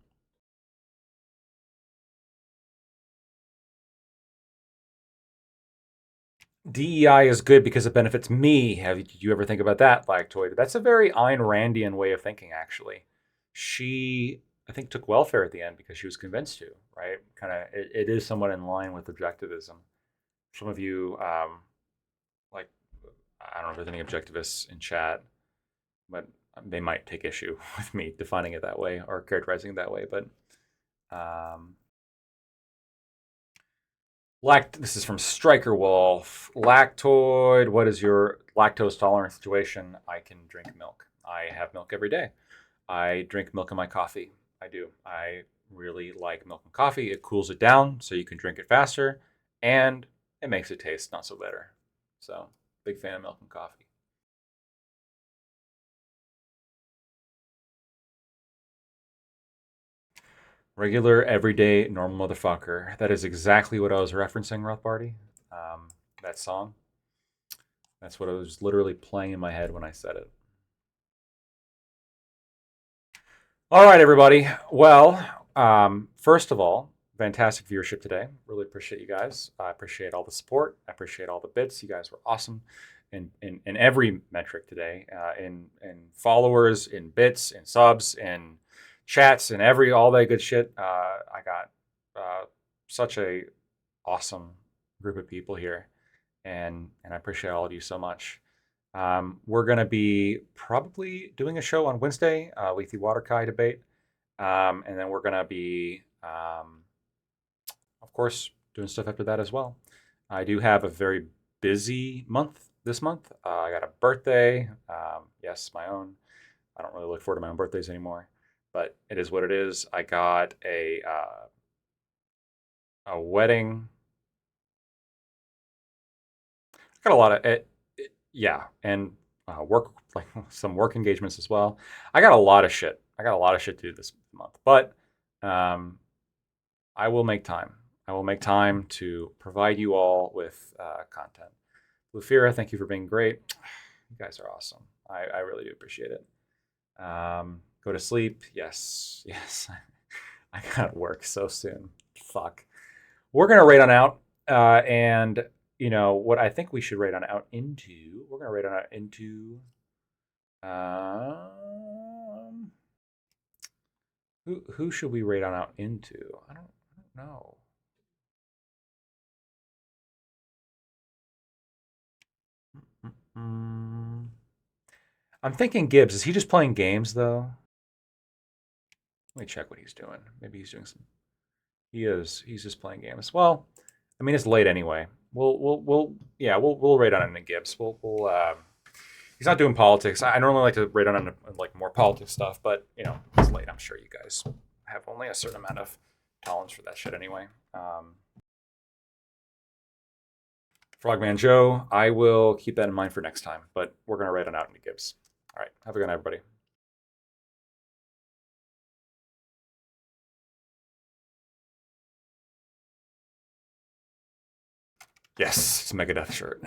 [SPEAKER 6] DEI is good because it benefits me. Did you ever think about that, Lactoid? That's a very Ayn Randian way of thinking, actually. She, I think, took welfare at the end because she was convinced to, right? Kind of, it is somewhat in line with objectivism. Some of you, like, I don't know if there's any objectivists in chat, but they might take issue with me defining it that way or characterizing it that way. But this is from Striker Wolf. Lactoid, what is your lactose tolerance situation? I can drink milk. I have milk every day. I drink milk in my coffee. I do. I really like milk and coffee. It cools it down so you can drink it faster, and it makes it taste not so bitter. So big fan of milk and coffee. Regular, everyday, normal motherfucker. That is exactly what I was referencing, Rothbardy. That song. That's what I was literally playing in my head when I said it. All right, everybody. Well, first of all, fantastic viewership today. Really appreciate you guys. I appreciate all the support. I appreciate all the bits. You guys were awesome in every metric today. In followers, in bits, in subs, in chats, and all that good shit. I got such a awesome group of people here, and I appreciate all of you so much. We're going to be probably doing a show on Wednesday, Lethe Waterkai debate. And then we're going to be, of course, doing stuff after that as well. I do have a very busy month this month. I got a birthday. Yes, my own. I don't really look forward to my own birthdays anymore, but it is what it is. I got a wedding. I got a lot of it. Yeah, and work, like some work engagements as well. I got a lot of shit. I got a lot of shit to do this month, but I will make time. I will make time to provide you all with content. Lufira, thank you for being great. You guys are awesome. I really do appreciate it. Go to sleep. Yes. I got work so soon. Fuck. We're gonna rate on out, and you know what I think we should rate on out into. We're gonna rate on out into. Who should we rate on out into? I don't know. I'm thinking Gibbs. Is he just playing games though? Let me check what he's doing. Maybe he's doing some. He is. He's just playing games. Well, I mean it's late anyway. We'll rate on into Gibbs. He's not doing politics. I normally like to rate on like more politics stuff, but you know it's late. I'm sure you guys have only a certain amount of tolerance for that shit anyway. Frogman Joe, I will keep that in mind for next time, but we're gonna rate on out into Gibbs. All right, have a good night, everybody. Yes, it's a Megadeth shirt.